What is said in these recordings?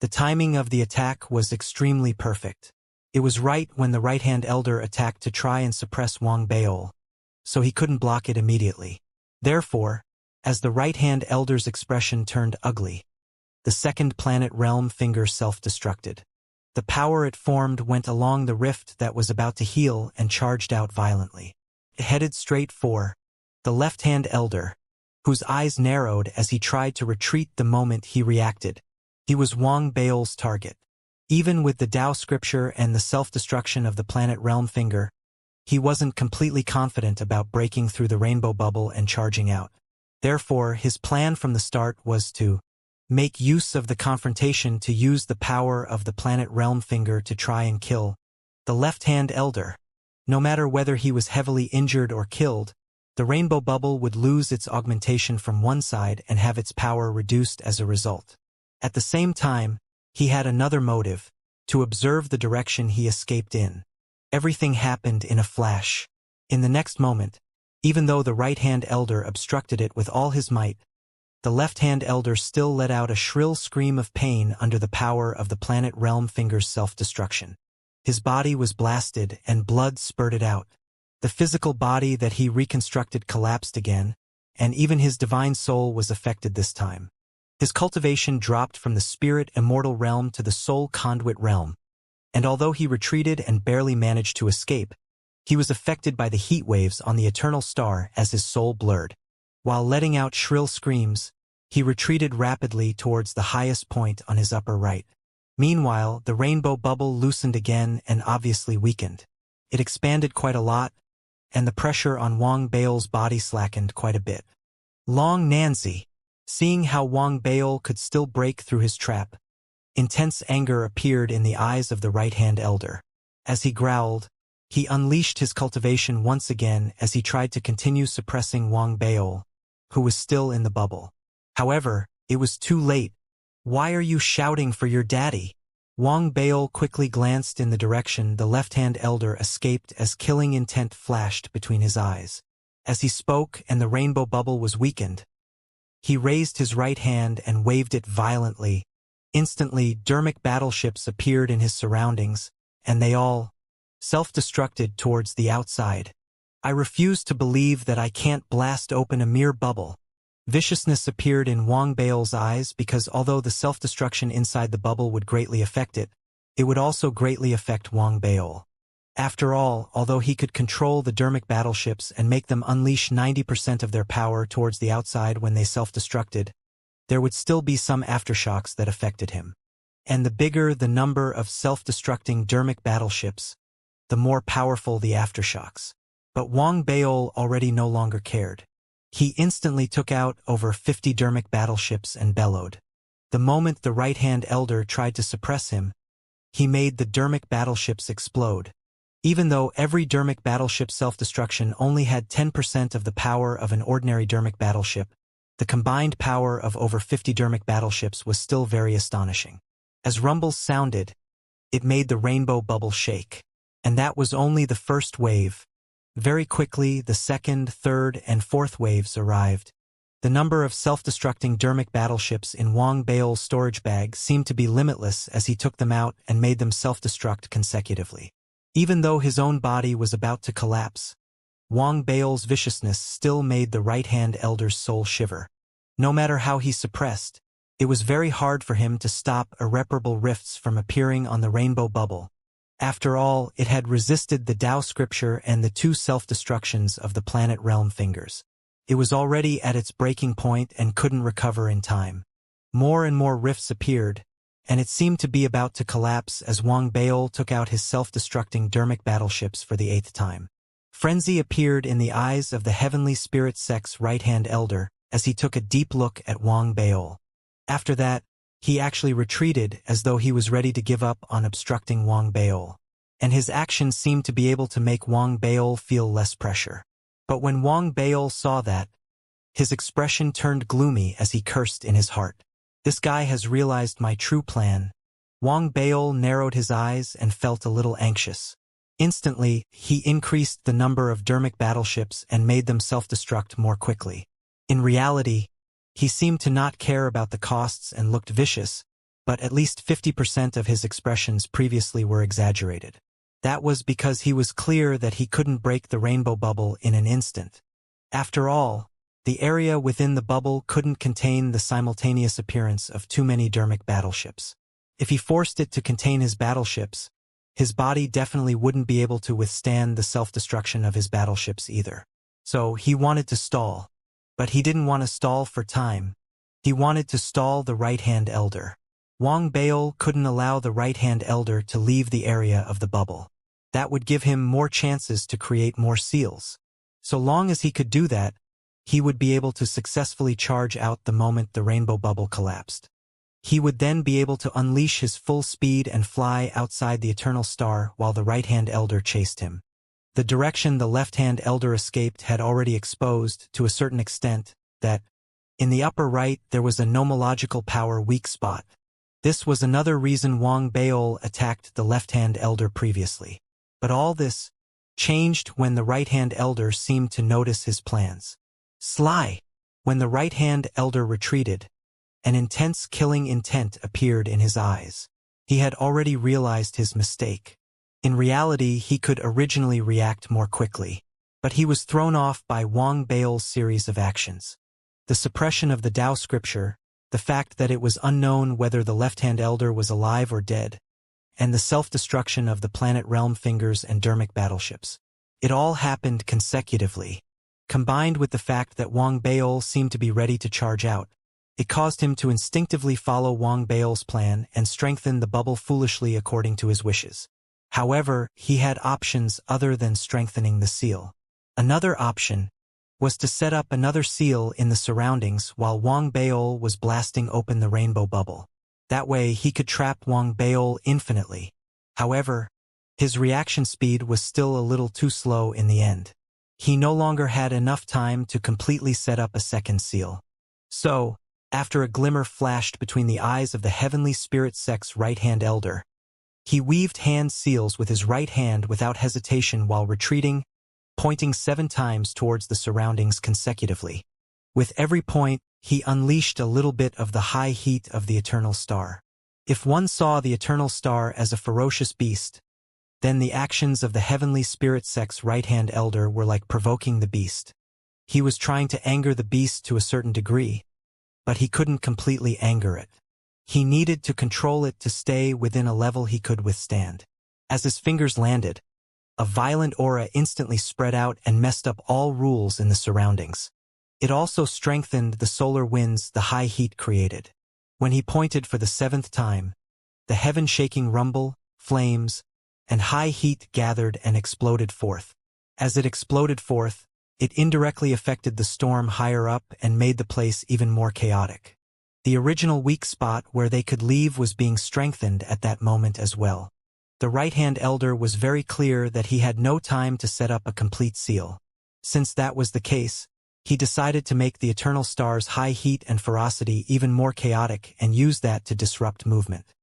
The timing of the attack was extremely perfect. It was right when the right-hand elder attacked to try and suppress Wang Beol, so he couldn't block it immediately. Therefore, as the right-hand elder's expression turned ugly, the second planet realm finger self-destructed. The power it formed went along the rift that was about to heal and charged out violently. It headed straight for the left-hand elder, whose eyes narrowed as he tried to retreat the moment he reacted. He was Wang Beol's target. Even with the Tao scripture and the self-destruction of the planet realm finger, he wasn't completely confident about breaking through the rainbow bubble and charging out. Therefore, his plan from the start was to make use of the confrontation to use the power of the planet realm finger to try and kill the left-hand elder. No matter whether he was heavily injured or killed, the rainbow bubble would lose its augmentation from one side and have its power reduced as a result. At the same time, he had another motive, to observe the direction he escaped in. Everything happened in a flash. In the next moment, even though the right-hand elder obstructed it with all his might, the left-hand elder still let out a shrill scream of pain under the power of the planet realm finger's self-destruction. His body was blasted and blood spurted out. The physical body that he reconstructed collapsed again, and even his divine soul was affected this time. His cultivation dropped from the spirit immortal realm to the soul conduit realm, and although he retreated and barely managed to escape, he was affected by the heat waves on the eternal star as his soul blurred. While letting out shrill screams, he retreated rapidly towards the highest point on his upper right. Meanwhile, the rainbow bubble loosened again and obviously weakened. It expanded quite a lot, and the pressure on Wang Beol's body slackened quite a bit. Long Nanzi, seeing how Wang Beol could still break through his trap, intense anger appeared in the eyes of the right-hand elder. As he growled, he unleashed his cultivation once again as he tried to continue suppressing Wang Beol, who was still in the bubble. However, it was too late. "Why are you shouting for your daddy?" Wang Beol quickly glanced in the direction the left-hand elder escaped as killing intent flashed between his eyes. As he spoke and the rainbow bubble was weakened, he raised his right hand and waved it violently. Instantly, dermic battleships appeared in his surroundings, and they all self-destructed towards the outside. "I refuse to believe that I can't blast open a mere bubble." Viciousness appeared in Wang Beol's eyes because although the self-destruction inside the bubble would greatly affect it, it would also greatly affect Wang Beol. After all, although he could control the dermic battleships and make them unleash 90% of their power towards the outside when they self-destructed, there would still be some aftershocks that affected him. And the bigger the number of self-destructing dermic battleships, the more powerful the aftershocks. But Wang Beol already no longer cared. He instantly took out over 50 dermic battleships and bellowed. The moment the right-hand elder tried to suppress him, he made the dermic battleships explode. Even though every dermic battleship self-destruction only had 10% of the power of an ordinary dermic battleship, the combined power of over 50 dermic battleships was still very astonishing. As rumbles sounded, it made the rainbow bubble shake. And that was only the first wave. Very quickly, the second, third, and fourth waves arrived. The number of self-destructing dermic battleships in Wang Beol's storage bag seemed to be limitless as he took them out and made them self-destruct consecutively. Even though his own body was about to collapse, Wang Beol's viciousness still made the right-hand elder's soul shiver. No matter how he suppressed, it was very hard for him to stop irreparable rifts from appearing on the rainbow bubble. After all, it had resisted the Tao scripture and the two self-destructions of the planet realm fingers. It was already at its breaking point and couldn't recover in time. More and more rifts appeared, and it seemed to be about to collapse as Wang Beol took out his self-destructing dermic battleships for the 8th time. Frenzy appeared in the eyes of the heavenly spirit sex right-hand elder as he took a deep look at Wang Beol. After that, he actually retreated as though he was ready to give up on obstructing Wang Beol. And his actions seemed to be able to make Wang Beol feel less pressure. But when Wang Beol saw that, his expression turned gloomy as he cursed in his heart. "This guy has realized my true plan." Wang Beol narrowed his eyes and felt a little anxious. Instantly, he increased the number of dermic battleships and made them self-destruct more quickly. In reality, he seemed to not care about the costs and looked vicious, but at least 50% of his expressions previously were exaggerated. That was because he was clear that he couldn't break the rainbow bubble in an instant. After all, the area within the bubble couldn't contain the simultaneous appearance of too many dermic battleships. If he forced it to contain his battleships, his body definitely wouldn't be able to withstand the self-destruction of his battleships either. So he wanted to stall. But he didn't want to stall for time. He wanted to stall the right-hand elder. Wang Baol couldn't allow the right-hand elder to leave the area of the bubble. That would give him more chances to create more seals. So long as he could do that, he would be able to successfully charge out the moment the rainbow bubble collapsed. He would then be able to unleash his full speed and fly outside the Eternal Star while the right-hand elder chased him. The direction the left-hand elder escaped had already exposed, to a certain extent, that, in the upper right, there was a nomological power weak spot. This was another reason Wang Baol attacked the left-hand elder previously. But all this changed when the right-hand elder seemed to notice his plans. Sly! When the right-hand elder retreated, an intense killing intent appeared in his eyes. He had already realized his mistake. In reality, he could originally react more quickly, but he was thrown off by Wang Baol's series of actions. The suppression of the Tao scripture, the fact that it was unknown whether the left-hand elder was alive or dead, and the self-destruction of the planet realm fingers and dermic battleships. It all happened consecutively. Combined with the fact that Wang Baol seemed to be ready to charge out, it caused him to instinctively follow Wang Baol's plan and strengthen the bubble foolishly according to his wishes. However, he had options other than strengthening the seal. Another option was to set up another seal in the surroundings while Wang Baol was blasting open the rainbow bubble. That way he could trap Wang Baol infinitely. However, his reaction speed was still a little too slow in the end. He no longer had enough time to completely set up a second seal. So, after a glimmer flashed between the eyes of the heavenly spirit sect's right-hand elder, he weaved hand seals with his right hand without hesitation while retreating, pointing 7 times towards the surroundings consecutively. With every point, he unleashed a little bit of the high heat of the Eternal Star. If one saw the Eternal Star as a ferocious beast, then the actions of the heavenly spirit sect's right-hand elder were like provoking the beast. He was trying to anger the beast to a certain degree, but he couldn't completely anger it. He needed to control it to stay within a level he could withstand. As his fingers landed, a violent aura instantly spread out and messed up all rules in the surroundings. It also strengthened the solar winds the high heat created. When he pointed for the 7th time, the heaven-shaking rumble, flames, and high heat gathered and exploded forth. As it exploded forth, it indirectly affected the storm higher up and made the place even more chaotic. The original weak spot where they could leave was being strengthened at that moment as well. The right-hand elder was very clear that he had no time to set up a complete seal. Since that was the case, he decided to make the Eternal Star's high heat and ferocity even more chaotic and use that to disrupt movement.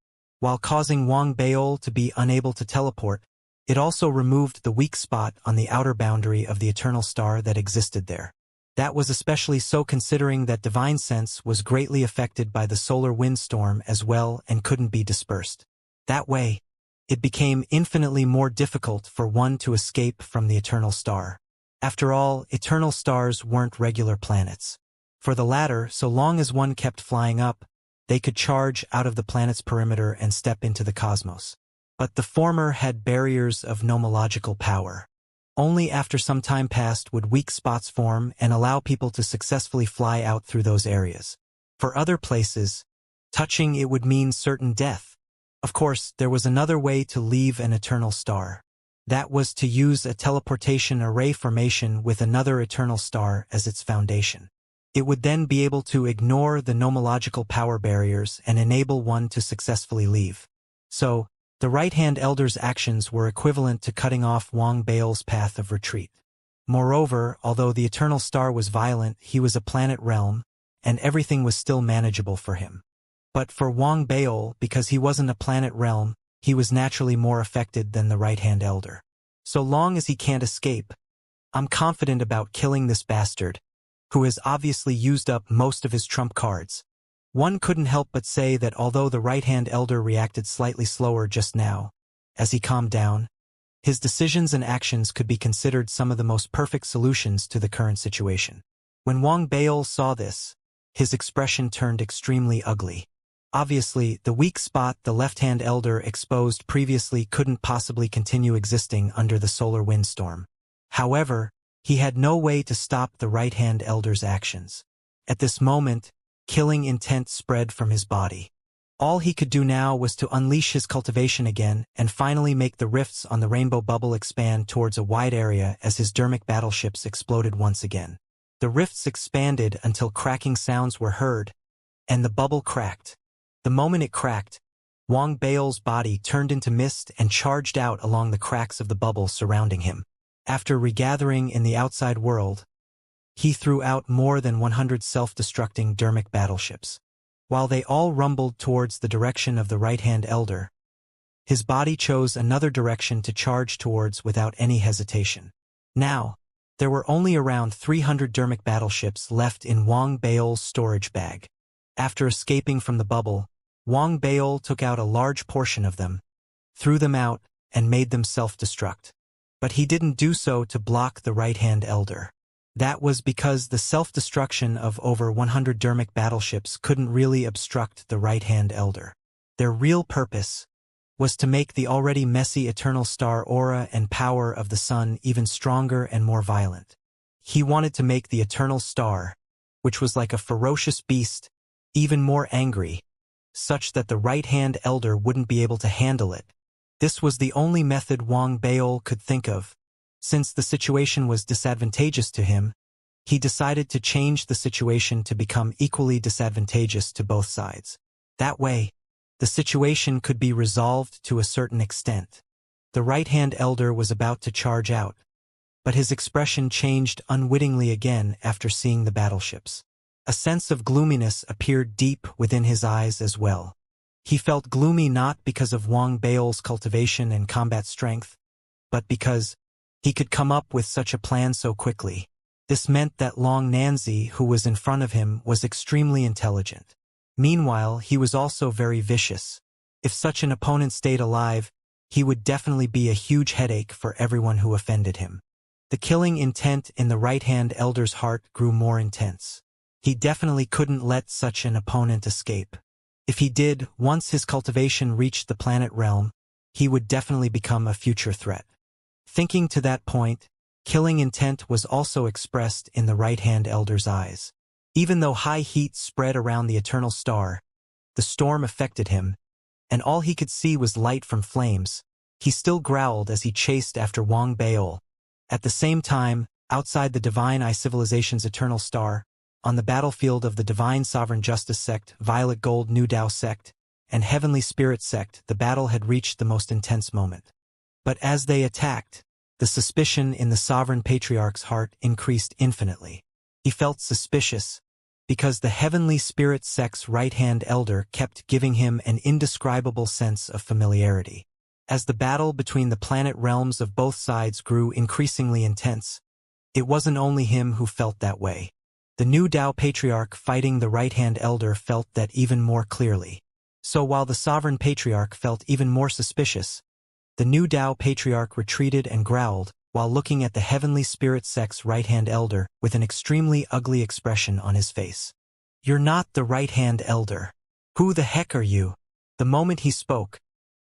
While causing Wang Baol to be unable to teleport, it also removed the weak spot on the outer boundary of the Eternal Star that existed there. That was especially so considering that Divine Sense was greatly affected by the solar windstorm as well and couldn't be dispersed. That way, it became infinitely more difficult for one to escape from the Eternal Star. After all, Eternal Stars weren't regular planets. For the latter, so long as one kept flying up, they could charge out of the planet's perimeter and step into the cosmos. But the former had barriers of nomological power. Only after some time passed would weak spots form and allow people to successfully fly out through those areas. For other places, touching it would mean certain death. Of course, there was another way to leave an Eternal Star. That was to use a teleportation array formation with another Eternal Star as its foundation. It would then be able to ignore the nomological power barriers and enable one to successfully leave. So, the right-hand elder's actions were equivalent to cutting off Wang Baol's path of retreat. Moreover, although the Eternal Star was violent, he was a planet realm, and everything was still manageable for him. But for Wang Baol, because he wasn't a planet realm, he was naturally more affected than the right-hand elder. So long as he can't escape, I'm confident about killing this bastard, who has obviously used up most of his trump cards. One couldn't help but say that although the right-hand elder reacted slightly slower just now, as he calmed down, his decisions and actions could be considered some of the most perfect solutions to the current situation. When Wang Baol saw this, his expression turned extremely ugly. Obviously, the weak spot the left-hand elder exposed previously couldn't possibly continue existing under the solar windstorm. However, he had no way to stop the right-hand elder's actions. At this moment, killing intent spread from his body. All he could do now was to unleash his cultivation again and finally make the rifts on the rainbow bubble expand towards a wide area as his dermic battleships exploded once again. The rifts expanded until cracking sounds were heard, and the bubble cracked. The moment it cracked, Wang Baol's body turned into mist and charged out along the cracks of the bubble surrounding him. After regathering in the outside world, he threw out more than 100 self-destructing dermic battleships. While they all rumbled towards the direction of the right-hand elder, his body chose another direction to charge towards without any hesitation. Now, there were only around 300 dermic battleships left in Wang Baol's storage bag. After escaping from the bubble, Wang Baol took out a large portion of them, threw them out, and made them self-destruct. But he didn't do so to block the right-hand elder. That was because the self-destruction of over 100 dermic battleships couldn't really obstruct the right-hand elder. Their real purpose was to make the already messy eternal star aura and power of the sun even stronger and more violent. He wanted to make the eternal star, which was like a ferocious beast, even more angry, such that the right-hand elder wouldn't be able to handle it. This was the only method Wang Baol could think of. Since the situation was disadvantageous to him, he decided to change the situation to become equally disadvantageous to both sides. That way, the situation could be resolved to a certain extent. The right-hand elder was about to charge out, but his expression changed unwittingly again after seeing the battleships. A sense of gloominess appeared deep within his eyes as well. He felt gloomy not because of Wang Baol's cultivation and combat strength, but because he could come up with such a plan so quickly. This meant that Long Nanzi, who was in front of him, was extremely intelligent. Meanwhile, he was also very vicious. If such an opponent stayed alive, he would definitely be a huge headache for everyone who offended him. The killing intent in the right-hand elder's heart grew more intense. He definitely couldn't let such an opponent escape. If he did, once his cultivation reached the planet realm, he would definitely become a future threat. Thinking to that point, killing intent was also expressed in the right-hand elder's eyes. Even though high heat spread around the eternal star, the storm affected him, and all he could see was light from flames. He still growled as he chased after Wang Baol. At the same time, outside the Divine Eye Civilization's eternal star, on the battlefield of the Divine Sovereign Justice Sect, Violet Gold New Tao Sect, and Heavenly Spirit Sect, the battle had reached the most intense moment. But as they attacked, the suspicion in the Sovereign Patriarch's heart increased infinitely. He felt suspicious, because the Heavenly Spirit Sect's right-hand elder kept giving him an indescribable sense of familiarity. As the battle between the planet realms of both sides grew increasingly intense, it wasn't only him who felt that way. The New Tao Patriarch fighting the right-hand elder felt that even more clearly. So while the Sovereign Patriarch felt even more suspicious, the New Tao Patriarch retreated and growled, while looking at the Heavenly Spirit Sect's right-hand elder with an extremely ugly expression on his face. "You're not the right-hand elder. Who the heck are you?" The moment he spoke,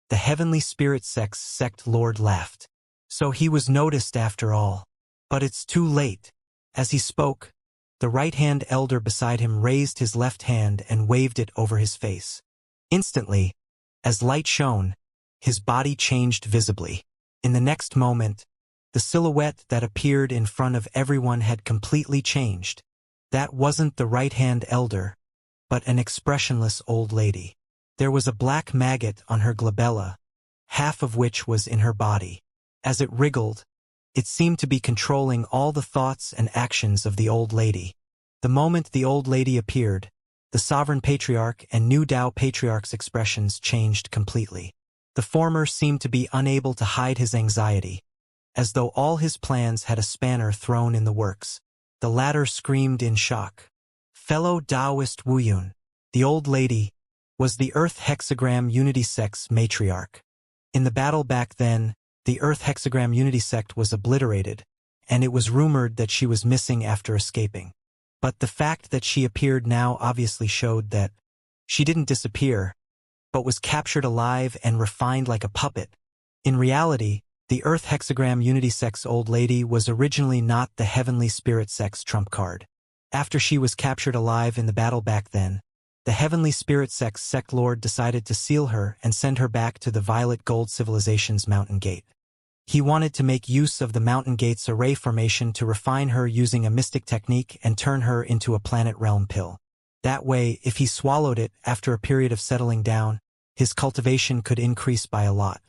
the Heavenly Spirit Sect's sect lord laughed. So he was noticed after all. But it's too late. As he spoke, the right-hand elder beside him raised his left hand and waved it over his face. Instantly, as light shone, his body changed visibly. In the next moment, the silhouette that appeared in front of everyone had completely changed. That wasn't the right-hand elder, but an expressionless old lady. There was a black maggot on her glabella, half of which was in her body. As it wriggled, it seemed to be controlling all the thoughts and actions of the old lady. The moment the old lady appeared, the Sovereign Patriarch and New Tao Patriarch's expressions changed completely. The former seemed to be unable to hide his anxiety, as though all his plans had a spanner thrown in the works. The latter screamed in shock. "Fellow Taoist Wuyun, The old lady was the Earth Hexagram Unity Sect's matriarch. In the battle back then, the Earth Hexagram Unity Sect was obliterated, and it was rumored that she was missing after escaping. But the fact that she appeared now obviously showed that she didn't disappear, but was captured alive and refined like a puppet. In reality, the Earth Hexagram Unity Sect's old lady was originally not the Heavenly Spirit Sect's trump card. After she was captured alive in the battle back then, the Heavenly Spirit Sect's sect lord decided to seal her and send her back to the Violet Gold Civilization's Mountain Gate. He wanted to make use of the Mountain Gate's array formation to refine her using a mystic technique and turn her into a planet realm pill. That way, if he swallowed it after a period of settling down, his cultivation could increase by a lot.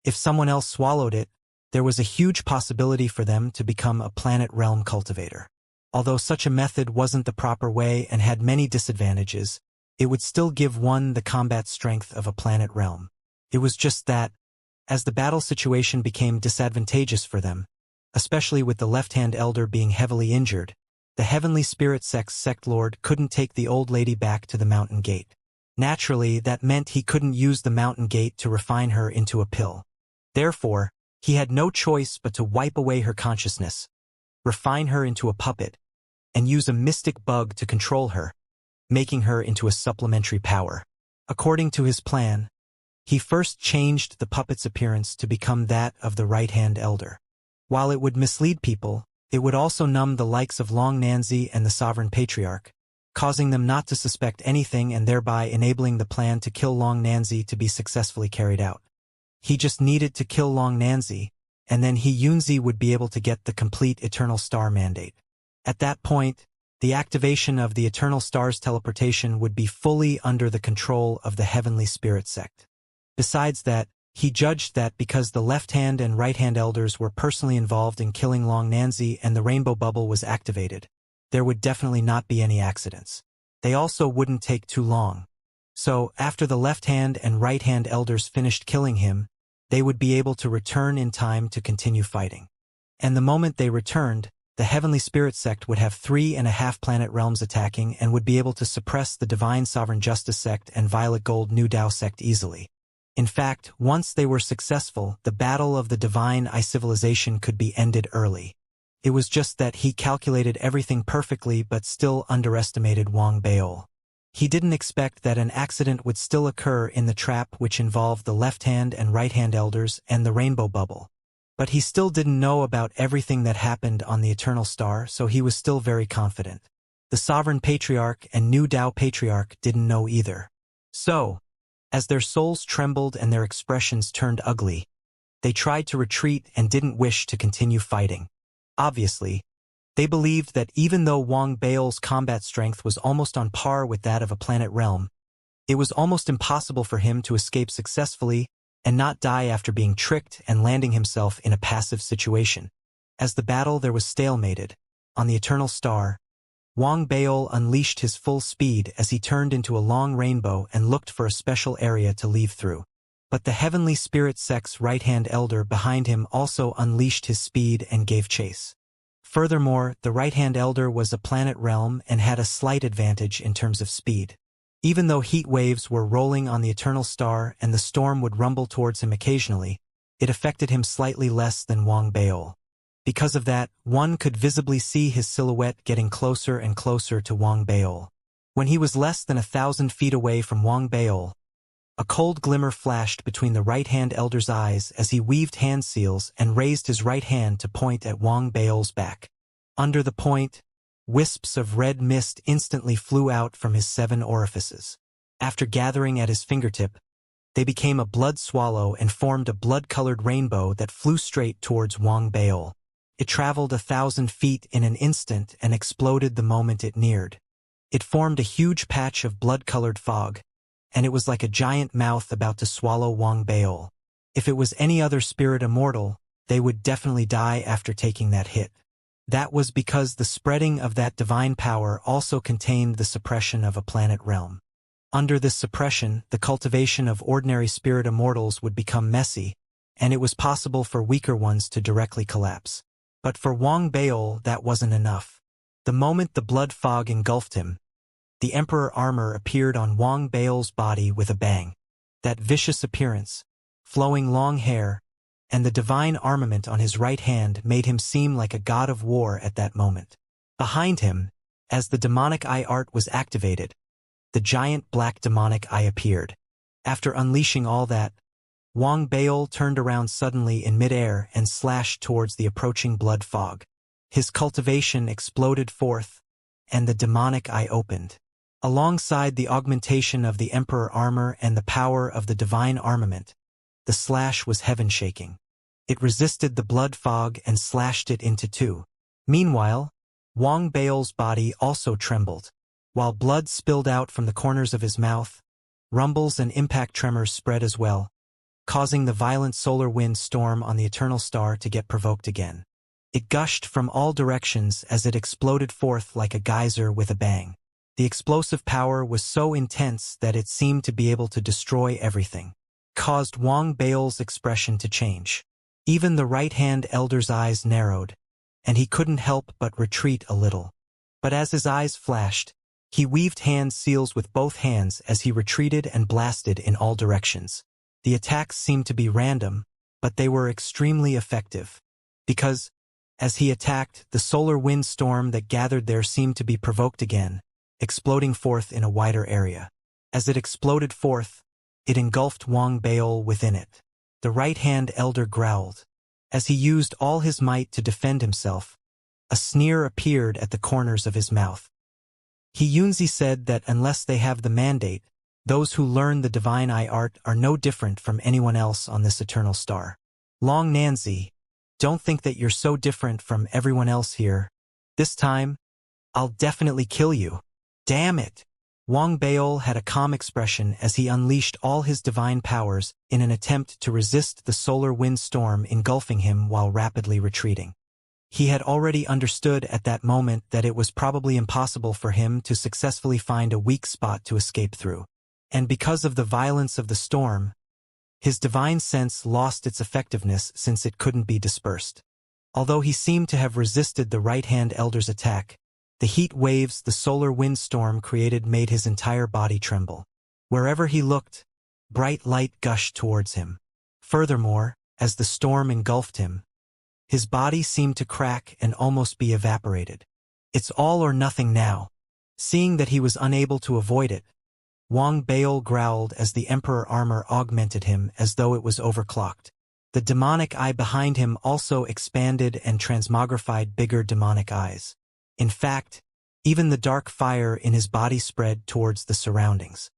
If someone else swallowed it, there was a huge possibility for them to become a planet realm cultivator. Although such a method wasn't the proper way and had many disadvantages, it would still give one the combat strength of a planet realm. It was just that, as the battle situation became disadvantageous for them, especially with the left-hand elder being heavily injured, the Heavenly Spirit Sect's sect lord couldn't take the old lady back to the Mountain Gate. Naturally, that meant he couldn't use the Mountain Gate to refine her into a pill. Therefore, he had no choice but to wipe away her consciousness, refine her into a puppet, and use a mystic bug to control her, making her into a supplementary power. According to his plan, he first changed the puppet's appearance to become that of the right-hand elder. While it would mislead people, it would also numb the likes of Long Nanzi and the Sovereign Patriarch, causing them not to suspect anything and thereby enabling the plan to kill Long Nanzi to be successfully carried out. He just needed to kill Long Nanzi, and then Xianxia would be able to get the complete Eternal Star mandate. At that point, the activation of the Eternal Star's teleportation would be fully under the control of the Heavenly Spirit Sect. Besides that, he judged that because the left-hand and right-hand elders were personally involved in killing Long Nanzi and the rainbow bubble was activated, there would definitely not be any accidents. They also wouldn't take too long. So, after the left-hand and right-hand elders finished killing him, they would be able to return in time to continue fighting. And the moment they returned, the Heavenly Spirit Sect would have 3.5 planet realms attacking and would be able to suppress the Divine Sovereign Justice Sect and Violet Gold New Dao Sect easily. In fact, once they were successful, the battle of the Divine Civilization could be ended early. It was just that he calculated everything perfectly but still underestimated Wang Beol. He didn't expect that an accident would still occur in the trap which involved the left-hand and right-hand elders and the rainbow bubble. But he still didn't know about everything that happened on the Eternal Star, so he was still very confident. The Sovereign Patriarch and New Dao Patriarch didn't know either. So, as their souls trembled and their expressions turned ugly, they tried to retreat and didn't wish to continue fighting. Obviously, they believed that even though Wang Beol's combat strength was almost on par with that of a planet realm, it was almost impossible for him to escape successfully and not die after being tricked and landing himself in a passive situation. As the battle there was stalemated, on the Eternal Star, Wang Beol unleashed his full speed as he turned into a long rainbow and looked for a special area to leave through. But the Heavenly Spirit Sect's right-hand elder behind him also unleashed his speed and gave chase. Furthermore, the right-hand elder was a planet realm and had a slight advantage in terms of speed. Even though heat waves were rolling on the Eternal Star and the storm would rumble towards him occasionally, it affected him slightly less than Wang Beol. Because of that, one could visibly see his silhouette getting closer and closer to Wang Beol. When he was less than 1,000 feet away from Wang Beol, a cold glimmer flashed between the right-hand elder's eyes as he weaved hand seals and raised his right hand to point at Wang Beol's back. Under the point, wisps of red mist instantly flew out from his 7 orifices. After gathering at his fingertip, they became a blood swallow and formed a blood-colored rainbow that flew straight towards Wang Beol. It traveled 1,000 feet in an instant and exploded the moment it neared. It formed a huge patch of blood-colored fog, and it was like a giant mouth about to swallow Wang Beol. If it was any other spirit immortal, they would definitely die after taking that hit. That was because the spreading of that divine power also contained the suppression of a planet realm. Under this suppression, the cultivation of ordinary spirit immortals would become messy, and it was possible for weaker ones to directly collapse. But for Wang Beol, that wasn't enough. The moment the blood fog engulfed him, the Emperor armor appeared on Wang Bao's body with a bang. That vicious appearance, flowing long hair, and the divine armament on his right hand made him seem like a god of war at that moment. Behind him, as the demonic eye art was activated, the giant black demonic eye appeared. After unleashing all that, Wang Bao turned around suddenly in midair and slashed towards the approaching blood fog. His cultivation exploded forth, and the demonic eye opened. Alongside the augmentation of the Emperor armor and the power of the divine armament, the slash was heaven-shaking. It resisted the blood fog and slashed it into two. Meanwhile, Wang Bao's body also trembled. While blood spilled out from the corners of his mouth, rumbles and impact tremors spread as well, causing the violent solar wind storm on the eternal star to get provoked again. It gushed from all directions as it exploded forth like a geyser with a bang. The explosive power was so intense that it seemed to be able to destroy everything. Caused Wang Bao's expression to change. Even the right-hand elder's eyes narrowed, and he couldn't help but retreat a little. But as his eyes flashed, he weaved hand seals with both hands as he retreated and blasted in all directions. The attacks seemed to be random, but they were extremely effective. Because, as he attacked, the solar wind storm that gathered there seemed to be provoked again, exploding forth in a wider area. As it exploded forth, it engulfed Wang Bao within it. The right-hand elder growled. As he used all his might to defend himself, a sneer appeared at the corners of his mouth. Xianxia said that unless they have the mandate, those who learn the divine eye art are no different from anyone else on this eternal star. Long Nanzi, don't think that you're so different from everyone else here. This time, I'll definitely kill you. Damn it! Wang Bao had a calm expression as he unleashed all his divine powers in an attempt to resist the solar wind storm engulfing him while rapidly retreating. He had already understood at that moment that it was probably impossible for him to successfully find a weak spot to escape through. And because of the violence of the storm, his divine sense lost its effectiveness since it couldn't be dispersed. Although he seemed to have resisted the right-hand elder's attack, the heat waves the solar wind storm created made his entire body tremble. Wherever he looked, bright light gushed towards him. Furthermore, as the storm engulfed him, his body seemed to crack and almost be evaporated. It's all or nothing now. Seeing that he was unable to avoid it, Wang Bao growled as the Emperor armor augmented him as though it was overclocked. The demonic eye behind him also expanded and transmogrified bigger demonic eyes. In fact, even the dark fire in his body spread towards the surroundings.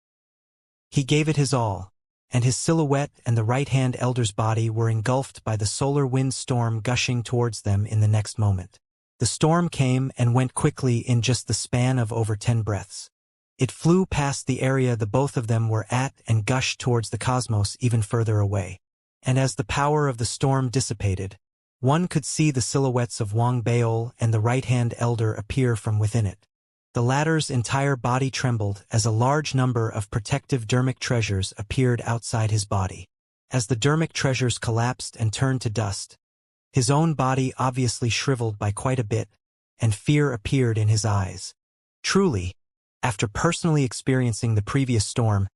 He gave it his all, and his silhouette and the right-hand elder's body were engulfed by the solar wind storm gushing towards them in the next moment. The storm came and went quickly in just the span of over 10 breaths. It flew past the area the both of them were at and gushed towards the cosmos even further away. And as the power of the storm dissipated, one could see the silhouettes of Wang Bao and the right-hand elder appear from within it. The latter's entire body trembled as a large number of protective dermic treasures appeared outside his body. As the dermic treasures collapsed and turned to dust, his own body obviously shriveled by quite a bit, and fear appeared in his eyes. Truly, after personally experiencing the previous storm,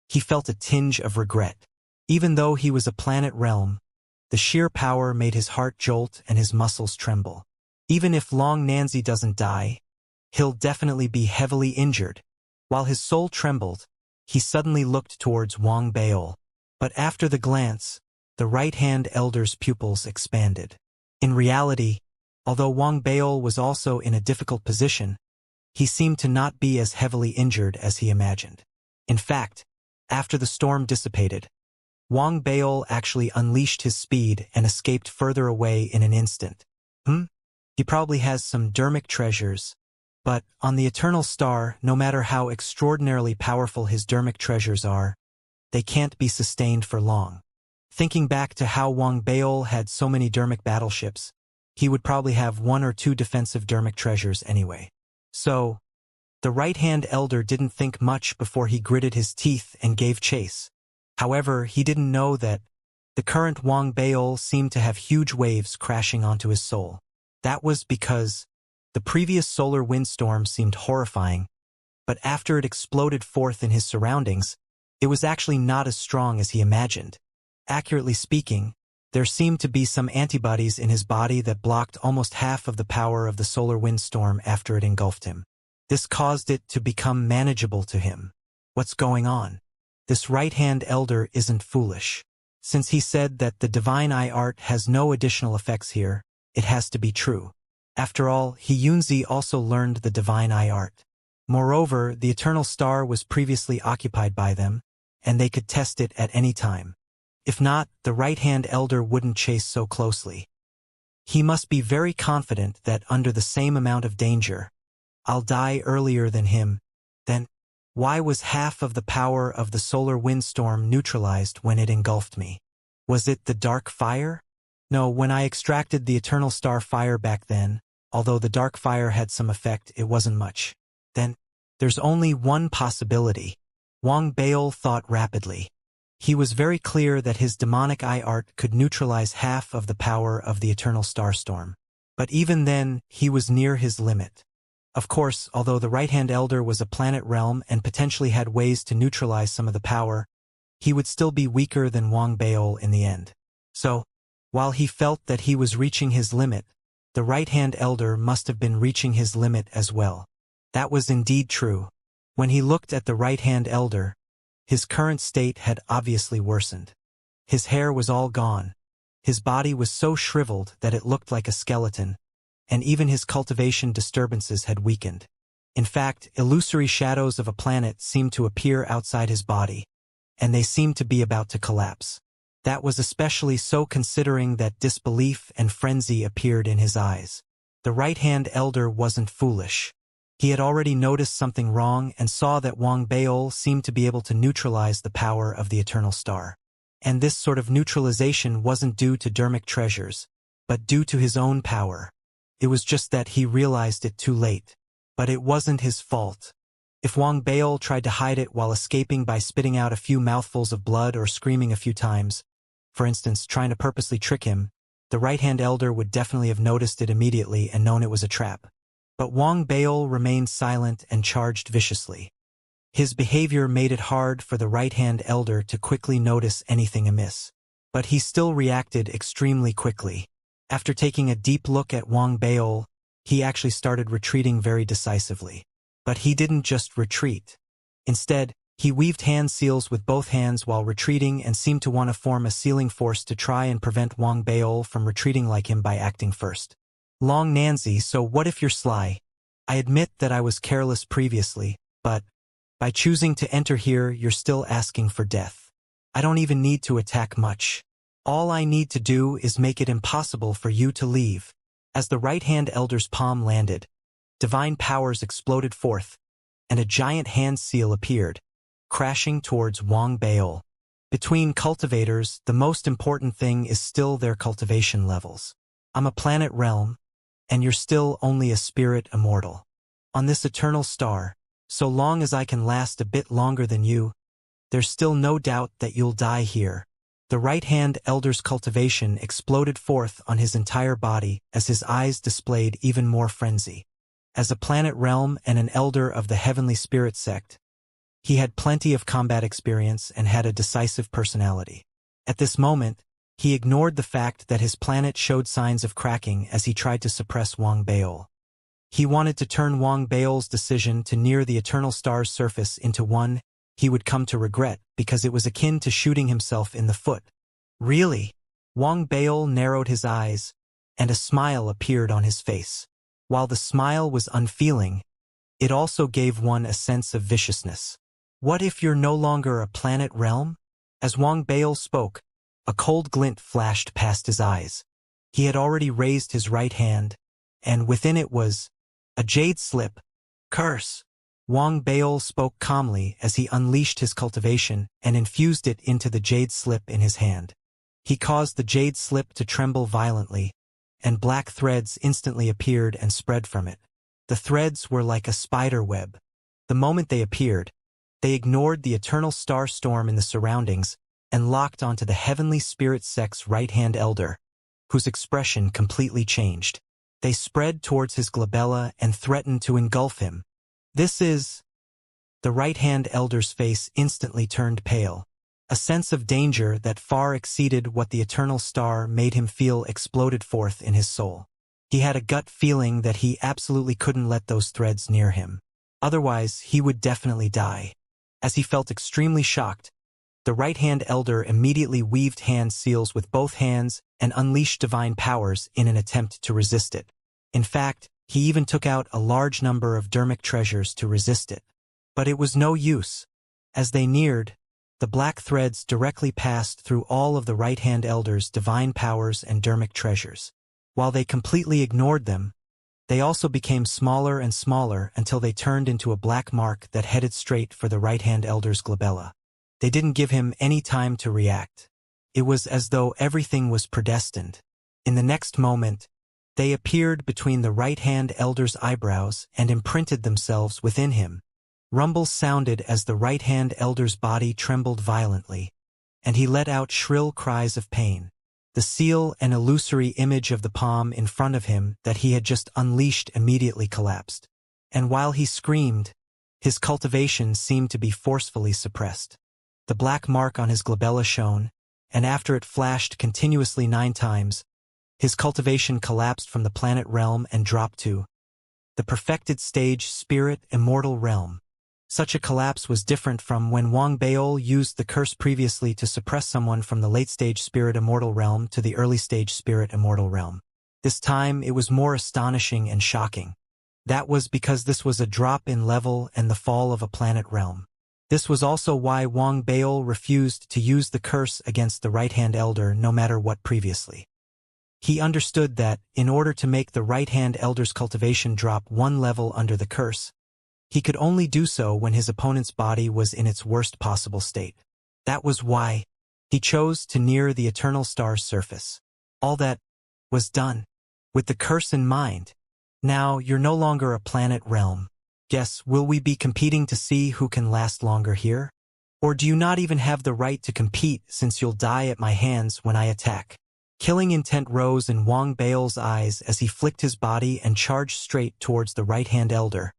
he felt a tinge of regret. Even though he was a planet realm, the sheer power made his heart jolt and his muscles tremble. Even if Long Nanzi doesn't die, he'll definitely be heavily injured. While his soul trembled, he suddenly looked towards Wang Bao. But after the glance, the right-hand elder's pupils expanded. In reality, although Wang Bao was also in a difficult position, he seemed to not be as heavily injured as he imagined. In fact, after the storm dissipated, Wang Bao actually unleashed his speed and escaped further away in an instant. He probably has some dermic treasures, but on the eternal star, no matter how extraordinarily powerful his dermic treasures are, they can't be sustained for long. Thinking back to how Wang Bao had so many dermic battleships, he would probably have 1 or 2 defensive dermic treasures anyway. So, the right-hand elder didn't think much before he gritted his teeth and gave chase. However, he didn't know that the current Wang Bao seemed to have huge waves crashing onto his soul. That was because the previous solar windstorm seemed horrifying, but after it exploded forth in his surroundings, it was actually not as strong as he imagined. Accurately speaking, there seemed to be some antibodies in his body that blocked almost half of the power of the solar windstorm after it engulfed him. This caused it to become manageable to him. What's going on? This right-hand elder isn't foolish. Since he said that the divine eye art has no additional effects here, it has to be true. After all, Xianxia also learned the divine eye art. Moreover, the eternal star was previously occupied by them, and they could test it at any time. If not, the right-hand elder wouldn't chase so closely. He must be very confident that under the same amount of danger, I'll die earlier than him. Then, why was half of the power of the solar windstorm neutralized when it engulfed me? Was it the dark fire? No, when I extracted the eternal star fire back then, although the dark fire had some effect, it wasn't much. Then, there's only one possibility. Wang Baol thought rapidly. He was very clear that his demonic eye art could neutralize half of the power of the eternal starstorm. But even then, he was near his limit. Of course, although the right-hand elder was a planet realm and potentially had ways to neutralize some of the power, he would still be weaker than Wang Baol in the end. So, while he felt that he was reaching his limit, the right-hand elder must have been reaching his limit as well. That was indeed true. When he looked at the right-hand elder, his current state had obviously worsened. His hair was all gone. His body was so shriveled that it looked like a skeleton, and even his cultivation disturbances had weakened. In fact, illusory shadows of a planet seemed to appear outside his body, and they seemed to be about to collapse. That was especially so considering that disbelief and frenzy appeared in his eyes. The right-hand elder wasn't foolish. He had already noticed something wrong and saw that Wang Baol seemed to be able to neutralize the power of the eternal star. And this sort of neutralization wasn't due to dermic treasures, but due to his own power. It was just that he realized it too late. But it wasn't his fault. If Wang Baol tried to hide it while escaping by spitting out a few mouthfuls of blood or screaming a few times, for instance, trying to purposely trick him, the right-hand elder would definitely have noticed it immediately and known it was a trap. But Wang Baol remained silent and charged viciously. His behavior made it hard for the right-hand elder to quickly notice anything amiss. But he still reacted extremely quickly. After taking a deep look at Wang Baol, he actually started retreating very decisively. But he didn't just retreat. Instead, he weaved hand seals with both hands while retreating and seemed to want to form a sealing force to try and prevent Wang Baol from retreating like him by acting first. Long Nanzi, so what if you're sly? I admit that I was careless previously, but by choosing to enter here, you're still asking for death. I don't even need to attack much. All I need to do is make it impossible for you to leave. As the right-hand elder's palm landed, divine powers exploded forth, and a giant hand seal appeared, crashing towards Wang Baol. Between cultivators, the most important thing is still their cultivation levels. I'm a planet realm, and you're still only a spirit immortal. On this eternal star, so long as I can last a bit longer than you, there's still no doubt that you'll die here. The right-hand elder's cultivation exploded forth on his entire body as his eyes displayed even more frenzy. As a planet realm and an elder of the heavenly spirit sect, he had plenty of combat experience and had a decisive personality. At this moment, he ignored the fact that his planet showed signs of cracking as he tried to suppress Wang Baol. He wanted to turn Wang Baol's decision to near the eternal star's surface into one he would come to regret because it was akin to shooting himself in the foot. Really? Wang Baol narrowed his eyes, and a smile appeared on his face. While the smile was unfeeling, it also gave one a sense of viciousness. What if you're no longer a planet realm? As Wang Baol spoke, a cold glint flashed past his eyes. He had already raised his right hand, and within it was a jade slip. Curse! Wang Baol spoke calmly as he unleashed his cultivation and infused it into the jade slip in his hand. He caused the jade slip to tremble violently, and black threads instantly appeared and spread from it. The threads were like a spider web. The moment they appeared, they ignored the eternal star storm in the surroundings and locked onto the heavenly spirit sect's right-hand elder, whose expression completely changed. They spread towards his glabella and threatened to engulf him. This is The right-hand elder's face instantly turned pale. A sense of danger that far exceeded what the eternal star made him feel exploded forth in his soul. He had a gut feeling that he absolutely couldn't let those threads near him. Otherwise, he would definitely die. As he felt extremely shocked, the right-hand elder immediately weaved hand seals with both hands and unleashed divine powers in an attempt to resist it. In fact, he even took out a large number of dermic treasures to resist it. But it was no use. As they neared, the black threads directly passed through all of the right-hand elder's divine powers and dermic treasures. While they completely ignored them, they also became smaller and smaller until they turned into a black mark that headed straight for the right-hand elder's glabella. They didn't give him any time to react. It was as though everything was predestined. In the next moment, they appeared between the right-hand elder's eyebrows and imprinted themselves within him. Rumbles sounded as the right-hand elder's body trembled violently, and he let out shrill cries of pain. The seal and illusory image of the palm in front of him that he had just unleashed immediately collapsed. And while he screamed, his cultivation seemed to be forcefully suppressed. The black mark on his glabella shone, and after it flashed continuously 9 times, his cultivation collapsed from the planet realm and dropped to the perfected stage spirit immortal realm. Such a collapse was different from when Wang Baol used the curse previously to suppress someone from the late-stage spirit immortal realm to the early-stage spirit immortal realm. This time it was more astonishing and shocking. That was because this was a drop in level and the fall of a planet realm. This was also why Wang Baol refused to use the curse against the right-hand elder no matter what previously. He understood that, in order to make the right-hand elder's cultivation drop 1 level under the curse, he could only do so when his opponent's body was in its worst possible state. That was why he chose to near the eternal star's surface. All that was done with the curse in mind. Now you're no longer a planet realm. Guess, will we be competing to see who can last longer here? Or do you not even have the right to compete since you'll die at my hands when I attack? Killing intent rose in Wang Baol's eyes as he flicked his body and charged straight towards the right-hand elder,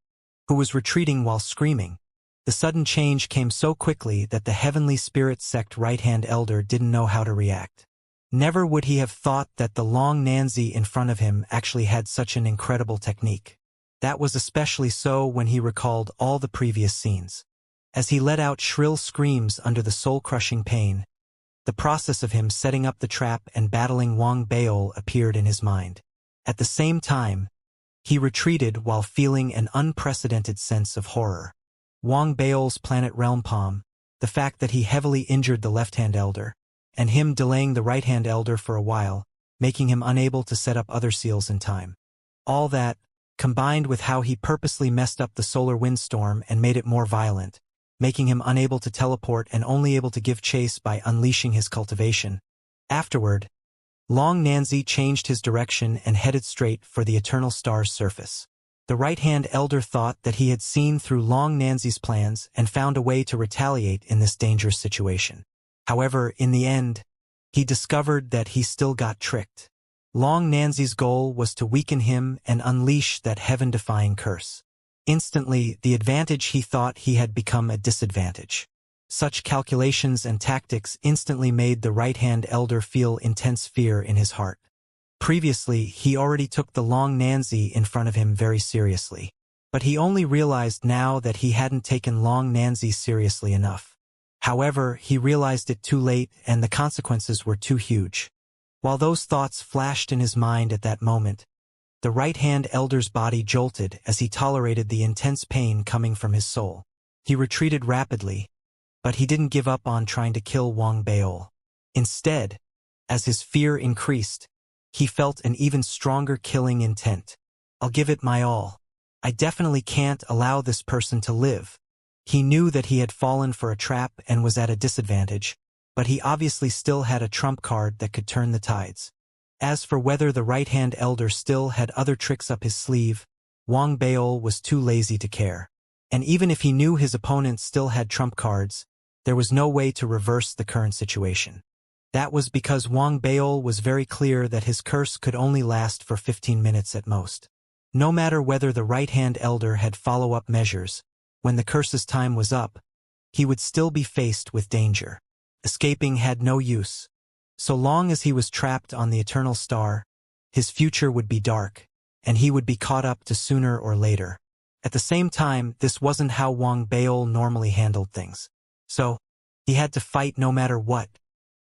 who was retreating while screaming. The sudden change came so quickly that the heavenly spirit sect right-hand elder didn't know how to react. Never would he have thought that the long Nanzi in front of him actually had such an incredible technique. That was especially so when he recalled all the previous scenes. As he let out shrill screams under the soul-crushing pain, the process of him setting up the trap and battling Wang Baol appeared in his mind. At the same time, he retreated while feeling an unprecedented sense of horror. Wang Baol's planet realm palm, the fact that he heavily injured the left-hand elder, and him delaying the right-hand elder for a while, making him unable to set up other seals in time. All that, combined with how he purposely messed up the solar windstorm and made it more violent, making him unable to teleport and only able to give chase by unleashing his cultivation. Afterward, Long Nanzi changed his direction and headed straight for the eternal star's surface. The right-hand elder thought that he had seen through Long Nanzi's plans and found a way to retaliate in this dangerous situation. However, in the end, he discovered that he still got tricked. Long Nanzi's goal was to weaken him and unleash that heaven-defying curse. Instantly, the advantage he thought he had become a disadvantage. Such calculations and tactics instantly made the right-hand elder feel intense fear in his heart. Previously, he already took the Long Nanzi in front of him very seriously. But he only realized now that he hadn't taken Long Nanzi seriously enough. However, he realized it too late and the consequences were too huge. While those thoughts flashed in his mind at that moment, the right-hand elder's body jolted as he tolerated the intense pain coming from his soul. He retreated rapidly, but he didn't give up on trying to kill Wang Baol. Instead, as his fear increased, he felt an even stronger killing intent. I'll give it my all. I definitely can't allow this person to live. He knew that he had fallen for a trap and was at a disadvantage, but he obviously still had a trump card that could turn the tides. As for whether the right-hand elder still had other tricks up his sleeve, Wang Baol was too lazy to care. And even if he knew his opponent still had trump cards, there was no way to reverse the current situation. That was because Wang Baol was very clear that his curse could only last for 15 minutes at most. No matter whether the right-hand elder had follow-up measures, when the curse's time was up, he would still be faced with danger. Escaping had no use. So long as he was trapped on the eternal star, his future would be dark, and he would be caught up to sooner or later. At the same time, this wasn't how Wang Baol normally handled things. So, he had to fight no matter what.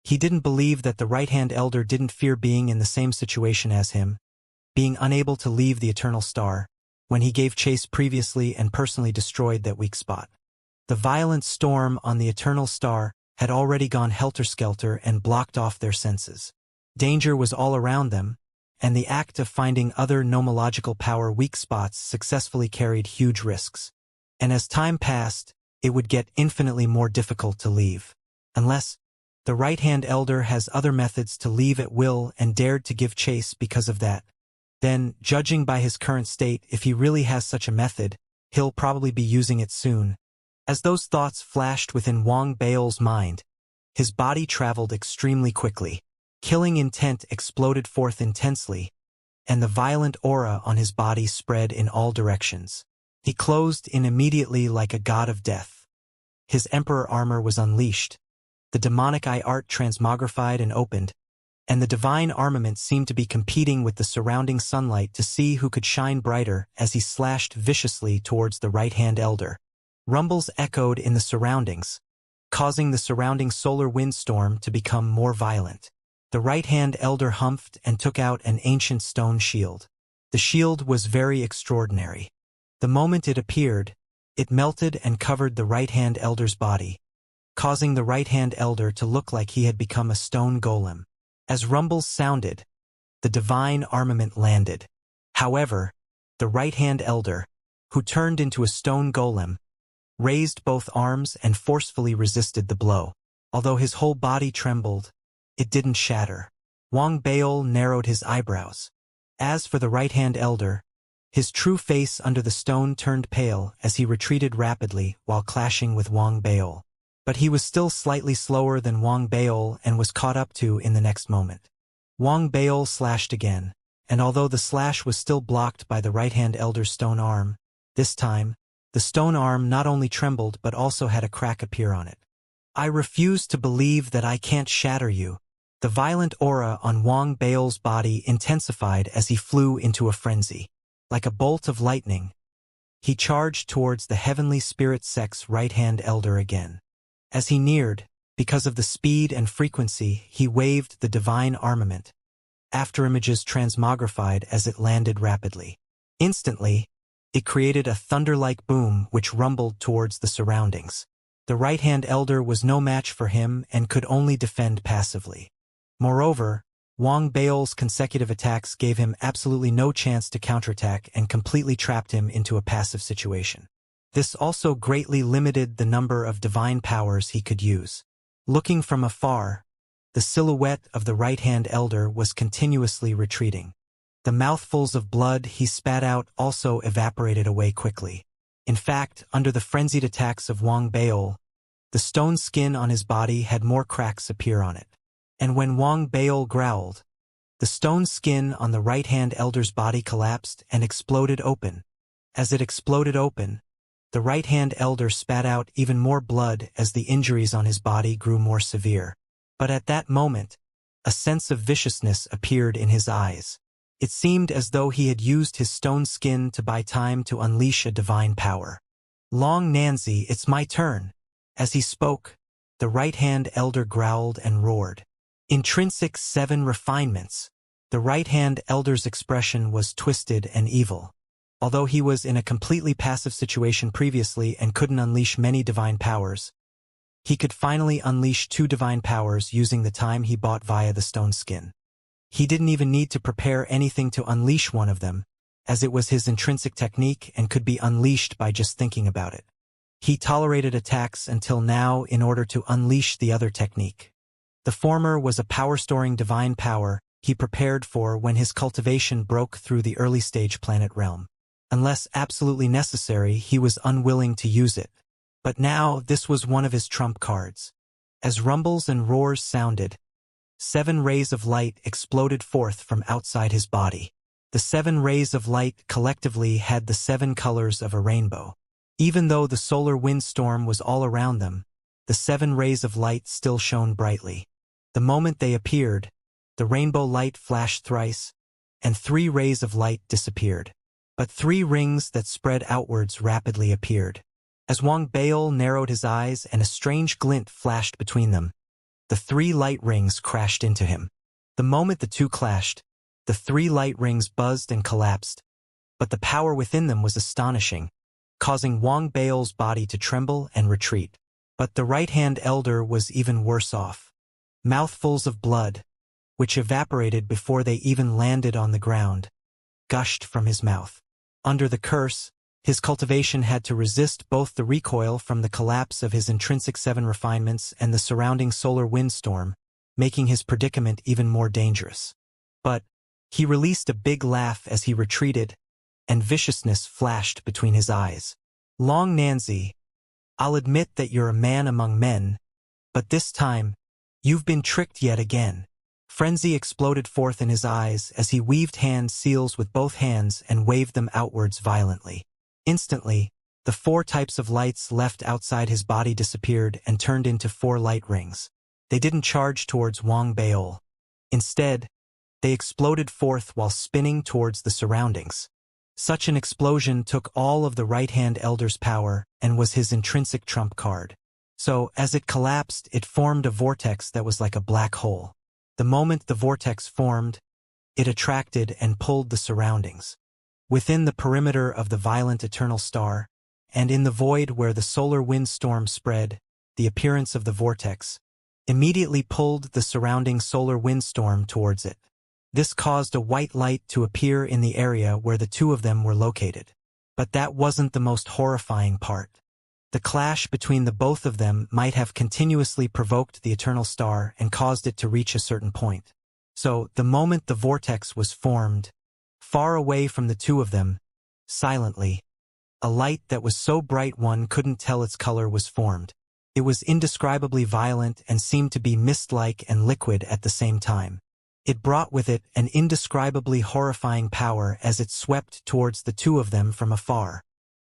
He didn't believe that the right-hand elder didn't fear being in the same situation as him, being unable to leave the eternal star, when he gave chase previously and personally destroyed that weak spot. The violent storm on the eternal star had already gone helter-skelter and blocked off their senses. Danger was all around them, and the act of finding other nomological power weak spots successfully carried huge risks. And as time passed, it would get infinitely more difficult to leave. Unless the right-hand elder has other methods to leave at will and dared to give chase because of that. Then, judging by his current state, if he really has such a method, he'll probably be using it soon. As those thoughts flashed within Wang Baol's mind, his body traveled extremely quickly. Killing intent exploded forth intensely, and the violent aura on his body spread in all directions. He closed in immediately like a god of death. His emperor armor was unleashed. The demonic eye art transmogrified and opened, and the divine armament seemed to be competing with the surrounding sunlight to see who could shine brighter as he slashed viciously towards the right-hand elder. Rumbles echoed in the surroundings, causing the surrounding solar windstorm to become more violent. The right-hand elder humphed and took out an ancient stone shield. The shield was very extraordinary. The moment it appeared, it melted and covered the right-hand elder's body, causing the right-hand elder to look like he had become a stone golem. As rumbles sounded, the divine armament landed. However, the right-hand elder, who turned into a stone golem, raised both arms and forcefully resisted the blow. Although his whole body trembled, it didn't shatter. Wang Baol narrowed his eyebrows. As for the right-hand elder, his true face under the stone turned pale as he retreated rapidly while clashing with Wang Baol. But he was still slightly slower than Wang Baol and was caught up to in the next moment. Wang Baol slashed again, and although the slash was still blocked by the right-hand elder's stone arm, this time, the stone arm not only trembled but also had a crack appear on it. I refuse to believe that I can't shatter you. The violent aura on Wang Baol's body intensified as he flew into a frenzy. Like a bolt of lightning, he charged towards the heavenly spirit sex right-hand elder again. As he neared, because of the speed and frequency, he waved the divine armament. Afterimages transmogrified as it landed rapidly. Instantly, it created a thunder-like boom which rumbled towards the surroundings. The right-hand elder was no match for him and could only defend passively. Moreover, Wang Baol's consecutive attacks gave him absolutely no chance to counterattack and completely trapped him into a passive situation. This also greatly limited the number of divine powers he could use. Looking from afar, the silhouette of the right-hand elder was continuously retreating. The mouthfuls of blood he spat out also evaporated away quickly. In fact, under the frenzied attacks of Wang Baol, the stone skin on his body had more cracks appear on it. And when Wang Baol growled, the stone skin on the right-hand elder's body collapsed and exploded open. As it exploded open, the right-hand elder spat out even more blood as the injuries on his body grew more severe. But at that moment, a sense of viciousness appeared in his eyes. It seemed as though he had used his stone skin to buy time to unleash a divine power. Long Nanzi, it's my turn. As he spoke, the right-hand elder growled and roared. Intrinsic 7 refinements. The right-hand elder's expression was twisted and evil. Although he was in a completely passive situation previously and couldn't unleash many divine powers, he could finally unleash 2 divine powers using the time he bought via the stone skin. He didn't even need to prepare anything to unleash one of them, as it was his intrinsic technique and could be unleashed by just thinking about it. He tolerated attacks until now in order to unleash the other technique. The former was a power-storing divine power he prepared for when his cultivation broke through the early-stage planet realm. Unless absolutely necessary, he was unwilling to use it. But now this was one of his trump cards. As rumbles and roars sounded, 7 rays of light exploded forth from outside his body. The 7 rays of light collectively had the 7 colors of a rainbow. Even though the solar windstorm was all around them, the 7 rays of light still shone brightly. The moment they appeared, the rainbow light flashed thrice, and 3 rays of light disappeared. But 3 rings that spread outwards rapidly appeared. As Wang Baol narrowed his eyes and a strange glint flashed between them, the 3 light rings crashed into him. The moment the two clashed, the 3 light rings buzzed and collapsed, but the power within them was astonishing, causing Wang Baol's body to tremble and retreat. But the right-hand elder was even worse off. Mouthfuls of blood, which evaporated before they even landed on the ground, gushed from his mouth. Under the curse, his cultivation had to resist both the recoil from the collapse of his intrinsic 7 refinements and the surrounding solar windstorm, making his predicament even more dangerous. But he released a big laugh as he retreated, and viciousness flashed between his eyes. Long Nanzi, I'll admit that you're a man among men, but this time, you've been tricked yet again. Frenzy exploded forth in his eyes as he weaved hand seals with both hands and waved them outwards violently. Instantly, the 4 types of lights left outside his body disappeared and turned into 4 light rings. They didn't charge towards Wang Baol. Instead, they exploded forth while spinning towards the surroundings. Such an explosion took all of the right-hand elder's power and was his intrinsic trump card. So, as it collapsed, it formed a vortex that was like a black hole. The moment the vortex formed, it attracted and pulled the surroundings. Within the perimeter of the violent eternal star, and in the void where the solar windstorm spread, the appearance of the vortex immediately pulled the surrounding solar windstorm towards it. This caused a white light to appear in the area where the 2 of them were located. But that wasn't the most horrifying part. The clash between the both of them might have continuously provoked the eternal star and caused it to reach a certain point. So, the moment the vortex was formed, far away from the 2 of them, silently, a light that was so bright one couldn't tell its color was formed. It was indescribably violent and seemed to be mist-like and liquid at the same time. It brought with it an indescribably horrifying power as it swept towards the 2 of them from afar.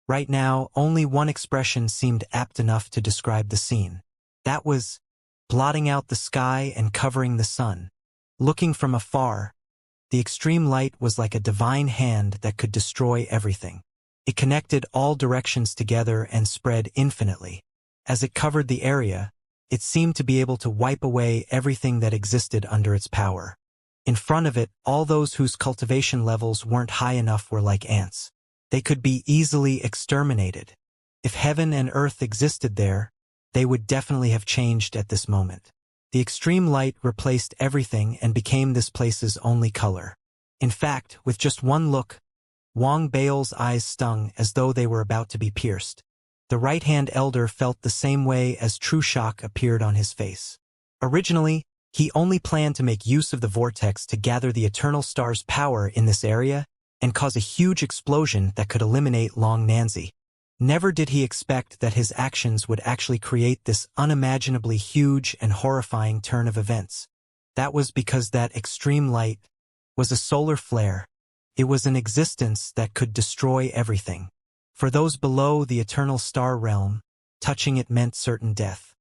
Right now, only one expression seemed apt enough to describe the scene. That was blotting out the sky and covering the sun. Looking from afar, the extreme light was like a divine hand that could destroy everything. It connected all directions together and spread infinitely. As it covered the area, it seemed to be able to wipe away everything that existed under its power. In front of it, all those whose cultivation levels weren't high enough were like ants. They could be easily exterminated. If heaven and earth existed there, they would definitely have changed at this moment. The extreme light replaced everything and became this place's only color. In fact, with just one look, Wang Baol's eyes stung as though they were about to be pierced. The right-hand elder felt the same way as true shock appeared on his face. Originally, he only planned to make use of the vortex to gather the eternal star's power in this area and cause a huge explosion that could eliminate Long Nanzi. Never did he expect that his actions would actually create this unimaginably huge and horrifying turn of events. That was because that extreme light was a solar flare. It was an existence that could destroy everything. For those below the eternal star realm, touching it meant certain death.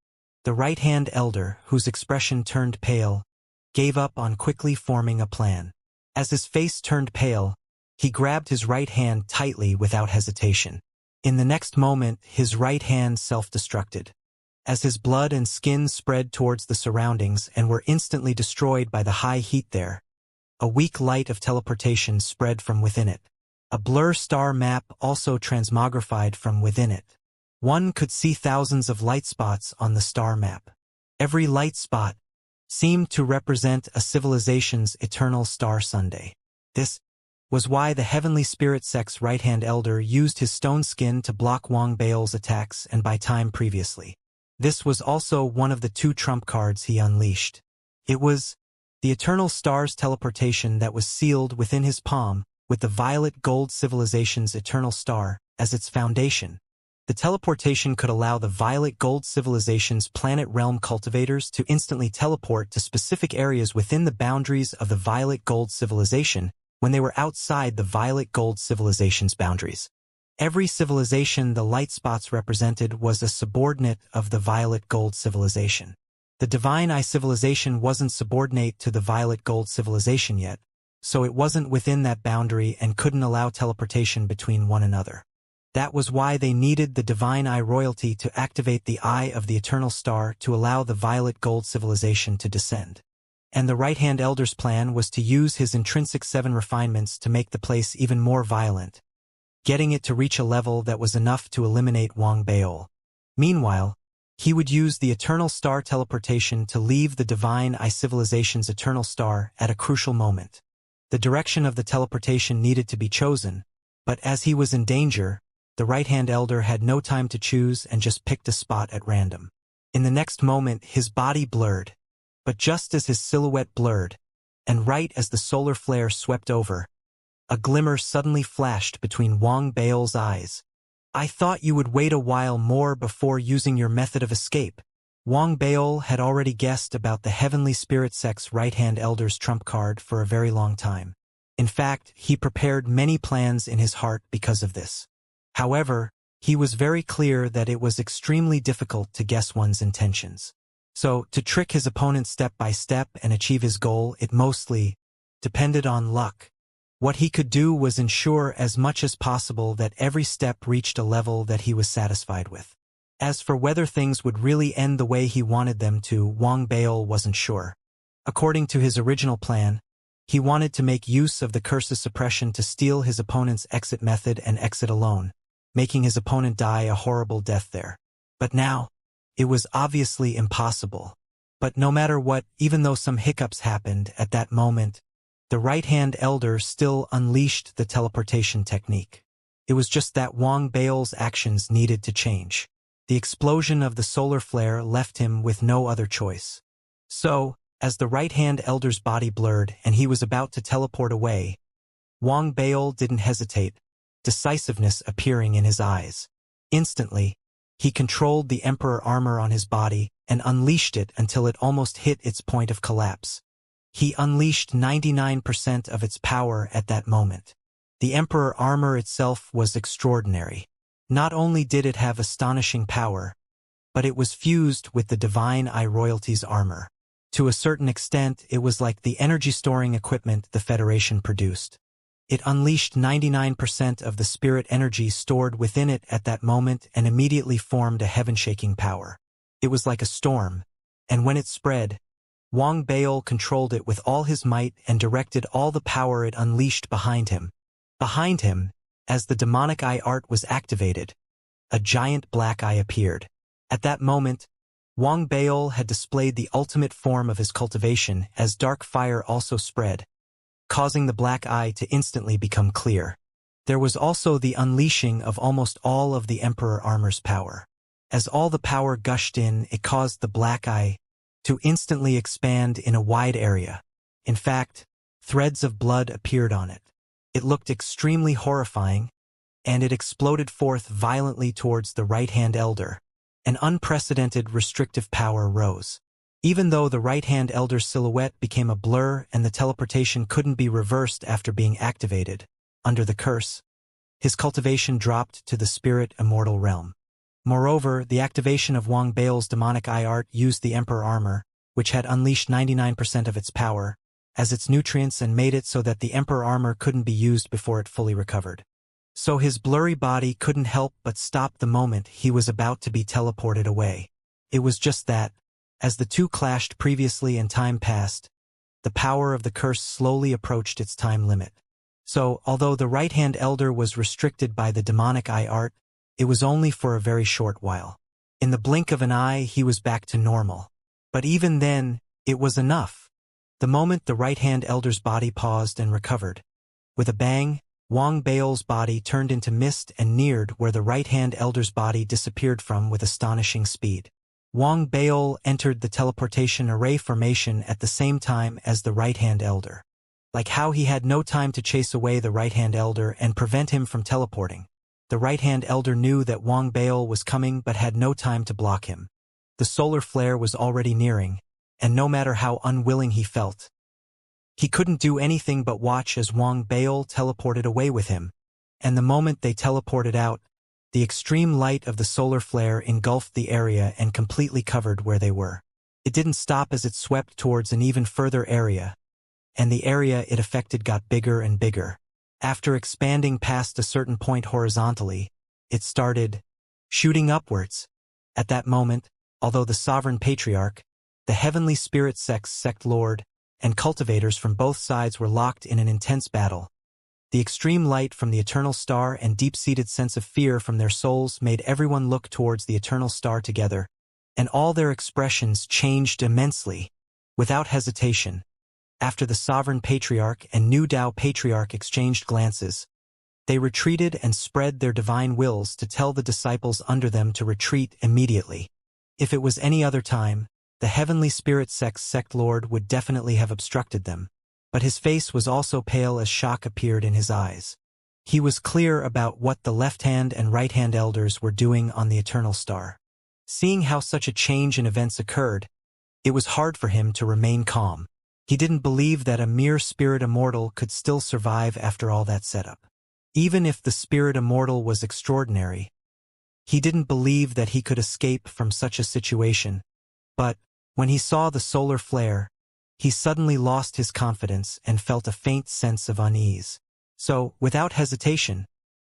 The right-hand elder, whose expression turned pale, gave up on quickly forming a plan. As his face turned pale, he grabbed his right hand tightly without hesitation. In the next moment, his right hand self-destructed. As his blood and skin spread towards the surroundings and were instantly destroyed by the high heat there, a weak light of teleportation spread from within it. A blur star map also transmogrified from within it. One could see thousands of light spots on the star map. Every light spot seemed to represent a civilization's eternal star Sunday. This was why the heavenly spirit sect's right-hand elder used his stone skin to block Wang Baol's attacks and buy time previously. This was also one of the 2 trump cards he unleashed. It was the eternal star's teleportation that was sealed within his palm with the violet gold civilization's eternal star as its foundation. The teleportation could allow the violet gold civilization's planet realm cultivators to instantly teleport to specific areas within the boundaries of the violet gold civilization when they were outside the violet gold civilization's boundaries. Every civilization the light spots represented was a subordinate of the violet gold civilization. The Divine Eye civilization wasn't subordinate to the violet gold civilization yet, so it wasn't within that boundary and couldn't allow teleportation between one another. That was why they needed the Divine Eye royalty to activate the Eye of the Eternal Star to allow the violet gold civilization to descend. And the Right-Hand Elder's plan was to use his intrinsic 7 refinements to make the place even more violent, getting it to reach a level that was enough to eliminate Wang Beol. Meanwhile, he would use the Eternal Star teleportation to leave the Divine Eye civilization's Eternal Star at a crucial moment. The direction of the teleportation needed to be chosen, but as he was in danger, the Right-Hand Elder had no time to choose and just picked a spot at random. In the next moment, his body blurred. But just as his silhouette blurred, and right as the solar flare swept over, a glimmer suddenly flashed between Wang Beol's eyes. "I thought you would wait a while more before using your method of escape." Wang Beol had already guessed about the Heavenly Spirit Sect's Right-Hand Elder's trump card for a very long time. In fact, he prepared many plans in his heart because of this. However, he was very clear that it was extremely difficult to guess one's intentions. So, to trick his opponent step by step and achieve his goal, it mostly depended on luck. What he could do was ensure as much as possible that every step reached a level that he was satisfied with. As for whether things would really end the way he wanted them to, Wang Beol wasn't sure. According to his original plan, he wanted to make use of the curse's suppression to steal his opponent's exit method and exit alone, making his opponent die a horrible death there. But now, it was obviously impossible. But no matter what, even though some hiccups happened at that moment, the Right-Hand Elder still unleashed the teleportation technique. It was just that Wang Beol's actions needed to change. The explosion of the solar flare left him with no other choice. So, as the Right-Hand Elder's body blurred and he was about to teleport away, Wang Beol didn't hesitate, decisiveness appearing in his eyes. Instantly, he controlled the Emperor armor on his body and unleashed it until it almost hit its point of collapse. He unleashed 99% of its power at that moment. The Emperor armor itself was extraordinary. Not only did it have astonishing power, but it was fused with the Divine Eye Royalty's armor. To a certain extent, it was like the energy-storing equipment the Federation produced. It unleashed 99% of the spirit energy stored within it at that moment and immediately formed a heaven-shaking power. It was like a storm, and when it spread, Wang Beol controlled it with all his might and directed all the power it unleashed behind him. Behind him, as the demonic eye art was activated, a giant black eye appeared. At that moment, Wang Beol had displayed the ultimate form of his cultivation as dark fire also spread, causing the black eye to instantly become clear. There was also the unleashing of almost all of the Emperor armor's power. As all the power gushed in, it caused the black eye to instantly expand in a wide area. In fact, threads of blood appeared on it. It looked extremely horrifying, and it exploded forth violently towards the Right-Hand Elder. An unprecedented restrictive power rose. Even though the Right-Hand Elder's silhouette became a blur and the teleportation couldn't be reversed after being activated, under the curse, his cultivation dropped to the spirit immortal realm. Moreover, the activation of Wang Beol's demonic eye art used the Emperor armor, which had unleashed 99% of its power, as its nutrients and made it so that the Emperor armor couldn't be used before it fully recovered. So his blurry body couldn't help but stop the moment he was about to be teleported away. It was just that, as the two clashed previously and time passed, the power of the curse slowly approached its time limit. So, although the Right-Hand Elder was restricted by the demonic eye art, it was only for a very short while. In the blink of an eye, he was back to normal. But even then, it was enough. The moment the Right-Hand Elder's body paused and recovered. With a bang, Wang Beol's body turned into mist and neared where the Right-Hand Elder's body disappeared from with astonishing speed. Wang Beol entered the teleportation array formation at the same time as the Right-Hand Elder. Like how he had no time to chase away the Right-Hand Elder and prevent him from teleporting, the Right-Hand Elder knew that Wang Beol was coming but had no time to block him. The solar flare was already nearing, and no matter how unwilling he felt, he couldn't do anything but watch as Wang Beol teleported away with him. and the moment they teleported out, the extreme light of the solar flare engulfed the area and completely covered where they were. It didn't stop as it swept towards an even further area, and the area it affected got bigger and bigger. After expanding past a certain point horizontally, it started shooting upwards. At that moment, although the sovereign patriarch, the heavenly spirit sect lord, and cultivators from both sides were locked in an intense battle, the extreme light from the eternal star and deep-seated sense of fear from their souls made everyone look towards the eternal star together, and all their expressions changed immensely, without hesitation. After the sovereign patriarch and new Tao patriarch exchanged glances, they retreated and spread their divine wills to tell the disciples under them to retreat immediately. If it was any other time, the heavenly spirit sect lord would definitely have obstructed them, but his face was also pale as shock appeared in his eyes. He was clear about what the left-hand and right-hand elders were doing on the eternal star. Seeing how such a change in events occurred, it was hard for him to remain calm. He didn't believe that a mere spirit immortal could still survive after all that setup. Even if the spirit immortal was extraordinary, he didn't believe that he could escape from such a situation. But, when he saw the solar flare, he suddenly lost his confidence and felt a faint sense of unease. So, without hesitation,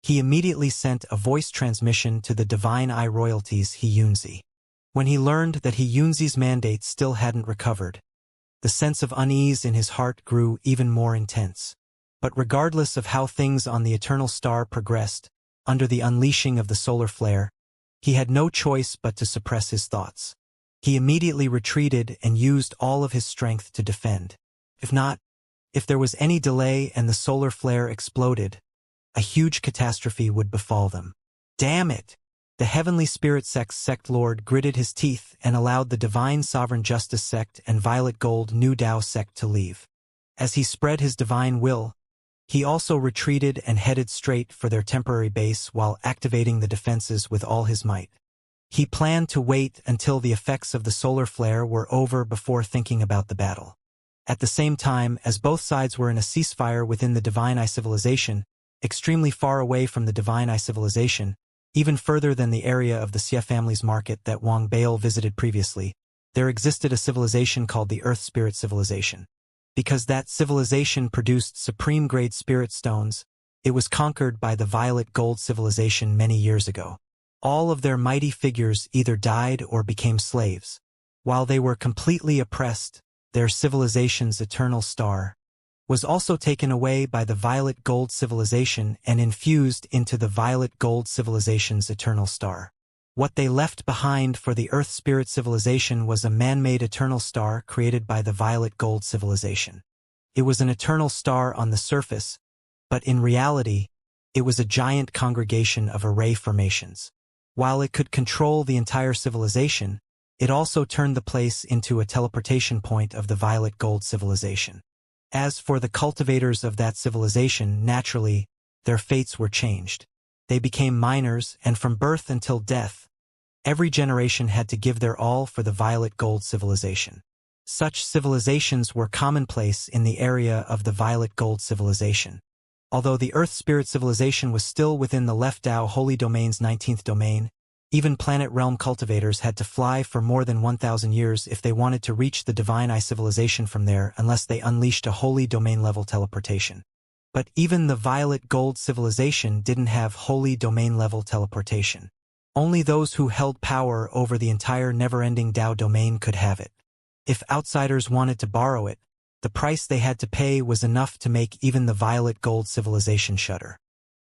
he immediately sent a voice transmission to the divine eye royalties Xianxia. When he learned that Xianxia's mandate still hadn't recovered, the sense of unease in his heart grew even more intense. But regardless of how things on the eternal star progressed, under the unleashing of the solar flare, he had no choice but to suppress his thoughts. He immediately retreated and used all of his strength to defend. If there was any delay and the solar flare exploded, a huge catastrophe would befall them. Damn it! The heavenly spirit sect lord gritted his teeth and allowed the divine sovereign justice sect and violet gold new Tao sect to leave. As he spread his divine will, he also retreated and headed straight for their temporary base while activating the defenses with all his might. He planned to wait until the effects of the solar flare were over before thinking about the battle. At the same time, as both sides were in a ceasefire within the Divine Eye civilization, extremely far away from the Divine Eye civilization, even further than the area of the Xia family's market that Wang Bail visited previously, there existed a civilization called the Earth Spirit Civilization. Because that civilization produced supreme-grade spirit stones, it was conquered by the Violet Gold Civilization many years ago. All of their mighty figures either died or became slaves. While they were completely oppressed, their civilization's eternal star was also taken away by the Violet Gold Civilization and infused into the Violet Gold Civilization's eternal star. What they left behind for the Earth Spirit Civilization was a man-made eternal star created by the Violet Gold Civilization. It was an eternal star on the surface, but in reality, it was a giant congregation of array formations. While it could control the entire civilization, it also turned the place into a teleportation point of the Violet Gold Civilization. As for the cultivators of that civilization, naturally, their fates were changed. They became miners, and from birth until death, every generation had to give their all for the Violet Gold Civilization. Such civilizations were commonplace in the area of the Violet Gold Civilization. Although the Earth Spirit Civilization was still within the Left Tao Holy Domain's 19th domain, even Planet Realm cultivators had to fly for more than 1,000 years if they wanted to reach the Divine Eye civilization from there unless they unleashed a Holy Domain-level teleportation. But even the Violet Gold Civilization didn't have Holy Domain-level teleportation. Only those who held power over the entire never-ending Tao domain could have it. If outsiders wanted to borrow it, the price they had to pay was enough to make even the Violet Gold Civilization shudder.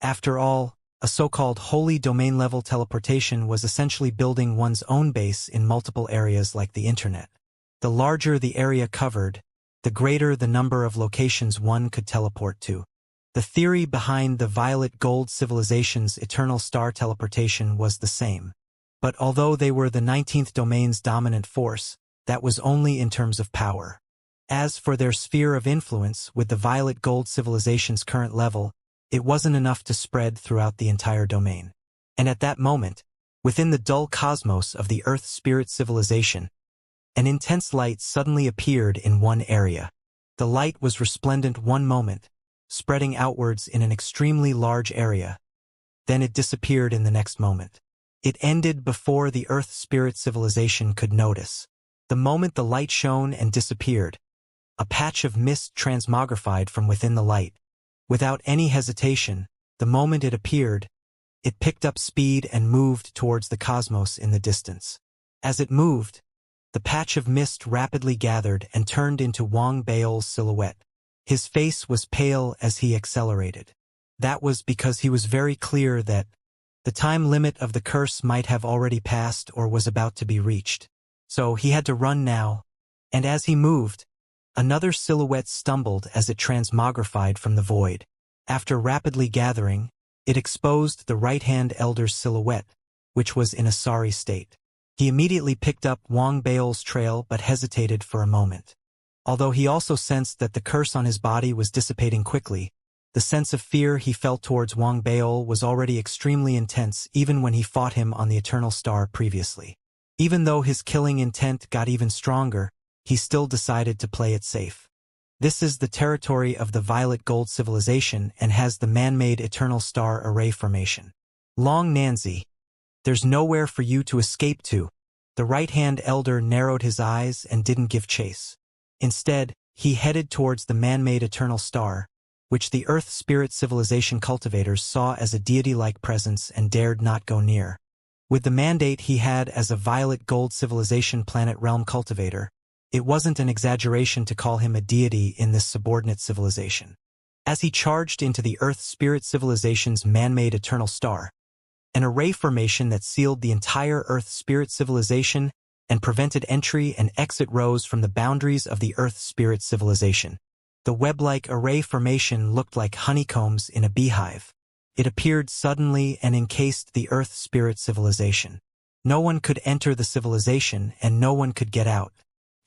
After all, a so-called Holy Domain-level teleportation was essentially building one's own base in multiple areas like the Internet. The larger the area covered, the greater the number of locations one could teleport to. The theory behind the Violet Gold Civilization's eternal star teleportation was the same. But although they were the 19th domain's dominant force, that was only in terms of power. As for their sphere of influence with the Violet Gold Civilization's current level, it wasn't enough to spread throughout the entire domain. And at that moment, within the dull cosmos of the Earth Spirit Civilization, an intense light suddenly appeared in one area. The light was resplendent one moment, spreading outwards in an extremely large area. Then it disappeared in the next moment. It ended before the Earth Spirit civilization could notice. The moment the light shone and disappeared, a patch of mist transmogrified from within the light. Without any hesitation, the moment it appeared, it picked up speed and moved towards the cosmos in the distance. As it moved, the patch of mist rapidly gathered and turned into Wang Baol's silhouette. His face was pale as he accelerated. That was because he was very clear that the time limit of the curse might have already passed or was about to be reached. So he had to run now, and as he moved, another silhouette stumbled as it transmogrified from the void. After rapidly gathering, it exposed the right-hand elder's silhouette, which was in a sorry state. He immediately picked up Wang Baol's trail but hesitated for a moment. Although he also sensed that the curse on his body was dissipating quickly, the sense of fear he felt towards Wang Baol was already extremely intense even when he fought him on the Eternal Star previously. Even though his killing intent got even stronger, he still decided to play it safe. This is the territory of the Violet Gold Civilization and has the man-made Eternal Star Array formation. Long Nanzi, there's nowhere for you to escape to. The right-hand elder narrowed his eyes and didn't give chase. Instead, he headed towards the man-made Eternal Star, which the Earth Spirit Civilization cultivators saw as a deity-like presence and dared not go near. With the mandate he had as a Violet Gold Civilization planet realm cultivator, it wasn't an exaggeration to call him a deity in this subordinate civilization. As he charged into the Earth Spirit Civilization's man-made Eternal Star, an array formation that sealed the entire Earth Spirit Civilization and prevented entry and exit rose from the boundaries of the Earth Spirit Civilization. The web-like array formation looked like honeycombs in a beehive. It appeared suddenly and encased the Earth Spirit Civilization. No one could enter the civilization and no one could get out.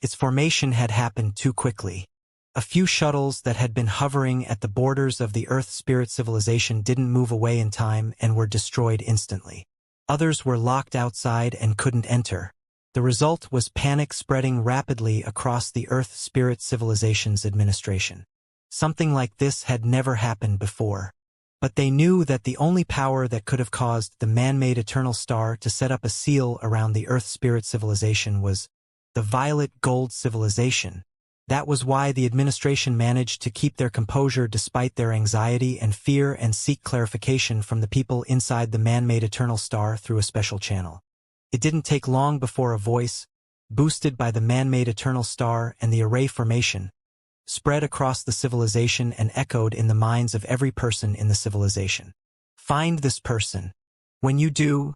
Its formation had happened too quickly. A few shuttles that had been hovering at the borders of the Earth Spirit Civilization didn't move away in time and were destroyed instantly. Others were locked outside and couldn't enter. The result was panic spreading rapidly across the Earth Spirit Civilization's administration. Something like this had never happened before. But they knew that the only power that could have caused the man-made Eternal Star to set up a seal around the Earth Spirit Civilization was the Violet Gold Civilization. That was why the administration managed to keep their composure despite their anxiety and fear and seek clarification from the people inside the man-made Eternal Star through a special channel. It didn't take long before a voice, boosted by the man-made Eternal Star and the array formation, spread across the civilization and echoed in the minds of every person in the civilization. Find this person. When you do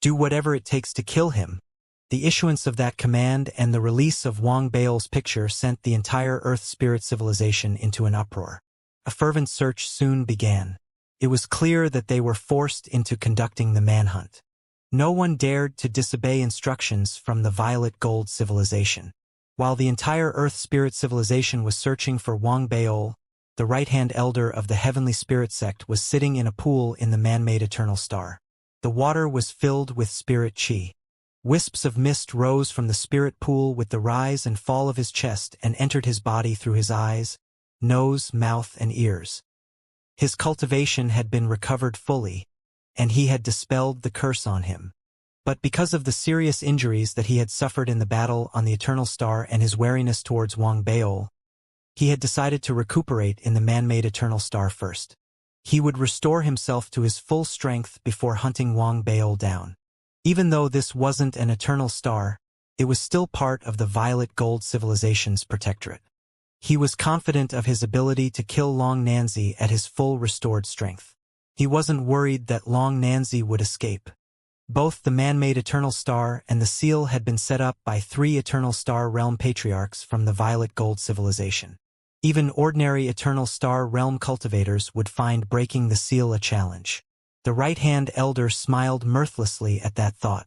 whatever it takes to kill him. The issuance of that command and the release of Wang Baol's picture sent the entire Earth Spirit Civilization into an uproar. A fervent search soon began. It was clear that they were forced into conducting the manhunt. No one dared to disobey instructions from the Violet Gold Civilization. While the entire Earth Spirit Civilization was searching for Wang Baol, the right-hand elder of the Heavenly Spirit Sect was sitting in a pool in the man-made Eternal Star. The water was filled with spirit chi. Wisps of mist rose from the spirit pool with the rise and fall of his chest and entered his body through his eyes, nose, mouth, and ears. His cultivation had been recovered fully, and he had dispelled the curse on him. But because of the serious injuries that he had suffered in the battle on the Eternal Star and his wariness towards Wang Baol, he had decided to recuperate in the man-made Eternal Star first. He would restore himself to his full strength before hunting Wang Baol down. Even though this wasn't an Eternal Star, it was still part of the Violet Gold Civilization's protectorate. He was confident of his ability to kill Long Nanzi at his full restored strength. He wasn't worried that Long Nanzi would escape. Both the man-made Eternal Star and the seal had been set up by 3 Eternal Star Realm Patriarchs from the Violet Gold Civilization. Even ordinary Eternal Star Realm cultivators would find breaking the seal a challenge. The right-hand elder smiled mirthlessly at that thought.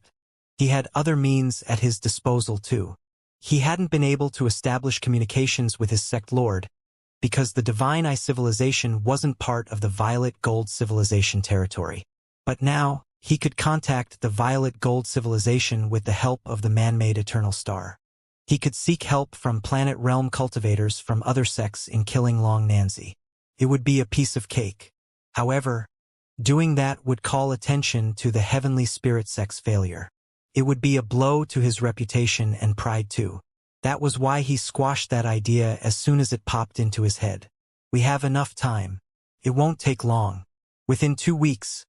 He had other means at his disposal too. He hadn't been able to establish communications with his sect lord, because the Divine Eye Civilization wasn't part of the Violet Gold Civilization territory. But now, he could contact the Violet Gold Civilization with the help of the man-made Eternal Star. He could seek help from planet realm cultivators from other sects in killing Long Nanzi. it would be a piece of cake. However, doing that would call attention to the heavenly spirit sect's failure. It would be a blow to his reputation and pride too. That was why he squashed that idea as soon as it popped into his head. We have enough time. It won't take long. Within 2 weeks,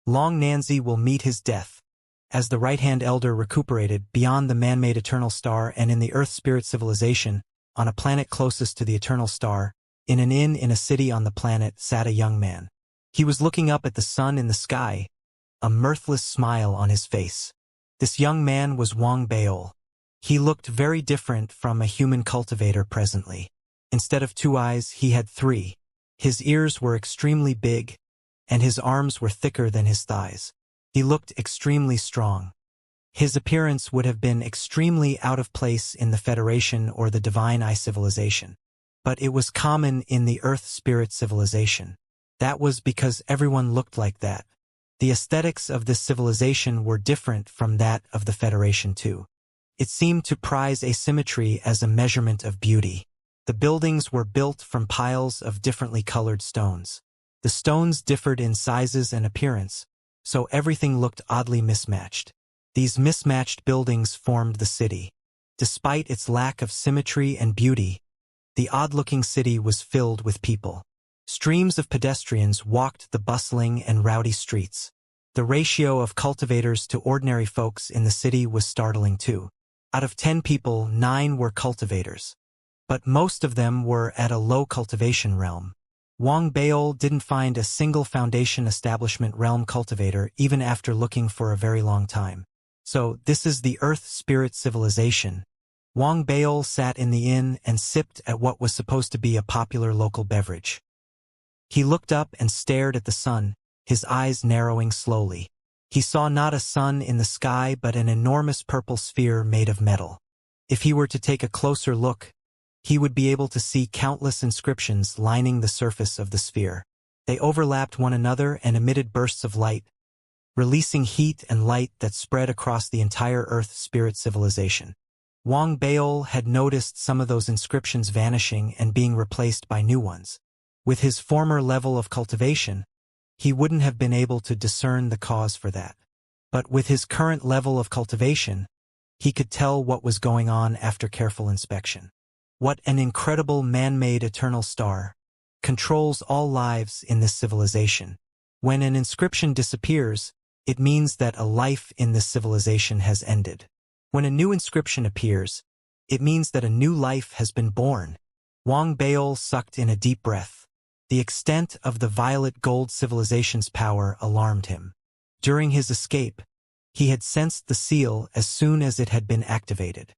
Long Nanzi will meet his death. As the right-hand elder recuperated beyond the man-made eternal star and in the Earth spirit civilization, on a planet closest to the eternal star, in an inn in a city on the planet sat a young man. He was looking up at the sun in the sky, a mirthless smile on his face. This young man was Wang Baol. He looked very different from a human cultivator presently. Instead of 2 eyes, he had 3. His ears were extremely big, and his arms were thicker than his thighs. He looked extremely strong. His appearance would have been extremely out of place in the Federation or the Divine Eye civilization. But it was common in the Earth spirit civilization. That was because everyone looked like that. The aesthetics of this civilization were different from that of the Federation too. It seemed to prize asymmetry as a measurement of beauty. The buildings were built from piles of differently colored stones. The stones differed in sizes and appearance, so everything looked oddly mismatched. These mismatched buildings formed the city. Despite its lack of symmetry and beauty, the odd-looking city was filled with people. Streams of pedestrians walked the bustling and rowdy streets. The ratio of cultivators to ordinary folks in the city was startling too. Out of 10 people, 9 were cultivators. But most of them were at a low cultivation realm. Wang Baol didn't find a single Foundation establishment realm cultivator even after looking for a very long time. So, this is the Earth spirit civilization. Wang Baol sat in the inn and sipped at what was supposed to be a popular local beverage. He looked up and stared at the sun, his eyes narrowing slowly. He saw not a sun in the sky but an enormous purple sphere made of metal. If he were to take a closer look, he would be able to see countless inscriptions lining the surface of the sphere. They overlapped one another and emitted bursts of light, releasing heat and light that spread across the entire Earth spirit civilization. Wang Baol had noticed some of those inscriptions vanishing and being replaced by new ones. With his former level of cultivation, he wouldn't have been able to discern the cause for that. But with his current level of cultivation, he could tell what was going on after careful inspection. What an incredible man-made eternal star controls all lives in this civilization. When an inscription disappears, it means that a life in this civilization has ended. When a new inscription appears, it means that a new life has been born. Wang Baol sucked in a deep breath. The extent of the violet gold civilization's power alarmed him. During his escape, he had sensed the seal as soon as it had been activated.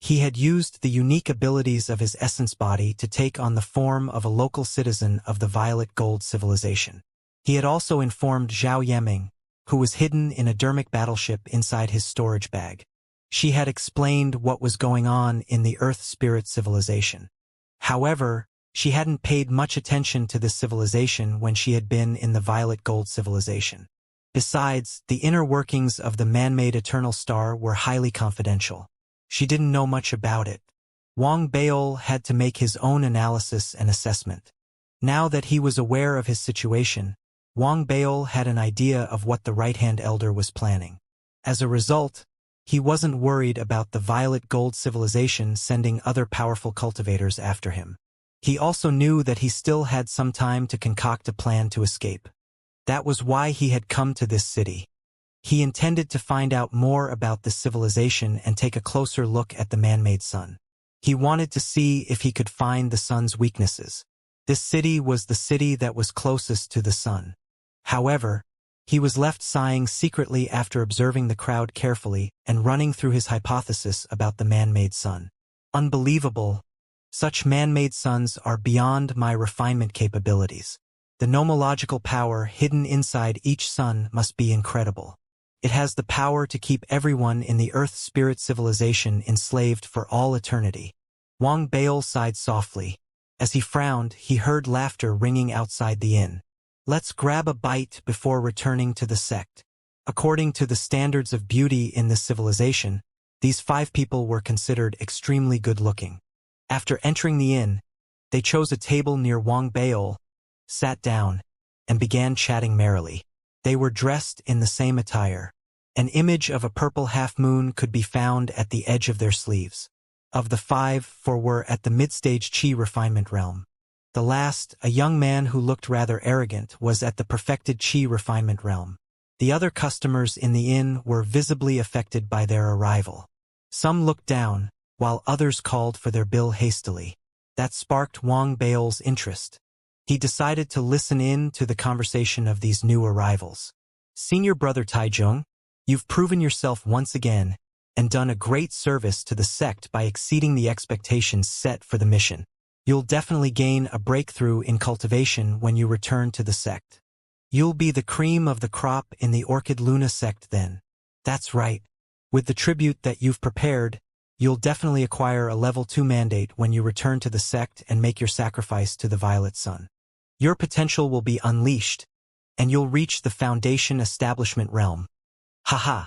He had used the unique abilities of his essence body to take on the form of a local citizen of the violet gold civilization. He had also informed Zhao Yeming, who was hidden in a dermic battleship inside his storage bag. She had explained what was going on in the Earth spirit civilization. However, she hadn't paid much attention to this civilization when she had been in the violet gold civilization. Besides, the inner workings of the man-made eternal star were highly confidential. She didn't know much about it. Wang Baol had to make his own analysis and assessment. Now that he was aware of his situation, Wang Baol had an idea of what the right-hand elder was planning. As a result, he wasn't worried about the violet gold civilization sending other powerful cultivators after him. He also knew that he still had some time to concoct a plan to escape. That was why he had come to this city. He intended to find out more about this civilization and take a closer look at the man-made sun. He wanted to see if he could find the sun's weaknesses. This city was the city that was closest to the sun. However, he was left sighing secretly after observing the crowd carefully and running through his hypothesis about the man-made sun. Unbelievable. Such man-made suns are beyond my refinement capabilities. The nomological power hidden inside each sun must be incredible. It has the power to keep everyone in the Earth spirit civilization enslaved for all eternity. Wang Baol sighed softly. As he frowned, he heard laughter ringing outside the inn. Let's grab a bite before returning to the sect. According to the standards of beauty in this civilization, these 5 people were considered extremely good-looking. After entering the inn, they chose a table near Wang Baol, sat down, and began chatting merrily. They were dressed in the same attire. An image of a purple half-moon could be found at the edge of their sleeves. Of the 5, 4 were at the mid-stage chi refinement realm. The last, a young man who looked rather arrogant, was at the perfected chi refinement realm. The other customers in the inn were visibly affected by their arrival. Some looked down, while others called for their bill hastily. That sparked Wang Baol's interest. He decided to listen in to the conversation of these new arrivals. Senior Brother Taizhong, you've proven yourself once again, and done a great service to the sect by exceeding the expectations set for the mission. You'll definitely gain a breakthrough in cultivation when you return to the sect. You'll be the cream of the crop in the Orchid Luna sect then. That's right. With the tribute that you've prepared, you'll definitely acquire a level 2 mandate when you return to the sect and make your sacrifice to the Violet Sun. Your potential will be unleashed, and you'll reach the Foundation Establishment realm. Haha.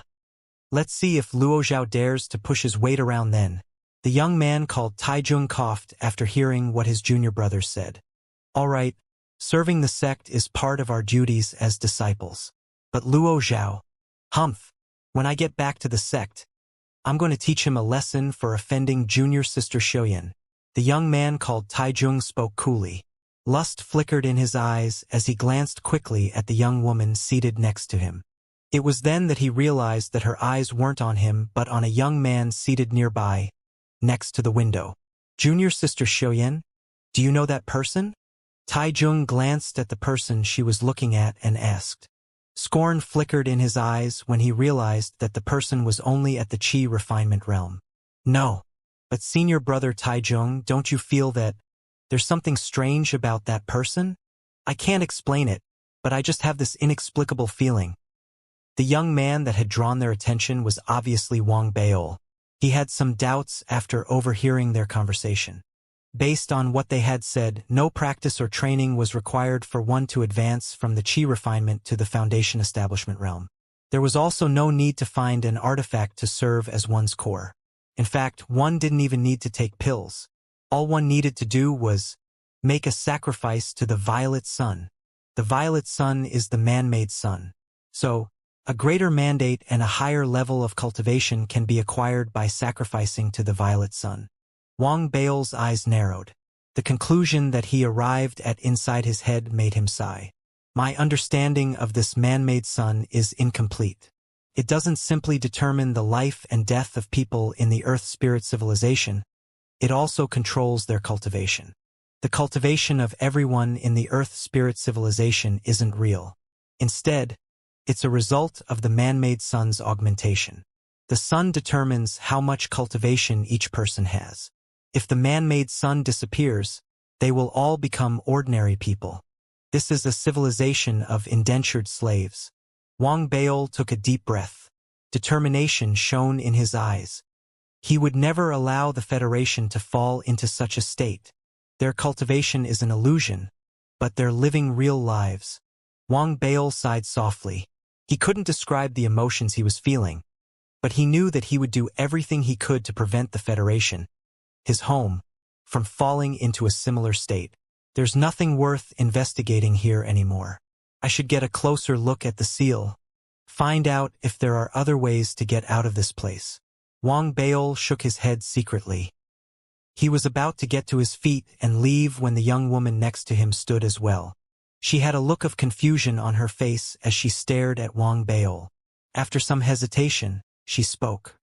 Let's see if Luo Zhao dares to push his weight around then. The young man called Taizhong coughed after hearing what his junior brothers said. All right, serving the sect is part of our duties as disciples. But Luo Zhao, humph, when I get back to the sect, I'm going to teach him a lesson for offending junior sister Xiaoyan. The young man called Taizhong spoke coolly. Lust flickered in his eyes as he glanced quickly at the young woman seated next to him. It was then that he realized that her eyes weren't on him but on a young man seated nearby, next to the window. Junior sister Xiaoyan, do you know that person? Taizhong glanced at the person she was looking at and asked. Scorn flickered in his eyes when he realized that the person was only at the chi refinement realm. No. But senior brother Taizhong, don't you feel that there's something strange about that person? I can't explain it, but I just have this inexplicable feeling. The young man that had drawn their attention was obviously Wang Baol. He had some doubts after overhearing their conversation. Based on what they had said, no practice or training was required for one to advance from the chi refinement to the Foundation Establishment realm. There was also no need to find an artifact to serve as one's core. In fact, one didn't even need to take pills. All one needed to do was make a sacrifice to the Violet Sun. The Violet Sun is the man-made sun. So, a greater mandate and a higher level of cultivation can be acquired by sacrificing to the Violet Sun. Wang Baol's eyes narrowed. The conclusion that he arrived at inside his head made him sigh. My understanding of this man-made sun is incomplete. It doesn't simply determine the life and death of people in the Earth Spirit civilization. It also controls their cultivation. The cultivation of everyone in the Earth Spirit civilization isn't real. Instead, it's a result of the man-made sun's augmentation. The sun determines how much cultivation each person has. If the man-made sun disappears, they will all become ordinary people. This is a civilization of indentured slaves. Wang Baol took a deep breath. Determination shone in his eyes. He would never allow the Federation to fall into such a state. Their cultivation is an illusion, but they're living real lives. Wang Baol sighed softly. He couldn't describe the emotions he was feeling, but he knew that he would do everything he could to prevent the Federation, his home, from falling into a similar state. There's nothing worth investigating here anymore. I should get a closer look at the seal. Find out if there are other ways to get out of this place. Wang Baol shook his head secretly. He was about to get to his feet and leave when the young woman next to him stood as well. She had a look of confusion on her face as she stared at Wang Baol. After some hesitation, she spoke.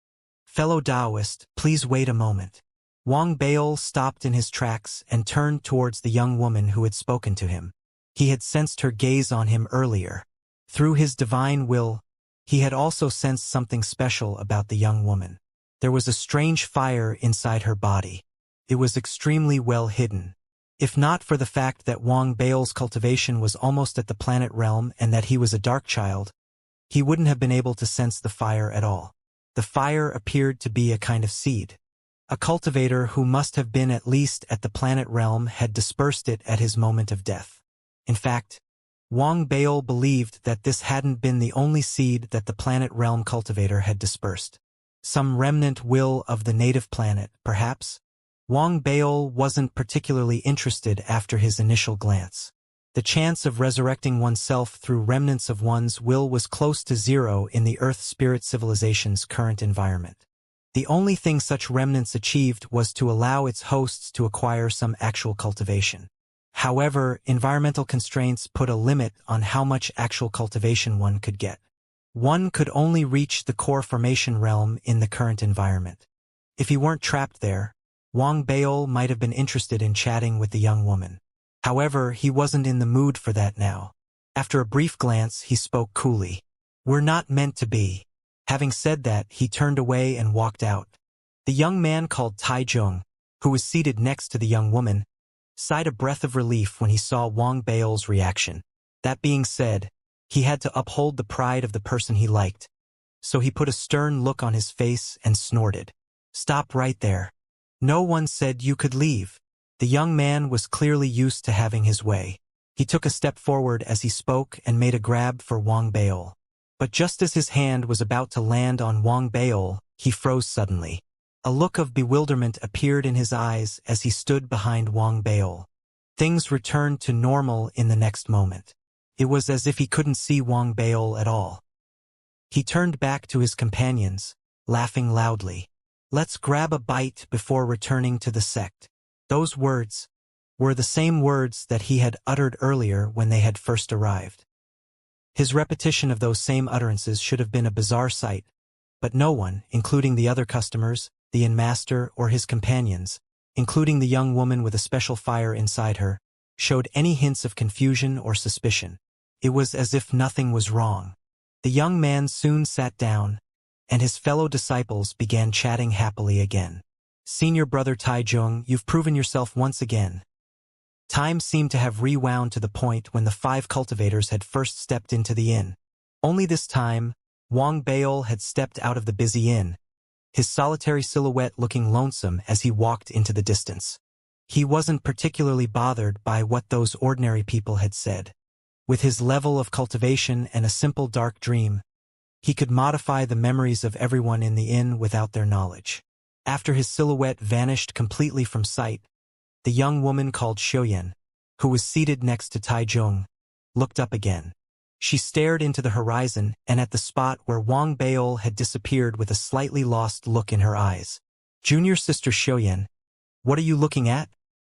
Fellow Taoist, please wait a moment. Wang Baol stopped in his tracks and turned towards the young woman who had spoken to him. He had sensed her gaze on him earlier. Through his divine will, he had also sensed something special about the young woman. There was a strange fire inside her body. It was extremely well hidden. If not for the fact that Wang Baol's cultivation was almost at the planet realm and that he was a dark child, he wouldn't have been able to sense the fire at all. The fire appeared to be a kind of seed. A cultivator who must have been at least at the planet realm had dispersed it at his moment of death. In fact, Wang Baol believed that this hadn't been the only seed that the planet realm cultivator had dispersed. Some remnant will of the native planet, perhaps? Wang Baol wasn't particularly interested after his initial glance. The chance of resurrecting oneself through remnants of one's will was close to zero in the Earth spirit civilization's current environment. The only thing such remnants achieved was to allow its hosts to acquire some actual cultivation. However, environmental constraints put a limit on how much actual cultivation one could get. One could only reach the core formation realm in the current environment. If he weren't trapped there, Wang Baol might have been interested in chatting with the young woman. However, he wasn't in the mood for that now. After a brief glance, he spoke coolly. "We're not meant to be." Having said that, he turned away and walked out. The young man called Taizhong, who was seated next to the young woman, sighed a breath of relief when he saw Wang Baol's reaction. That being said, he had to uphold the pride of the person he liked, so he put a stern look on his face and snorted. "Stop right there. No one said you could leave." The young man was clearly used to having his way. He took a step forward as he spoke and made a grab for Wang Baol. But just as his hand was about to land on Wang Baol, he froze suddenly. A look of bewilderment appeared in his eyes as he stood behind Wang Baol. Things returned to normal in the next moment. It was as if he couldn't see Wang Baol at all. He turned back to his companions, laughing loudly. "Let's grab a bite before returning to the sect." Those words were the same words that he had uttered earlier when they had first arrived. His repetition of those same utterances should have been a bizarre sight, but no one, including the other customers, the inn master, or his companions, including the young woman with a special fire inside her, showed any hints of confusion or suspicion. It was as if nothing was wrong. The young man soon sat down, and his fellow disciples began chatting happily again. "Senior brother Taizhong, you've proven yourself once again." Time seemed to have rewound to the point when the 5 cultivators had first stepped into the inn. Only this time, Wang Baol had stepped out of the busy inn, his solitary silhouette looking lonesome as he walked into the distance. He wasn't particularly bothered by what those ordinary people had said. With his level of cultivation and a simple dark dream, he could modify the memories of everyone in the inn without their knowledge. After his silhouette vanished completely from sight, the young woman called Xiaoyan, who was seated next to Taizhong, looked up again. She stared into the horizon and at the spot where Wang Baol had disappeared with a slightly lost look in her eyes. "Junior sister Xiaoyan, what are you looking at?"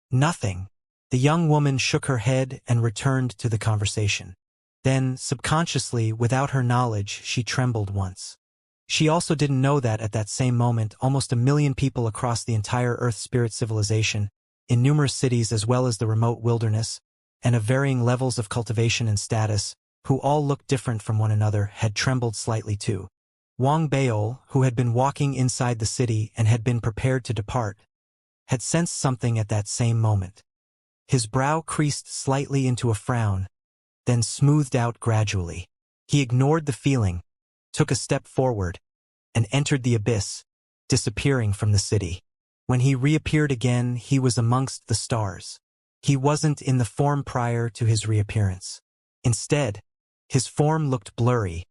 "Nothing." The young woman shook her head and returned to the conversation. Then, subconsciously, without her knowledge, she trembled once. She also didn't know that at that same moment, almost 1 million people across the entire Earth spirit civilization, in numerous cities as well as the remote wilderness, and of varying levels of cultivation and status, who all looked different from one another, had trembled slightly too. Wang Baol, who had been walking inside the city and had been prepared to depart, had sensed something at that same moment. His brow creased slightly into a frown, then smoothed out gradually. He ignored the feeling, took a step forward, and entered the abyss, disappearing from the city. When he reappeared again, he was amongst the stars. He wasn't in the form prior to his reappearance. Instead, his form looked blurry,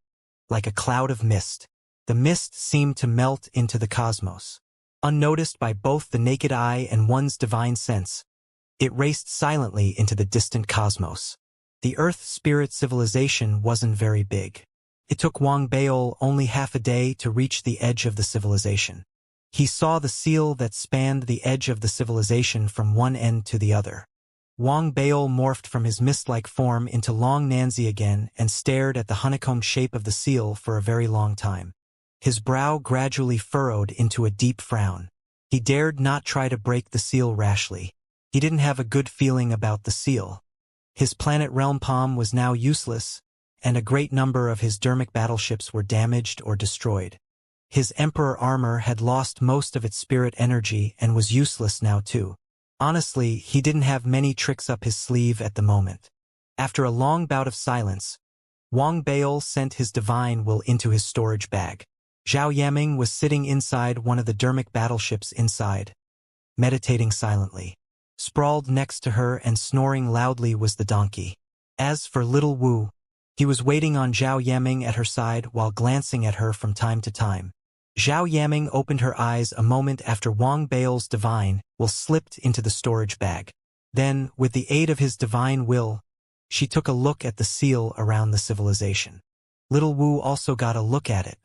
like a cloud of mist. The mist seemed to melt into the cosmos. Unnoticed by both the naked eye and one's divine sense, it raced silently into the distant cosmos. The Earth spirit civilization wasn't very big. It took Wang Baol only half a day to reach the edge of the civilization. He saw the seal that spanned the edge of the civilization from one end to the other. Wang Baol morphed from his mist-like form into Long Nanzi again and stared at the honeycomb shape of the seal for a very long time. His brow gradually furrowed into a deep frown. He dared not try to break the seal rashly. He didn't have a good feeling about the seal. His planet realm palm was now useless, and a great number of his dermic battleships were damaged or destroyed. His emperor armor had lost most of its spirit energy and was useless now too. Honestly, he didn't have many tricks up his sleeve at the moment. After a long bout of silence, Wang Baol sent his divine will into his storage bag. Zhao Yaming was sitting inside one of the dermic battleships inside, meditating silently. Sprawled next to her and snoring loudly was the donkey. As for little Wu, he was waiting on Zhao Yaming at her side while glancing at her from time to time. Zhao Yaming opened her eyes a moment after Wang Baol's divine will slipped into the storage bag. Then, with the aid of his divine will, She took a look at the seal around the civilization. Little Wu also got a look at it.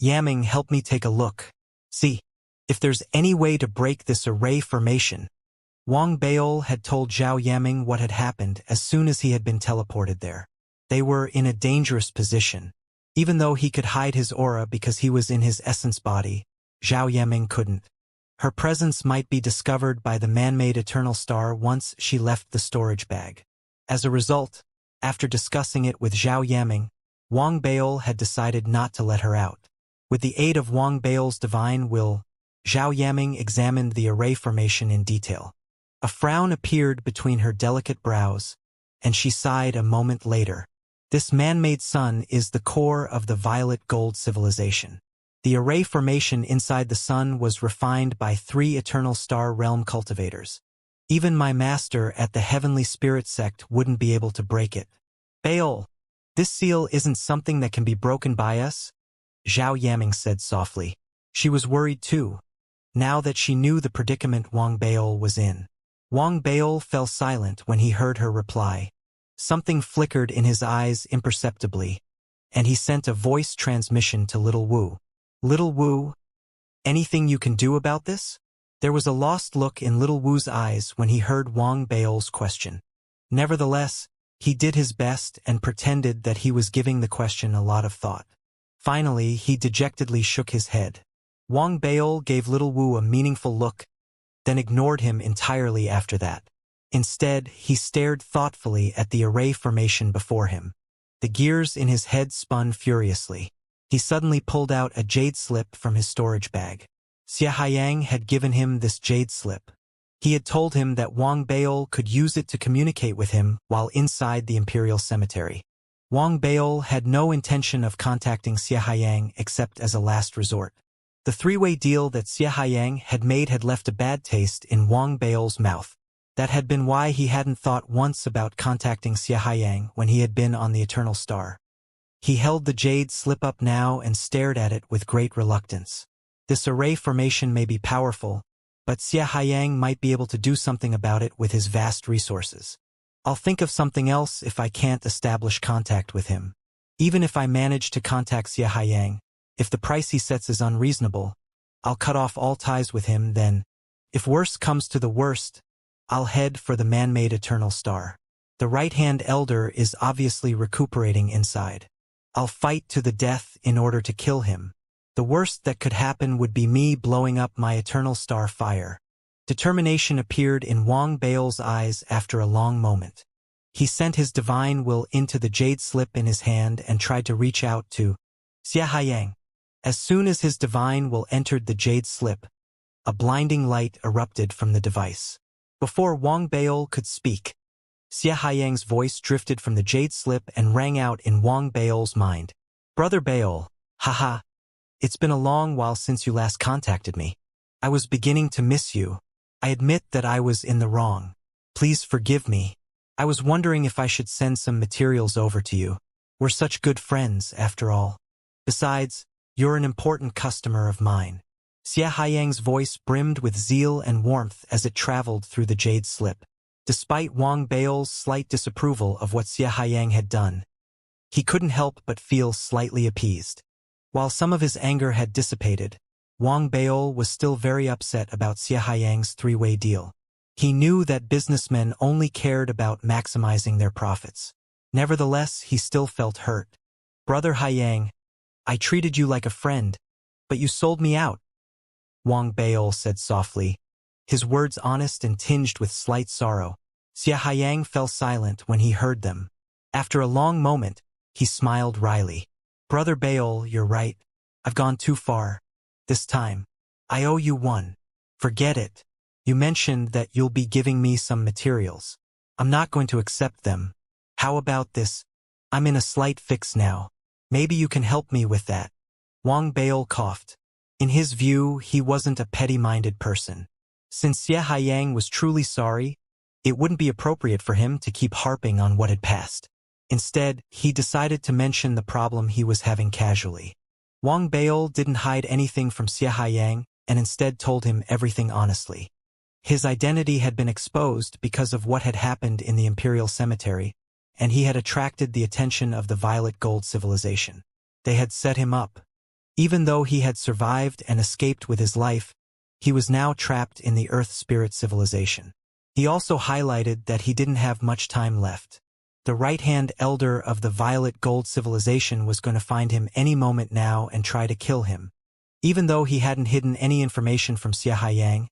Yamming, help me take a look. See if there's any way to break this array formation. Wang Baol had told Zhao Yamming what had happened as soon as he had been teleported there. They were in a dangerous position. Even though he could hide his aura because he was in his essence body, Zhao Yamming couldn't. Her presence might be discovered by the man-made eternal star once she left the storage bag. As a result, after discussing it with Zhao Yamming, Wang Baol had decided not to let her out. With the aid of Wang Baol's divine will, Zhao Yamming examined the array formation in detail. A frown appeared between her delicate brows, and she sighed a moment later. This man-made sun is the core of the violet gold civilization. The array formation inside the sun was refined by 3 eternal star realm cultivators. Even my master at the heavenly spirit sect wouldn't be able to break it. Baol, this seal isn't something that can be broken by us? Zhao Yamming said softly. She was worried too, now that she knew the predicament Wang Baol was in. Wang Baol fell silent when he heard her reply. Something flickered in his eyes imperceptibly, and he sent a voice transmission to Little Wu. Little Wu, anything you can do about this? There was a lost look in Little Wu's eyes when he heard Wang Baol's question. Nevertheless, he did his best and pretended that he was giving the question a lot of thought. Finally, he dejectedly shook his head. Wang Baol gave Little Wu a meaningful look, then ignored him entirely after that. Instead, he stared thoughtfully at the array formation before him. The gears in his head spun furiously. He suddenly pulled out a jade slip from his storage bag. Xianxia had given him this jade slip. He had told him that Wang Baol could use it to communicate with him while inside the imperial cemetery. Wang Baol had no intention of contacting Xianxia except as a last resort. The 3-way deal that Xianxia had made had left a bad taste in Wang Baol's mouth. That had been why he hadn't thought once about contacting Xianxia when he had been on the Eternal Star. He held the jade slip up now and stared at it with great reluctance. This array formation may be powerful, but Xianxia might be able to do something about it with his vast resources. I'll think of something else if I can't establish contact with him. Even if I manage to contact Xianxia, if the price he sets is unreasonable, I'll cut off all ties with him then. If worst comes to the worst, I'll head for the man-made Eternal Star. The right-hand elder is obviously recuperating inside. I'll fight to the death in order to kill him. The worst that could happen would be me blowing up my Eternal Star fire. Determination appeared in Wang Baol's eyes after a long moment. He sent his divine will into the jade slip in his hand and tried to reach out to Xianxia. As soon as his divine will entered the jade slip, a blinding light erupted from the device. Before Wang Baol could speak, Xianxia's voice drifted from the jade slip and rang out in Wang Baol's mind. Brother Baol, haha, it's been a long while since you last contacted me. I was beginning to miss you. I admit that I was in the wrong. Please forgive me. I was wondering if I should send some materials over to you. We're such good friends, after all. Besides, you're an important customer of mine. Xianxia's voice brimmed with zeal and warmth as it traveled through the jade slip. Despite Wang Baol's slight disapproval of what Xianxia had done, he couldn't help but feel slightly appeased. While some of his anger had dissipated, Wang Baol was still very upset about Xianxia's 3-way deal. He knew that businessmen only cared about maximizing their profits. Nevertheless, he still felt hurt. Brother Haiyang, I treated you like a friend, but you sold me out, Wang Baol said softly, his words honest and tinged with slight sorrow. Xianxia fell silent when he heard them. After a long moment, he smiled wryly. Brother Baol, you're right. I've gone too far. This time, I owe you one. Forget it. You mentioned that you'll be giving me some materials. I'm not going to accept them. How about this? I'm in a slight fix now. Maybe you can help me with that. Wang Baol coughed. In his view, he wasn't a petty-minded person. Since Xianxia was truly sorry, it wouldn't be appropriate for him to keep harping on what had passed. Instead, he decided to mention the problem he was having casually. Wang Baol didn't hide anything from Xianxia and instead told him everything honestly. His identity had been exposed because of what had happened in the imperial cemetery, and he had attracted the attention of the Violet Gold civilization. They had set him up. Even though he had survived and escaped with his life, he was now trapped in the Earth Spirit civilization. He also highlighted that he didn't have much time left. The right-hand elder of the Violet Gold civilization was going to find him any moment now and try to kill him. Even though he hadn't hidden any information from Xianxia,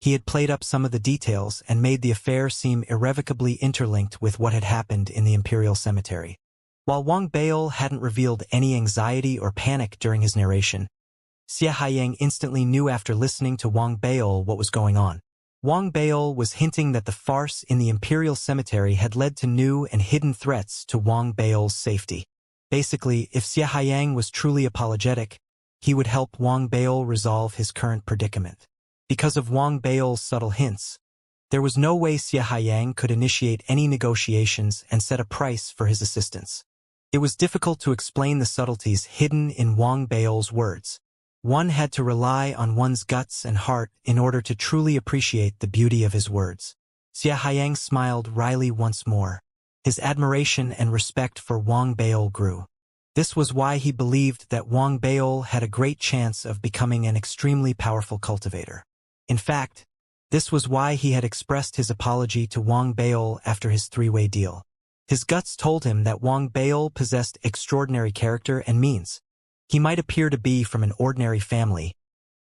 he had played up some of the details and made the affair seem irrevocably interlinked with what had happened in the Imperial Cemetery. While Wang Bail hadn't revealed any anxiety or panic during his narration, Xianxia instantly knew after listening to Wang Bail what was going on. Wang Bail was hinting that the farce in the Imperial Cemetery had led to new and hidden threats to Wang Bail's safety. Basically, if Xianxia was truly apologetic, he would help Wang Bail resolve his current predicament. Because of Wang Bail's subtle hints, there was no way Xianxia could initiate any negotiations and set a price for his assistance. It was difficult to explain the subtleties hidden in Wang Bail's words. One had to rely on one's guts and heart in order to truly appreciate the beauty of his words. Xianxia smiled wryly once more. His admiration and respect for Wang Bail grew. This was why he believed that Wang Bail had a great chance of becoming an extremely powerful cultivator. In fact, this was why he had expressed his apology to Wang Bail after his three-way deal. His guts told him that Wang Bail possessed extraordinary character and means. He might appear to be from an ordinary family,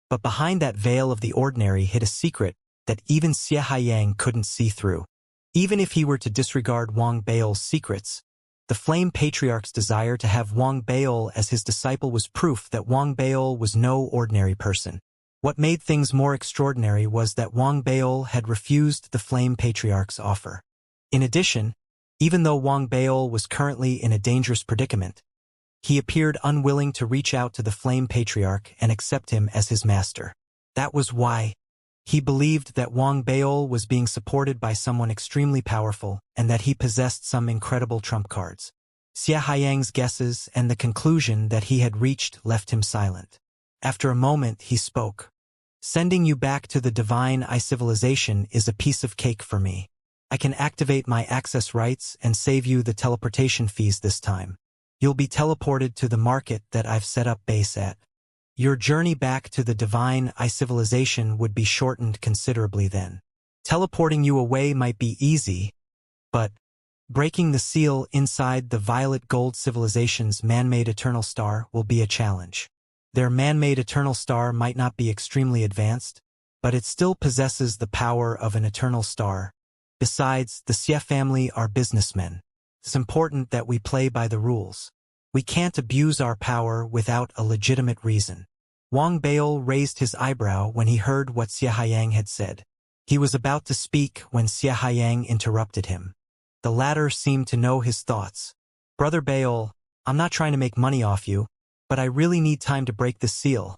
but behind that veil of the ordinary hid a secret that even Xianxia couldn't see through. Even if he were to disregard Wang Bail's secrets, the Flame Patriarch's desire to have Wang Bail as his disciple was proof that Wang Bail was no ordinary person. What made things more extraordinary was that Wang Bail had refused the Flame Patriarch's offer. In addition, even though Wang Bail was currently in a dangerous predicament, he appeared unwilling to reach out to the Flame Patriarch and accept him as his master. That was why he believed that Wang Bail was being supported by someone extremely powerful and that he possessed some incredible trump cards. Xianxia's guesses and the conclusion that he had reached left him silent. After a moment, he spoke. Sending you back to the Divine Eye civilization is a piece of cake for me. I can activate my access rights and save you the teleportation fees this time. You'll be teleported to the market that I've set up base at. Your journey back to the Divine Eye civilization would be shortened considerably then. Teleporting you away might be easy, but breaking the seal inside the Violet Gold civilization's man-made eternal star will be a challenge. Their man-made eternal star might not be extremely advanced, but it still possesses the power of an eternal star. Besides, the Xie family are businessmen. It's important that we play by the rules. We can't abuse our power without a legitimate reason. Wang Bail raised his eyebrow when he heard what Xianxia had said. He was about to speak when Xianxia interrupted him. The latter seemed to know his thoughts. Brother Bail, I'm not trying to make money off you, but I really need time to break the seal.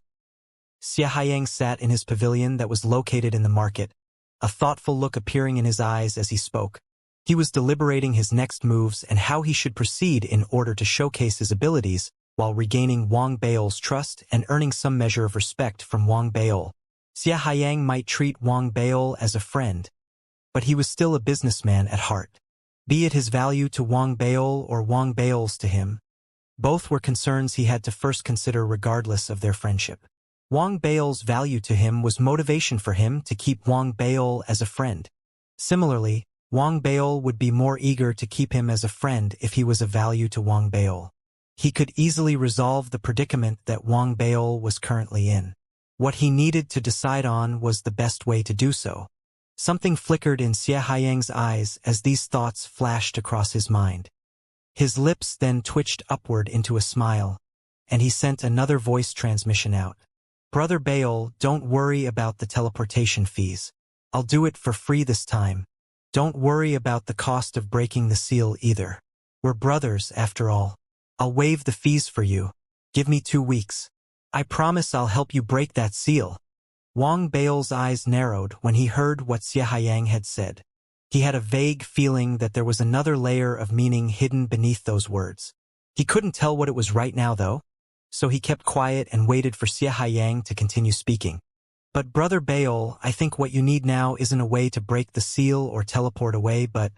Xianxia sat in his pavilion that was located in the market, a thoughtful look appearing in his eyes as he spoke. He was deliberating his next moves and how he should proceed in order to showcase his abilities while regaining Wang Bail's trust and earning some measure of respect from Wang Bail. Xianxia might treat Wang Bail as a friend, but he was still a businessman at heart. Be it his value to Wang Bail or Wang Bail's to him, both were concerns he had to first consider regardless of their friendship. Wang Bail's value to him was motivation for him to keep Wang Bail as a friend. Similarly, Wang Bail would be more eager to keep him as a friend if he was of value to Wang Bail. He could easily resolve the predicament that Wang Bail was currently in. What he needed to decide on was the best way to do so. Something flickered in Xianxia's eyes as these thoughts flashed across his mind. His lips then twitched upward into a smile, and he sent another voice transmission out. Brother Bail, don't worry about the teleportation fees. I'll do it for free this time. Don't worry about the cost of breaking the seal either. We're brothers, after all. I'll waive the fees for you. Give me 2 weeks. I promise I'll help you break that seal. Wang Bail's eyes narrowed when he heard what Xianxia had said. He had a vague feeling that there was another layer of meaning hidden beneath those words. He couldn't tell what it was right now, though, so he kept quiet and waited for Xianxia to continue speaking. But Brother Bail, I think what you need now isn't a way to break the seal or teleport away, but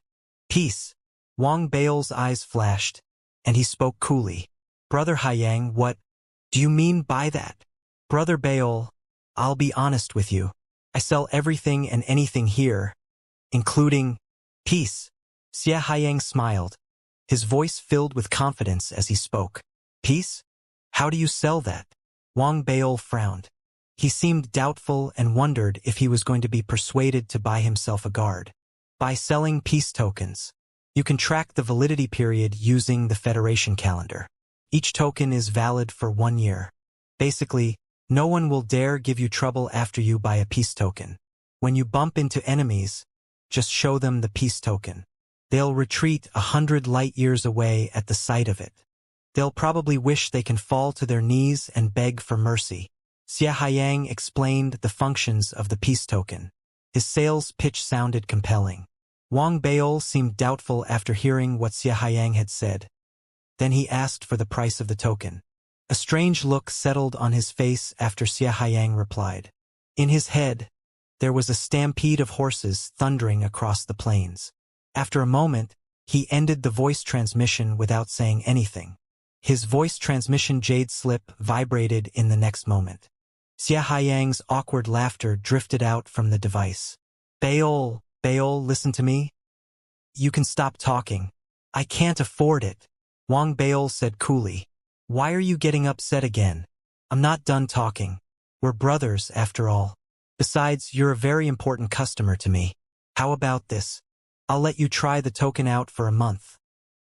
peace. Wang Bao's eyes flashed, and he spoke coolly. Brother Haiyang, what do you mean by that? Brother Bao, I'll be honest with you. I sell everything and anything here, including peace. Xia Haiyang smiled, his voice filled with confidence as he spoke. Peace? How do you sell that? Wang Bao frowned. He seemed doubtful and wondered if he was going to be persuaded to buy himself a guard. By selling peace tokens, you can track the validity period using the Federation calendar. Each token is valid for 1 year. Basically, no one will dare give you trouble after you buy a peace token. When you bump into enemies, just show them the peace token. They'll retreat 100 light years away at the sight of it. They'll probably wish they can fall to their knees and beg for mercy. Xia Haiyang explained the functions of the peace token. His sales pitch sounded compelling. Wang Bao seemed doubtful after hearing what Xia Haiyang had said. Then he asked for the price of the token. A strange look settled on his face after Xia Haiyang replied. In his head, there was a stampede of horses thundering across the plains. After a moment, he ended the voice transmission without saying anything. His voice transmission jade slip vibrated in the next moment. Xia Haiyang's awkward laughter drifted out from the device. Baol, listen to me. You can stop talking. I can't afford it. Wang Baol said coolly. Why are you getting upset again? I'm not done talking. We're brothers, after all. Besides, you're a very important customer to me. How about this? I'll let you try the token out for a month.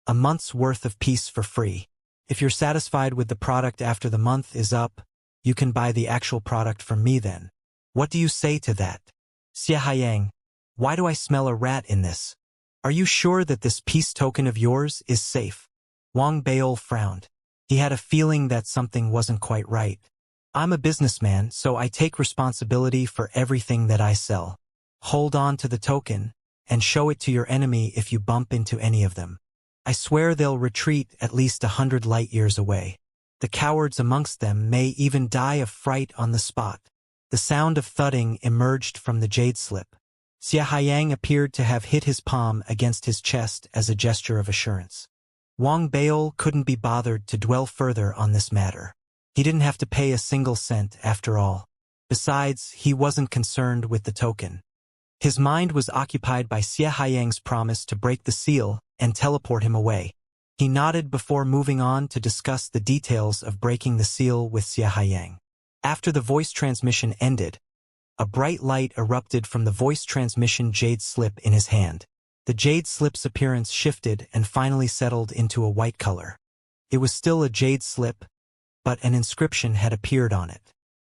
A month's worth of peace for free. If you're satisfied with the product after the month is up, you can buy the actual product from me then. What do you say to that? Xia Haiyang, why do I smell a rat in this? Are you sure that this peace token of yours is safe? Wang Baol frowned. He had a feeling that something wasn't quite right. I'm a businessman, so I take responsibility for everything that I sell. Hold on to the token, and show it to your enemy if you bump into any of them. I swear they'll retreat at least 100 light years away. The cowards amongst them may even die of fright on the spot. The sound of thudding emerged from the jade slip. Xia Haiyang appeared to have hit his palm against his chest as a gesture of assurance. Wang Baol couldn't be bothered to dwell further on this matter. He didn't have to pay a single cent after all. Besides, he wasn't concerned with the token. His mind was occupied by Xia Haiyang's promise to break the seal and teleport him away. He nodded before moving on to discuss the details of breaking the seal with Xia Haiyang. After the voice transmission ended, a bright light erupted from the voice transmission jade slip in his hand. The jade slip's appearance shifted and finally settled into a white color. It was still a jade slip, but an inscription had appeared on it.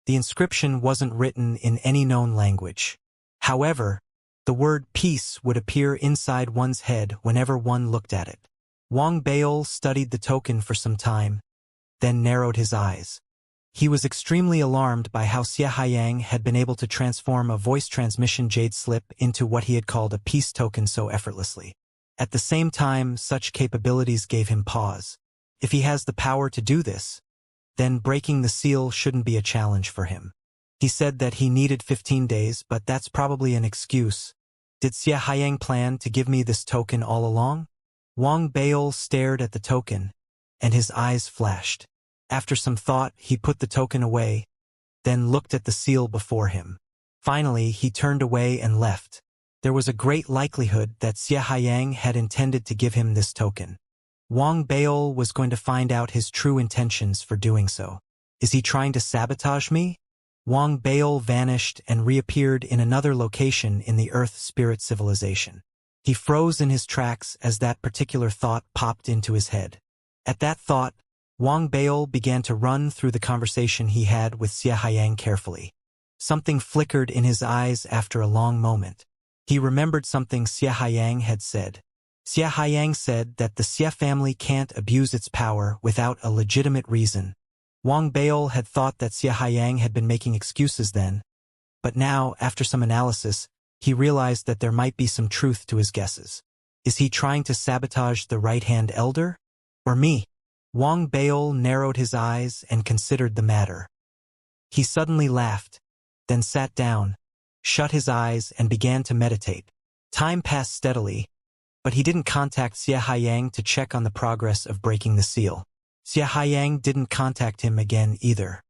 The inscription wasn't written in any known language. However, the word peace would appear inside one's head whenever one looked at it. Wang Baol studied the token for some time, then narrowed his eyes. He was extremely alarmed by how Xia Haiyang had been able to transform a voice transmission jade slip into what he had called a peace token so effortlessly. At the same time, such capabilities gave him pause. If he has the power to do this, then breaking the seal shouldn't be a challenge for him. He said that he needed 15 days, but that's probably an excuse. Did Xia Haiyang plan to give me this token all along? Wang Baol stared at the token, and his eyes flashed. After some thought, he put the token away, then looked at the seal before him. Finally, he turned away and left. There was a great likelihood that Xia Haiyang had intended to give him this token. Wang Baol was going to find out his true intentions for doing so. Is he trying to sabotage me? Wang Baol vanished and reappeared in another location in the Earth Spirit civilization. He froze in his tracks as that particular thought popped into his head. At that thought, Wang Baol began to run through the conversation he had with Xia Haiyang carefully. Something flickered in his eyes after a long moment. He remembered something Xia Haiyang had said. Xia Haiyang said that the Xia family can't abuse its power without a legitimate reason. Wang Baol had thought that Xia Haiyang had been making excuses then, but now, after some analysis, he realized that there might be some truth to his guesses. Is he trying to sabotage the right-hand elder? Or me? Wang Baol narrowed his eyes and considered the matter. He suddenly laughed, then sat down, shut his eyes and began to meditate. Time passed steadily, but he didn't contact Xianxia to check on the progress of breaking the seal. Xianxia didn't contact him again either.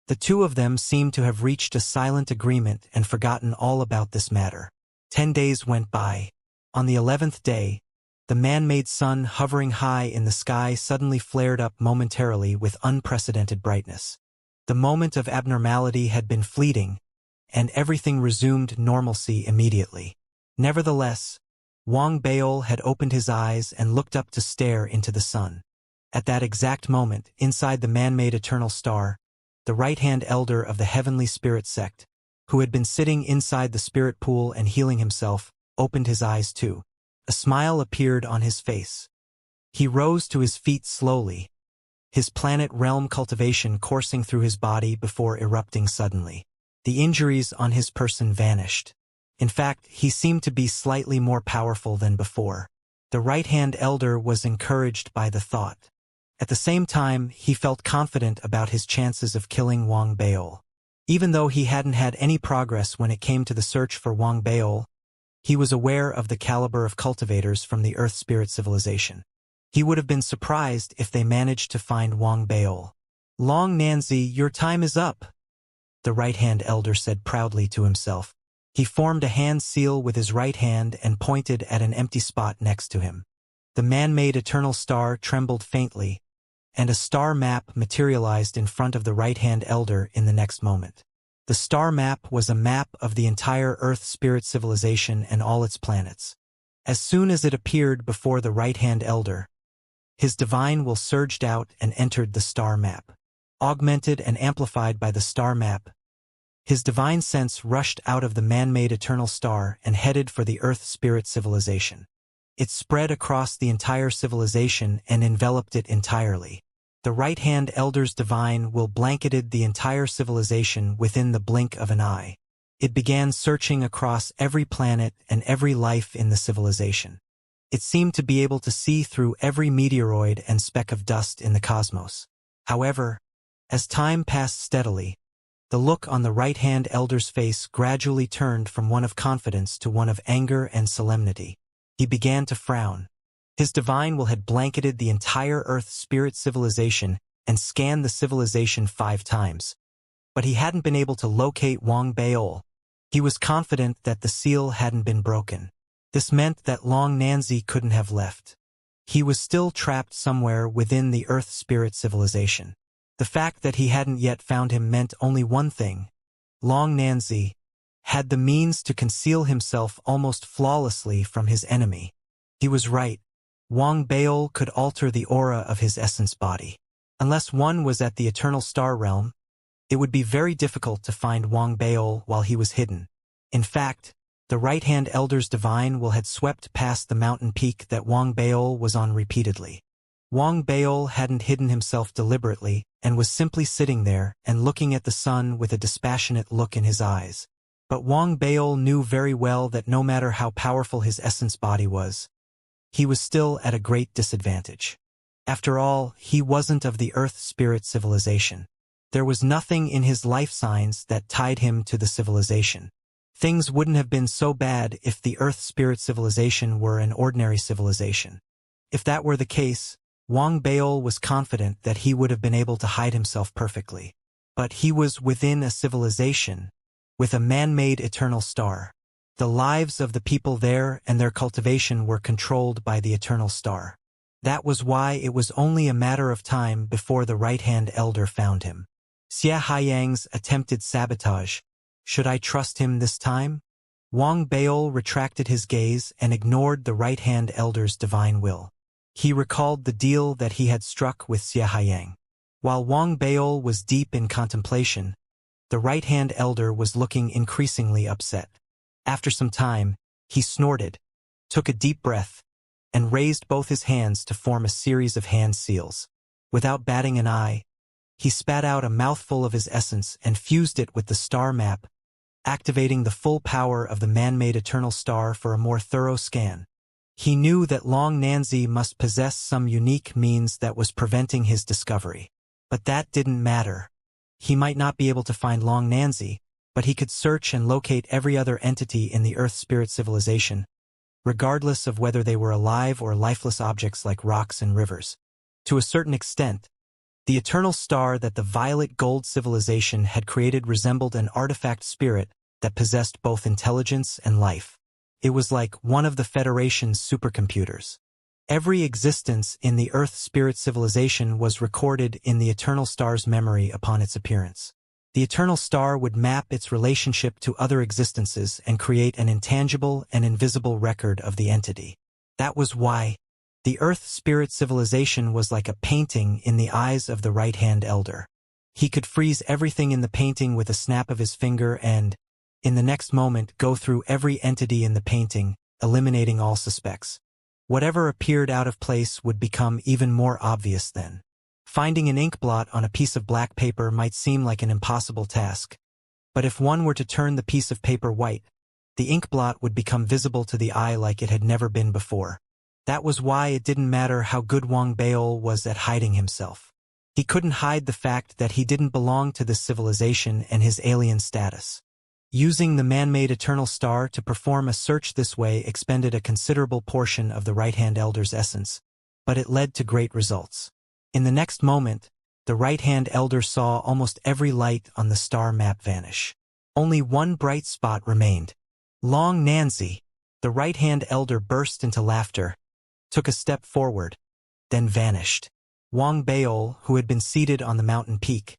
The two of them seemed to have reached a silent agreement and forgotten all about this matter. 10 days went by. On the 11th day, the man-made sun hovering high in the sky suddenly flared up momentarily with unprecedented brightness. The moment of abnormality had been fleeting, and everything resumed normalcy immediately. Nevertheless, Wang Baol had opened his eyes and looked up to stare into the sun. At that exact moment, inside the man-made eternal star, the right-hand elder of the heavenly spirit sect, who had been sitting inside the spirit pool and healing himself, opened his eyes too. A smile appeared on his face. He rose to his feet slowly, his planet realm cultivation coursing through his body before erupting suddenly. The injuries on his person vanished. In fact, he seemed to be slightly more powerful than before. The right-hand elder was encouraged by the thought. At the same time, he felt confident about his chances of killing Wang Baol. Even though he hadn't had any progress when it came to the search for Wang Baol, he was aware of the caliber of cultivators from the Earth Spirit civilization. He would have been surprised if they managed to find Wang Baol. "Long Nanzi, your time is up," the right-hand elder said proudly to himself. He formed a hand seal with his right hand and pointed at an empty spot next to him. The man-made eternal star trembled faintly, and a star map materialized in front of the right-hand elder in the next moment. The star map was a map of the entire Earth Spirit civilization and all its planets. As soon as it appeared before the right-hand elder, his divine will surged out and entered the star map. Augmented and amplified by the star map, his divine sense rushed out of the man-made eternal star and headed for the Earth Spirit civilization. It spread across the entire civilization and enveloped it entirely. The right-hand elder's divine will blanketed the entire civilization within the blink of an eye. It began searching across every planet and every life in the civilization. It seemed to be able to see through every meteoroid and speck of dust in the cosmos. However, as time passed steadily, the look on the right-hand elder's face gradually turned from one of confidence to one of anger and solemnity. He began to frown. His divine will had blanketed the entire Earth Spirit civilization and scanned the civilization 5 times. But he hadn't been able to locate Wang Baol. He was confident that the seal hadn't been broken. This meant that Long Nanzi couldn't have left. He was still trapped somewhere within the Earth Spirit civilization. The fact that he hadn't yet found him meant only one thing. Long Nanzi had the means to conceal himself almost flawlessly from his enemy. He was right. Wang Baol could alter the aura of his essence body. Unless one was at the Eternal Star Realm, it would be very difficult to find Wang Baol while he was hidden. In fact, the right-hand elder's divine will had swept past the mountain peak that Wang Baol was on repeatedly. Wang Baol hadn't hidden himself deliberately and was simply sitting there and looking at the sun with a dispassionate look in his eyes. But Wang Baol knew very well that no matter how powerful his essence body was, he was still at a great disadvantage. After all, he wasn't of the Earth Spirit civilization. There was nothing in his life signs that tied him to the civilization. Things wouldn't have been so bad if the Earth Spirit civilization were an ordinary civilization. If that were the case, Wang Baol was confident that he would have been able to hide himself perfectly. But he was within a civilization, with a man-made eternal star. The lives of the people there and their cultivation were controlled by the eternal star. That was why it was only a matter of time before the right-hand elder found him. Xianxia's attempted sabotage. Should I trust him this time? Wang Baol retracted his gaze and ignored the right-hand elder's divine will. He recalled the deal that he had struck with Xianxia. While Wang Baol was deep in contemplation, the right-hand elder was looking increasingly upset. After some time, he snorted, took a deep breath, and raised both his hands to form a series of hand seals. Without batting an eye, he spat out a mouthful of his essence and fused it with the star map, activating the full power of the man-made eternal star for a more thorough scan. He knew that Long Nanzi must possess some unique means that was preventing his discovery. But that didn't matter. He might not be able to find Long Nanzi, but he could search and locate every other entity in the Earth Spirit civilization. regardless of whether they were alive or lifeless objects like rocks and rivers. To a certain extent, the eternal star that the violet gold civilization had created resembled an artifact spirit that possessed both intelligence and life. It was like one of the Federation's supercomputers. Every existence in the Earth spirit civilization was recorded in the eternal star's memory upon its appearance. The eternal star would map its relationship to other existences and create an intangible and invisible record of the entity. That was why the Earth spirit civilization was like a painting in the eyes of the right-hand elder. He could freeze everything in the painting with a snap of his finger and, in the next moment, go through every entity in the painting, eliminating all suspects. Whatever appeared out of place would become even more obvious then. Finding an ink blot on a piece of black paper might seem like an impossible task, but if one were to turn the piece of paper white, the ink blot would become visible to the eye like it had never been before. That was why it didn't matter how good Wang Baol was at hiding himself. He couldn't hide the fact that he didn't belong to this civilization and his alien status. Using the man-made eternal star to perform a search this way expended a considerable portion of the right-hand elder's essence, but it led to great results. In the next moment, the right-hand elder saw almost every light on the star map vanish. Only one bright spot remained. Long Nanzi! The right-hand elder burst into laughter, took a step forward, then vanished. Wang Baol, who had been seated on the mountain peak,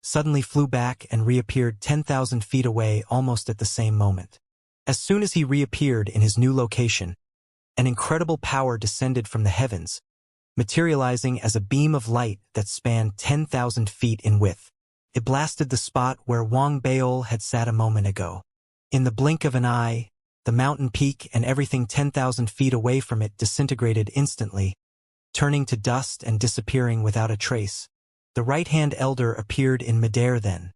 suddenly flew back and reappeared 10,000 feet away almost at the same moment. As soon as he reappeared in his new location, an incredible power descended from the heavens, materializing as a beam of light that spanned 10,000 feet in width. It blasted the spot where Wang Baol had sat a moment ago. In the blink of an eye, the mountain peak and everything 10,000 feet away from it disintegrated instantly, turning to dust and disappearing without a trace. The right-hand elder appeared in midair then.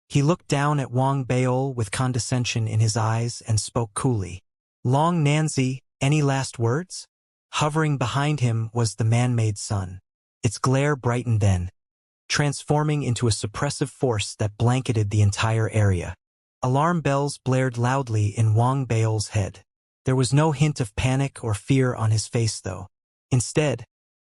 He looked down at Wang Baol with condescension in his eyes and spoke coolly. Long Nanzi, any last words? Hovering behind him was the man-made sun. Its glare brightened then, transforming into a suppressive force that blanketed the entire area. Alarm bells blared loudly in Wang Baol's head. There was no hint of panic or fear on his face though. Instead,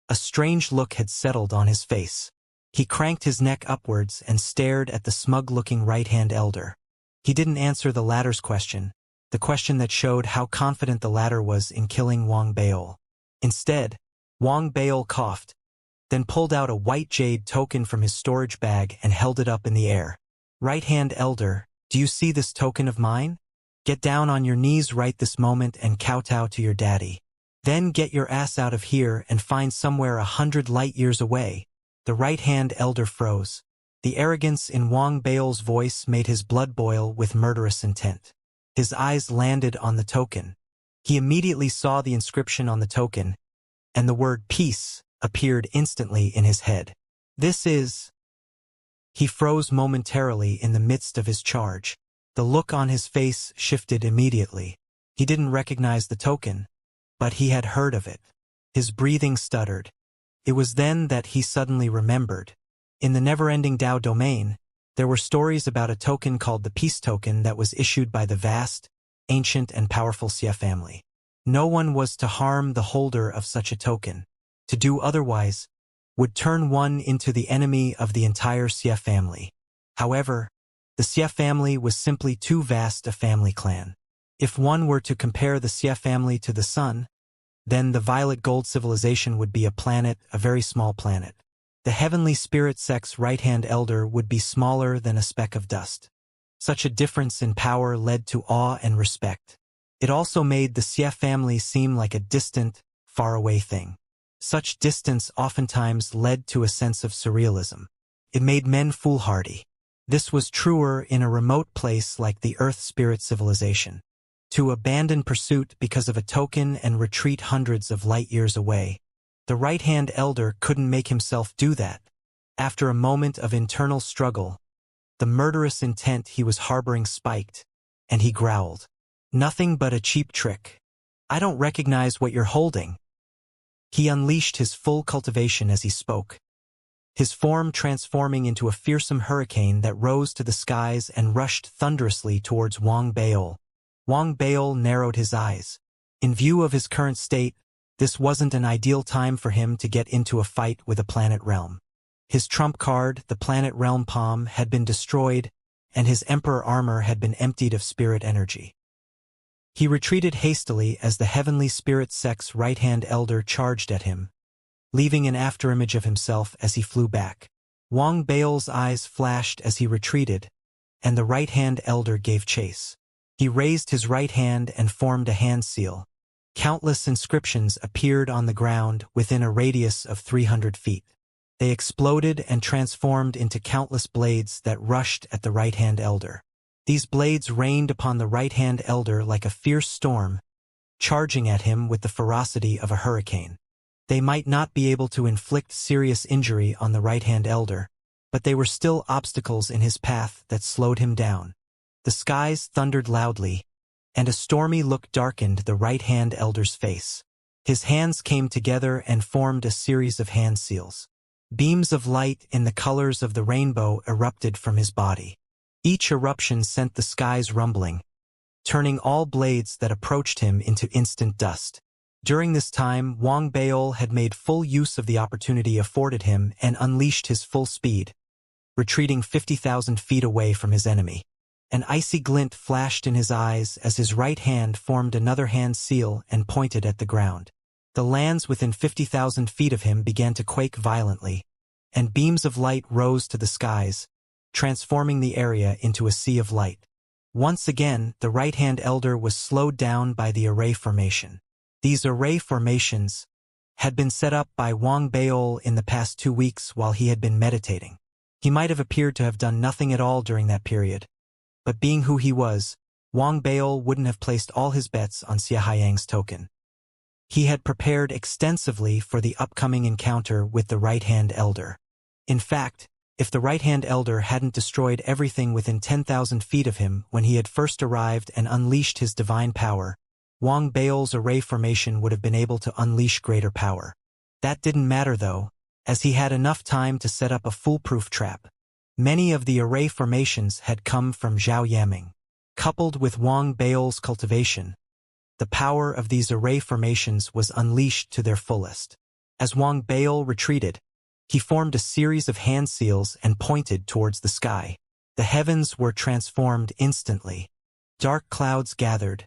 a strange look had settled on his face. He cranked his neck upwards and stared at the smug-looking right-hand elder. He didn't answer the latter's question, the question that showed how confident the latter was in killing Wang Baol. Instead, Wang Baol coughed, then pulled out a white jade token from his storage bag and held it up in the air. Right-hand elder, do you see this token of mine? Get down on your knees right this moment and kowtow to your daddy. Then get your ass out of here and find somewhere 100 light years away. The right-hand elder froze. The arrogance in Wang Baol's voice made his blood boil with murderous intent. His eyes landed on the token. He immediately saw the inscription on the token, and the word peace appeared instantly in his head. This is... He froze momentarily in the midst of his charge. The look on his face shifted immediately. He didn't recognize the token, but he had heard of it. His breathing stuttered. It was then that he suddenly remembered. In the never-ending Dao domain, there were stories about a token called the Peace Token that was issued by the vast, ancient and powerful Xia family. No one was to harm the holder of such a token. To do otherwise would turn one into the enemy of the entire Xia family. However, the Xia family was simply too vast a family clan. If one were to compare the Xia family to the sun, then the violet gold civilization would be a planet, a very small planet. The heavenly spirit sect's right-hand elder would be smaller than a speck of dust. Such a difference in power led to awe and respect. It also made the Xia family seem like a distant, faraway thing. Such distance oftentimes led to a sense of surrealism. It made men foolhardy. This was truer in a remote place like the Earth spirit civilization. To abandon pursuit because of a token and retreat hundreds of light years away. The right-hand elder couldn't make himself do that. After a moment of internal struggle, the murderous intent he was harboring spiked, and he growled. Nothing but a cheap trick. I don't recognize what you're holding. He unleashed his full cultivation as he spoke, his form transforming into a fearsome hurricane that rose to the skies and rushed thunderously towards Wang Baol. Wang Baol narrowed his eyes. In view of his current state, this wasn't an ideal time for him to get into a fight with a planet realm. His trump card, the planet realm palm, had been destroyed, and his emperor armor had been emptied of spirit energy. He retreated hastily as the heavenly spirit sect's right-hand elder charged at him, leaving an afterimage of himself as he flew back. Wang Baol's eyes flashed as he retreated, and the right-hand elder gave chase. He raised his right hand and formed a hand seal. Countless inscriptions appeared on the ground within a radius of 300 feet. They exploded and transformed into countless blades that rushed at the right-hand elder. These blades rained upon the right-hand elder like a fierce storm, charging at him with the ferocity of a hurricane. They might not be able to inflict serious injury on the right-hand elder, but they were still obstacles in his path that slowed him down. The skies thundered loudly, and a stormy look darkened the right-hand elder's face. His hands came together and formed a series of hand seals. Beams of light in the colors of the rainbow erupted from his body. Each eruption sent the skies rumbling, turning all blades that approached him into instant dust. During this time, Wang Baol had made full use of the opportunity afforded him and unleashed his full speed, retreating 50,000 feet away from his enemy. An icy glint flashed in his eyes as his right hand formed another hand seal and pointed at the ground. The lands within 50,000 feet of him began to quake violently, and beams of light rose to the skies, transforming the area into a sea of light. Once again, the right-hand elder was slowed down by the array formation. These array formations had been set up by Wang Baol in the past 2 weeks while he had been meditating. He might have appeared to have done nothing at all during that period, but being who he was, Wang Baol wouldn't have placed all his bets on Xianxia's token. He had prepared extensively for the upcoming encounter with the right-hand elder. In fact, if the right-hand elder hadn't destroyed everything within 10,000 feet of him when he had first arrived and unleashed his divine power, Wang Baol's array formation would have been able to unleash greater power. That didn't matter though, as he had enough time to set up a foolproof trap. Many of the array formations had come from Zhao Yaming. Coupled with Wang Baol's cultivation, the power of these array formations was unleashed to their fullest. As Wang Baol retreated, he formed a series of hand seals and pointed towards the sky. The heavens were transformed instantly. Dark clouds gathered,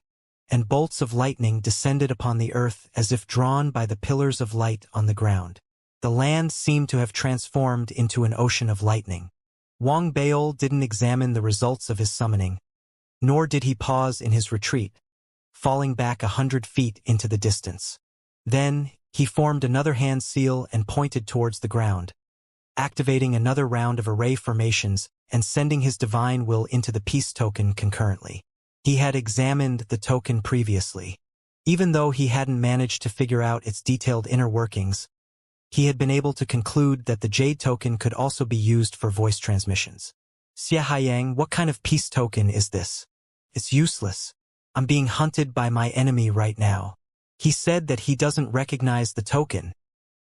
and bolts of lightning descended upon the earth as if drawn by the pillars of light on the ground. The land seemed to have transformed into an ocean of lightning. Wang Baol didn't examine the results of his summoning, nor did he pause in his retreat, falling back 100 feet into the distance. Then, he formed another hand seal and pointed towards the ground, activating another round of array formations and sending his divine will into the peace token concurrently. He had examined the token previously. Even though he hadn't managed to figure out its detailed inner workings, he had been able to conclude that the Jade token could also be used for voice transmissions. Xianxia, what kind of peace token is this? It's useless. I'm being hunted by my enemy right now. He said that he doesn't recognize the token.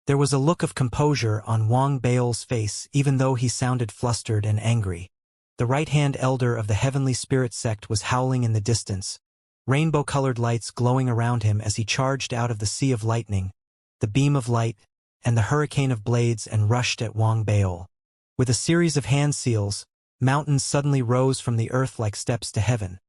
There was a look of composure on Wang Baol's face even though he sounded flustered and angry. The right-hand elder of the heavenly spirit sect was howling in the distance, rainbow-colored lights glowing around him as he charged out of the sea of lightning, the beam of light, and the hurricane of blades and rushed at Wang Baol. With a series of hand seals, mountains suddenly rose from the earth like steps to heaven,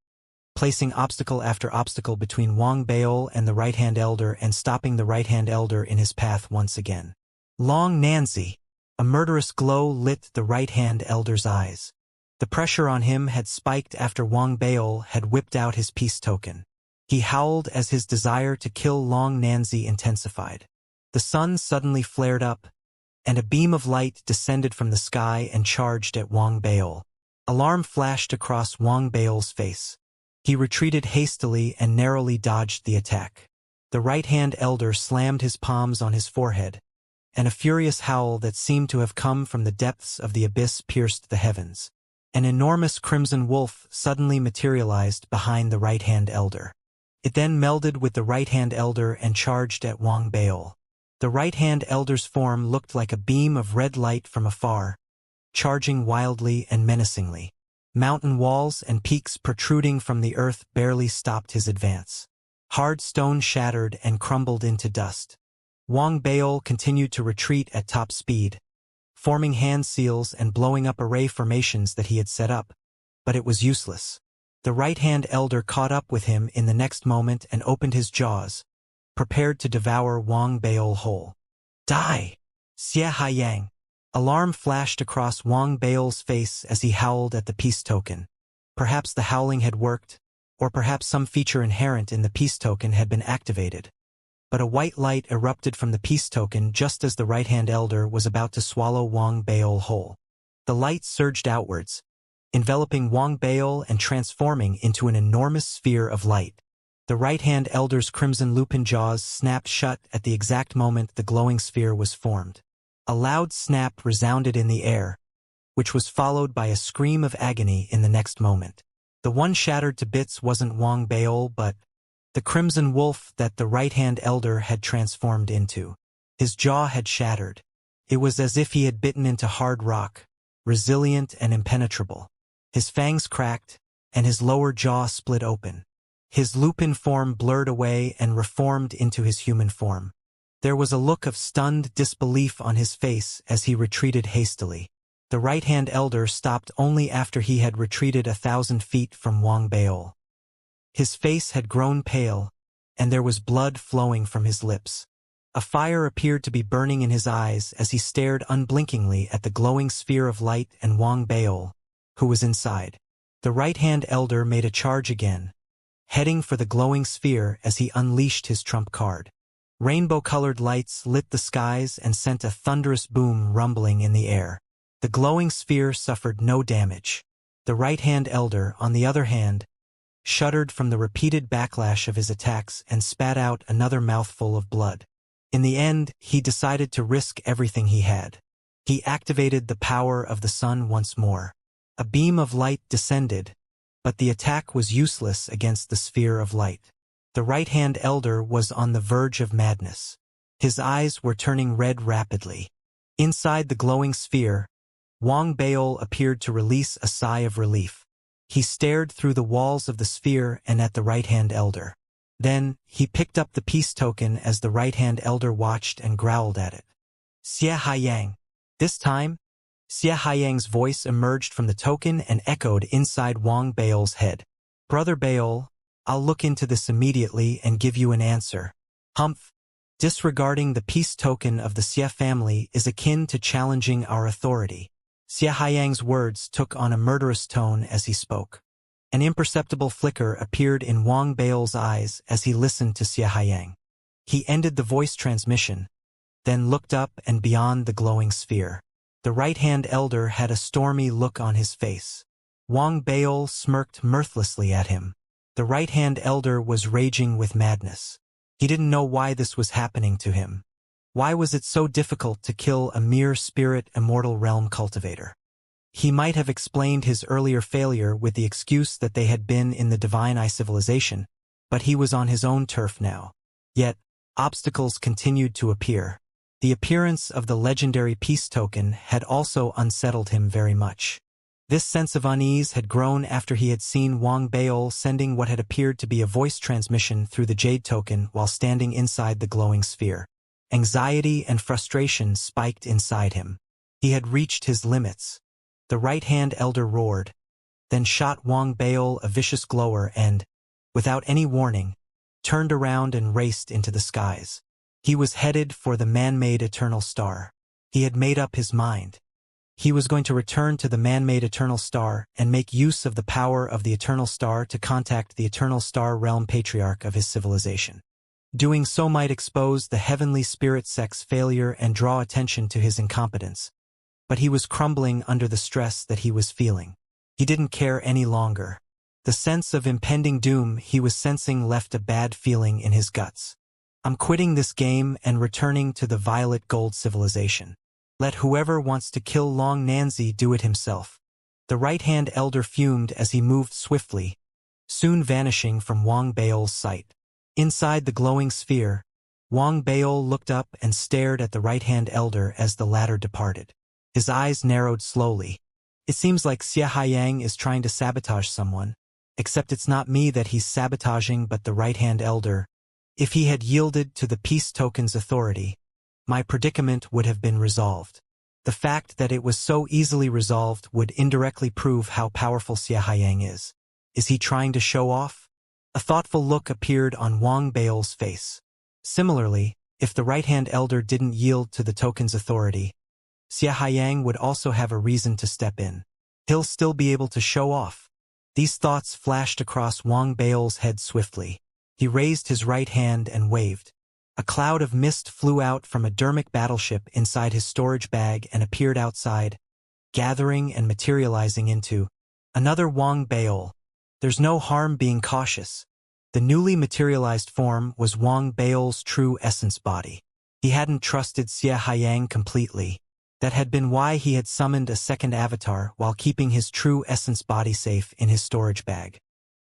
placing obstacle after obstacle between Wang Baol and the right-hand elder and stopping the right-hand elder in his path once again. Long Nanzi! A murderous glow lit the right-hand elder's eyes. The pressure on him had spiked after Wang Baol had whipped out his peace token. He howled as his desire to kill Long Nanzi intensified. The sun suddenly flared up, and a beam of light descended from the sky and charged at Wang Baol. Alarm flashed across Wang Baol's face. He retreated hastily and narrowly dodged the attack. The right-hand elder slammed his palms on his forehead, and a furious howl that seemed to have come from the depths of the abyss pierced the heavens. An enormous crimson wolf suddenly materialized behind the right-hand elder. It then melded with the right-hand elder and charged at Wang Baol. The right-hand elder's form looked like a beam of red light from afar, charging wildly and menacingly. Mountain walls and peaks protruding from the earth barely stopped his advance. Hard stone shattered and crumbled into dust. Wang Baol continued to retreat at top speed, forming hand seals and blowing up array formations that he had set up, but it was useless. The right-hand elder caught up with him in the next moment and opened his jaws, prepared to devour Wang Baol whole. Die! Xianxia. Alarm flashed across Wang Baol's face as he howled at the peace token. Perhaps the howling had worked, or perhaps some feature inherent in the peace token had been activated. But a white light erupted from the peace token just as the right-hand elder was about to swallow Wang Baol whole. The light surged outwards, enveloping Wang Baol and transforming into an enormous sphere of light. The right-hand elder's crimson lupin jaws snapped shut at the exact moment the glowing sphere was formed. A loud snap resounded in the air, which was followed by a scream of agony in the next moment. The one shattered to bits wasn't Wang Baol but the crimson wolf that the right-hand elder had transformed into. His jaw had shattered. It was as if he had bitten into hard rock, resilient and impenetrable. His fangs cracked, and his lower jaw split open. His lupin form blurred away and reformed into his human form. There was a look of stunned disbelief on his face as he retreated hastily. The right-hand elder stopped only after he had retreated 1,000 feet from Wang Baol. His face had grown pale, and there was blood flowing from his lips. A fire appeared to be burning in his eyes as he stared unblinkingly at the glowing sphere of light and Wang Baol, who was inside. The right-hand elder made a charge again, heading for the glowing sphere as he unleashed his trump card. Rainbow-colored lights lit the skies and sent a thunderous boom rumbling in the air. The glowing sphere suffered no damage. The right-hand elder, on the other hand, shuddered from the repeated backlash of his attacks and spat out another mouthful of blood. In the end, he decided to risk everything he had. He activated the power of the sun once more. A beam of light descended, but the attack was useless against the sphere of light. The right-hand elder was on the verge of madness. His eyes were turning red rapidly. Inside the glowing sphere, Wang Baol appeared to release a sigh of relief. He stared through the walls of the sphere and at the right-hand elder. Then, he picked up the peace token as the right-hand elder watched and growled at it. Xianxia. This time, Xianxia's voice emerged from the token and echoed inside Wang Baol's head. Brother Baol, I'll look into this immediately and give you an answer. Humph. Disregarding the peace token of the Xia family is akin to challenging our authority. Xianxia's words took on a murderous tone as he spoke. An imperceptible flicker appeared in Wang Baol's eyes as he listened to Xianxia. He ended the voice transmission, then looked up and beyond the glowing sphere. The right-hand elder had a stormy look on his face. Wang Baol smirked mirthlessly at him. The right-hand elder was raging with madness. He didn't know why this was happening to him. Why was it so difficult to kill a mere spirit immortal realm cultivator? He might have explained his earlier failure with the excuse that they had been in the Divine Eye civilization, but he was on his own turf now. Yet, obstacles continued to appear. The appearance of the legendary peace token had also unsettled him very much. This sense of unease had grown after he had seen Wang Baol sending what had appeared to be a voice transmission through the jade token while standing inside the glowing sphere. Anxiety and frustration spiked inside him. He had reached his limits. The right-hand elder roared, then shot Wang Baol a vicious glower and, without any warning, turned around and raced into the skies. He was headed for the man-made eternal star. He had made up his mind. He was going to return to the man-made eternal star and make use of the power of the eternal star to contact the eternal star realm patriarch of his civilization. Doing so might expose the heavenly spirit sect's failure and draw attention to his incompetence. But he was crumbling under the stress that he was feeling. He didn't care any longer. The sense of impending doom he was sensing left a bad feeling in his guts. I'm quitting this game and returning to the Violet Gold civilization. Let whoever wants to kill Long Nanzi do it himself. The right-hand elder fumed as he moved swiftly, soon vanishing from Wang Baol's sight. Inside the glowing sphere, Wang Baol looked up and stared at the right-hand elder as the latter departed. His eyes narrowed slowly. It seems like Xianxia is trying to sabotage someone. except it's not me that he's sabotaging but the right-hand elder. If he had yielded to the peace token's authority, my predicament would have been resolved. The fact that it was so easily resolved would indirectly prove how powerful Xianxia is. Is he trying to show off? A thoughtful look appeared on Wang Bao's face. Similarly, if the right-hand elder didn't yield to the token's authority, Xianxia would also have a reason to step in. He'll still be able to show off. These thoughts flashed across Wang Bao's head swiftly. He raised his right hand and waved. A cloud of mist flew out from a dermic battleship inside his storage bag and appeared outside, gathering and materializing into another Wang Bao. There's no harm being cautious. The newly materialized form was Wang Bao's true essence body. He hadn't trusted Xianxia completely. That had been why he had summoned a second avatar while keeping his true essence body safe in his storage bag.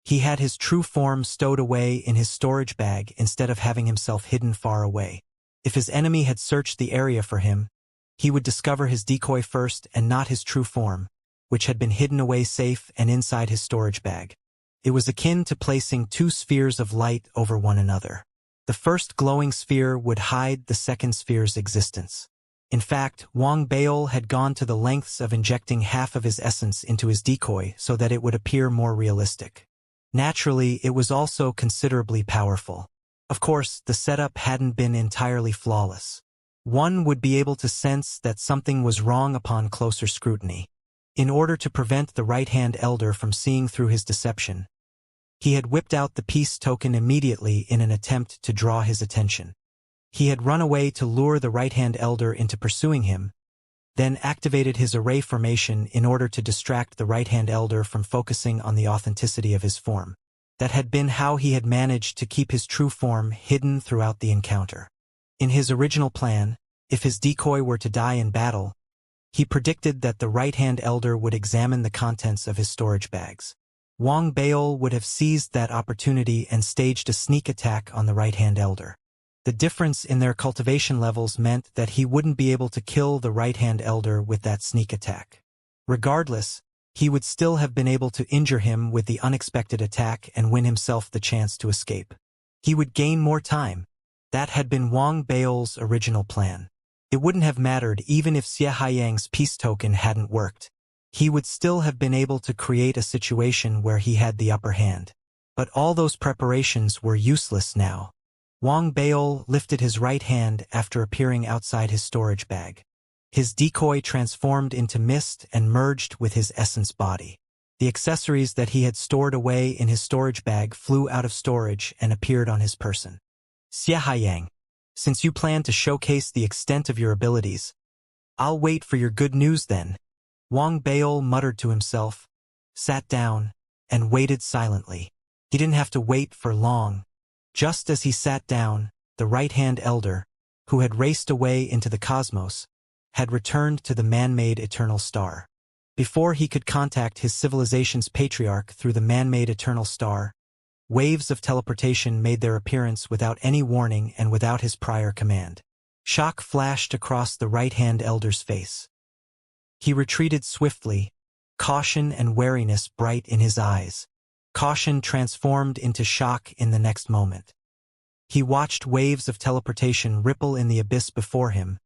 He had his true form stowed away in his storage bag instead of having himself hidden far away. If his enemy had searched the area for him, he would discover his decoy first and not his true form, which had been hidden away safe and inside his storage bag. It was akin to placing two spheres of light over one another. The first glowing sphere would hide the second sphere's existence. In fact, Wang Bao had gone to the lengths of injecting half of his essence into his decoy so that it would appear more realistic. Naturally, it was also considerably powerful. Of course, the setup hadn't been entirely flawless. One would be able to sense that something was wrong upon closer scrutiny. In order to prevent the right-hand elder from seeing through his deception, he had whipped out the peace token immediately in an attempt to draw his attention. He had run away to lure the right-hand elder into pursuing him, then activated his array formation in order to distract the right-hand elder from focusing on the authenticity of his form. That had been how he had managed to keep his true form hidden throughout the encounter. In his original plan, if his decoy were to die in battle, he predicted that the right-hand elder would examine the contents of his storage bags. Wang Bao would have seized that opportunity and staged a sneak attack on the right-hand elder. The difference in their cultivation levels meant that he wouldn't be able to kill the right-hand elder with that sneak attack. Regardless, he would still have been able to injure him with the unexpected attack and win himself the chance to escape. He would gain more time. That had been Wang Bao's original plan. It wouldn't have mattered even if Xianxia's peace token hadn't worked. He would still have been able to create a situation where he had the upper hand. But all those preparations were useless now. Wang Bao lifted his right hand after appearing outside his storage bag. His decoy transformed into mist and merged with his essence body. The accessories that he had stored away in his storage bag flew out of storage and appeared on his person. Xianxia, since you plan to showcase the extent of your abilities, I'll wait for your good news then. Wang Bao muttered to himself, sat down, and waited silently. He didn't have to wait for long. Just as he sat down, the right-hand elder, who had raced away into the cosmos, had returned to the man-made eternal star. Before he could contact his civilization's patriarch through the man-made eternal star, waves of teleportation made their appearance without any warning and without his prior command. Shock flashed across the right-hand elder's face. He retreated swiftly, caution and wariness bright in his eyes. Caution transformed into shock in the next moment. He watched waves of teleportation ripple in the abyss before him,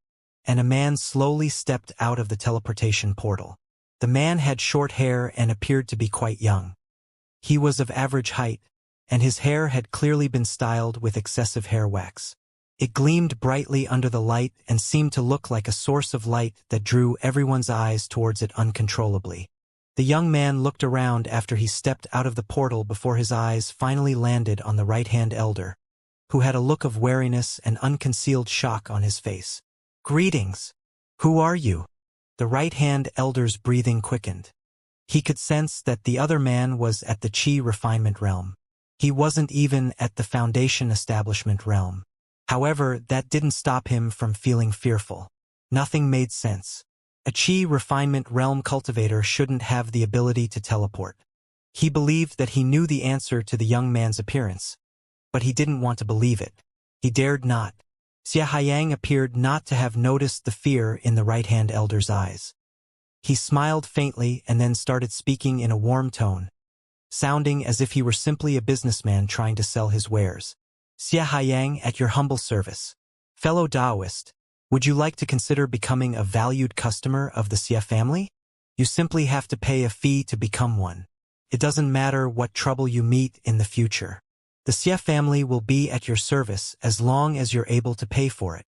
and a man slowly stepped out of the teleportation portal. The man had short hair and appeared to be quite young. He was of average height, and his hair had clearly been styled with excessive hair wax. It gleamed brightly under the light and seemed to look like a source of light that drew everyone's eyes towards it uncontrollably. The young man looked around after he stepped out of the portal before his eyes finally landed on the right-hand elder, who had a look of wariness and unconcealed shock on his face. Greetings. Who are you? The right-hand elder's breathing quickened. He could sense that the other man was at the Qi refinement realm. He wasn't even at the Foundation establishment realm. However, that didn't stop him from feeling fearful. Nothing made sense. A Qi refinement realm cultivator shouldn't have the ability to teleport. He believed that he knew the answer to the young man's appearance, but he didn't want to believe it. He dared not. Xianxia appeared not to have noticed the fear in the right-hand elder's eyes. He smiled faintly and then started speaking in a warm tone. sounding as if he were simply a businessman trying to sell his wares. Xianxia, at your humble service. Fellow Taoist, would you like to consider becoming a valued customer of the Xia family? You simply have to pay a fee to become one. It doesn't matter what trouble you meet in the future. The Xia family will be at your service as long as you're able to pay for it.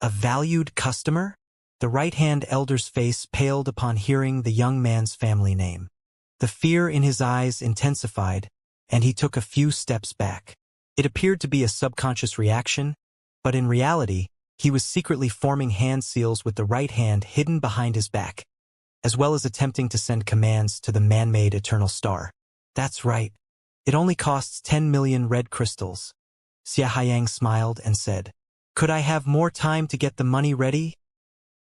A valued customer? The right-hand elder's face paled upon hearing the young man's family name. The fear in his eyes intensified, and he took a few steps back. It appeared to be a subconscious reaction, but in reality, he was secretly forming hand seals with the right hand hidden behind his back, as well as attempting to send commands to the man-made eternal star. That's right. It only costs 10 million red crystals. Xianxia smiled and said, Could I have more time to get the money ready?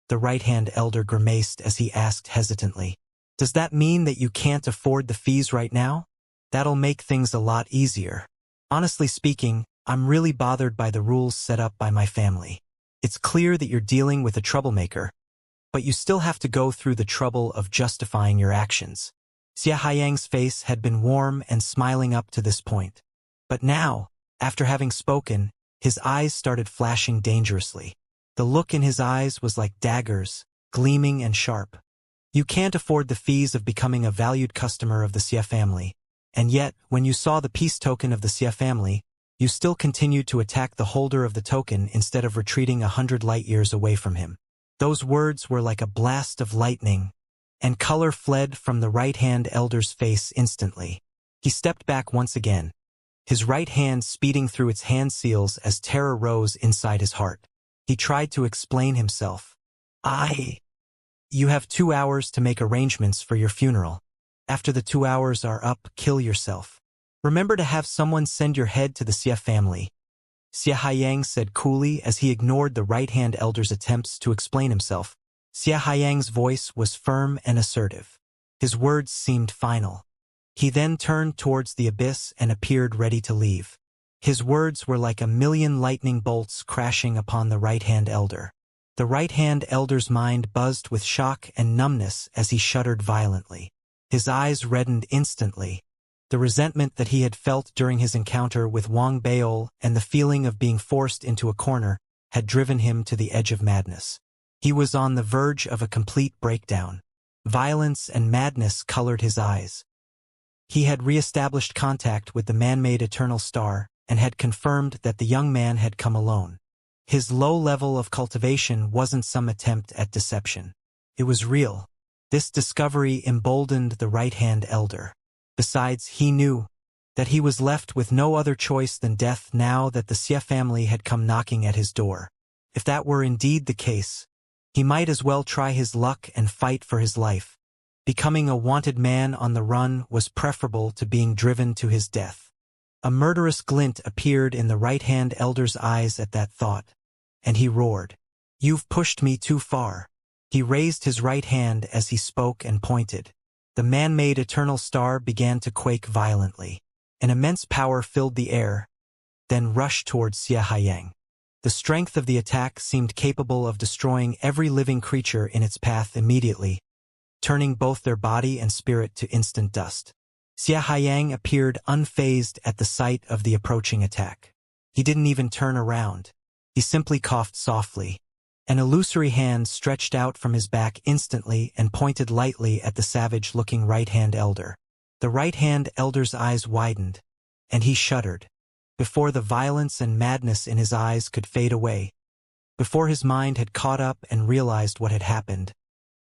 The right-hand elder grimaced as he asked hesitantly, Does that mean that you can't afford the fees right now? That'll make things a lot easier. Honestly speaking, I'm really bothered by the rules set up by my family. It's clear that you're dealing with a troublemaker, but you still have to go through the trouble of justifying your actions. Xianxia's face had been warm and smiling up to this point. But now, after having spoken, his eyes started flashing dangerously. The look in his eyes was like daggers, gleaming and sharp. You can't afford the fees of becoming a valued customer of the Xia family. And yet, when you saw the peace token of the Xia family, you still continued to attack the holder of the token instead of retreating 100 light-years away from him. Those words were like a blast of lightning, and color fled from the right-hand elder's face instantly. He stepped back once again, his right hand speeding through its hand seals as terror rose inside his heart. He tried to explain himself. You have 2 hours to make arrangements for your funeral. After the 2 hours are up, kill yourself. Remember to have someone send your head to the Xia family. Xianxia said coolly as he ignored the right-hand elder's attempts to explain himself. Xianxia's voice was firm and assertive. His words seemed final. He then turned towards the abyss and appeared ready to leave. His words were like a million lightning bolts crashing upon the right-hand elder. The right-hand elder's mind buzzed with shock and numbness as he shuddered violently. His eyes reddened instantly. The resentment that he had felt during his encounter with Wang Baol and the feeling of being forced into a corner had driven him to the edge of madness. He was on the verge of a complete breakdown. Violence and madness colored his eyes. He had re-established contact with the man-made eternal star and had confirmed that the young man had come alone. His low level of cultivation wasn't some attempt at deception. It was real. This discovery emboldened the right-hand elder. Besides, he knew that he was left with no other choice than death now that the Xia family had come knocking at his door. If that were indeed the case, he might as well try his luck and fight for his life. Becoming a wanted man on the run was preferable to being driven to his death. A murderous glint appeared in the right-hand elder's eyes at that thought, and he roared, "You've pushed me too far." He raised his right hand as he spoke and pointed. The man-made eternal star began to quake violently. An immense power filled the air, then rushed towards Xianxia. The strength of the attack seemed capable of destroying every living creature in its path immediately, turning both their body and spirit to instant dust. Xianxia appeared unfazed at the sight of the approaching attack. He didn't even turn around. He simply coughed softly. An illusory hand stretched out from his back instantly and pointed lightly at the savage-looking right-hand elder. The right-hand elder's eyes widened, and he shuddered. Before the violence and madness in his eyes could fade away, before his mind had caught up and realized what had happened,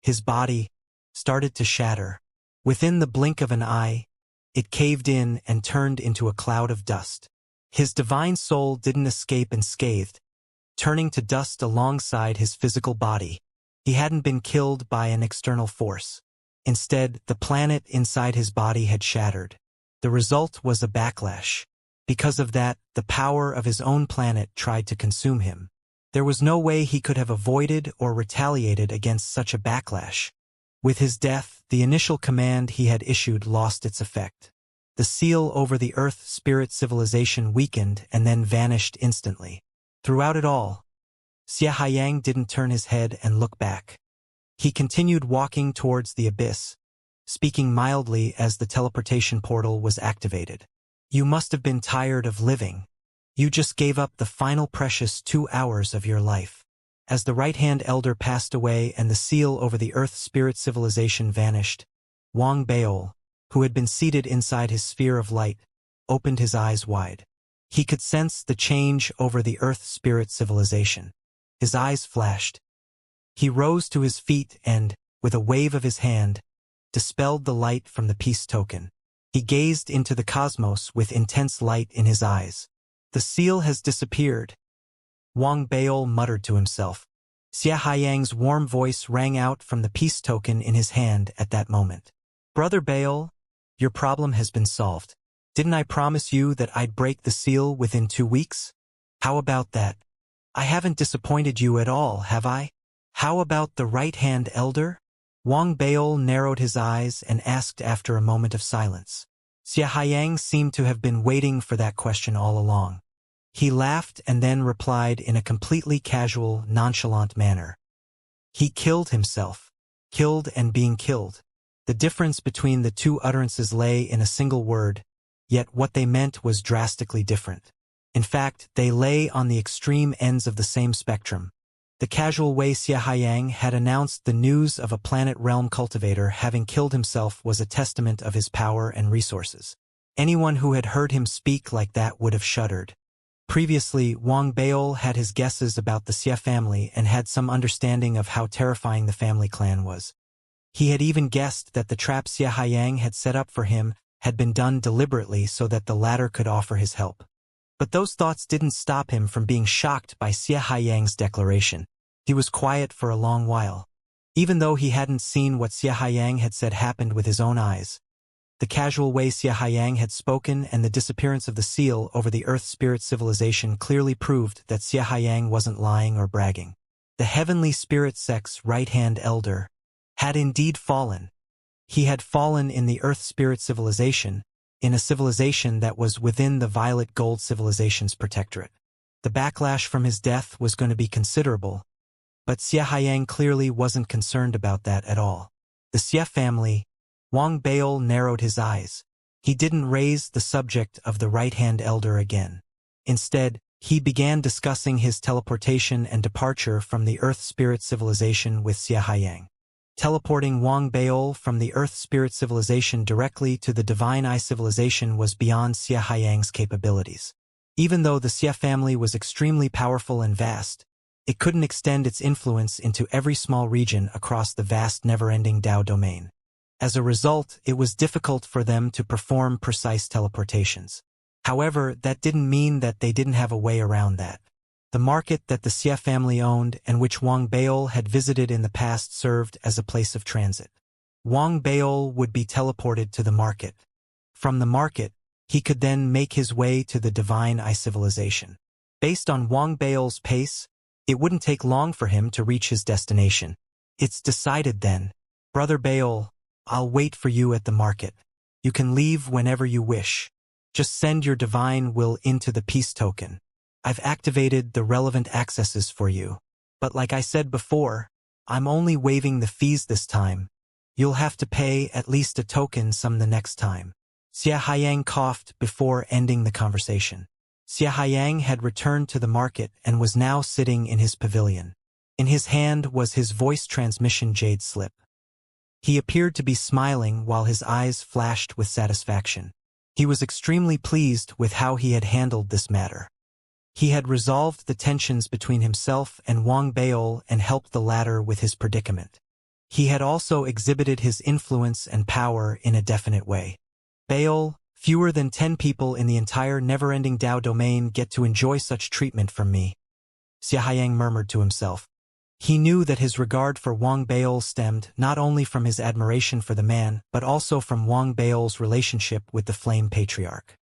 his body started to shatter. Within the blink of an eye, it caved in and turned into a cloud of dust. His divine soul didn't escape unscathed, turning to dust alongside his physical body. He hadn't been killed by an external force. Instead, the planet inside his body had shattered. The result was a backlash. Because of that, the power of his own planet tried to consume him. There was no way he could have avoided or retaliated against such a backlash. With his death, the initial command he had issued lost its effect. The seal over the Earth spirit civilization weakened and then vanished instantly. Throughout it all, Xianxia didn't turn his head and look back. He continued walking towards the abyss, speaking mildly as the teleportation portal was activated. You must have been tired of living. You just gave up the final precious 2 hours of your life. As the right-hand elder passed away and the seal over the Earth Spirit civilization vanished, Wang Baol, who had been seated inside his sphere of light, opened his eyes wide. He could sense the change over the Earth Spirit civilization. His eyes flashed. He rose to his feet and, with a wave of his hand, dispelled the light from the peace token. He gazed into the cosmos with intense light in his eyes. The seal has disappeared. Wang Baol muttered to himself. Xianxia's warm voice rang out from the peace token in his hand at that moment. Brother Baol, your problem has been solved. Didn't I promise you that I'd break the seal within 2 weeks? How about that? I haven't disappointed you at all, have I? How about the right-hand elder? Wang Baol narrowed his eyes and asked after a moment of silence. Xianxia seemed to have been waiting for that question all along. He laughed and then replied in a completely casual, nonchalant manner. He killed himself. Killed and being killed. The difference between the two utterances lay in a single word, yet what they meant was drastically different. In fact, they lay on the extreme ends of the same spectrum. The casual way Xianxia had announced the news of a planet-realm cultivator having killed himself was a testament of his power and resources. Anyone who had heard him speak like that would have shuddered. Previously, Wang Baol had his guesses about the Xia family and had some understanding of how terrifying the family clan was. He had even guessed that the trap Xianxia had set up for him had been done deliberately so that the latter could offer his help. But those thoughts didn't stop him from being shocked by Xianxia's declaration. He was quiet for a long while. Even though he hadn't seen what Xianxia had said happened with his own eyes, the casual way Xianxia had spoken and the disappearance of the seal over the Earth Spirit civilization clearly proved that Xianxia wasn't lying or bragging. The heavenly spirit sect's right-hand elder had indeed fallen. He had fallen in the Earth Spirit civilization, in a civilization that was within the Violet Gold civilization's protectorate. The backlash from his death was going to be considerable, but Xianxia clearly wasn't concerned about that at all. The Xia family. Wang Baol narrowed his eyes. He didn't raise the subject of the right-hand elder again. Instead, he began discussing his teleportation and departure from the Earth Spirit civilization with Xianxia. Teleporting Wang Baol from the Earth Spirit civilization directly to the Divine Eye civilization was beyond Xianxia's capabilities. Even though the Xia family was extremely powerful and vast, it couldn't extend its influence into every small region across the vast never-ending Dao domain. As a result, it was difficult for them to perform precise teleportations. However, that didn't mean that they didn't have a way around that. The market that the Xia family owned and which Wang Baol had visited in the past served as a place of transit. Wang Baol would be teleported to the market. From the market, he could then make his way to the Divine Eye civilization. Based on Wang Baol's pace, it wouldn't take long for him to reach his destination. It's decided then. Brother Baol, I'll wait for you at the market. You can leave whenever you wish. Just send your divine will into the peace token. I've activated the relevant accesses for you. But like I said before, I'm only waiving the fees this time. You'll have to pay at least a token sum the next time. Xianxia coughed before ending the conversation. Xianxia had returned to the market and was now sitting in his pavilion. In his hand was his voice transmission jade slip. He appeared to be smiling while his eyes flashed with satisfaction. He was extremely pleased with how he had handled this matter. He had resolved the tensions between himself and Wang Baol and helped the latter with his predicament. He had also exhibited his influence and power in a definite way. Baol, fewer than 10 people in the entire never-ending Dao domain get to enjoy such treatment from me. Xianxia murmured to himself. He knew that his regard for Wang Baol stemmed not only from his admiration for the man, but also from Wang Baol's relationship with the Flame Patriarch.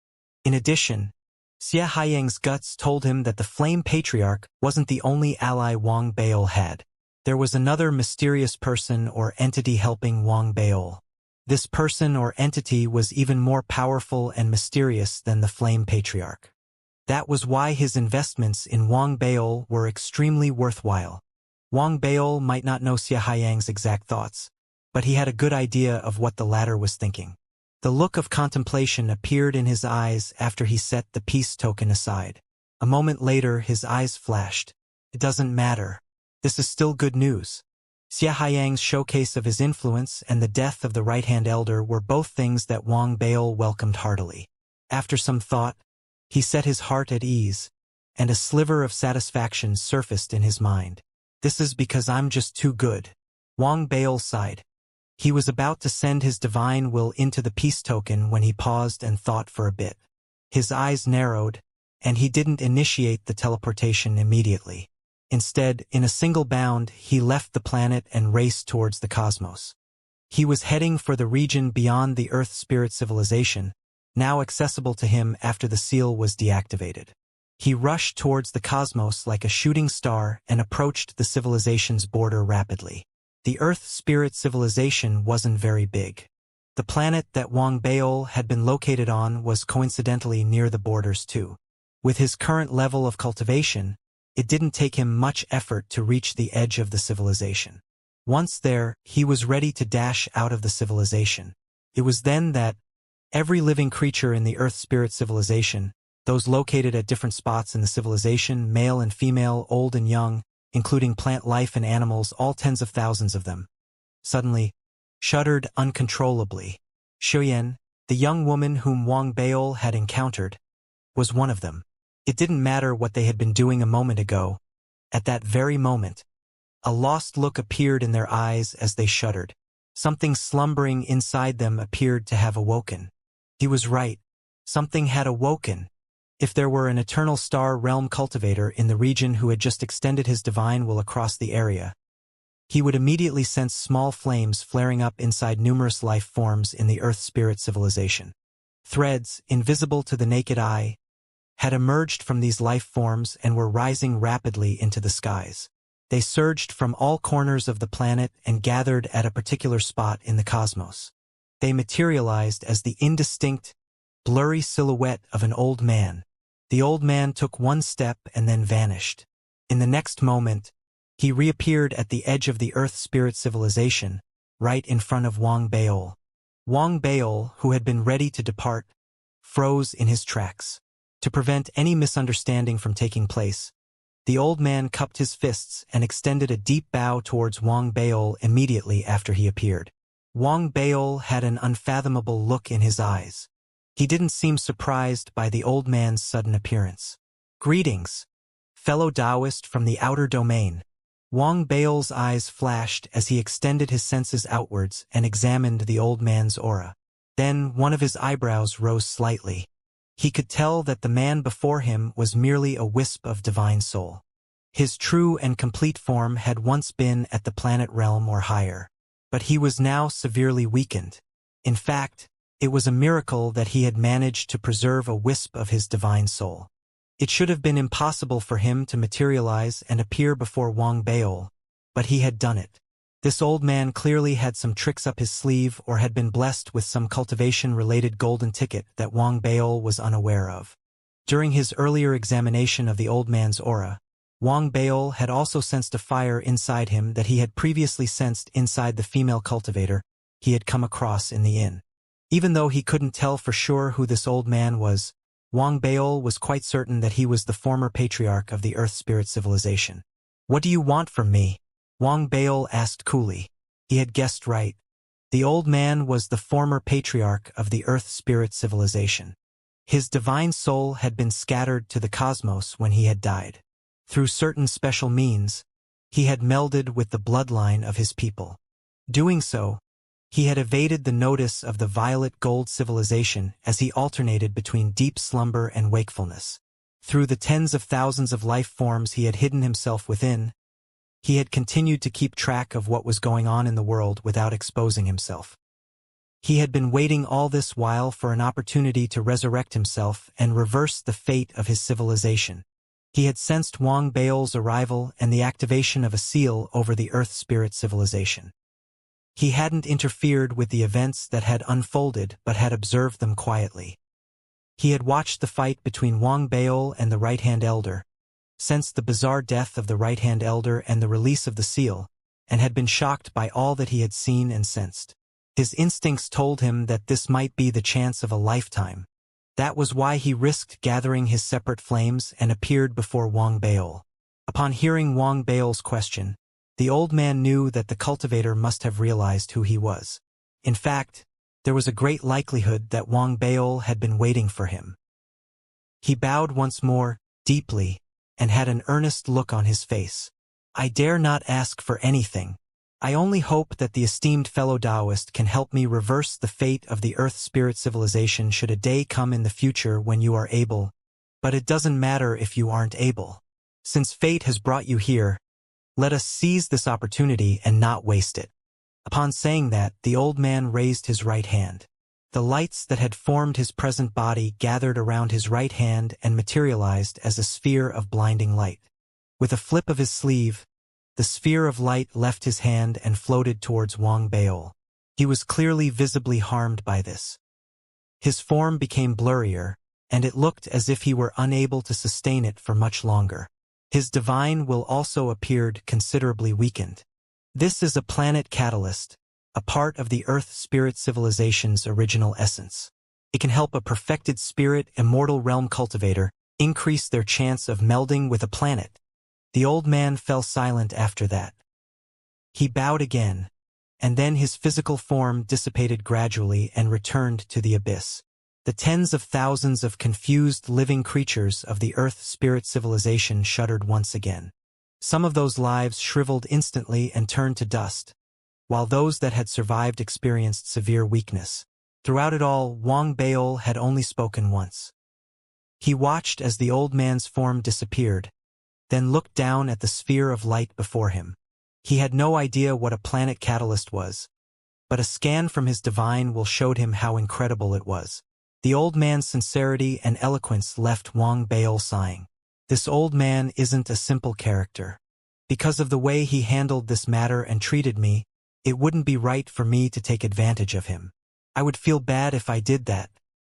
In addition, Xianxia's guts told him that the Flame Patriarch wasn't the only ally Wang Baol had. There was another mysterious person or entity helping Wang Baol. This person or entity was even more powerful and mysterious than the Flame Patriarch. That was why his investments in Wang Baol were extremely worthwhile. Wang Baol might not know Xianxia's exact thoughts, but he had a good idea of what the latter was thinking. The look of contemplation appeared in his eyes after he set the peace token aside. A moment later his eyes flashed. It doesn't matter. This is still good news. Xianxia's showcase of his influence and the death of the right-hand elder were both things that Wang Baol welcomed heartily. After some thought, he set his heart at ease, and a sliver of satisfaction surfaced in his mind. This is because I'm just too good. Wang Baol sighed. He was about to send his divine will into the peace token when he paused and thought for a bit. His eyes narrowed, and he didn't initiate the teleportation immediately. Instead, in a single bound, he left the planet and raced towards the cosmos. He was heading for the region beyond the Earth Spirit civilization, now accessible to him after the seal was deactivated. He rushed towards the cosmos like a shooting star and approached the civilization's border rapidly. The Earth Spirit civilization wasn't very big. The planet that Wang Baol had been located on was coincidentally near the borders too. With his current level of cultivation, it didn't take him much effort to reach the edge of the civilization. Once there, he was ready to dash out of the civilization. It was then that every living creature in the Earth Spirit civilization, those located at different spots in the civilization, male and female, old and young, including plant life and animals, all tens of thousands of them, suddenly shuddered uncontrollably. Xianxia, the young woman whom Wang Baol had encountered, was one of them. It didn't matter what they had been doing a moment ago. At that very moment, a lost look appeared in their eyes as they shuddered. Something slumbering inside them appeared to have awoken. He was right. Something had awoken. If there were an eternal star realm cultivator in the region who had just extended his divine will across the area, he would immediately sense small flames flaring up inside numerous life forms in the Earth Spirit civilization. Threads, invisible to the naked eye, had emerged from these life forms and were rising rapidly into the skies. They surged from all corners of the planet and gathered at a particular spot in the cosmos. They materialized as the indistinct, blurry silhouette of an old man. The old man took one step and then vanished. In the next moment, he reappeared at the edge of the Earth Spirit civilization, right in front of Wang Baol. Wang Baol, who had been ready to depart, froze in his tracks. To prevent any misunderstanding from taking place, the old man cupped his fists and extended a deep bow towards Wang Baol immediately after he appeared. Wang Baol had an unfathomable look in his eyes. He didn't seem surprised by the old man's sudden appearance. "Greetings, fellow Taoist from the outer domain." Wang Baol's eyes flashed as he extended his senses outwards and examined the old man's aura. Then one of his eyebrows rose slightly. He could tell that the man before him was merely a wisp of divine soul. His true and complete form had once been at the planet realm or higher, but he was now severely weakened. In fact, it was a miracle that he had managed to preserve a wisp of his divine soul. It should have been impossible for him to materialize and appear before Wang Baol, but he had done it. This old man clearly had some tricks up his sleeve or had been blessed with some cultivation-related golden ticket that Wang Baol was unaware of. During his earlier examination of the old man's aura, Wang Baol had also sensed a fire inside him that he had previously sensed inside the female cultivator he had come across in the inn. Even though he couldn't tell for sure who this old man was, Wang Baol was quite certain that he was the former patriarch of the Earth Spirit civilization. "What do you want from me?" Wang Baol asked coolly. He had guessed right. The old man was the former patriarch of the Earth Spirit civilization. His divine soul had been scattered to the cosmos when he had died. Through certain special means, he had melded with the bloodline of his people. Doing so, he had evaded the notice of the violet gold civilization as he alternated between deep slumber and wakefulness. Through the tens of thousands of life forms he had hidden himself within, he had continued to keep track of what was going on in the world without exposing himself. He had been waiting all this while for an opportunity to resurrect himself and reverse the fate of his civilization. He had sensed Wang Baol's arrival and the activation of a seal over the Earth Spirit civilization. He hadn't interfered with the events that had unfolded but had observed them quietly. He had watched the fight between Wang Baol and the Right-Hand Elder, sensed the bizarre death of the Right-Hand Elder and the release of the seal, and had been shocked by all that he had seen and sensed. His instincts told him that this might be the chance of a lifetime. That was why he risked gathering his separate flames and appeared before Wang Baol. Upon hearing Wang Baol's question, the old man knew that the cultivator must have realized who he was. In fact, there was a great likelihood that Wang Baol had been waiting for him. He bowed once more, deeply, and had an earnest look on his face. "I dare not ask for anything. I only hope that the esteemed fellow Taoist can help me reverse the fate of the Earth Spirit civilization should a day come in the future when you are able. But it doesn't matter if you aren't able. Since fate has brought you here, let us seize this opportunity and not waste it." Upon saying that, the old man raised his right hand. The lights that had formed his present body gathered around his right hand and materialized as a sphere of blinding light. With a flip of his sleeve, the sphere of light left his hand and floated towards Wang Baol. He was clearly visibly harmed by this. His form became blurrier, and it looked as if he were unable to sustain it for much longer. His divine will also appeared considerably weakened. This is a planet catalyst, a part of the Earth Spirit civilization's original essence. It can help a perfected spirit immortal realm cultivator increase their chance of melding with a planet. The old man fell silent after that. He bowed again, and then his physical form dissipated gradually and returned to the abyss. The tens of thousands of confused living creatures of the Earth Spirit civilization shuddered once again. Some of those lives shriveled instantly and turned to dust, while those that had survived experienced severe weakness. Throughout it all, Wang Baol had only spoken once. He watched as the old man's form disappeared, then looked down at the sphere of light before him. He had no idea what a planet catalyst was, but a scan from his divine will showed him how incredible it was. The old man's sincerity and eloquence left Wang Baol sighing. This old man isn't a simple character. Because of the way he handled this matter and treated me, it wouldn't be right for me to take advantage of him. I would feel bad if I did that.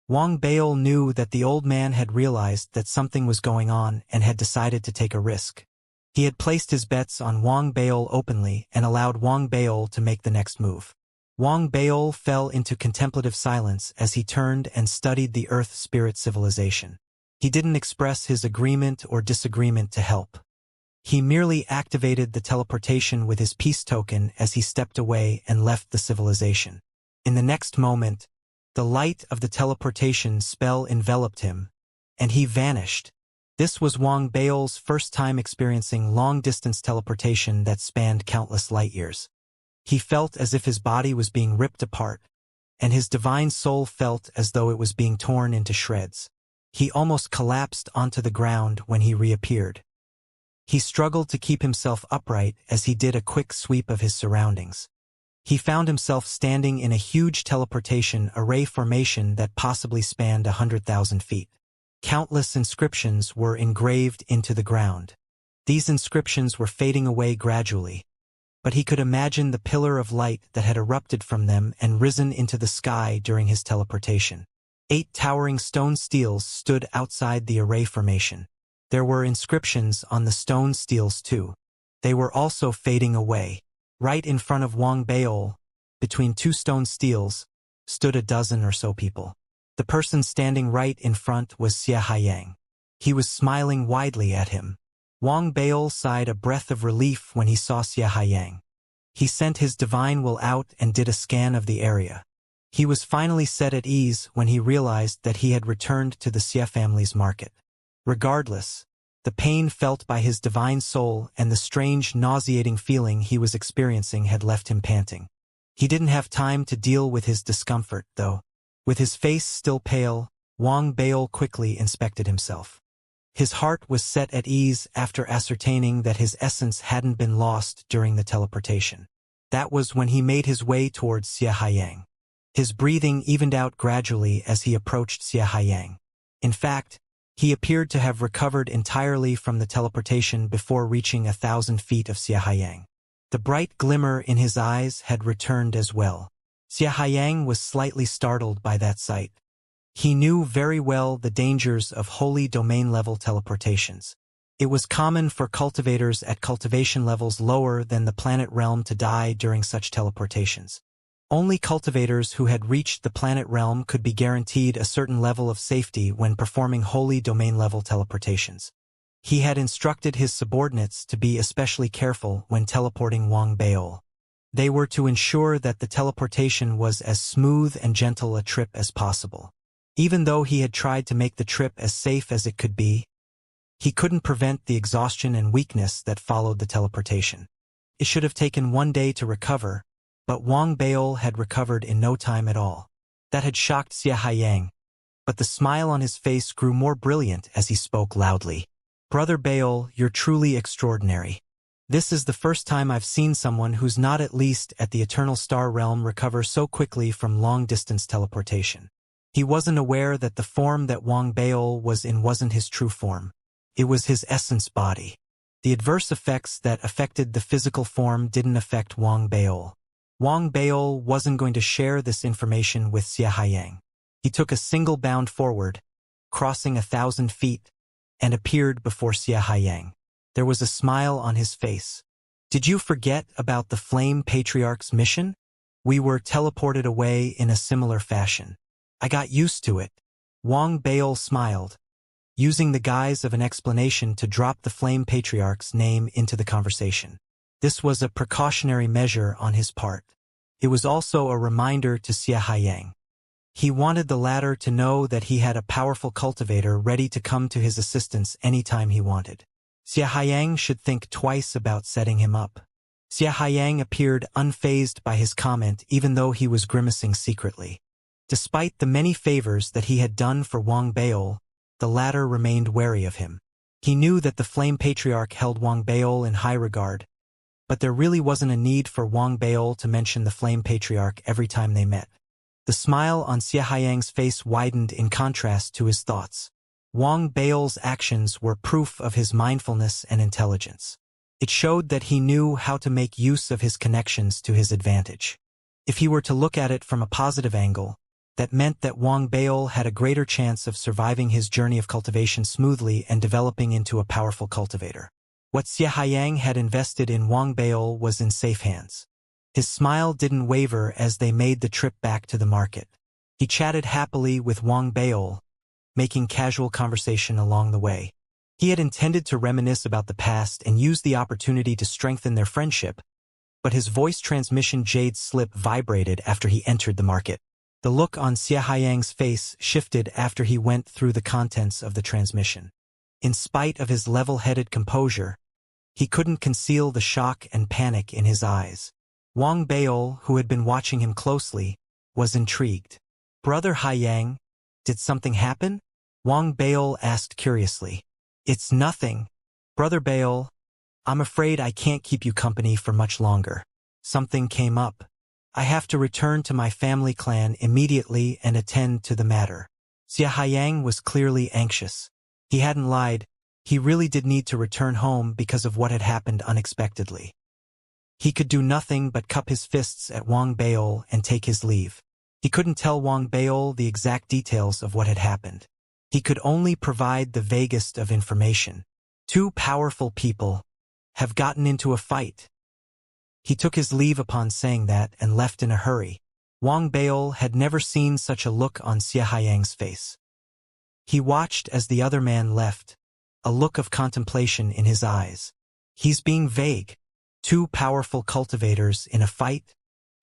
Wang Baol knew that the old man had realized that something was going on and had decided to take a risk. He had placed his bets on Wang Baol openly and allowed Wang Baol to make the next move. Wang Baol fell into contemplative silence as he turned and studied the Earth Spirit civilization. He didn't express his agreement or disagreement to help. He merely activated the teleportation with his peace token as he stepped away and left the civilization. In the next moment, the light of the teleportation spell enveloped him, and he vanished. This was Wang Baol's first time experiencing long-distance teleportation that spanned countless light-years. He felt as if his body was being ripped apart, and his divine soul felt as though it was being torn into shreds. He almost collapsed onto the ground when he reappeared. He struggled to keep himself upright as he did a quick sweep of his surroundings. He found himself standing in a huge teleportation array formation that possibly spanned 100,000 feet. Countless inscriptions were engraved into the ground. These inscriptions were fading away gradually, but he could imagine the pillar of light that had erupted from them and risen into the sky during his teleportation. 8 towering stone steels stood outside the array formation. There were inscriptions on the stone steels too. They were also fading away. Right in front of Wang Baol, between 2 stone steels, stood a dozen or so people. The person standing right in front was Xianxia. He was smiling widely at him. Wang Baol sighed a breath of relief when he saw Xianxia. He sent his divine will out and did a scan of the area. He was finally set at ease when he realized that he had returned to the Xia family's market. Regardless, the pain felt by his divine soul and the strange nauseating feeling he was experiencing had left him panting. He didn't have time to deal with his discomfort, though. With his face still pale, Wang Baol quickly inspected himself. His heart was set at ease after ascertaining that his essence hadn't been lost during the teleportation. That was when he made his way towards Xianxia. His breathing evened out gradually as he approached Xianxia. In fact, he appeared to have recovered entirely from the teleportation before reaching 1,000 feet of Xianxia. The bright glimmer in his eyes had returned as well. Xianxia was slightly startled by that sight. He knew very well the dangers of holy domain-level teleportations. It was common for cultivators at cultivation levels lower than the planet realm to die during such teleportations. Only cultivators who had reached the planet realm could be guaranteed a certain level of safety when performing holy domain-level teleportations. He had instructed his subordinates to be especially careful when teleporting Wang Beol. They were to ensure that the teleportation was as smooth and gentle a trip as possible. Even though he had tried to make the trip as safe as it could be, he couldn't prevent the exhaustion and weakness that followed the teleportation. It should have taken 1 day to recover, but Wang Beol had recovered in no time at all. That had shocked Xianxia, but the smile on his face grew more brilliant as he spoke loudly. "Brother Beol, you're truly extraordinary. This is the first time I've seen someone who's not at least at the Eternal Star Realm recover so quickly from long-distance teleportation." He wasn't aware that the form that Wang Beol was in wasn't his true form. It was his essence body. The adverse effects that affected the physical form didn't affect Wang Beol. Wang Beol wasn't going to share this information with Xianxia. He took a single bound forward, crossing 1,000 feet, and appeared before Xianxia. There was a smile on his face. "Did you forget about the Flame Patriarch's mission? We were teleported away in a similar fashion. I got used to it." Wang Beol smiled, using the guise of an explanation to drop the Flame Patriarch's name into the conversation. This was a precautionary measure on his part. It was also a reminder to Xianxia. He wanted the latter to know that he had a powerful cultivator ready to come to his assistance anytime he wanted. Xianxia should think twice about setting him up. Xianxia appeared unfazed by his comment even though he was grimacing secretly. Despite the many favors that he had done for Wang Beol, the latter remained wary of him. He knew that the Flame Patriarch held Wang Beol in high regard, but there really wasn't a need for Wang Beol to mention the Flame Patriarch every time they met. The smile on Xianxia's face widened in contrast to his thoughts. Wang Beol's actions were proof of his mindfulness and intelligence. It showed that he knew how to make use of his connections to his advantage. If he were to look at it from a positive angle, that meant that Wang Beol had a greater chance of surviving his journey of cultivation smoothly and developing into a powerful cultivator. What Xianxia had invested in Wang Beol was in safe hands. His smile didn't waver as they made the trip back to the market. He chatted happily with Wang Beol, making casual conversation along the way. He had intended to reminisce about the past and use the opportunity to strengthen their friendship, but his voice transmission jade slip vibrated after he entered the market. The look on Xianxia's face shifted after he went through the contents of the transmission. In spite of his level-headed composure, he couldn't conceal the shock and panic in his eyes. Wang Beol, who had been watching him closely, was intrigued. "Brother Haiyang, did something happen?" Wang Beol asked curiously. "It's nothing. Brother Beol, I'm afraid I can't keep you company for much longer. Something came up. I have to return to my family clan immediately and attend to the matter." Xianxia was clearly anxious. He hadn't lied. He really did need to return home because of what had happened unexpectedly. He could do nothing but cup his fists at Wang Beol and take his leave. He couldn't tell Wang Beol the exact details of what had happened. He could only provide the vaguest of information. "Two powerful people have gotten into a fight." He took his leave upon saying that and left in a hurry. Wang Beol had never seen such a look on Xianxia's face. He watched as the other man left, a look of contemplation in his eyes. He's being vague. Two powerful cultivators in a fight?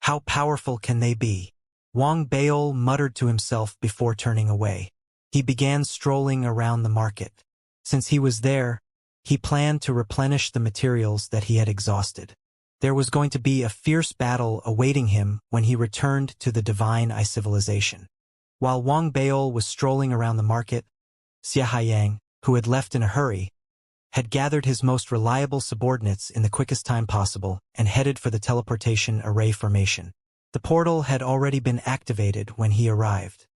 How powerful can they be? Wang Beol muttered to himself before turning away. He began strolling around the market. Since he was there, he planned to replenish the materials that he had exhausted. There was going to be a fierce battle awaiting him when he returned to the Divine Eye civilization. While Wang Beol was strolling around the market, Xianxia, who had left in a hurry, had gathered his most reliable subordinates in the quickest time possible and headed for the teleportation array formation. The portal had already been activated when he arrived.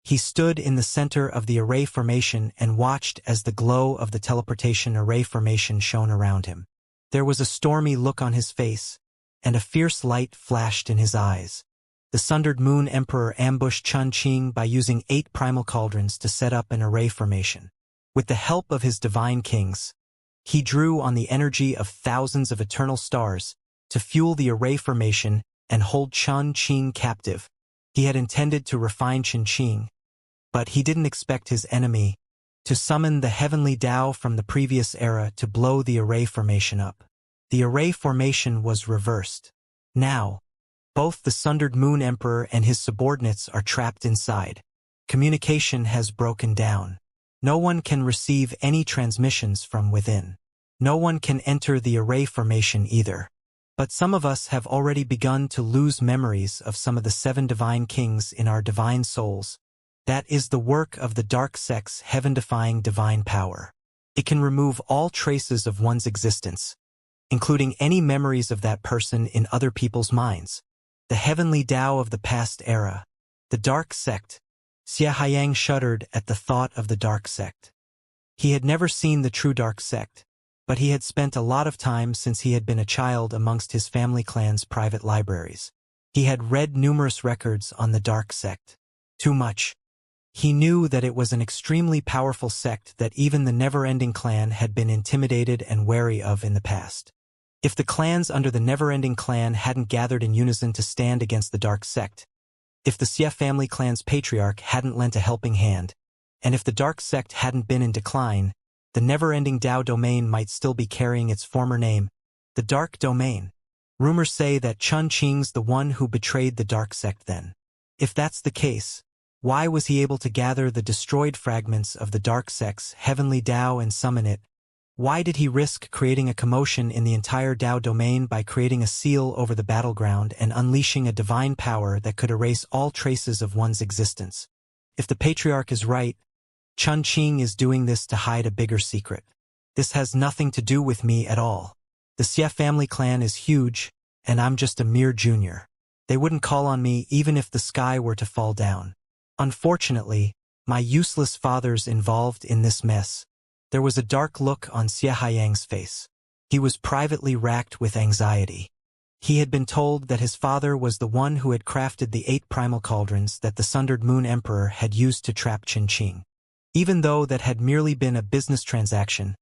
He stood in the center of the array formation and watched as the glow of the teleportation array formation shone around him. There was a stormy look on his face, and a fierce light flashed in his eyes. The Sundered Moon Emperor ambushed Chun Qing by using 8 primal cauldrons to set up an array formation. With the help of his divine kings, He drew on the energy of thousands of eternal stars to fuel the array formation and hold Chen Qing captive. He had intended to refine Chen Qing, but he didn't expect his enemy to summon the heavenly Tao from the previous era to blow the array formation up. The array formation was reversed. Now, both the Sundered Moon Emperor and his subordinates are trapped inside. Communication has broken down. No one can receive any transmissions from within. No one can enter the array formation either. But some of us have already begun to lose memories of some of the 7 divine kings in our divine souls. That is the work of the dark sect's heaven-defying divine power. It can remove all traces of one's existence, including any memories of that person in other people's minds. The heavenly Tao of the past era. The dark sect. Xianxia shuddered at the thought of the dark sect. He had never seen the true dark sect, but he had spent a lot of time since he had been a child amongst his family clan's private libraries. He had read numerous records on the dark sect. Too much. He knew that it was an extremely powerful sect that even the Never-Ending Clan had been intimidated and wary of in the past. If the clans under the Never-Ending Clan hadn't gathered in unison to stand against the dark sect, if the Xia family clan's patriarch hadn't lent a helping hand, and if the dark sect hadn't been in decline, the Never-Ending Tao domain might still be carrying its former name, the Dark Domain. Rumors say that Chen Qing's the one who betrayed the dark sect then. If that's the case, why was he able to gather the destroyed fragments of the dark sect's heavenly Tao and summon it? Why did he risk creating a commotion in the entire Tao domain by creating a seal over the battleground and unleashing a divine power that could erase all traces of one's existence? If the patriarch is right, Chen Qing is doing this to hide a bigger secret. This has nothing to do with me at all. The Xia family clan is huge, and I'm just a mere junior. They wouldn't call on me even if the sky were to fall down. Unfortunately, my useless father's involved in this mess. There was a dark look on Xianxia's face. He was privately racked with anxiety. He had been told that his father was the one who had crafted the 8 primal cauldrons that the Sundered Moon Emperor had used to trap Chen Qing. Even though that had merely been a business transaction,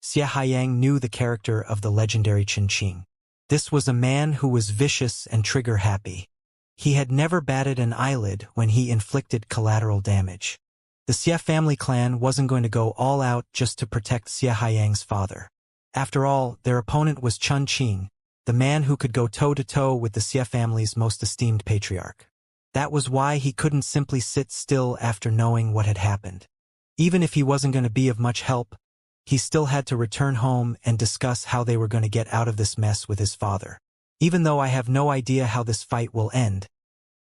Xianxia knew the character of the legendary Chen Qing. This was a man who was vicious and trigger-happy. He had never batted an eyelid when he inflicted collateral damage. The Xia family clan wasn't going to go all out just to protect Xianxia's father. After all, their opponent was Chen Qing, the man who could go toe-to-toe with the Xia family's most esteemed patriarch. That was why he couldn't simply sit still after knowing what had happened. Even if he wasn't going to be of much help, he still had to return home and discuss how they were going to get out of this mess with his father. Even though I have no idea how this fight will end,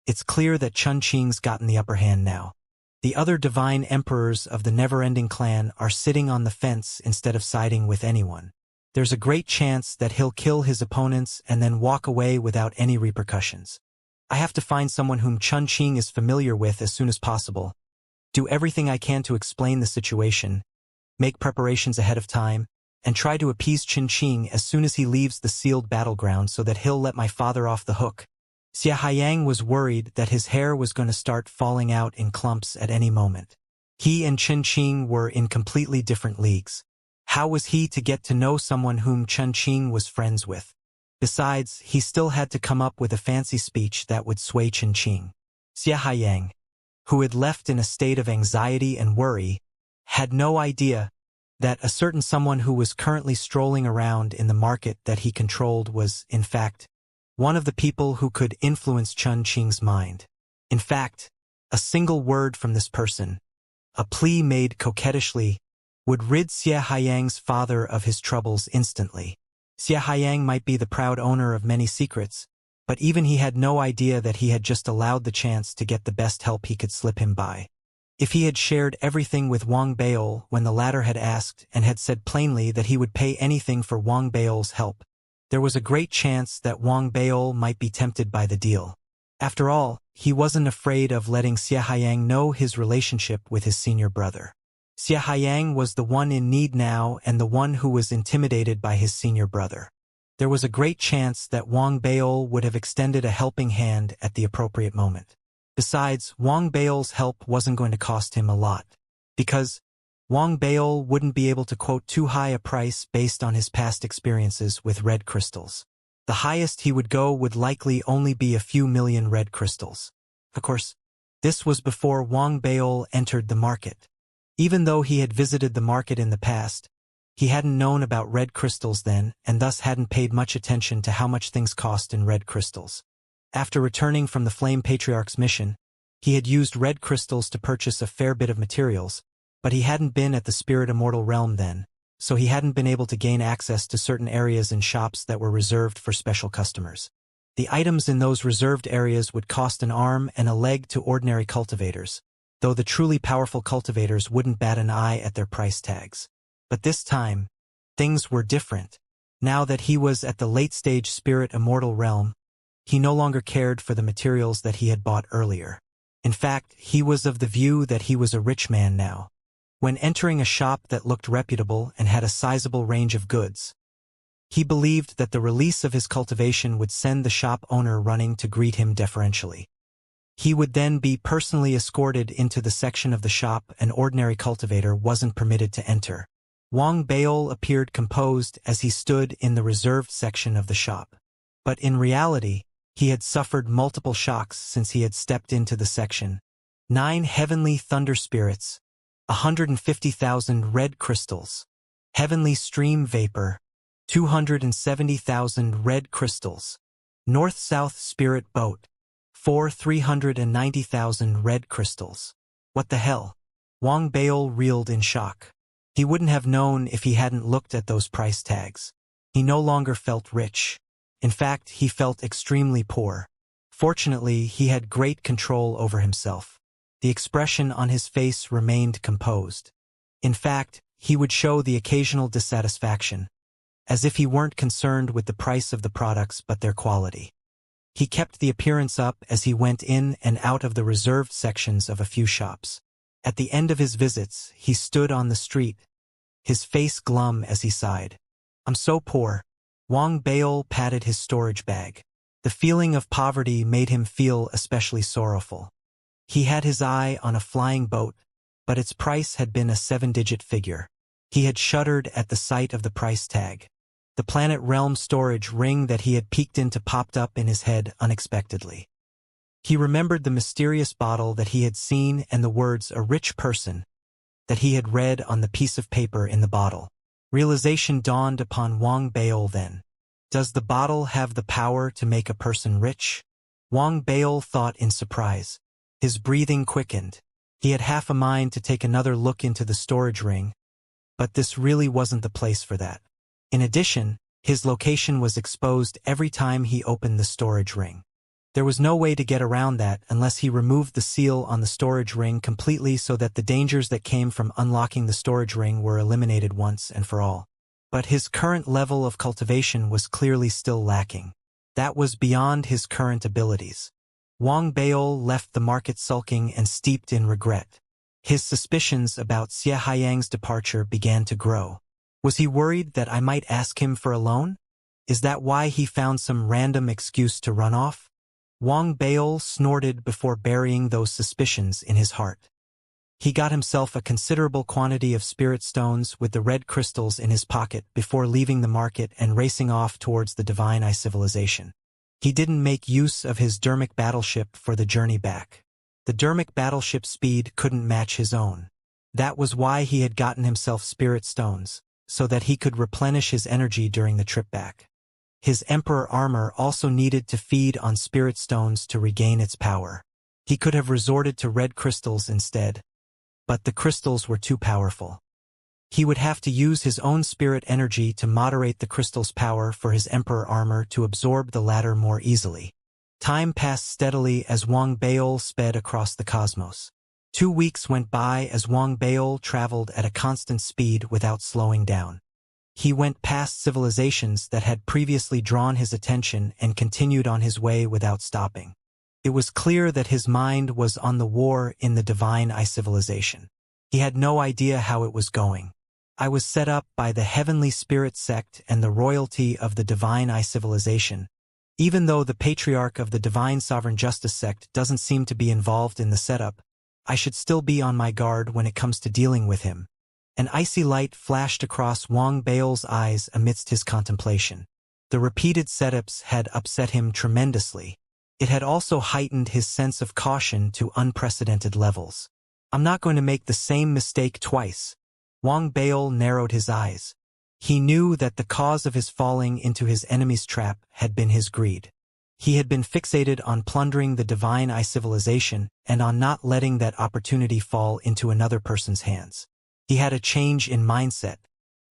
it's clear that Chen Qing's gotten the upper hand now. The other divine emperors of the Never-Ending Clan are sitting on the fence instead of siding with anyone. There's a great chance that he'll kill his opponents and then walk away without any repercussions. I have to find someone whom Chen Qing is familiar with as soon as possible, do everything I can to explain the situation, make preparations ahead of time, and try to appease Chen Qing as soon as he leaves the sealed battleground so that he'll let my father off the hook. Xianxia was worried that his hair was going to start falling out in clumps at any moment. He and Chen Qing were in completely different leagues. How was he to get to know someone whom Chen Qing was friends with? Besides, he still had to come up with a fancy speech that would sway Chen Qing. Xianxia, who had left in a state of anxiety and worry, had no idea that a certain someone who was currently strolling around in the market that he controlled was, in fact, one of the people who could influence Chen Qing's mind. In fact, a single word from this person, a plea made coquettishly, would rid Xianxia's father of his troubles instantly. Xianxia might be the proud owner of many secrets, but even he had no idea that he had just allowed the chance to get the best help he could slip him by. If he had shared everything with Wang Baol when the latter had asked and had said plainly that he would pay anything for Wang Baol's help, there was a great chance that Wang Baol might be tempted by the deal. After all, he wasn't afraid of letting Xianxia know his relationship with his senior brother. Xianxia was the one in need now and the one who was intimidated by his senior brother. There was a great chance that Wang Baol would have extended a helping hand at the appropriate moment. Besides, Wang Baol's help wasn't going to cost him a lot, because Wang Baol wouldn't be able to quote too high a price based on his past experiences with red crystals. The highest he would go would likely only be a few million red crystals. Of course, this was before Wang Baol entered the market. Even though he had visited the market in the past, he hadn't known about red crystals then and thus hadn't paid much attention to how much things cost in red crystals. After returning from the Flame Patriarch's mission, he had used red crystals to purchase a fair bit of materials, but he hadn't been at the Spirit Immortal realm then, so he hadn't been able to gain access to certain areas in shops that were reserved for special customers. The items in those reserved areas would cost an arm and a leg to ordinary cultivators, though the truly powerful cultivators wouldn't bat an eye at their price tags. But this time, things were different. Now that he was at the late-stage Spirit Immortal realm, he no longer cared for the materials that he had bought earlier. In fact, he was of the view that he was a rich man now. When entering a shop that looked reputable and had a sizable range of goods, he believed that the release of his cultivation would send the shop owner running to greet him deferentially. He would then be personally escorted into the section of the shop an ordinary cultivator wasn't permitted to enter. Wang Baol appeared composed as he stood in the reserved section of the shop. But in reality, he had suffered multiple shocks since he had stepped into the section. 9 heavenly thunder spirits, 150,000 red crystals, heavenly stream vapor, 270,000 red crystals, north-south spirit boat, 390,000 red crystals. What the hell? Wang Baol reeled in shock. He wouldn't have known if he hadn't looked at those price tags. He no longer felt rich. In fact, he felt extremely poor. Fortunately, he had great control over himself. The expression on his face remained composed. In fact, he would show the occasional dissatisfaction, as if he weren't concerned with the price of the products but their quality. He kept the appearance up as he went in and out of the reserved sections of a few shops. At the end of his visits, he stood on the street, his face glum as he sighed. "I'm so poor." Wang Baol patted his storage bag. The feeling of poverty made him feel especially sorrowful. He had his eye on a flying boat, but its price had been a 7-digit figure. He had shuddered at the sight of the price tag. The Planet Realm storage ring that he had peeked into popped up in his head unexpectedly. He remembered the mysterious bottle that he had seen and the words "a rich person" that he had read on the piece of paper in the bottle. Realization dawned upon Wang Baol then. Does the bottle have the power to make a person rich? Wang Baol thought in surprise. His breathing quickened. He had half a mind to take another look into the storage ring, but this really wasn't the place for that. In addition, his location was exposed every time he opened the storage ring. There was no way to get around that unless he removed the seal on the storage ring completely so that the dangers that came from unlocking the storage ring were eliminated once and for all. But his current level of cultivation was clearly still lacking. That was beyond his current abilities. Wang Baol left the market sulking and steeped in regret. His suspicions about Xianxia's departure began to grow. Was he worried that I might ask him for a loan? Is that why he found some random excuse to run off? Wang Baol snorted before burying those suspicions in his heart. He got himself a considerable quantity of spirit stones with the red crystals in his pocket before leaving the market and racing off towards the Divine Eye civilization. He didn't make use of his dermic battleship for the journey back. The dermic battleship's speed couldn't match his own. That was why he had gotten himself spirit stones, so that he could replenish his energy during the trip back. His Emperor armor also needed to feed on spirit stones to regain its power. He could have resorted to red crystals instead, but the crystals were too powerful. He would have to use his own spirit energy to moderate the crystal's power for his Emperor armor to absorb the latter more easily. Time passed steadily as Wang Baol sped across the cosmos. 2 weeks went by as Wang Baol traveled at a constant speed without slowing down. He went past civilizations that had previously drawn his attention and continued on his way without stopping. It was clear that his mind was on the war in the Divine Eye civilization. He had no idea how it was going. I was set up by the Heavenly Spirit sect and the royalty of the Divine Eye civilization. Even though the Patriarch of the Divine Sovereign Justice sect doesn't seem to be involved in the setup, I should still be on my guard when it comes to dealing with him. An icy light flashed across Wang Bao's eyes amidst his contemplation. The repeated setups had upset him tremendously. It had also heightened his sense of caution to unprecedented levels. I'm not going to make the same mistake twice. Wang Bao narrowed his eyes. He knew that the cause of his falling into his enemy's trap had been his greed. He had been fixated on plundering the divine civilization and on not letting that opportunity fall into another person's hands. He had a change in mindset.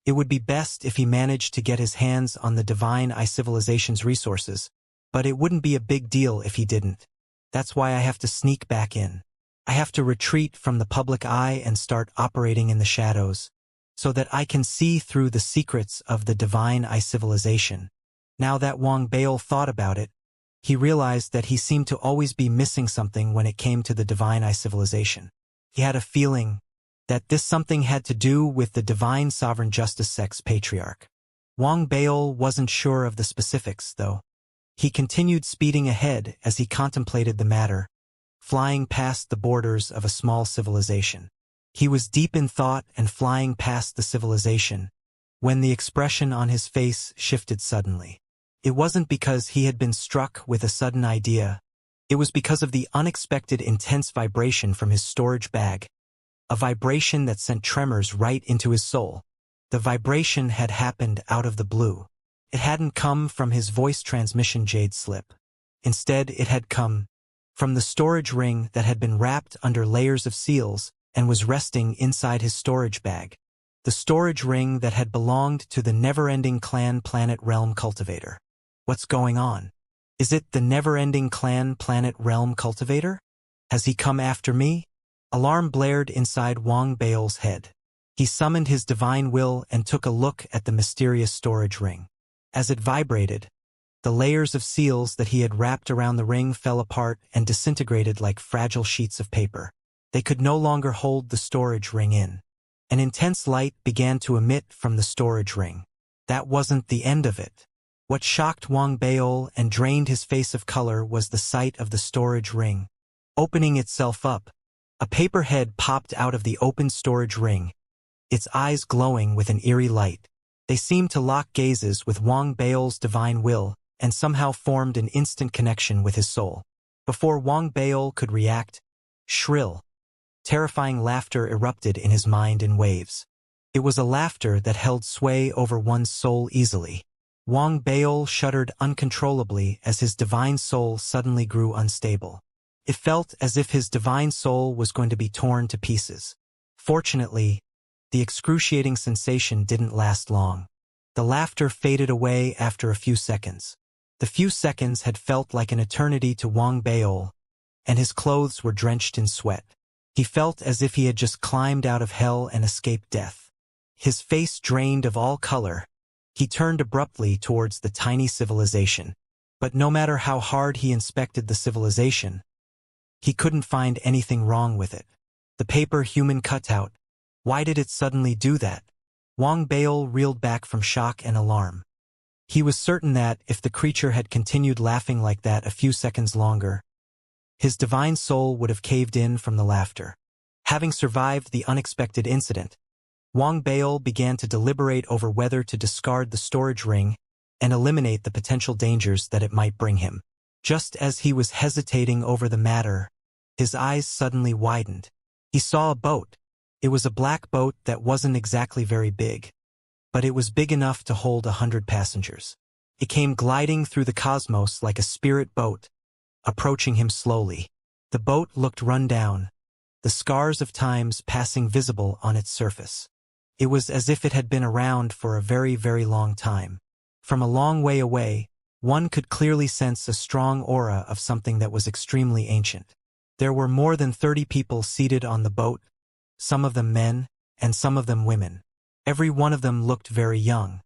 It would be best if he managed to get his hands on the divine civilization's resources, but it wouldn't be a big deal if he didn't. That's why I have to sneak back in. I have to retreat from the public eye and start operating in the shadows, so that I can see through the secrets of the divine civilization. Now that Wang Bao thought about it, he realized that he seemed to always be missing something when it came to the divine civilization. He had a feeling that this something had to do with the divine sovereign justice sex patriarch. Wang Bao wasn't sure of the specifics, though. He continued speeding ahead as he contemplated the matter, flying past the borders of a small civilization. He was deep in thought and flying past the civilization, when the expression on his face shifted suddenly. It wasn't because he had been struck with a sudden idea. It was because of the unexpected intense vibration from his storage bag, a vibration that sent tremors right into his soul. The vibration had happened out of the blue. It hadn't come from his voice transmission jade slip. Instead, it had come from the storage ring that had been wrapped under layers of seals and was resting inside his storage bag. The storage ring that had belonged to the never-ending clan planet realm cultivator. What's going on? Is it the never-ending clan planet realm cultivator? Has he come after me? Alarm blared inside Wang Bao's head. He summoned his divine will and took a look at the mysterious storage ring. As it vibrated, the layers of seals that he had wrapped around the ring fell apart and disintegrated like fragile sheets of paper. They could no longer hold the storage ring in. An intense light began to emit from the storage ring. That wasn't the end of it. What shocked Wang Bao and drained his face of color was the sight of the storage ring. Opening itself up, a paper head popped out of the open storage ring, its eyes glowing with an eerie light. They seemed to lock gazes with Wang Bao's divine will and somehow formed an instant connection with his soul. Before Wang Bao could react, shrill, terrifying laughter erupted in his mind in waves. It was a laughter that held sway over one's soul easily. Wang Bao shuddered uncontrollably as his divine soul suddenly grew unstable. It felt as if his divine soul was going to be torn to pieces. Fortunately, the excruciating sensation didn't last long. The laughter faded away after a few seconds. The few seconds had felt like an eternity to Wang Bao, and his clothes were drenched in sweat. He felt as if he had just climbed out of hell and escaped death. His face drained of all color. He turned abruptly towards the tiny civilization. But no matter how hard he inspected the civilization, he couldn't find anything wrong with it. The paper human cutout. Why did it suddenly do that? Wang Bao reeled back from shock and alarm. He was certain that, if the creature had continued laughing like that a few seconds longer, his divine soul would have caved in from the laughter. Having survived the unexpected incident, Wang Bao began to deliberate over whether to discard the storage ring and eliminate the potential dangers that it might bring him. Just as he was hesitating over the matter, his eyes suddenly widened. He saw a boat. It was a black boat that wasn't exactly very big, but it was big enough to hold 100 passengers. It came gliding through the cosmos like a spirit boat, approaching him slowly. The boat looked run down, the scars of times passing visible on its surface. It was as if it had been around for a very, very long time. From a long way away, one could clearly sense a strong aura of something that was extremely ancient. There were more than 30 people seated on the boat, some of them men, and some of them women. Every one of them looked very young.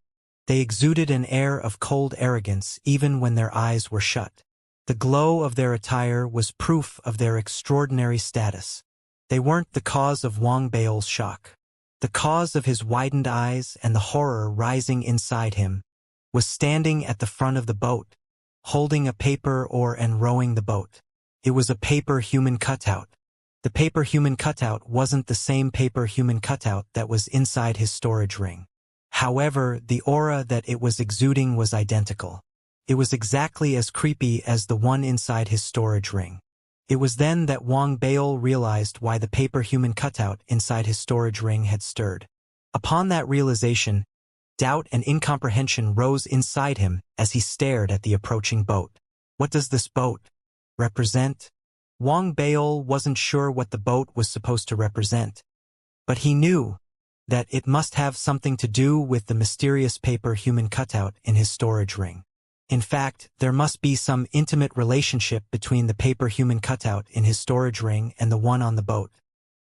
They exuded an air of cold arrogance even when their eyes were shut. The glow of their attire was proof of their extraordinary status. They weren't the cause of Wang Bao's shock. The cause of his widened eyes and the horror rising inside him was standing at the front of the boat, holding a paper oar and rowing the boat. It was a paper human cutout. The paper human cutout wasn't the same paper human cutout that was inside his storage ring. However, the aura that it was exuding was identical. It was exactly as creepy as the one inside his storage ring. It was then that Wang Baol realized why the paper human cutout inside his storage ring had stirred. Upon that realization, doubt and incomprehension rose inside him as he stared at the approaching boat. What does this boat represent? Wang Baol wasn't sure what the boat was supposed to represent, but he knew that it must have something to do with the mysterious paper human cutout in his storage ring. In fact, there must be some intimate relationship between the paper human cutout in his storage ring and the one on the boat.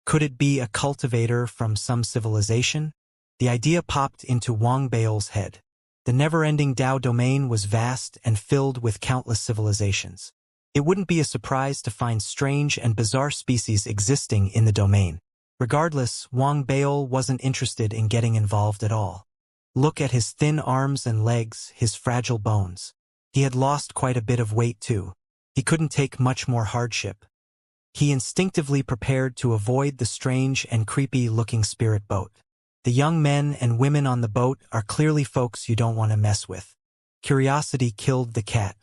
Could it be a cultivator from some civilization? The idea popped into Wang Baol's head. The never-ending Dao domain was vast and filled with countless civilizations. It wouldn't be a surprise to find strange and bizarre species existing in the domain. Regardless, Wang Baol wasn't interested in getting involved at all. Look at his thin arms and legs, his fragile bones. He had lost quite a bit of weight too. He couldn't take much more hardship. He instinctively prepared to avoid the strange and creepy-looking spirit boat. The young men and women on the boat are clearly folks you don't want to mess with. Curiosity killed the cat.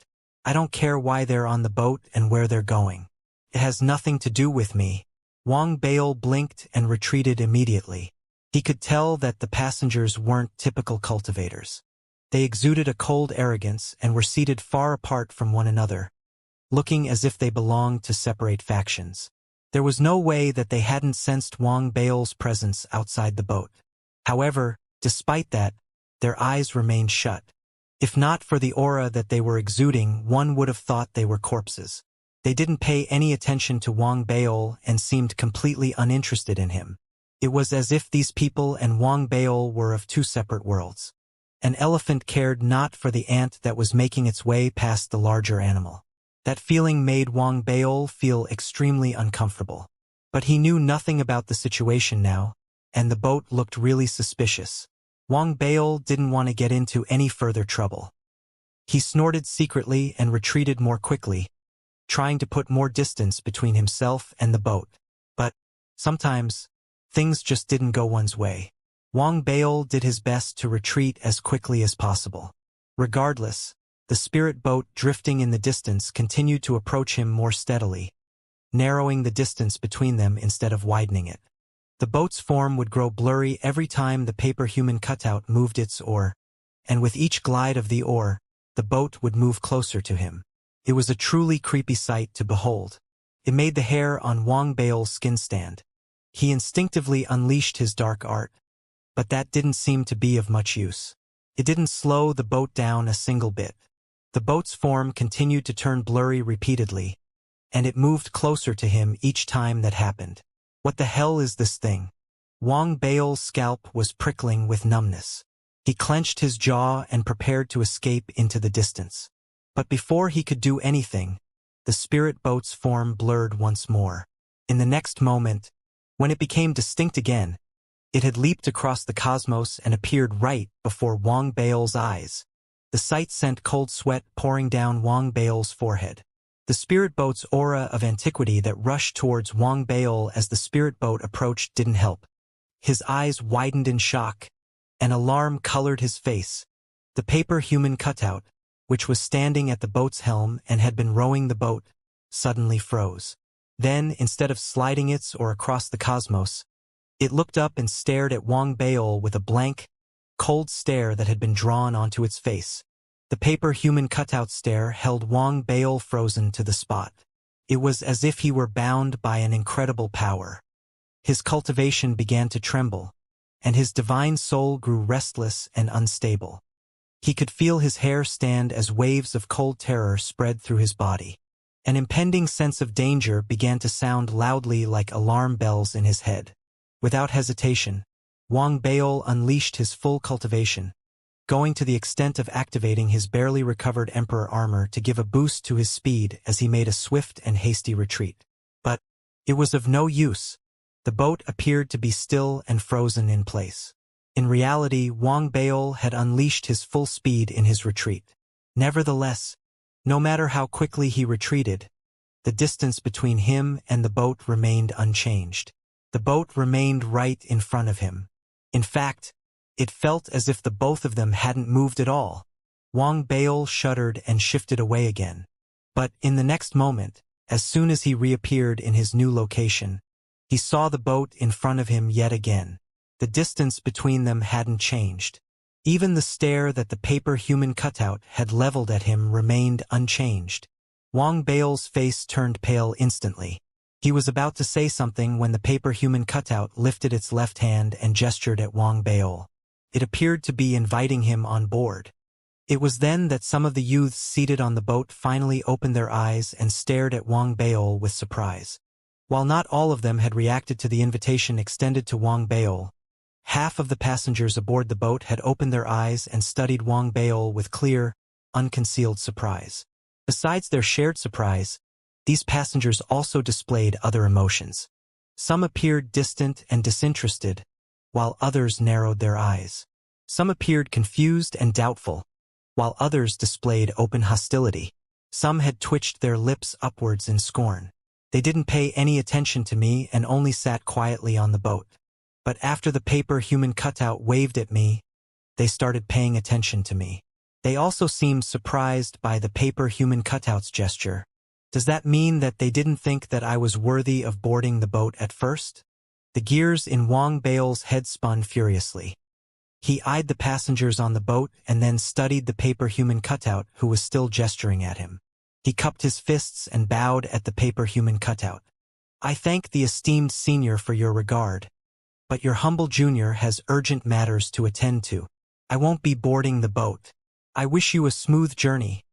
I don't care why they're on the boat and where they're going. It has nothing to do with me. Wang Baol blinked and retreated immediately. He could tell that the passengers weren't typical cultivators. They exuded a cold arrogance and were seated far apart from one another, looking as if they belonged to separate factions. There was no way that they hadn't sensed Wang Baol's presence outside the boat. However, despite that, their eyes remained shut. If not for the aura that they were exuding, one would have thought they were corpses. They didn't pay any attention to Wang Baol and seemed completely uninterested in him. It was as if these people and Wang Baol were of two separate worlds. An elephant cared not for the ant that was making its way past the larger animal. That feeling made Wang Baol feel extremely uncomfortable. But he knew nothing about the situation now, and the boat looked really suspicious. Wang Baol didn't want to get into any further trouble. He snorted secretly and retreated more quickly, trying to put more distance between himself and the boat. But sometimes, things just didn't go one's way. Wang Baol did his best to retreat as quickly as possible. Regardless, the spirit boat drifting in the distance continued to approach him more steadily, narrowing the distance between them instead of widening it. The boat's form would grow blurry every time the paper human cutout moved its oar, and with each glide of the oar, the boat would move closer to him. It was a truly creepy sight to behold. It made the hair on Wang Baol's skin stand. He instinctively unleashed his dark art, but that didn't seem to be of much use. It didn't slow the boat down a single bit. The boat's form continued to turn blurry repeatedly, and it moved closer to him each time that happened. What the hell is this thing? Wang Baol's scalp was prickling with numbness. He clenched his jaw and prepared to escape into the distance. But before he could do anything, the spirit boat's form blurred once more. In the next moment, when it became distinct again, it had leaped across the cosmos and appeared right before Wang Baol's eyes. The sight sent cold sweat pouring down Wang Baol's forehead. The spirit boat's aura of antiquity that rushed towards Wang Baol as the spirit boat approached didn't help. His eyes widened in shock, and alarm colored his face. The paper human cutout, which was standing at the boat's helm and had been rowing the boat, suddenly froze. Then, instead of sliding its oar across the cosmos, it looked up and stared at Wang Baol with a blank, cold stare that had been drawn onto its face. The paper human cutout stare held Wang Baol frozen to the spot. It was as if he were bound by an incredible power. His cultivation began to tremble, and his divine soul grew restless and unstable. He could feel his hair stand as waves of cold terror spread through his body. An impending sense of danger began to sound loudly like alarm bells in his head. Without hesitation, Wang Baol unleashed his full cultivation, going to the extent of activating his barely recovered emperor armor to give a boost to his speed as he made a swift and hasty retreat. But it was of no use. The boat appeared to be still and frozen in place. In reality, Wang Baol had unleashed his full speed in his retreat. Nevertheless, no matter how quickly he retreated, the distance between him and the boat remained unchanged. The boat remained right in front of him. In fact, it felt as if the both of them hadn't moved at all. Wang Baol shuddered and shifted away again. But in the next moment, as soon as he reappeared in his new location, he saw the boat in front of him yet again. The distance between them hadn't changed. Even the stare that the paper human cutout had leveled at him remained unchanged. Wang Baol's face turned pale instantly. He was about to say something when the paper human cutout lifted its left hand and gestured at Wang Baol. It appeared to be inviting him on board. It was then that some of the youths seated on the boat finally opened their eyes and stared at Wang Baol with surprise. While not all of them had reacted to the invitation extended to Wang Baol, half of the passengers aboard the boat had opened their eyes and studied Wang Baol with clear, unconcealed surprise. Besides their shared surprise, these passengers also displayed other emotions. Some appeared distant and disinterested, while others narrowed their eyes. Some appeared confused and doubtful, while others displayed open hostility. Some had twitched their lips upwards in scorn. They didn't pay any attention to me and only sat quietly on the boat. But after the paper human cutout waved at me, they started paying attention to me. They also seemed surprised by the paper human cutout's gesture. Does that mean that they didn't think that I was worthy of boarding the boat at first? The gears in Wang Baol's head spun furiously. He eyed the passengers on the boat and then studied the paper human cutout who was still gesturing at him. He cupped his fists and bowed at the paper human cutout. I thank the esteemed senior for your regard, but your humble junior has urgent matters to attend to. I won't be boarding the boat. I wish you a smooth journey,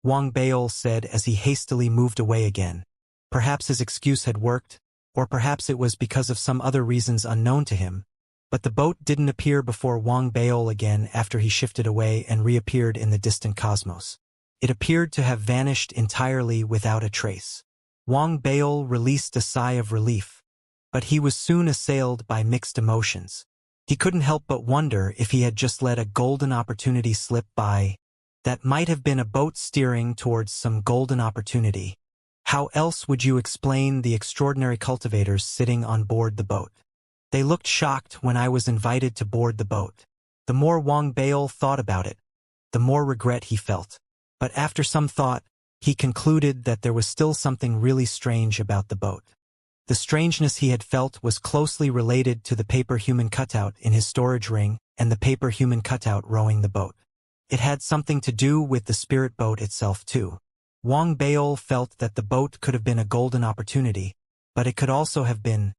Wang Baol said as he hastily moved away again. Perhaps his excuse had worked, or perhaps it was because of some other reasons unknown to him. But the boat didn't appear before Wang Baol again after he shifted away and reappeared in the distant cosmos. It appeared to have vanished entirely without a trace. Wang Baol released a sigh of relief, but he was soon assailed by mixed emotions. He couldn't help but wonder if he had just let a golden opportunity slip by. That might have been a boat steering towards some golden opportunity. How else would you explain the extraordinary cultivators sitting on board the boat? They looked shocked when I was invited to board the boat. The more Wang Baol thought about it, the more regret he felt. But after some thought, he concluded that there was still something really strange about the boat. The strangeness he had felt was closely related to the paper human cutout in his storage ring and the paper human cutout rowing the boat. It had something to do with the spirit boat itself too. Wang Baol felt that the boat could have been a golden opportunity, but it could also have been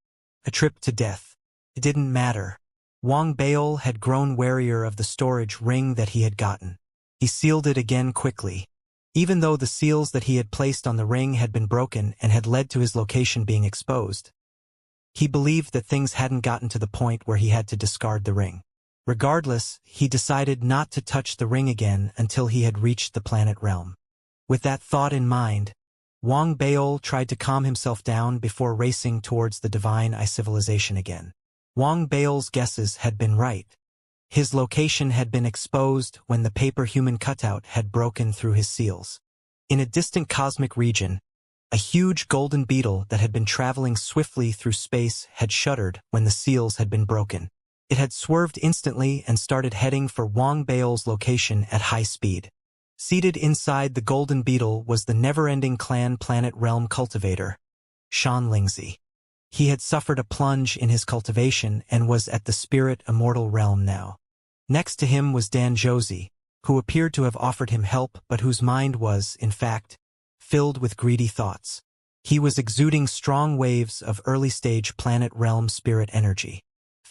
a trip to death. It didn't matter. Wang Baol had grown warier of the storage ring that he had gotten. He sealed it again quickly. Even though the seals that he had placed on the ring had been broken and had led to his location being exposed, he believed that things hadn't gotten to the point where he had to discard the ring. Regardless, he decided not to touch the ring again until he had reached the planet realm. With that thought in mind, Wang Baol tried to calm himself down before racing towards the divine eye civilization again. Wang Baol's guesses had been right. His location had been exposed when the paper human cutout had broken through his seals. In a distant cosmic region, a huge golden beetle that had been traveling swiftly through space had shuddered when the seals had been broken. It had swerved instantly and started heading for Wang Baol's location at high speed. Seated inside the golden beetle was the never-ending clan planet realm cultivator, Xianxia. He had suffered a plunge in his cultivation and was at the spirit immortal realm now. Next to him was Dan Josie, who appeared to have offered him help but whose mind was, in fact, filled with greedy thoughts. He was exuding strong waves of early-stage planet realm spirit energy.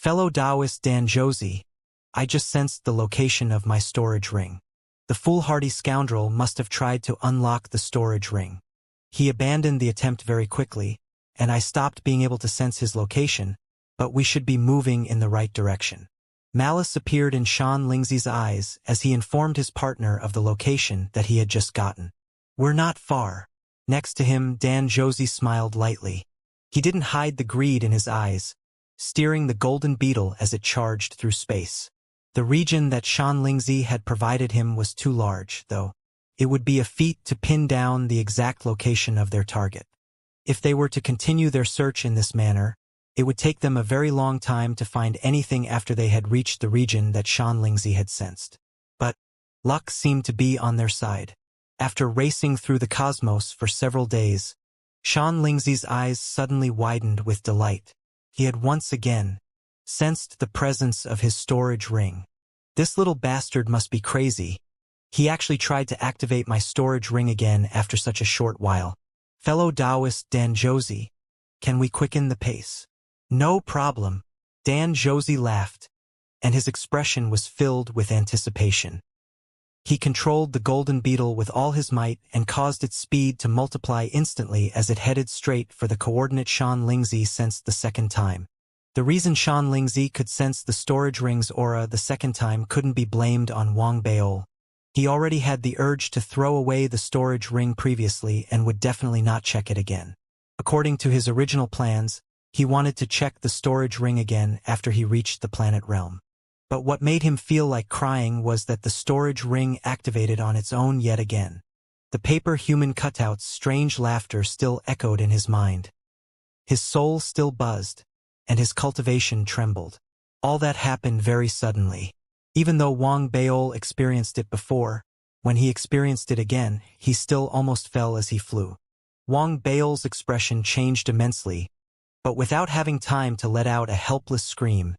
Fellow Taoist Dan Josie, I just sensed the location of my storage ring. The foolhardy scoundrel must have tried to unlock the storage ring. He abandoned the attempt very quickly, and I stopped being able to sense his location, but we should be moving in the right direction. Malice appeared in Xianxia's eyes as he informed his partner of the location that he had just gotten. We're not far. Next to him, Dan Josie smiled lightly. He didn't hide the greed in his eyes, steering the golden beetle as it charged through space. The region that Xianxia had provided him was too large, though. It would be a feat to pin down the exact location of their target. If they were to continue their search in this manner, it would take them a very long time to find anything after they had reached the region that Xianxia had sensed. But luck seemed to be on their side. After racing through the cosmos for several days, Xianxia's eyes suddenly widened with delight. He had once again sensed the presence of his storage ring. This little bastard must be crazy. He actually tried to activate my storage ring again after such a short while. Fellow Taoist Dan Josie, can we quicken the pace? No problem. Dan Josie laughed, and his expression was filled with anticipation. He controlled the golden beetle with all his might and caused its speed to multiply instantly as it headed straight for the coordinate Xianxia sensed the second time. The reason Xianxia could sense the storage ring's aura the second time couldn't be blamed on Wang Baol. He already had the urge to throw away the storage ring previously and would definitely not check it again. According to his original plans, he wanted to check the storage ring again after he reached the planet realm. But what made him feel like crying was that the storage ring activated on its own yet again. The paper human cutout's strange laughter still echoed in his mind. His soul still buzzed, and his cultivation trembled. All that happened very suddenly. Even though Wang Baol experienced it before, when he experienced it again, he still almost fell as he flew. Wang Baol's expression changed immensely, but without having time to let out a helpless scream,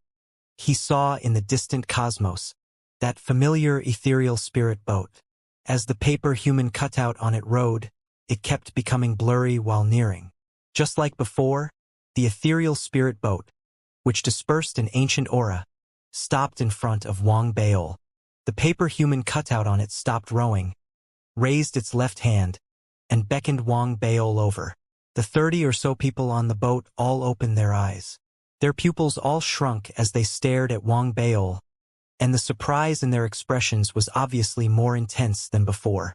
he saw in the distant cosmos that familiar ethereal spirit boat. As the paper human cutout on it rode, it kept becoming blurry while nearing. Just like before, the ethereal spirit boat, which dispersed an ancient aura, stopped in front of Wang Baol. The paper human cutout on it stopped rowing, raised its left hand, and beckoned Wang Baol over. The 30 or so people on the boat all opened their eyes. Their pupils all shrunk as they stared at Wang Baol, and the surprise in their expressions was obviously more intense than before.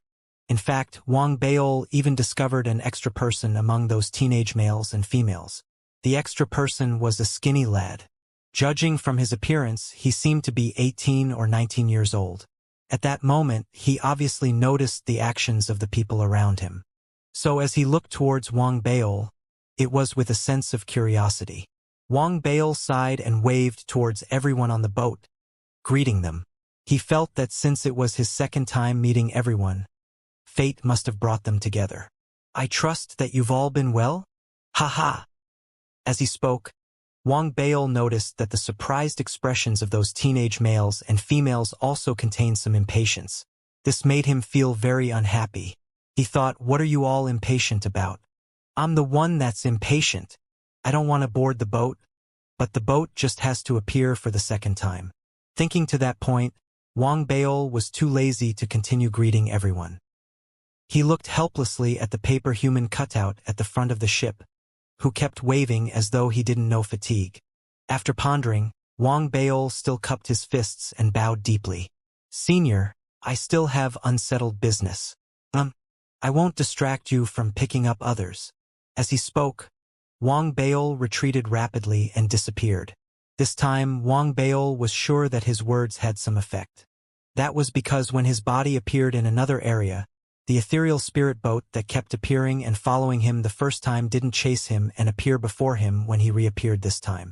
In fact, Wang Baol even discovered an extra person among those teenage males and females. The extra person was a skinny lad. Judging from his appearance, he seemed to be 18 or 19 years old. At that moment, he obviously noticed the actions of the people around him. So as he looked towards Wang Baol, it was with a sense of curiosity. Wang Baol sighed and waved towards everyone on the boat, greeting them. He felt that since it was his second time meeting everyone, fate must have brought them together. I trust that you've all been well? Ha ha! As he spoke, Wang Baol noticed that the surprised expressions of those teenage males and females also contained some impatience. This made him feel very unhappy. He thought, what are you all impatient about? I'm the one that's impatient. I don't want to board the boat, but the boat just has to appear for the second time. Thinking to that point, Wang Baol was too lazy to continue greeting everyone. He looked helplessly at the paper human cutout at the front of the ship, who kept waving as though he didn't know fatigue. After pondering, Wang Baol still cupped his fists and bowed deeply. Senior, I still have unsettled business. I won't distract you from picking up others. As he spoke, Wang Baol retreated rapidly and disappeared. This time, Wang Baol was sure that his words had some effect. That was because when his body appeared in another area, the ethereal spirit boat that kept appearing and following him the first time didn't chase him and appear before him when he reappeared this time.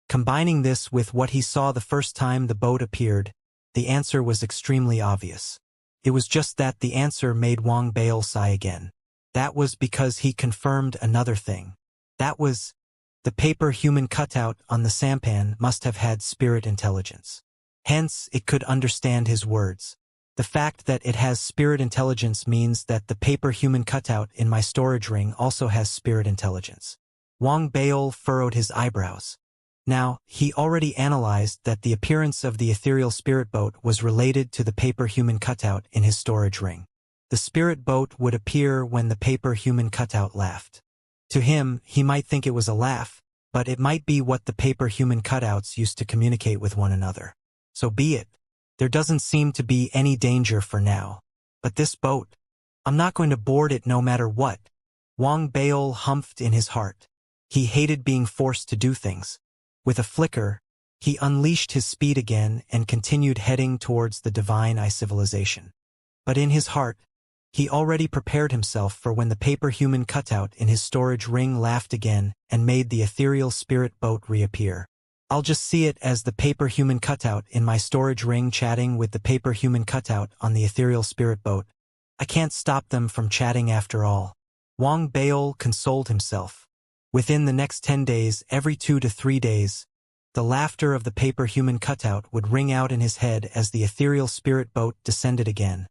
Combining this with what he saw the first time the boat appeared, the answer was extremely obvious. It was just that the answer made Wang Baol sigh again. That was because he confirmed another thing. That was, the paper human cutout on the sampan must have had spirit intelligence. Hence, it could understand his words. The fact that it has spirit intelligence means that the paper human cutout in my storage ring also has spirit intelligence. Wang Baol furrowed his eyebrows. Now, he already analyzed that the appearance of the ethereal spirit boat was related to the paper human cutout in his storage ring. The spirit boat would appear when the paper human cutout laughed. To him, he might think it was a laugh, but it might be what the paper human cutouts used to communicate with one another. So be it. There doesn't seem to be any danger for now. But this boat, I'm not going to board it no matter what. Wang Baol humphed in his heart. He hated being forced to do things. With a flicker, he unleashed his speed again and continued heading towards the Divine Eye civilization. But in his heart, He already prepared himself for when the paper human cutout in his storage ring laughed again and made the ethereal spirit boat reappear. I'll just see it as the paper human cutout in my storage ring chatting with the paper human cutout on the ethereal spirit boat. I can't stop them from chatting after all. Wang Baol consoled himself. Within the next 10 days, every 2 to 3 days, the laughter of the paper human cutout would ring out in his head as the ethereal spirit boat descended again.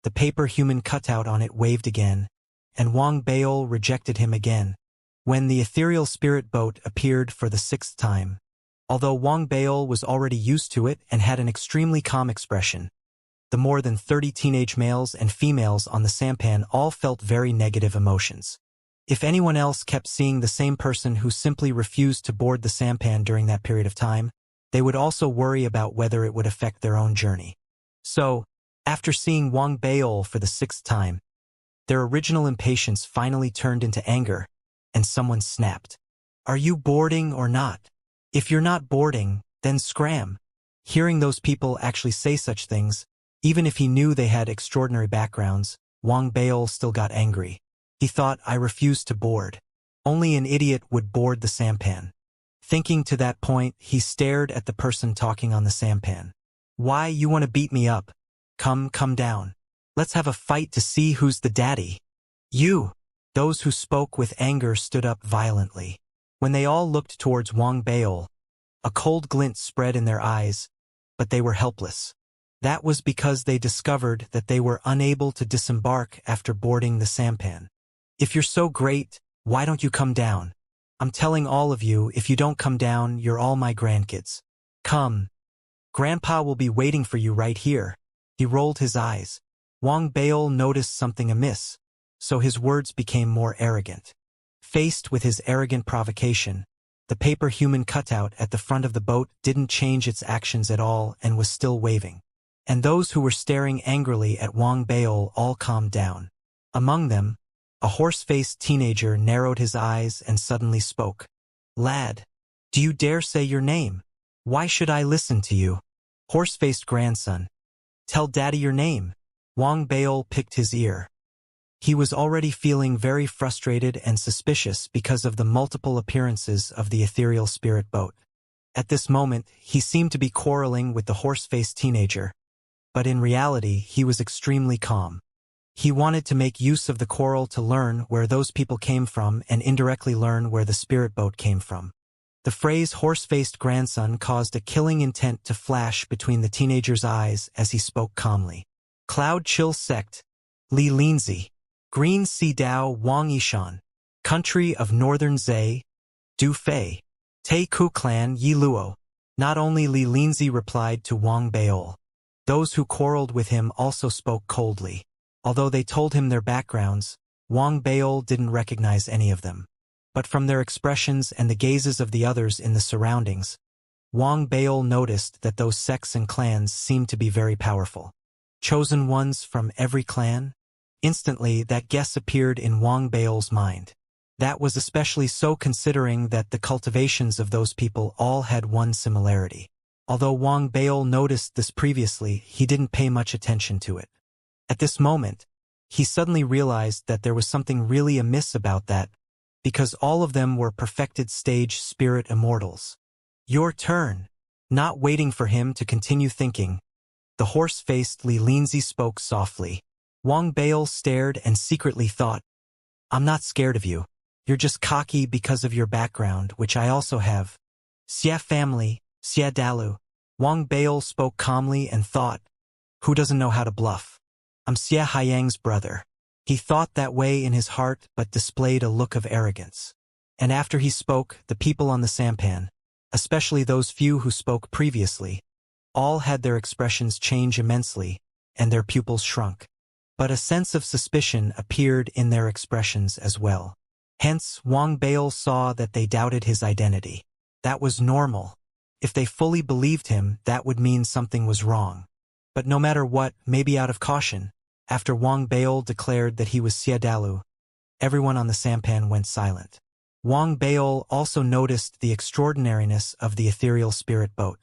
The paper human cutout on it waved again, and Wang Baol rejected him again, when the ethereal spirit boat appeared for the 6th time. Although Wang Baol was already used to it and had an extremely calm expression, the more than 30 teenage males and females on the sampan all felt very negative emotions. If anyone else kept seeing the same person who simply refused to board the sampan during that period of time, they would also worry about whether it would affect their own journey. So, after seeing Wang Baol for the 6th time, their original impatience finally turned into anger, and someone snapped. "Are you boarding or not? If you're not boarding, then scram." Hearing those people actually say such things, even if he knew they had extraordinary backgrounds, Wang Baol still got angry. He thought, "I refuse to board. Only an idiot would board the sampan." Thinking to that point, he stared at the person talking on the sampan. "Why, you want to beat me up? Come down. Let's have a fight to see who's the daddy." "You!" Those who spoke with anger stood up violently. When they all looked towards Wang Baol, a cold glint spread in their eyes, but they were helpless. That was because they discovered that they were unable to disembark after boarding the sampan. "If you're so great, why don't you come down? I'm telling all of you, if you don't come down, you're all my grandkids. Come. Grandpa will be waiting for you right here." He rolled his eyes. Wang Baol noticed something amiss, so his words became more arrogant. Faced with his arrogant provocation, the paper human cutout at the front of the boat didn't change its actions at all and was still waving. And those who were staring angrily at Wang Baol all calmed down. Among them, a horse-faced teenager narrowed his eyes and suddenly spoke. "Lad, do you dare say your name? Why should I listen to you? Horse-faced grandson. Tell daddy your name." Wang Baol picked his ear. He was already feeling very frustrated and suspicious because of the multiple appearances of the ethereal spirit boat. At this moment, he seemed to be quarreling with the horse-faced teenager, but in reality, he was extremely calm. He wanted to make use of the quarrel to learn where those people came from and indirectly learn where the spirit boat came from. The phrase horse-faced grandson caused a killing intent to flash between the teenager's eyes as he spoke calmly. "Cloud Chill Sect, Li Linzi, Green Sea Dao Wang Yishan, Country of Northern Zhe, Du Fei, Te Ku Clan Yi Luo." Not only Li Linzi replied to Wang Baol. Those who quarreled with him also spoke coldly. Although they told him their backgrounds, Wang Baol didn't recognize any of them. But from their expressions and the gazes of the others in the surroundings, Wang Baol noticed that those sects and clans seemed to be very powerful. Chosen ones from every clan? Instantly, that guess appeared in Wang Baol's mind. That was especially so considering that the cultivations of those people all had one similarity. Although Wang Baol noticed this previously, he didn't pay much attention to it. At this moment, he suddenly realized that there was something really amiss about that, because all of them were perfected stage spirit immortals. "Your turn." Not waiting for him to continue thinking, the horse-faced Li Linzi spoke softly. Wang Baol stared and secretly thought, "I'm not scared of you. You're just cocky because of your background, which I also have. Xia family, Xia Dalu." Wang Baol spoke calmly and thought, "Who doesn't know how to bluff? I'm Xia Haiyang's brother." He thought that way in his heart but displayed a look of arrogance. And after he spoke, the people on the sampan, especially those few who spoke previously, all had their expressions change immensely, and their pupils shrunk. But a sense of suspicion appeared in their expressions as well. Hence, Wang Baol saw that they doubted his identity. That was normal. If they fully believed him, that would mean something was wrong. But no matter what, maybe out of caution, after Wang Baol declared that he was Xia Dalu, everyone on the sampan went silent. Wang Baol also noticed the extraordinariness of the ethereal spirit boat.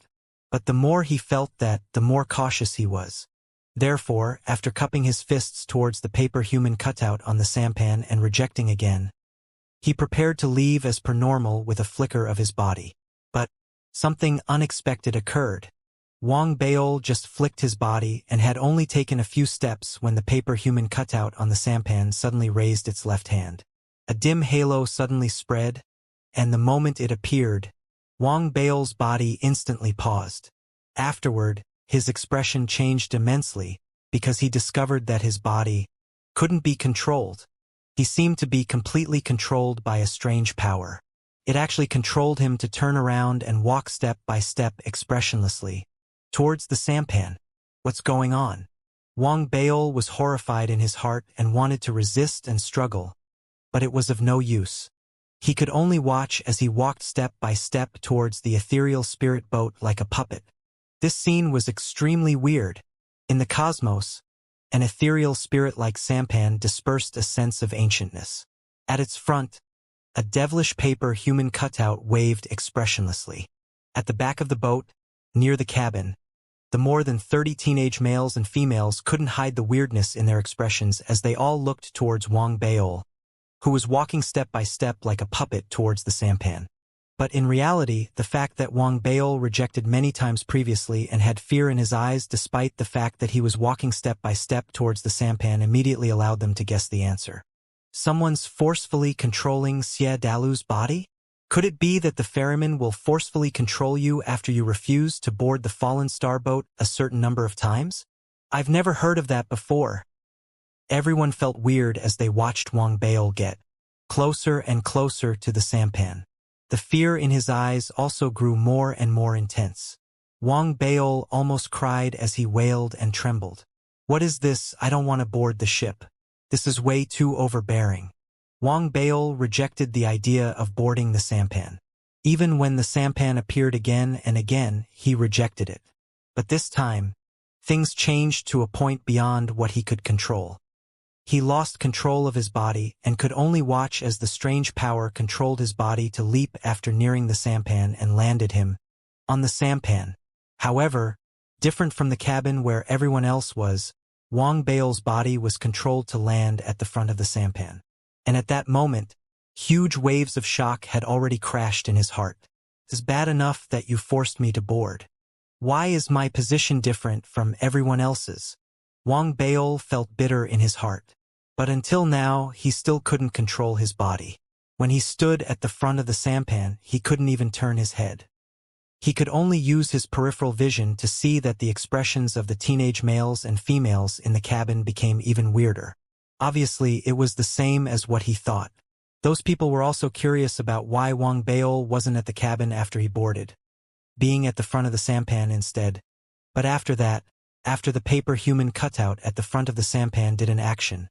But the more he felt that, the more cautious he was. Therefore, after cupping his fists towards the paper human cutout on the sampan and rejecting again, he prepared to leave as per normal with a flicker of his body. But something unexpected occurred. Wang Baol just flicked his body and had only taken a few steps when the paper human cutout on the sampan suddenly raised its left hand. A dim halo suddenly spread, and the moment it appeared, Wang Baol's body instantly paused. Afterward, his expression changed immensely because he discovered that his body couldn't be controlled. He seemed to be completely controlled by a strange power. It actually controlled him to turn around and walk step by step expressionlessly towards the sampan. What's going on? Wang Baol was horrified in his heart and wanted to resist and struggle, but it was of no use. He could only watch as he walked step by step towards the ethereal spirit boat like a puppet. This scene was extremely weird. In the cosmos, an ethereal spirit-like sampan dispersed a sense of ancientness. At its front, a devilish paper human cutout waved expressionlessly. At the back of the boat, near the cabin, the more than 30 teenage males and females couldn't hide the weirdness in their expressions as they all looked towards Wang Baol, who was walking step by step like a puppet towards the sampan. But in reality, the fact that Wang Baol rejected many times previously and had fear in his eyes despite the fact that he was walking step by step towards the sampan immediately allowed them to guess the answer. Someone's forcefully controlling Xie Dalu's body? Could it be that the ferryman will forcefully control you after you refuse to board the fallen star boat a certain number of times? I've never heard of that before. Everyone felt weird as they watched Wang Baol get closer and closer to the sampan. The fear in his eyes also grew more and more intense. Wang Baol almost cried as he wailed and trembled. What is this? I don't want to board the ship. This is way too overbearing. Wang Baol rejected the idea of boarding the sampan. Even when the sampan appeared again and again, he rejected it. But this time, things changed to a point beyond what he could control. He lost control of his body and could only watch as the strange power controlled his body to leap after nearing the sampan and landed him on the sampan. However, different from the cabin where everyone else was, Wang Baol's body was controlled to land at the front of the sampan. And at that moment, huge waves of shock had already crashed in his heart. It's bad enough that you forced me to board. Why is my position different from everyone else's? Wang Baol felt bitter in his heart. But until now, he still couldn't control his body. When he stood at the front of the sampan, he couldn't even turn his head. He could only use his peripheral vision to see that the expressions of the teenage males and females in the cabin became even weirder. Obviously, it was the same as what he thought. Those people were also curious about why Wang Baol wasn't at the cabin after he boarded, being at the front of the sampan instead. But after that, after the paper human cutout at the front of the sampan did an action,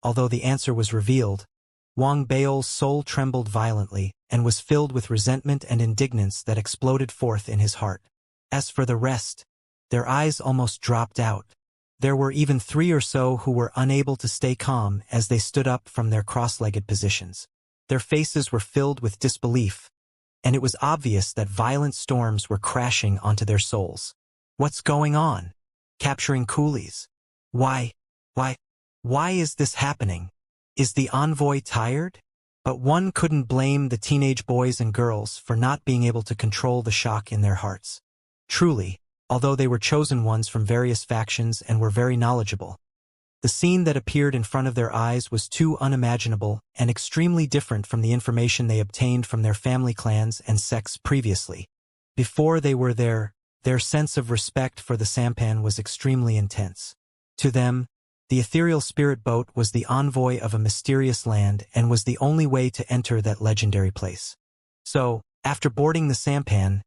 although the answer was revealed, Wang Baol's soul trembled violently and was filled with resentment and indignance that exploded forth in his heart. As for the rest, their eyes almost dropped out. There were even 3 or so who were unable to stay calm as they stood up from their cross-legged positions. Their faces were filled with disbelief, and it was obvious that violent storms were crashing onto their souls. What's going on? Capturing coolies? Why is this happening? Is the envoy tired? But one couldn't blame the teenage boys and girls for not being able to control the shock in their hearts. Truly, although they were chosen ones from various factions and were very knowledgeable, the scene that appeared in front of their eyes was too unimaginable and extremely different from the information they obtained from their family clans and sects previously. Before they were there, their sense of respect for the sampan was extremely intense. To them, the ethereal spirit boat was the envoy of a mysterious land and was the only way to enter that legendary place. So, after boarding the sampan,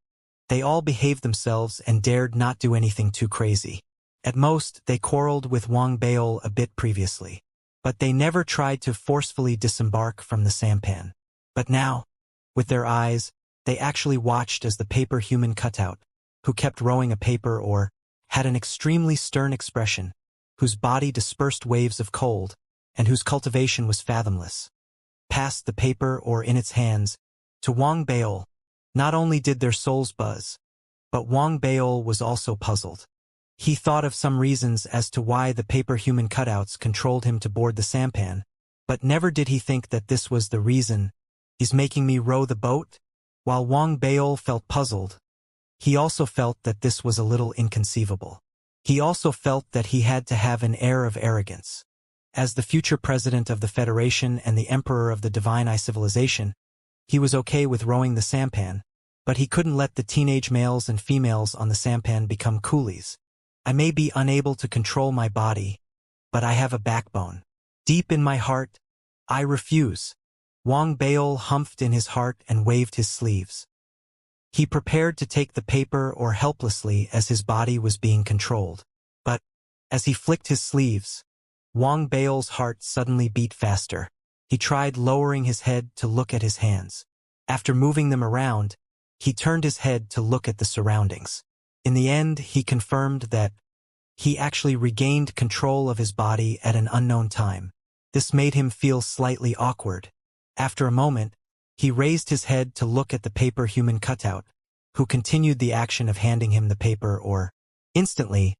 they all behaved themselves and dared not do anything too crazy. At most, they quarreled with Wang Baol a bit previously, but they never tried to forcefully disembark from the sampan. But now, with their eyes, they actually watched as the paper human cutout, who kept rowing a paper or had an extremely stern expression, whose body dispersed waves of cold, and whose cultivation was fathomless, passed the paper or in its hands to Wang Baol. Not only did their souls buzz, but Wang Baol was also puzzled. He thought of some reasons as to why the paper human cutouts controlled him to board the sampan, but never did he think that this was the reason. He's making me row the boat? While Wang Baol felt puzzled, he also felt that this was a little inconceivable. He also felt that he had to have an air of arrogance. As the future president of the Federation and the emperor of the Divine Eye civilization, he was okay with rowing the sampan, but he couldn't let the teenage males and females on the sampan become coolies. I may be unable to control my body, but I have a backbone. Deep in my heart, I refuse. Wang Baol humphed in his heart and waved his sleeves. He prepared to take the paper or helplessly as his body was being controlled. But, as he flicked his sleeves, Wang Baol's heart suddenly beat faster. He tried lowering his head to look at his hands. After moving them around, he turned his head to look at the surroundings. In the end, he confirmed that he actually regained control of his body at an unknown time. This made him feel slightly awkward. After a moment, he raised his head to look at the paper human cutout, who continued the action of handing him the paper or... Instantly,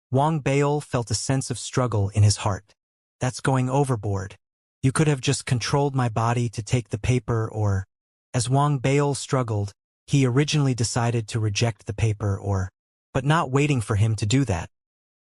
Wang Baol felt a sense of struggle in his heart. That's going overboard. You could have just controlled my body to take the paper or... As Wang Baol struggled, he originally decided to reject the paper or... But not waiting for him to do that.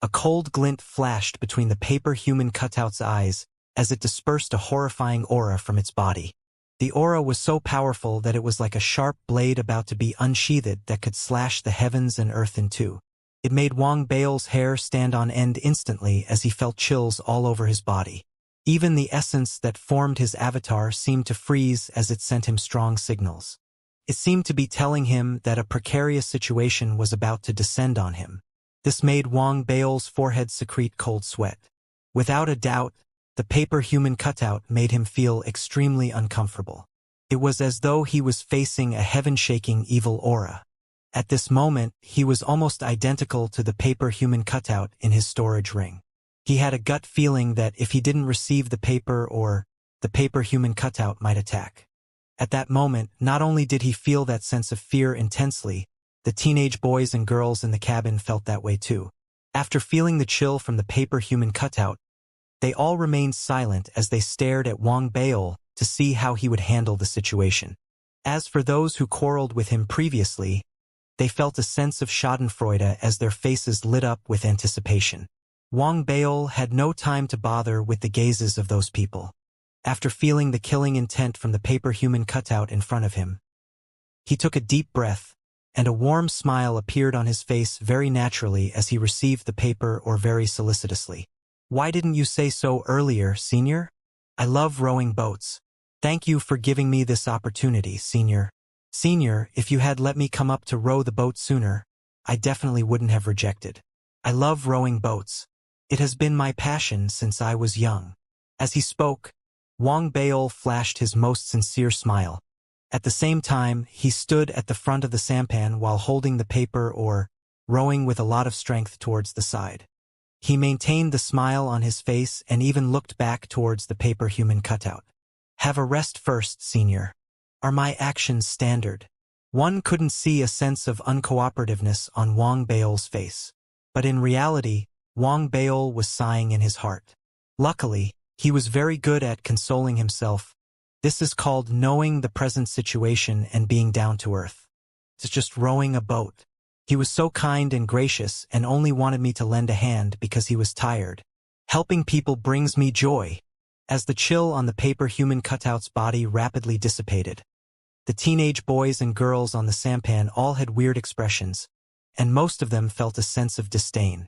A cold glint flashed between the paper human cutout's eyes as it dispersed a horrifying aura from its body. The aura was so powerful that it was like a sharp blade about to be unsheathed that could slash the heavens and earth in two. It made Wang Baol's hair stand on end instantly as he felt chills all over his body. Even the essence that formed his avatar seemed to freeze as it sent him strong signals. It seemed to be telling him that a precarious situation was about to descend on him. This made Wang Baol's forehead secrete cold sweat. Without a doubt, the paper human cutout made him feel extremely uncomfortable. It was as though he was facing a heaven-shaking evil aura. At this moment, he was almost identical to the paper human cutout in his storage ring. He had a gut feeling that if he didn't receive the paper or the paper human cutout might attack. At that moment, not only did he feel that sense of fear intensely, the teenage boys and girls in the cabin felt that way too. After feeling the chill from the paper human cutout, they all remained silent as they stared at Wang Baol to see how he would handle the situation. As for those who quarreled with him previously, they felt a sense of schadenfreude as their faces lit up with anticipation. Wang Baol had no time to bother with the gazes of those people. After feeling the killing intent from the paper human cutout in front of him, he took a deep breath, and a warm smile appeared on his face very naturally as he received the paper or very solicitously. Why didn't you say so earlier, Senior? I love rowing boats. Thank you for giving me this opportunity, Senior. Senior, if you had let me come up to row the boat sooner, I definitely wouldn't have rejected. I love rowing boats. It has been my passion since I was young. As he spoke, Wang Baol flashed his most sincere smile. At the same time, he stood at the front of the sampan while holding the paper or rowing with a lot of strength towards the side. He maintained the smile on his face and even looked back towards the paper human cutout. Have a rest first, Senior. Are my actions standard? One couldn't see a sense of uncooperativeness on Wang Baol's face. But in reality, Wang Baol was sighing in his heart. Luckily, he was very good at consoling himself. This is called knowing the present situation and being down to earth. It's just rowing a boat. He was so kind and gracious and only wanted me to lend a hand because he was tired. Helping people brings me joy. As the chill on the paper human cutout's body rapidly dissipated, the teenage boys and girls on the sampan all had weird expressions, and most of them felt a sense of disdain.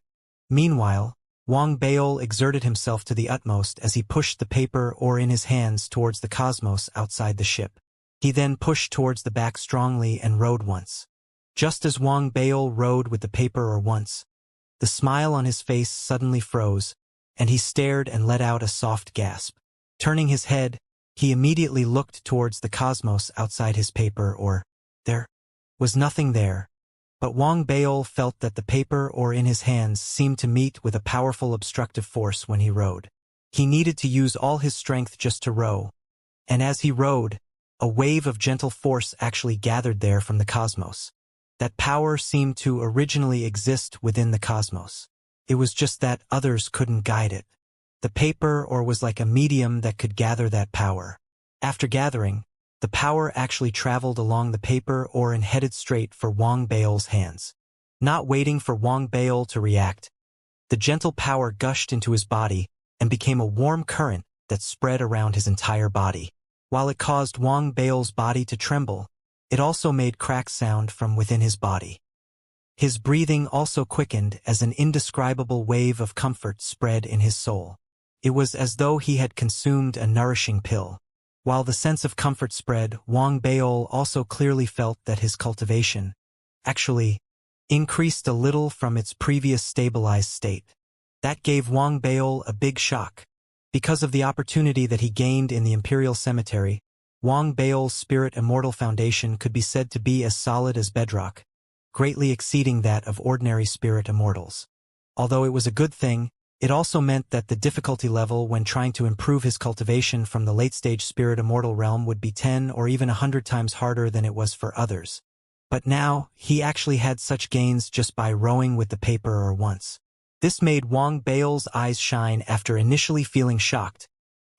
Meanwhile, Wang Baol exerted himself to the utmost as he pushed the paper or in his hands towards the cosmos outside the ship. He then pushed towards the back strongly and rowed once. Just as Wang Baol rowed with the paper or once, the smile on his face suddenly froze, and he stared and let out a soft gasp. Turning his head, he immediately looked towards the cosmos outside his paper or. There was nothing there, but Wang Baol felt that the paper or in his hands seemed to meet with a powerful obstructive force when he rowed. He needed to use all his strength just to row, and as he rowed, a wave of gentle force actually gathered there from the cosmos. That power seemed to originally exist within the cosmos. It was just that others couldn't guide it. The paper ore was like a medium that could gather that power. After gathering, the power actually traveled along the paper ore and headed straight for Wang Bao's hands. Not waiting for Wang Bao to react, the gentle power gushed into his body and became a warm current that spread around his entire body. While it caused Wang Bao's body to tremble, it also made cracks sound from within his body. His breathing also quickened as an indescribable wave of comfort spread in his soul. It was as though he had consumed a nourishing pill. While the sense of comfort spread, Wang Bao also clearly felt that his cultivation actually increased a little from its previous stabilized state. That gave Wang Bao a big shock. Because of the opportunity that he gained in the Imperial Cemetery, Wang Bao's Spirit Immortal Foundation could be said to be as solid as bedrock, greatly exceeding that of ordinary Spirit Immortals. Although it was a good thing, it also meant that the difficulty level when trying to improve his cultivation from the late-stage Spirit Immortal realm would be 10 or even 100 times harder than it was for others. But now, he actually had such gains just by rowing with the paper ore once. This made Wang Bao's eyes shine after initially feeling shocked,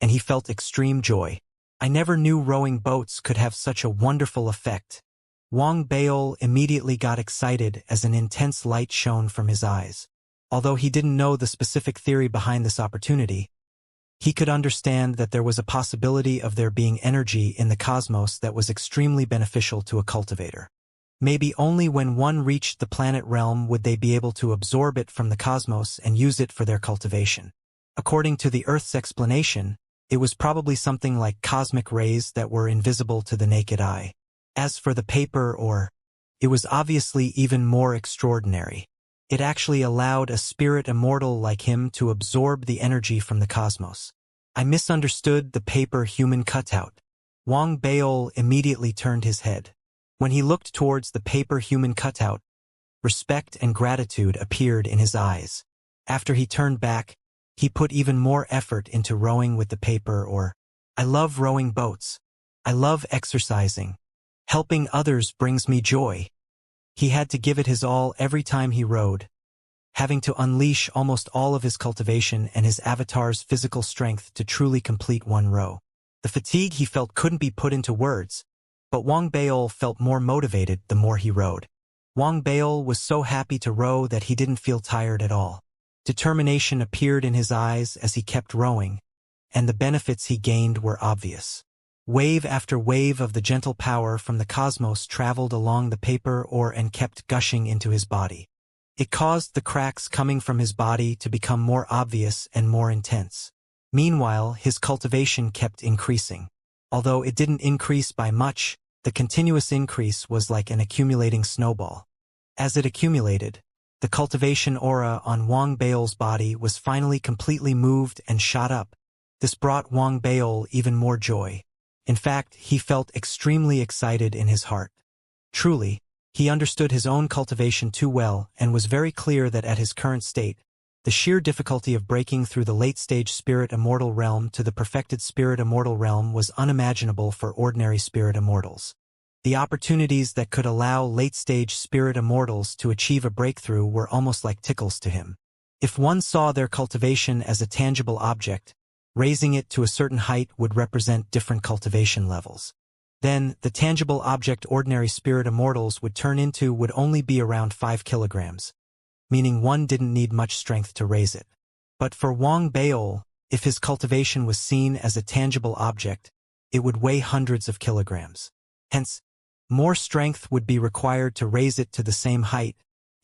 and he felt extreme joy. I never knew rowing boats could have such a wonderful effect. Wang Bao immediately got excited as an intense light shone from his eyes. Although he didn't know the specific theory behind this opportunity, he could understand that there was a possibility of there being energy in the cosmos that was extremely beneficial to a cultivator. Maybe only when one reached the planet realm would they be able to absorb it from the cosmos and use it for their cultivation. According to the Earth's explanation, it was probably something like cosmic rays that were invisible to the naked eye. As for the paper ore, it was obviously even more extraordinary. It actually allowed a spirit immortal like him to absorb the energy from the cosmos. I misunderstood the paper human cutout. Wang Bao immediately turned his head. When he looked towards the paper human cutout, respect and gratitude appeared in his eyes. After he turned back, he put even more effort into rowing with the paper ore. I love rowing boats. I love exercising. Helping others brings me joy. He had to give it his all every time he rowed, having to unleash almost all of his cultivation and his avatar's physical strength to truly complete one row. The fatigue he felt couldn't be put into words, but Wang Bao felt more motivated the more he rowed. Wang Bao was so happy to row that he didn't feel tired at all. Determination appeared in his eyes as he kept rowing, and the benefits he gained were obvious. Wave after wave of the gentle power from the cosmos traveled along the paper ore and kept gushing into his body. It caused the cracks coming from his body to become more obvious and more intense. Meanwhile, his cultivation kept increasing. Although it didn't increase by much, the continuous increase was like an accumulating snowball. As it accumulated, the cultivation aura on Wang Bao's body was finally completely moved and shot up. This brought Wang Bao even more joy. In fact, he felt extremely excited in his heart. Truly, he understood his own cultivation too well and was very clear that at his current state, the sheer difficulty of breaking through the late-stage Spirit Immortal realm to the perfected Spirit Immortal realm was unimaginable for ordinary Spirit Immortals. The opportunities that could allow late-stage Spirit Immortals to achieve a breakthrough were almost like tickles to him. If one saw their cultivation as a tangible object, raising it to a certain height would represent different cultivation levels. Then, the tangible object ordinary Spirit Immortals would turn into would only be around 5 kilograms, meaning one didn't need much strength to raise it. But for Wang Bao, if his cultivation was seen as a tangible object, it would weigh hundreds of kilograms. Hence, more strength would be required to raise it to the same height,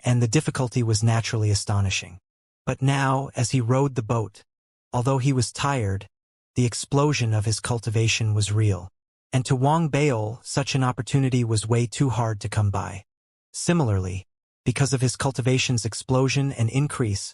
and the difficulty was naturally astonishing. But now, as he rowed the boat, although he was tired, the explosion of his cultivation was real. And to Wang Bao, such an opportunity was way too hard to come by. Similarly, because of his cultivation's explosion and increase,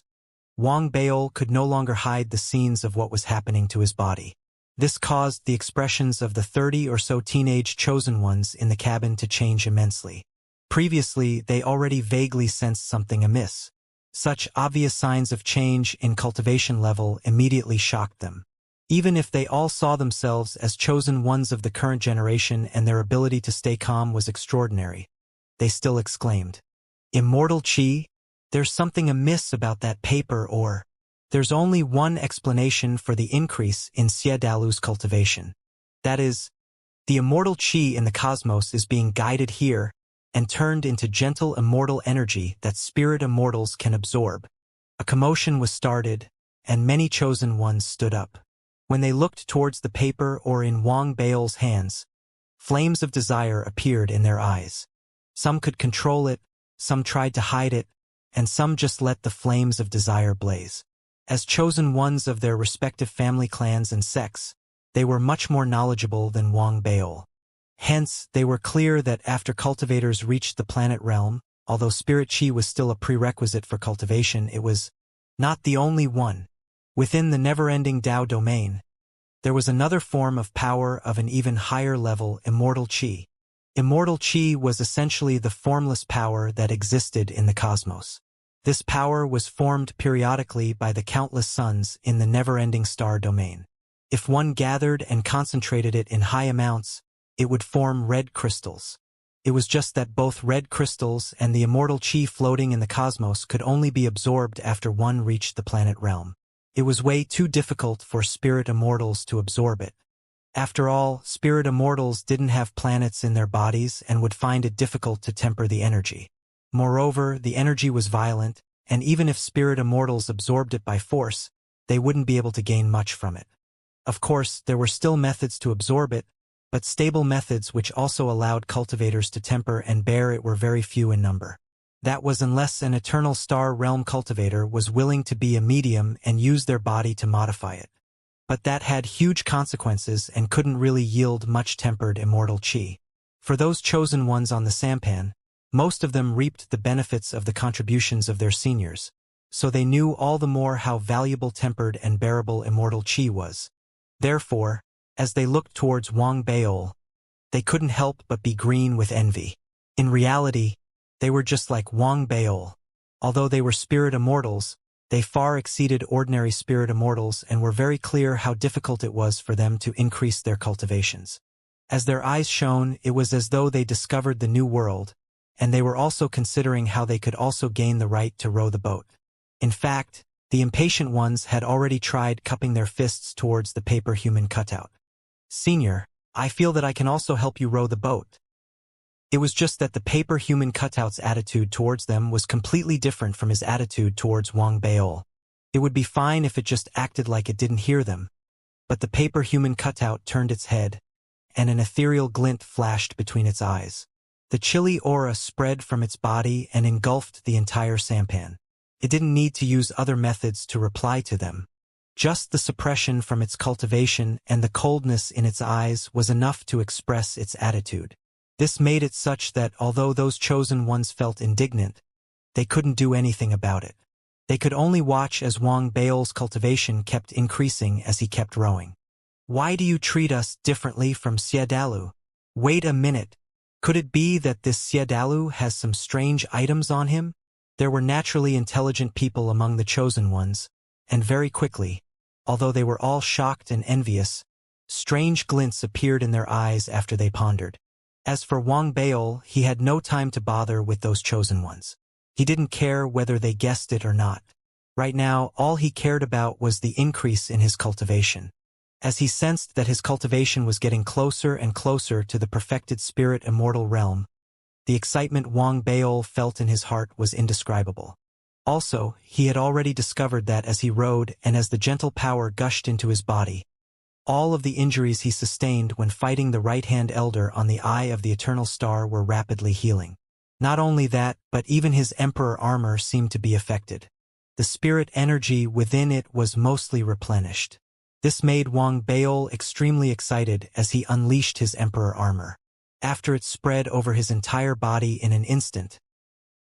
Wang Bao could no longer hide the scenes of what was happening to his body. This caused the expressions of the 30 or so teenage chosen ones in the cabin to change immensely. Previously, they already vaguely sensed something amiss. Such obvious signs of change in cultivation level immediately shocked them. Even if they all saw themselves as chosen ones of the current generation and their ability to stay calm was extraordinary, they still exclaimed. Immortal Qi? There's something amiss about that paper, or… There's only one explanation for the increase in Xiadalu's cultivation. That is, the immortal Qi in the cosmos is being guided here and turned into gentle immortal energy that spirit immortals can absorb. A commotion was started, and many chosen ones stood up. When they looked towards the paper or in Wang Baol's hands, flames of desire appeared in their eyes. Some could control it, some tried to hide it, and some just let the flames of desire blaze. As chosen ones of their respective family clans and sects, they were much more knowledgeable than Wang Baol. Hence, they were clear that after cultivators reached the planet realm, although spirit Qi was still a prerequisite for cultivation, it was not the only one. Within the never-ending Tao domain, there was another form of power of an even higher level, immortal Qi. Immortal Qi was essentially the formless power that existed in the cosmos. This power was formed periodically by the countless suns in the never-ending star domain. If one gathered and concentrated it in high amounts, it would form red crystals. It was just that both red crystals and the immortal Qi floating in the cosmos could only be absorbed after one reached the planet realm. It was way too difficult for spirit immortals to absorb it. After all, spirit immortals didn't have planets in their bodies and would find it difficult to temper the energy. Moreover, the energy was violent, and even if spirit immortals absorbed it by force, they wouldn't be able to gain much from it. Of course, there were still methods to absorb it, but stable methods which also allowed cultivators to temper and bear it were very few in number. That was unless an eternal star realm cultivator was willing to be a medium and use their body to modify it. But that had huge consequences and couldn't really yield much tempered immortal Qi. For those chosen ones on the sampan, most of them reaped the benefits of the contributions of their seniors, so they knew all the more how valuable tempered and bearable immortal Qi was. Therefore, as they looked towards Wang Baol, they couldn't help but be green with envy. In reality, they were just like Wang Baol. Although they were spirit immortals, they far exceeded ordinary spirit immortals and were very clear how difficult it was for them to increase their cultivations. As their eyes shone, it was as though they discovered the new world, and they were also considering how they could also gain the right to row the boat. In fact, the impatient ones had already tried cupping their fists towards the paper human cutout. Senior, I feel that I can also help you row the boat. It was just that the paper human cutout's attitude towards them was completely different from his attitude towards Wang Baol. It would be fine if it just acted like it didn't hear them, but the paper human cutout turned its head, and an ethereal glint flashed between its eyes. The chilly aura spread from its body and engulfed the entire sampan. It didn't need to use other methods to reply to them. Just the suppression from its cultivation and the coldness in its eyes was enough to express its attitude. This made it such that although those chosen ones felt indignant, they couldn't do anything about it. They could only watch as Wang Baol's cultivation kept increasing as he kept rowing. Why do you treat us differently from Xiadalu? Wait a minute. Could it be that this Xiadalu has some strange items on him? There were naturally intelligent people among the chosen ones, and very quickly, although they were all shocked and envious, strange glints appeared in their eyes after they pondered. As for Wang Baol, he had no time to bother with those chosen ones. He didn't care whether they guessed it or not. Right now, all he cared about was the increase in his cultivation. As he sensed that his cultivation was getting closer and closer to the perfected spirit immortal realm, the excitement Wang Baol felt in his heart was indescribable. Also, he had already discovered that as he rode and as the gentle power gushed into his body, all of the injuries he sustained when fighting the right-hand elder on the eye of the eternal star were rapidly healing. Not only that, but even his emperor armor seemed to be affected. The spirit energy within it was mostly replenished. This made Wang Baol extremely excited as he unleashed his emperor armor. After it spread over his entire body in an instant,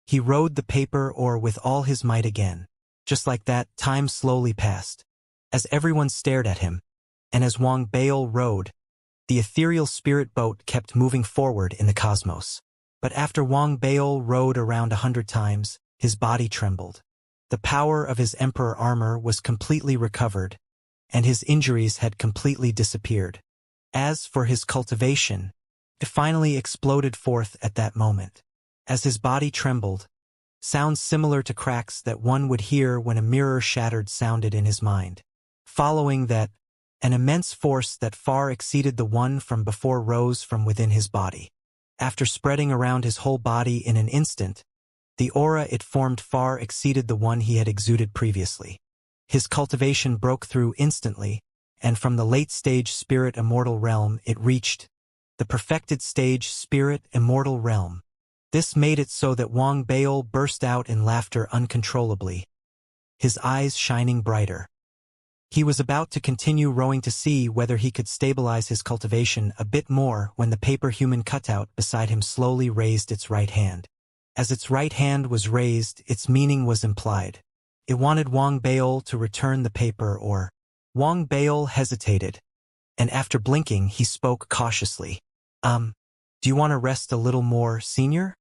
he rode the paper oar with all his might again. Just like that, time slowly passed. As everyone stared at him, and as Wang Baol rode, the ethereal spirit boat kept moving forward in the cosmos. But after Wang Baol rode around 100 times, his body trembled. The power of his emperor armor was completely recovered, and his injuries had completely disappeared. As for his cultivation, it finally exploded forth at that moment. as his body trembled. Sounds similar to cracks that one would hear when a mirror shattered sounded in his mind. Following that, an immense force that far exceeded the one from before rose from within his body. After spreading around his whole body in an instant, the aura it formed far exceeded the one he had exuded previously. His cultivation broke through instantly, and from the late-stage spirit immortal realm it reached the perfected stage spirit immortal realm. This made it so that Wang Baol burst out in laughter uncontrollably, his eyes shining brighter. He was about to continue rowing to see whether he could stabilize his cultivation a bit more when the paper human cutout beside him slowly raised its right hand. As its right hand was raised, its meaning was implied. It wanted Wang Baol to return the paper or... Wang Baol hesitated, and after blinking he spoke cautiously. Do you want to rest a little more, senior?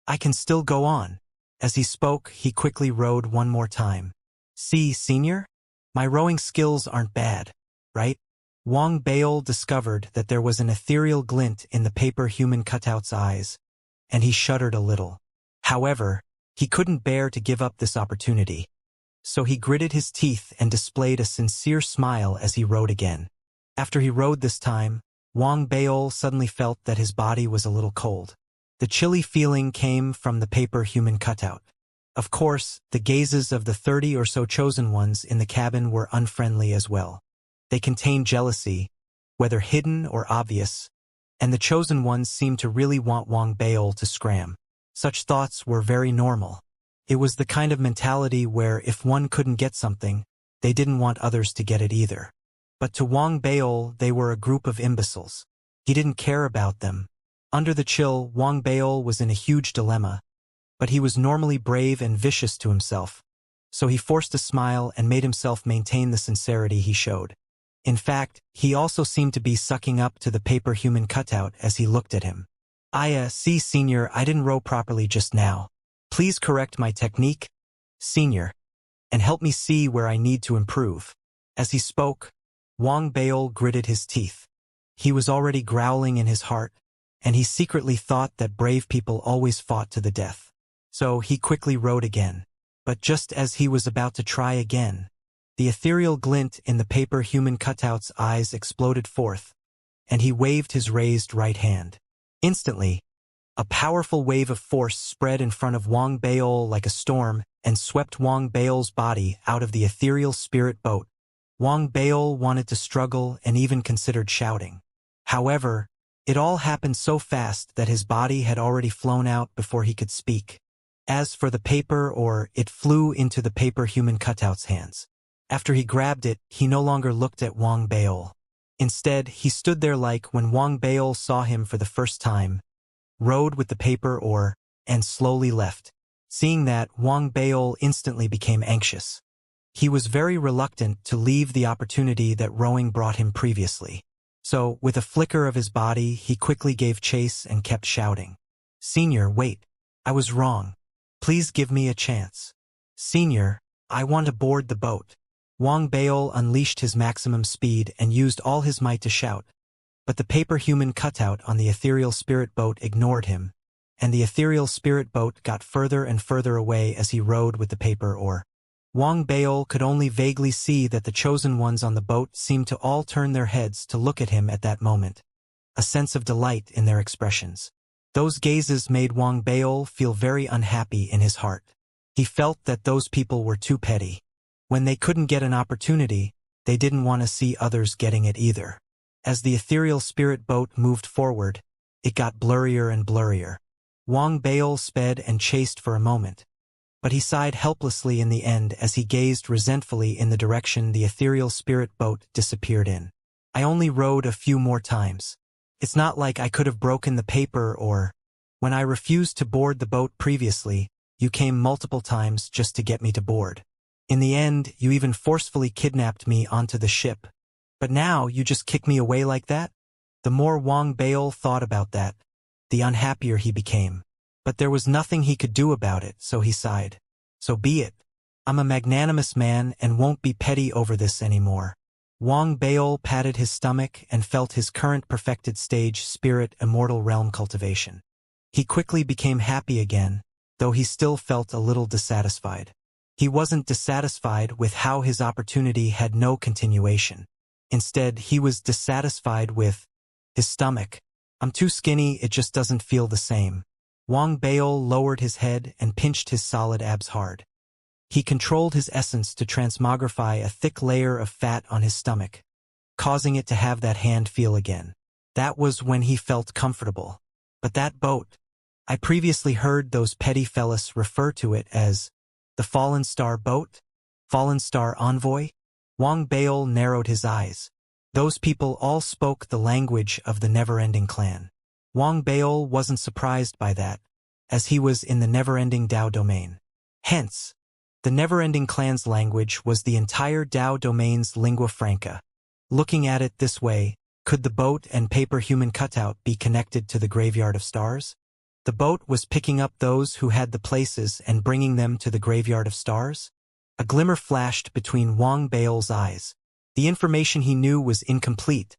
I can still go on. As he spoke, he quickly rowed one more time. See, senior? My rowing skills aren't bad, right? Wang Baol discovered that there was an ethereal glint in the paper human cutout's eyes, and he shuddered a little. However, he couldn't bear to give up this opportunity. So he gritted his teeth and displayed a sincere smile as he rowed again. After he rowed this time, Wang Baol suddenly felt that his body was a little cold. The chilly feeling came from the paper human cutout. Of course, the gazes of the 30 or so chosen ones in the cabin were unfriendly as well. They contained jealousy, whether hidden or obvious, and the chosen ones seemed to really want Wang Baol to scram. Such thoughts were very normal. It was the kind of mentality where if one couldn't get something, they didn't want others to get it either. But to Wang Baol, they were a group of imbeciles. He didn't care about them. Under the chill, Wang Baol was in a huge dilemma, but he was normally brave and vicious to himself, so he forced a smile and made himself maintain the sincerity he showed. In fact, he also seemed to be sucking up to the paper human cutout as he looked at him. See, senior, I didn't row properly just now. Please correct my technique, senior, and help me see where I need to improve. As he spoke, Wang Baol gritted his teeth. He was already growling in his heart, and he secretly thought that brave people always fought to the death. So he quickly rowed again. But just as he was about to try again, the ethereal glint in the paper human cutout's eyes exploded forth, and he waved his raised right hand. Instantly, a powerful wave of force spread in front of Wang Baol like a storm and swept Wang Baol's body out of the ethereal spirit boat. Wang Baol wanted to struggle and even considered shouting. However, it all happened so fast that his body had already flown out before he could speak. As for the paper, it flew into the paper human cutout's hands. After he grabbed it, he no longer looked at Wang Baol. Instead, he stood there like when Wang Baol saw him for the first time, rowed with the paper and slowly left. Seeing that, Wang Baol instantly became anxious. He was very reluctant to leave the opportunity that rowing brought him previously. So, with a flicker of his body, he quickly gave chase and kept shouting. Senior, wait. I was wrong. Please give me a chance. Senior, I want to board the boat. Wang Baol unleashed his maximum speed and used all his might to shout. But the paper human cutout on the ethereal spirit boat ignored him, and the ethereal spirit boat got further and further away as he rowed with the paper oar. Wang Baol could only vaguely see that the chosen ones on the boat seemed to all turn their heads to look at him at that moment, a sense of delight in their expressions. Those gazes made Wang Baol feel very unhappy in his heart. He felt that those people were too petty. When they couldn't get an opportunity, they didn't want to see others getting it either. As the ethereal spirit boat moved forward, it got blurrier and blurrier. Wang Baol sped and chased for a moment, but he sighed helplessly in the end as he gazed resentfully in the direction the ethereal spirit boat disappeared in. I only rowed a few more times. It's not like I could have broken the paper when I refused to board the boat previously, you came multiple times just to get me to board. In the end, you even forcefully kidnapped me onto the ship. But now you just kick me away like that? The more Wang Baol thought about that, the unhappier he became. But there was nothing he could do about it, so he sighed. So be it. I'm a magnanimous man and won't be petty over this anymore. Wang Baol patted his stomach and felt his current perfected stage spirit immortal realm cultivation. He quickly became happy again, though he still felt a little dissatisfied. He wasn't dissatisfied with how his opportunity had no continuation. Instead, he was dissatisfied with his stomach. I'm too skinny, it just doesn't feel the same. Wang Baol lowered his head and pinched his solid abs hard. He controlled his essence to transmogrify a thick layer of fat on his stomach, causing it to have that hand feel again. That was when he felt comfortable. But that boat, I previously heard those petty fellas refer to it as the Fallen Star boat? Fallen Star envoy? Wang Baol narrowed his eyes. Those people all spoke the language of the Never-Ending Clan. Wang Baol wasn't surprised by that, as he was in the Never-Ending Dao domain. Hence, the Never-Ending Clan's language was the entire Dao domain's lingua franca. Looking at it this way, could the boat and paper human cutout be connected to the Graveyard of Stars? The boat was picking up those who had the places and bringing them to the Graveyard of Stars? A glimmer flashed between Wang Baol's eyes. The information he knew was incomplete,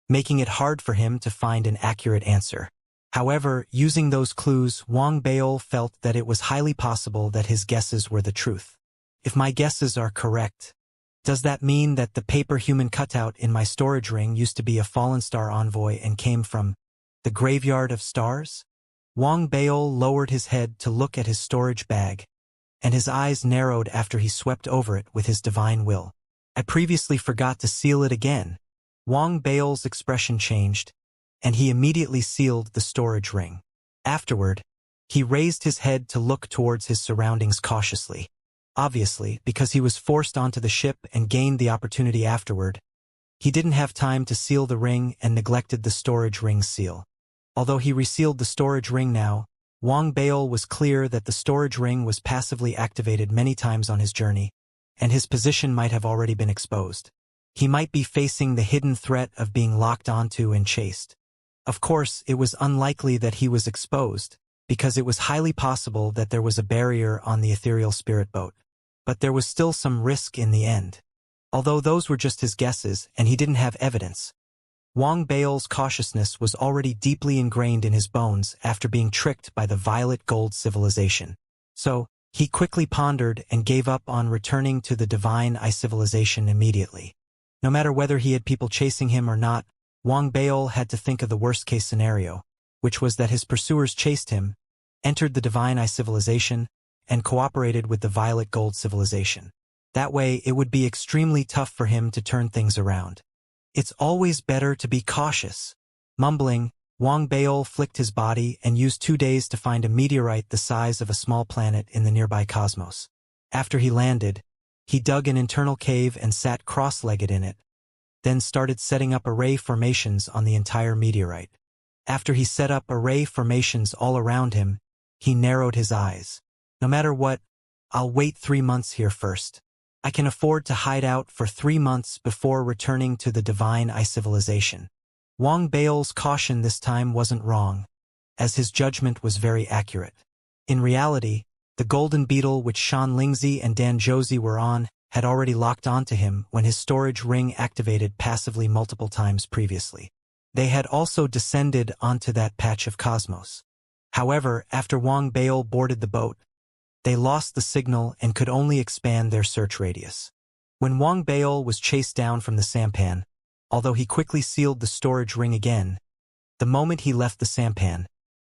making it hard for him to find an accurate answer. However, using those clues, Wang Baol felt that it was highly possible that his guesses were the truth. If my guesses are correct, does that mean that the paper human cutout in my storage ring used to be a Fallen Star envoy and came from the Graveyard of Stars? Wang Baol lowered his head to look at his storage bag, and his eyes narrowed after he swept over it with his divine will. I previously forgot to seal it again. Wang Baol's expression changed, and he immediately sealed the storage ring. Afterward, he raised his head to look towards his surroundings cautiously. Obviously, because he was forced onto the ship and gained the opportunity afterward, he didn't have time to seal the ring and neglected the storage ring seal. Although he resealed the storage ring now, Wang Baol was clear that the storage ring was passively activated many times on his journey, and his position might have already been exposed. He might be facing the hidden threat of being locked onto and chased. Of course, it was unlikely that he was exposed, because it was highly possible that there was a barrier on the ethereal spirit boat. But there was still some risk in the end. Although those were just his guesses and he didn't have evidence, Wang Baol's cautiousness was already deeply ingrained in his bones after being tricked by the violet gold civilization. So, he quickly pondered and gave up on returning to the divine eye civilization immediately. No matter whether he had people chasing him or not, Wang Baol had to think of the worst-case scenario, which was that his pursuers chased him, entered the divine eye civilization, and cooperated with the violet gold civilization. That way, it would be extremely tough for him to turn things around. It's always better to be cautious. Mumbling, Wang Baol flicked his body and used 2 days to find a meteorite the size of a small planet in the nearby cosmos. After he landed, he dug an internal cave and sat cross-legged in it, then started setting up array formations on the entire meteorite. After he set up array formations all around him, he narrowed his eyes. No matter what, I'll wait 3 months here first. I can afford to hide out for 3 months before returning to the divine eye civilization. Wang Baol's caution this time wasn't wrong, as his judgment was very accurate. In reality, the golden beetle which Xianxia and Dan Josie were on had already locked onto him when his storage ring activated passively multiple times previously. They had also descended onto that patch of cosmos. However, after Wang Baol boarded the boat, they lost the signal and could only expand their search radius. When Wang Baol was chased down from the sampan, although he quickly sealed the storage ring again, the moment he left the sampan,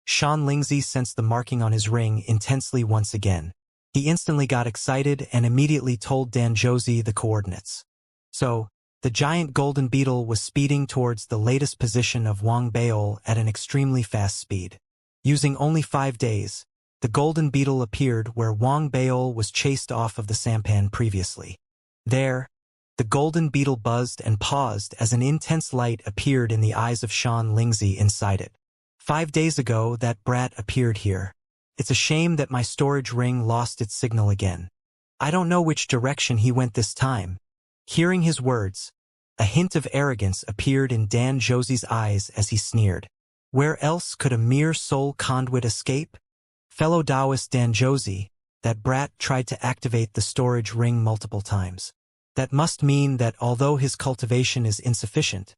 Xianxia sensed the marking on his ring intensely once again. He instantly got excited and immediately told Dan Josie the coordinates. So, the giant golden beetle was speeding towards the latest position of Wang Baol at an extremely fast speed. Using only 5 days, the golden beetle appeared where Wang Baol was chased off of the sampan previously. There, the golden beetle buzzed and paused as an intense light appeared in the eyes of Xianxia inside it. 5 days ago, that brat appeared here. It's a shame that my storage ring lost its signal again. I don't know which direction he went this time. Hearing his words, a hint of arrogance appeared in Dan Josie's eyes as he sneered. Where else could a mere soul conduit escape? Fellow Taoist Dan Josie, that brat tried to activate the storage ring multiple times. That must mean that although his cultivation is insufficient,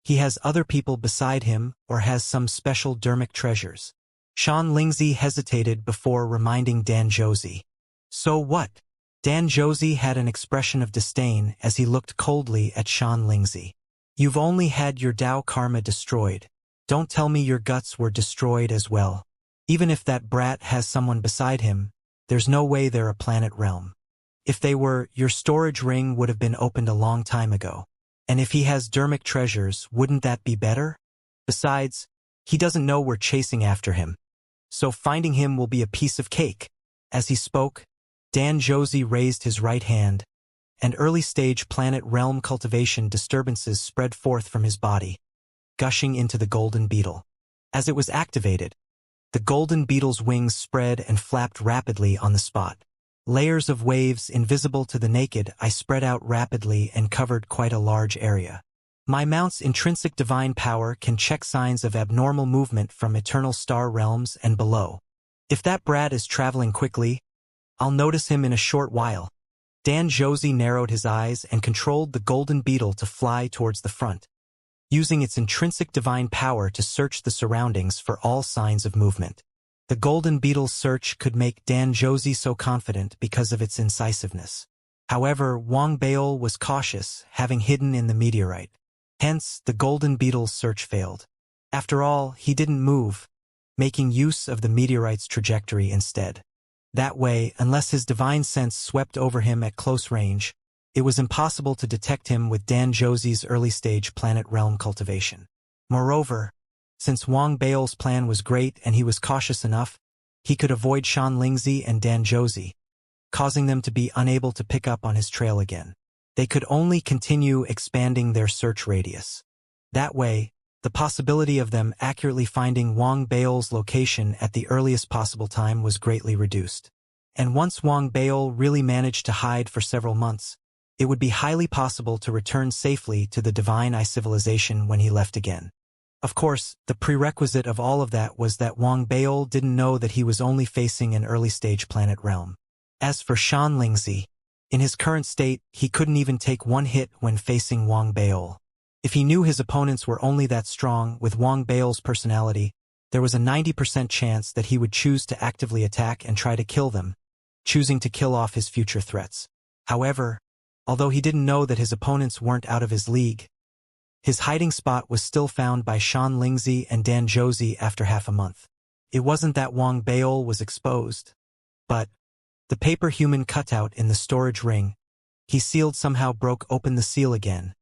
he has other people beside him or has some special dermic treasures. Xianxia hesitated before reminding Dan Josie. So what? Dan Josie had an expression of disdain as he looked coldly at Xianxia. You've only had your Tao karma destroyed. Don't tell me your guts were destroyed as well. Even if that brat has someone beside him, there's no way they're a planet realm. If they were, your storage ring would have been opened a long time ago. And if he has dermic treasures, wouldn't that be better? Besides, he doesn't know we're chasing after him. So finding him will be a piece of cake. As he spoke, Dan Josie raised his right hand, and early-stage planet realm cultivation disturbances spread forth from his body, gushing into the golden beetle. As it was activated, the golden beetle's wings spread and flapped rapidly on the spot. Layers of waves invisible to the naked eye spread out rapidly and covered quite a large area. My mount's intrinsic divine power can check signs of abnormal movement from eternal star realms and below. If that brat is traveling quickly, I'll notice him in a short while. Dan Josie narrowed his eyes and controlled the golden beetle to fly towards the front, using its intrinsic divine power to search the surroundings for all signs of movement. The golden beetle's search could make Dan Josie so confident because of its incisiveness. However, Wang Baol was cautious, having hidden in the meteorite. Hence, the golden beetle's search failed. After all, he didn't move, making use of the meteorite's trajectory instead. That way, unless his divine sense swept over him at close range, it was impossible to detect him with Dan Josie's early-stage planet realm cultivation. Moreover, since Wang Baol's plan was great and he was cautious enough, he could avoid Xianxia and Dan Josie, causing them to be unable to pick up on his trail again. They could only continue expanding their search radius. That way, the possibility of them accurately finding Wang Baol's location at the earliest possible time was greatly reduced. And once Wang Baol really managed to hide for several months, it would be highly possible to return safely to the Divine Eye civilization when he left again. Of course, the prerequisite of all of that was that Wang Baol didn't know that he was only facing an early-stage planet realm. As for Xianxia, in his current state, he couldn't even take one hit when facing Wang Baol. If he knew his opponents were only that strong with Wang Baol's personality, there was a 90% chance that he would choose to actively attack and try to kill them, choosing to kill off his future threats. However, although he didn't know that his opponents weren't out of his league, his hiding spot was still found by Xianxia and Dan Josie after half a month. It wasn't that Wang Baol was exposed, but the paper human cutout in the storage ring he sealed somehow broke open the seal again,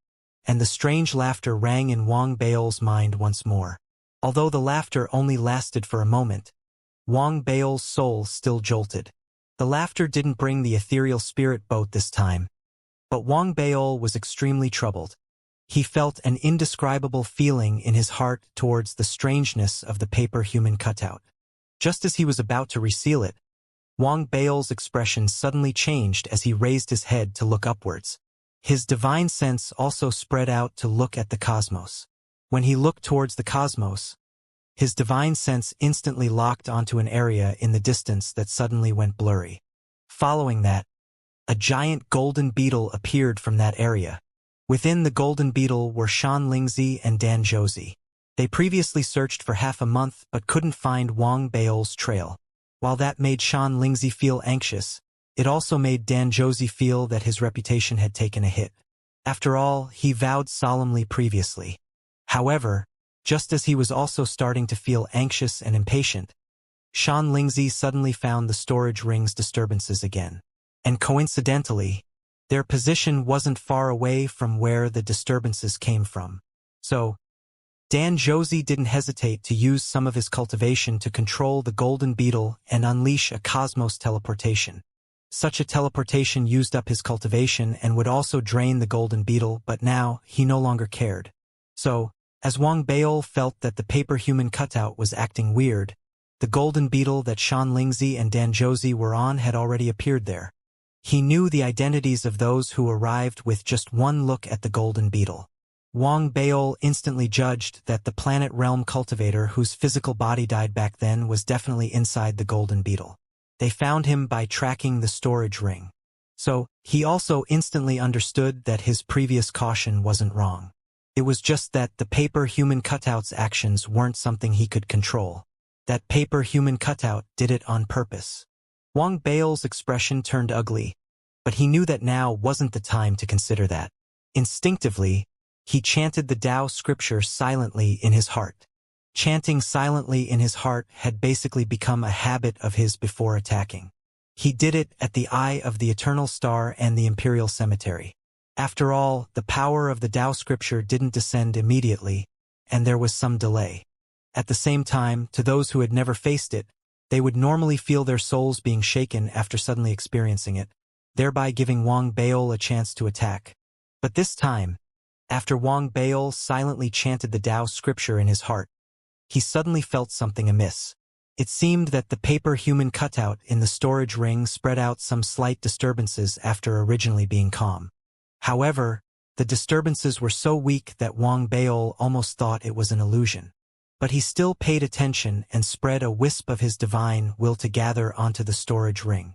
and the strange laughter rang in Wang Baol's mind once more. Although the laughter only lasted for a moment, Wang Baol's soul still jolted. The laughter didn't bring the ethereal spirit boat this time, but Wang Baol was extremely troubled. He felt an indescribable feeling in his heart towards the strangeness of the paper human cutout. Just as he was about to reseal it, Wang Baol's expression suddenly changed as he raised his head to look upwards. His divine sense also spread out to look at the cosmos. When he looked towards the cosmos, his divine sense instantly locked onto an area in the distance that suddenly went blurry. Following that, a giant golden beetle appeared from that area. Within the golden beetle were Xianxia and Dan Josie. They previously searched for half a month but couldn't find Wang Baol's trail. While that made Xianxia feel anxious, it also made Dan Josie feel that his reputation had taken a hit. After all, he vowed solemnly previously. However, just as he was also starting to feel anxious and impatient, Xianxia suddenly found the storage ring's disturbances again. And coincidentally, their position wasn't far away from where the disturbances came from. So, Dan Josie didn't hesitate to use some of his cultivation to control the golden beetle and unleash a cosmos teleportation. Such a teleportation used up his cultivation and would also drain the golden beetle, but now he no longer cared. So, as Wang Baol felt that the paper human cutout was acting weird, the golden beetle that Xianxia and Dan Josie were on had already appeared there. He knew the identities of those who arrived with just one look at the golden beetle. Wang Baol instantly judged that the planet realm cultivator whose physical body died back then was definitely inside the golden beetle. They found him by tracking the storage ring. So, he also instantly understood that his previous caution wasn't wrong. It was just that the paper human cutout's actions weren't something he could control. That paper human cutout did it on purpose. Wang Bao's expression turned ugly, but he knew that now wasn't the time to consider that. Instinctively, he chanted the Tao scripture silently in his heart. Chanting silently in his heart had basically become a habit of his before attacking. He did it at the eye of the Eternal Star and the Imperial Cemetery. After all, the power of the Tao scripture didn't descend immediately, and there was some delay. At the same time, to those who had never faced it, they would normally feel their souls being shaken after suddenly experiencing it, thereby giving Wang Bao a chance to attack. But this time, after Wang Bao silently chanted the Tao scripture in his heart, he suddenly felt something amiss. It seemed that the paper human cutout in the storage ring spread out some slight disturbances after originally being calm. However, the disturbances were so weak that Wang Bao almost thought it was an illusion. But he still paid attention and spread a wisp of his divine will to gather onto the storage ring.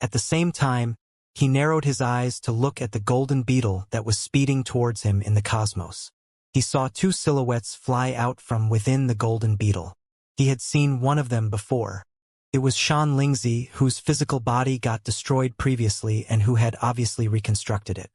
At the same time, he narrowed his eyes to look at the golden beetle that was speeding towards him in the cosmos. He saw two silhouettes fly out from within the golden beetle. He had seen one of them before. It was Xianxia, whose physical body got destroyed previously and who had obviously reconstructed it.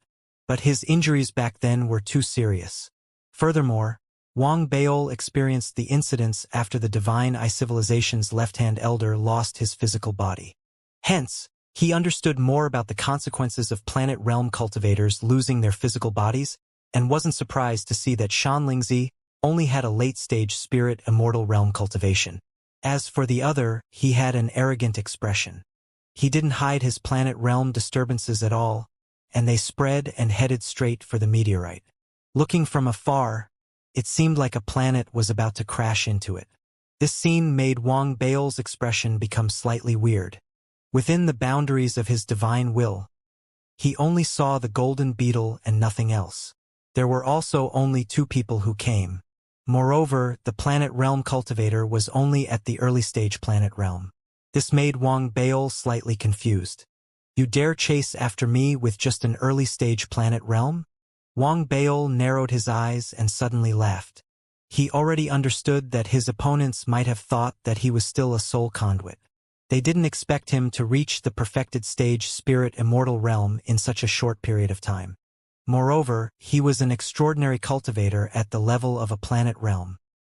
But his injuries back then were too serious. Furthermore, Wang Bao experienced the incidents after the Divine Eye Civilization's left-hand elder lost his physical body. Hence, he understood more about the consequences of planet realm cultivators losing their physical bodies, and wasn't surprised to see that Xianxia only had a late-stage spirit immortal realm cultivation. As for the other, he had an arrogant expression. He didn't hide his planet realm disturbances at all, and they spread and headed straight for the meteorite. Looking from afar, it seemed like a planet was about to crash into it. This scene made Wang Bao's expression become slightly weird. Within the boundaries of his divine will, he only saw the golden beetle and nothing else. There were also only two people who came. Moreover, the planet realm cultivator was only at the early stage planet realm. This made Wang Bao slightly confused. You dare chase after me with just an early stage planet realm? Wang Bao narrowed his eyes and suddenly laughed. He already understood that his opponents might have thought that he was still a soul conduit. They didn't expect him to reach the perfected stage spirit immortal realm in such a short period of time. Moreover, he was an extraordinary cultivator at the level of a planet realm.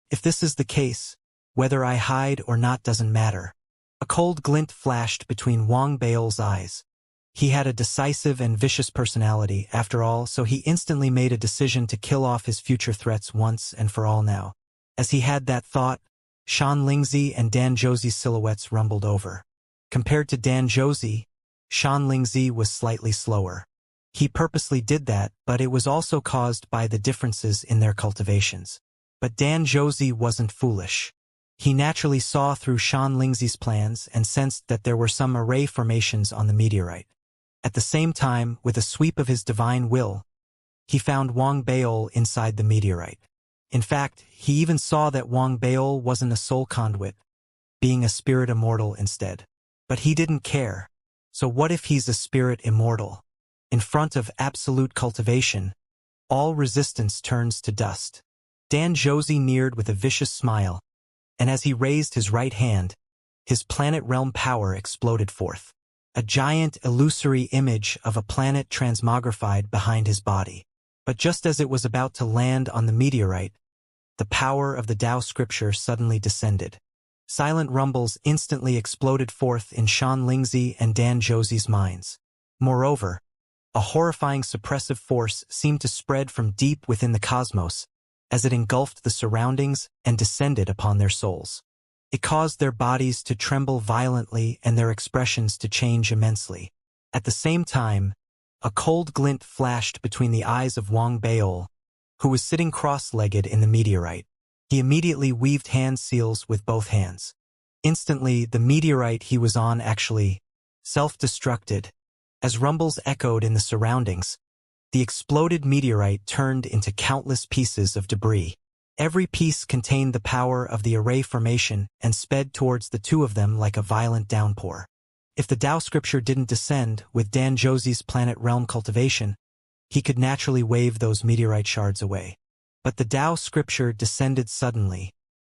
If this is the case, whether I hide or not doesn't matter. A cold glint flashed between Wang Bao's eyes. He had a decisive and vicious personality, after all, so he instantly made a decision to kill off his future threats once and for all now. As he had that thought, Xianxia and Dan Zhouzi's silhouettes rumbled over. Compared to Dan Zhouzi, Xianxia was slightly slower. He purposely did that, but it was also caused by the differences in their cultivations. But Dan Zhouzi wasn't foolish. He naturally saw through Xianxia's plans and sensed that there were some array formations on the meteorite. At the same time, with a sweep of his divine will, he found Wang Bao inside the meteorite. In fact, he even saw that Wang Bao wasn't a soul conduit, being a spirit immortal instead. But he didn't care. So what if he's a spirit immortal? In front of absolute cultivation, all resistance turns to dust. Dan Zhouzi neared with a vicious smile, and as he raised his right hand, his planet realm power exploded forth. A giant illusory image of a planet transmogrified behind his body. But just as it was about to land on the meteorite, the power of the Tao scripture suddenly descended. Silent rumbles instantly exploded forth in Xianxia and Dan Zhouzi's minds. Moreover, a horrifying suppressive force seemed to spread from deep within the cosmos as it engulfed the surroundings and descended upon their souls. It caused their bodies to tremble violently and their expressions to change immensely. At the same time, a cold glint flashed between the eyes of Wang Bao, who was sitting cross-legged in the meteorite. He immediately weaved hand seals with both hands. Instantly, the meteorite he was on actually self-destructed. As rumbles echoed in the surroundings, the exploded meteorite turned into countless pieces of debris. Every piece contained the power of the array formation and sped towards the two of them like a violent downpour. If the Tao scripture didn't descend with Dan Zhouzi's planet realm cultivation, he could naturally wave those meteorite shards away. But the Tao scripture descended suddenly,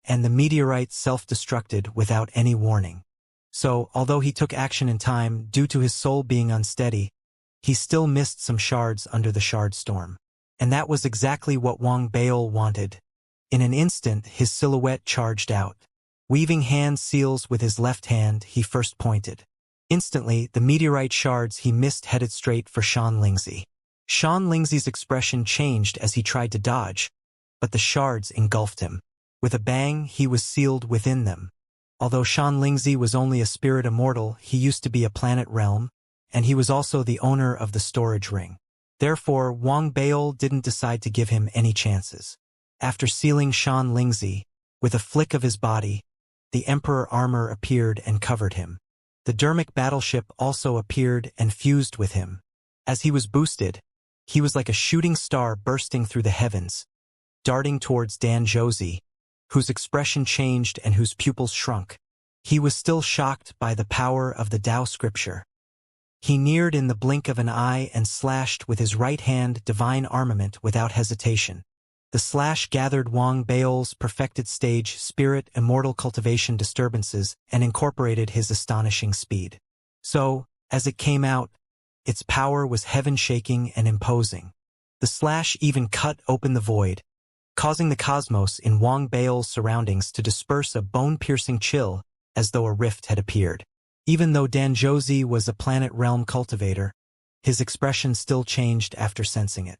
and the meteorite self-destructed without any warning. So, although he took action in time due to his soul being unsteady, he still missed some shards under the shard storm. And that was exactly what Wang Baol wanted. In an instant, his silhouette charged out. Weaving hand seals with his left hand, he first pointed. Instantly, the meteorite shards he missed headed straight for Xianxia. Xianxia's expression changed as he tried to dodge, but the shards engulfed him. With a bang, he was sealed within them. Although Xianxia was only a spirit immortal, he used to be a planet realm, and he was also the owner of the storage ring. Therefore, Wang Baol didn't decide to give him any chances. After sealing Xianxia, with a flick of his body, the Emperor armor appeared and covered him. The Dermic battleship also appeared and fused with him. As he was boosted, he was like a shooting star bursting through the heavens, darting towards Dan Josie, whose expression changed and whose pupils shrunk. He was still shocked by the power of the Tao scripture. He neared in the blink of an eye and slashed with his right hand divine armament without hesitation. The slash gathered Wang Baol's perfected stage spirit immortal cultivation disturbances and incorporated his astonishing speed. So, as it came out, its power was heaven-shaking and imposing. The slash even cut open the void, causing the cosmos in Wang Baol's surroundings to disperse a bone-piercing chill as though a rift had appeared. Even though Dan Josie was a planet realm cultivator, his expression still changed after sensing it.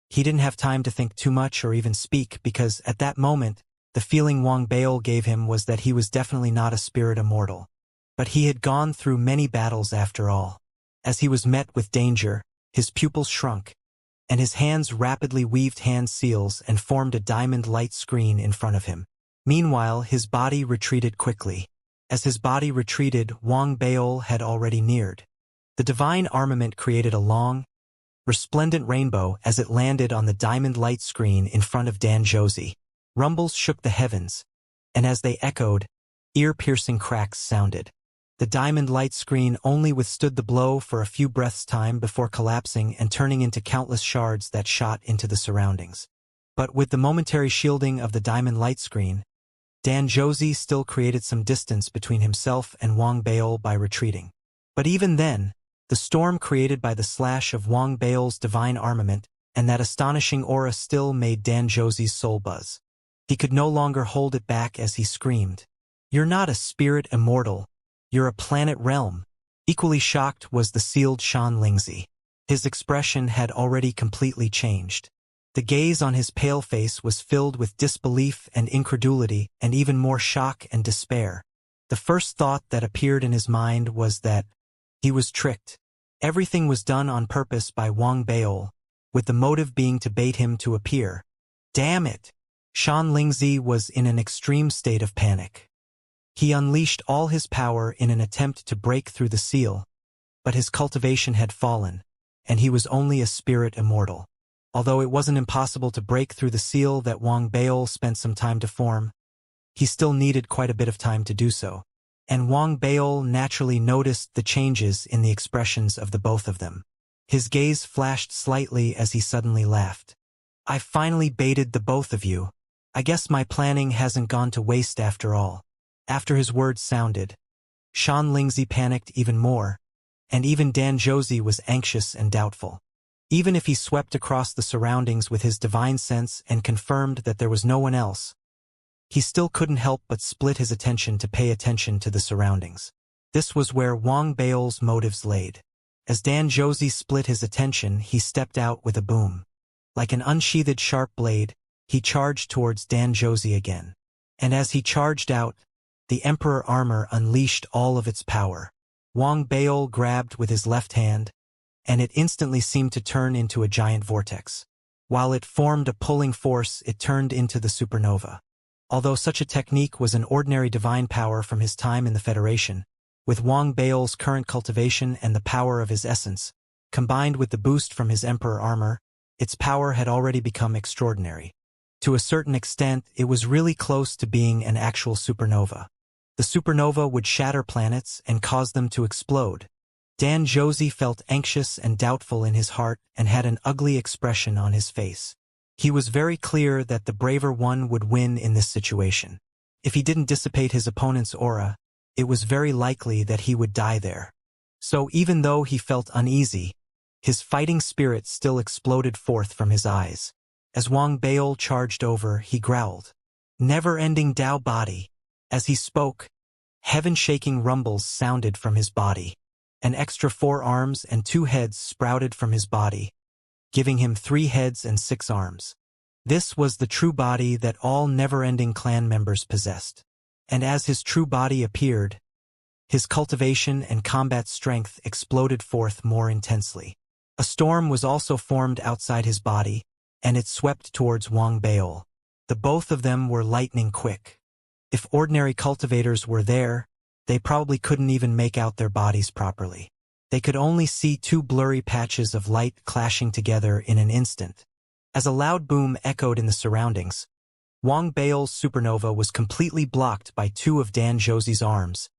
He didn't have time to think too much or even speak because, at that moment, the feeling Wang Baol gave him was that he was definitely not a spirit immortal. But he had gone through many battles after all. As he was met with danger, his pupils shrunk, and his hands rapidly weaved hand seals and formed a diamond light screen in front of him. Meanwhile, his body retreated quickly. As his body retreated, Wang Baol had already neared. The divine armament created a long, resplendent rainbow as it landed on the diamond light screen in front of Dan Josie. Rumbles shook the heavens, and as they echoed, ear-piercing cracks sounded. The diamond light screen only withstood the blow for a few breaths' time before collapsing and turning into countless shards that shot into the surroundings. But with the momentary shielding of the diamond light screen, Dan Josie still created some distance between himself and Wang Baol by retreating. But even then, the storm created by the slash of Wang Baol's divine armament and that astonishing aura still made Dan Josie's soul buzz. He could no longer hold it back as he screamed, "You're not a spirit immortal, you're a planet realm." Equally shocked was the sealed Xianxia. His expression had already completely changed. The gaze on his pale face was filled with disbelief and incredulity and even more shock and despair. The first thought that appeared in his mind was that he was tricked. Everything was done on purpose by Wang Baol, with the motive being to bait him to appear. Damn it! Xianxia was in an extreme state of panic. He unleashed all his power in an attempt to break through the seal, but his cultivation had fallen, and he was only a spirit immortal. Although it wasn't impossible to break through the seal that Wang Baol spent some time to form, he still needed quite a bit of time to do so. And Wang Baol naturally noticed the changes in the expressions of the both of them. His gaze flashed slightly as he suddenly laughed. "I finally baited the both of you. I guess my planning hasn't gone to waste after all." After his words sounded, Xianxia panicked even more, and even Dan Josie was anxious and doubtful. Even if he swept across the surroundings with his divine sense and confirmed that there was no one else, he still couldn't help but split his attention to pay attention to the surroundings. This was where Wang Baol's motives laid. As Dan Josie split his attention, he stepped out with a boom. Like an unsheathed sharp blade, he charged towards Dan Josie again. And as he charged out, the Emperor armor unleashed all of its power. Wang Baol grabbed with his left hand, and it instantly seemed to turn into a giant vortex. While it formed a pulling force, it turned into the supernova. Although such a technique was an ordinary divine power from his time in the Federation, with Wang Baol's current cultivation and the power of his essence, combined with the boost from his Emperor armor, its power had already become extraordinary. To a certain extent, it was really close to being an actual supernova. The supernova would shatter planets and cause them to explode. Dan Josie felt anxious and doubtful in his heart and had an ugly expression on his face. He was very clear that the braver one would win in this situation. If he didn't dissipate his opponent's aura, it was very likely that he would die there. So even though he felt uneasy, his fighting spirit still exploded forth from his eyes. As Wang Baol charged over, he growled, "Never-ending Tao body." As he spoke, heaven-shaking rumbles sounded from his body. An extra 4 arms and 2 heads sprouted from his body, giving him 3 heads and 6 arms. This was the true body that all never-ending clan members possessed. And as his true body appeared, his cultivation and combat strength exploded forth more intensely. A storm was also formed outside his body, and it swept towards Wang Baol. The both of them were lightning quick. If ordinary cultivators were there, they probably couldn't even make out their bodies properly. They could only see 2 blurry patches of light clashing together in an instant. As a loud boom echoed in the surroundings, Wang Baol's supernova was completely blocked by 2 of Dan Zhouzi's arms,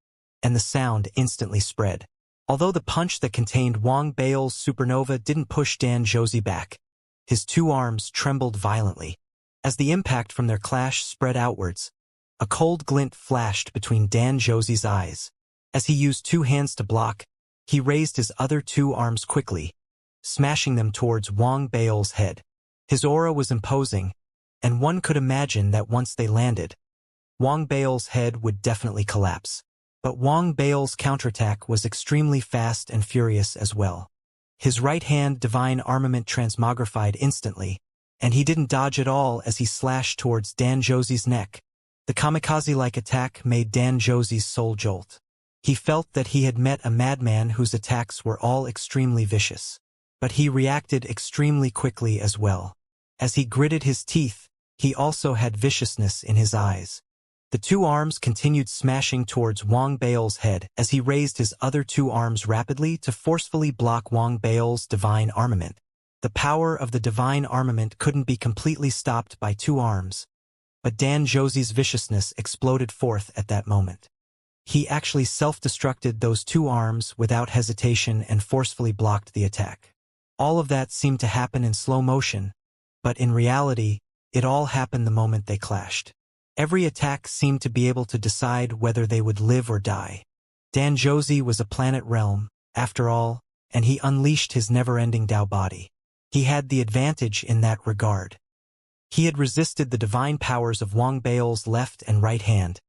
and the sound instantly spread. Although the punch that contained Wang Baol's supernova didn't push Dan Zhouzi back, his 2 arms trembled violently. As the impact from their clash spread outwards, a cold glint flashed between Dan Zhouzi's eyes. As he used 2 hands to block, he raised his other 2 arms quickly, smashing them towards Wang Baol's head. His aura was imposing, and one could imagine that once they landed, Wang Baol's head would definitely collapse. But Wang Baol's counterattack was extremely fast and furious as well. His right hand divine armament transmogrified instantly, and he didn't dodge at all as he slashed towards Dan Zhouzi's neck. The kamikaze-like attack made Dan Zhouzi's soul jolt. He felt that he had met a madman whose attacks were all extremely vicious. But he reacted extremely quickly as well. As he gritted his teeth, he also had viciousness in his eyes. The 2 arms continued smashing towards Wang Baol's head as he raised his other 2 arms rapidly to forcefully block Wang Baol's divine armament. The power of the divine armament couldn't be completely stopped by 2 arms, but Dan Zhouzi's viciousness exploded forth at that moment. He actually self-destructed those 2 arms without hesitation and forcefully blocked the attack. All of that seemed to happen in slow motion, but in reality, it all happened the moment they clashed. Every attack seemed to be able to decide whether they would live or die. Dan Zhouzi was a planet realm, after all, and he unleashed his never-ending Tao body. He had the advantage in that regard. He had resisted the divine powers of Wang Baol's left and right hand,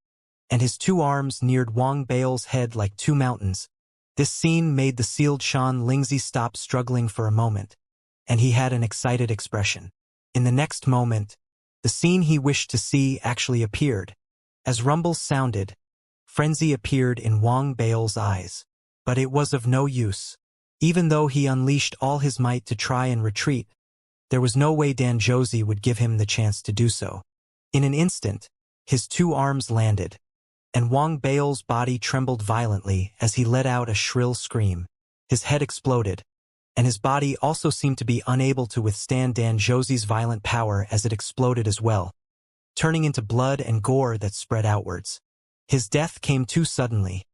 and his 2 arms neared Wang Baol's head like 2 mountains. This scene made the sealed Shan Lingzi stop struggling for a moment, and he had an excited expression. In the next moment, the scene he wished to see actually appeared. As rumbles sounded, frenzy appeared in Wang Baol's eyes. But it was of no use. Even though he unleashed all his might to try and retreat, there was no way Dan Zhouzi would give him the chance to do so. In an instant, his 2 arms landed, and Wang Baol's body trembled violently as he let out a shrill scream. His head exploded, and his body also seemed to be unable to withstand Dan Zhouzi's violent power as it exploded as well, turning into blood and gore that spread outwards. His death came too suddenly,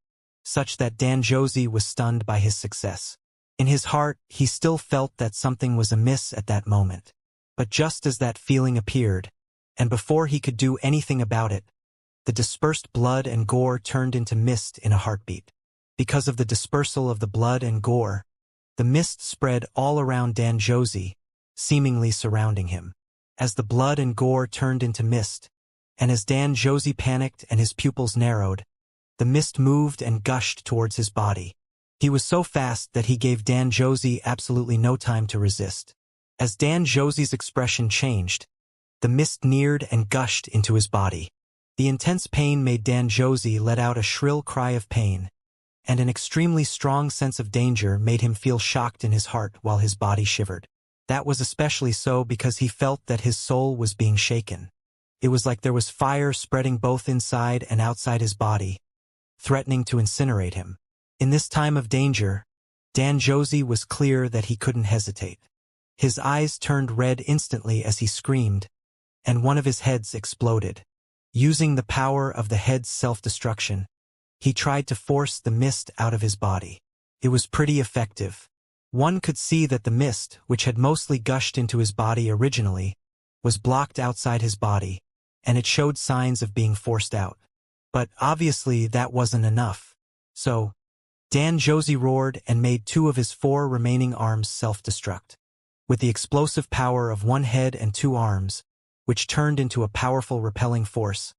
such that Dan Zhouzi was stunned by his success. In his heart, he still felt that something was amiss at that moment. But just as that feeling appeared, and before he could do anything about it, the dispersed blood and gore turned into mist in a heartbeat. Because of the dispersal of the blood and gore, the mist spread all around Dan Zhouzi, seemingly surrounding him. As the blood and gore turned into mist, and as Dan Zhouzi panicked and his pupils narrowed, the mist moved and gushed towards his body. He was so fast that he gave Dan Zhouzi absolutely no time to resist. As Dan Zhouzi's expression changed, the mist neared and gushed into his body. The intense pain made Dan Zhouzi let out a shrill cry of pain, and an extremely strong sense of danger made him feel shocked in his heart while his body shivered. That was especially so because he felt that his soul was being shaken. It was like there was fire spreading both inside and outside his body, threatening to incinerate him. In this time of danger, Dan Zhouzi was clear that he couldn't hesitate. His eyes turned red instantly as he screamed, and one of his heads exploded. Using the power of the head's self-destruction, he tried to force the mist out of his body. It was pretty effective. One could see that the mist, which had mostly gushed into his body originally, was blocked outside his body, and it showed signs of being forced out. But obviously that wasn't enough. So, Dan Josie roared and made 2 of his 4 remaining arms self-destruct. With the explosive power of 1 head and 2 arms, which turned into a powerful repelling force,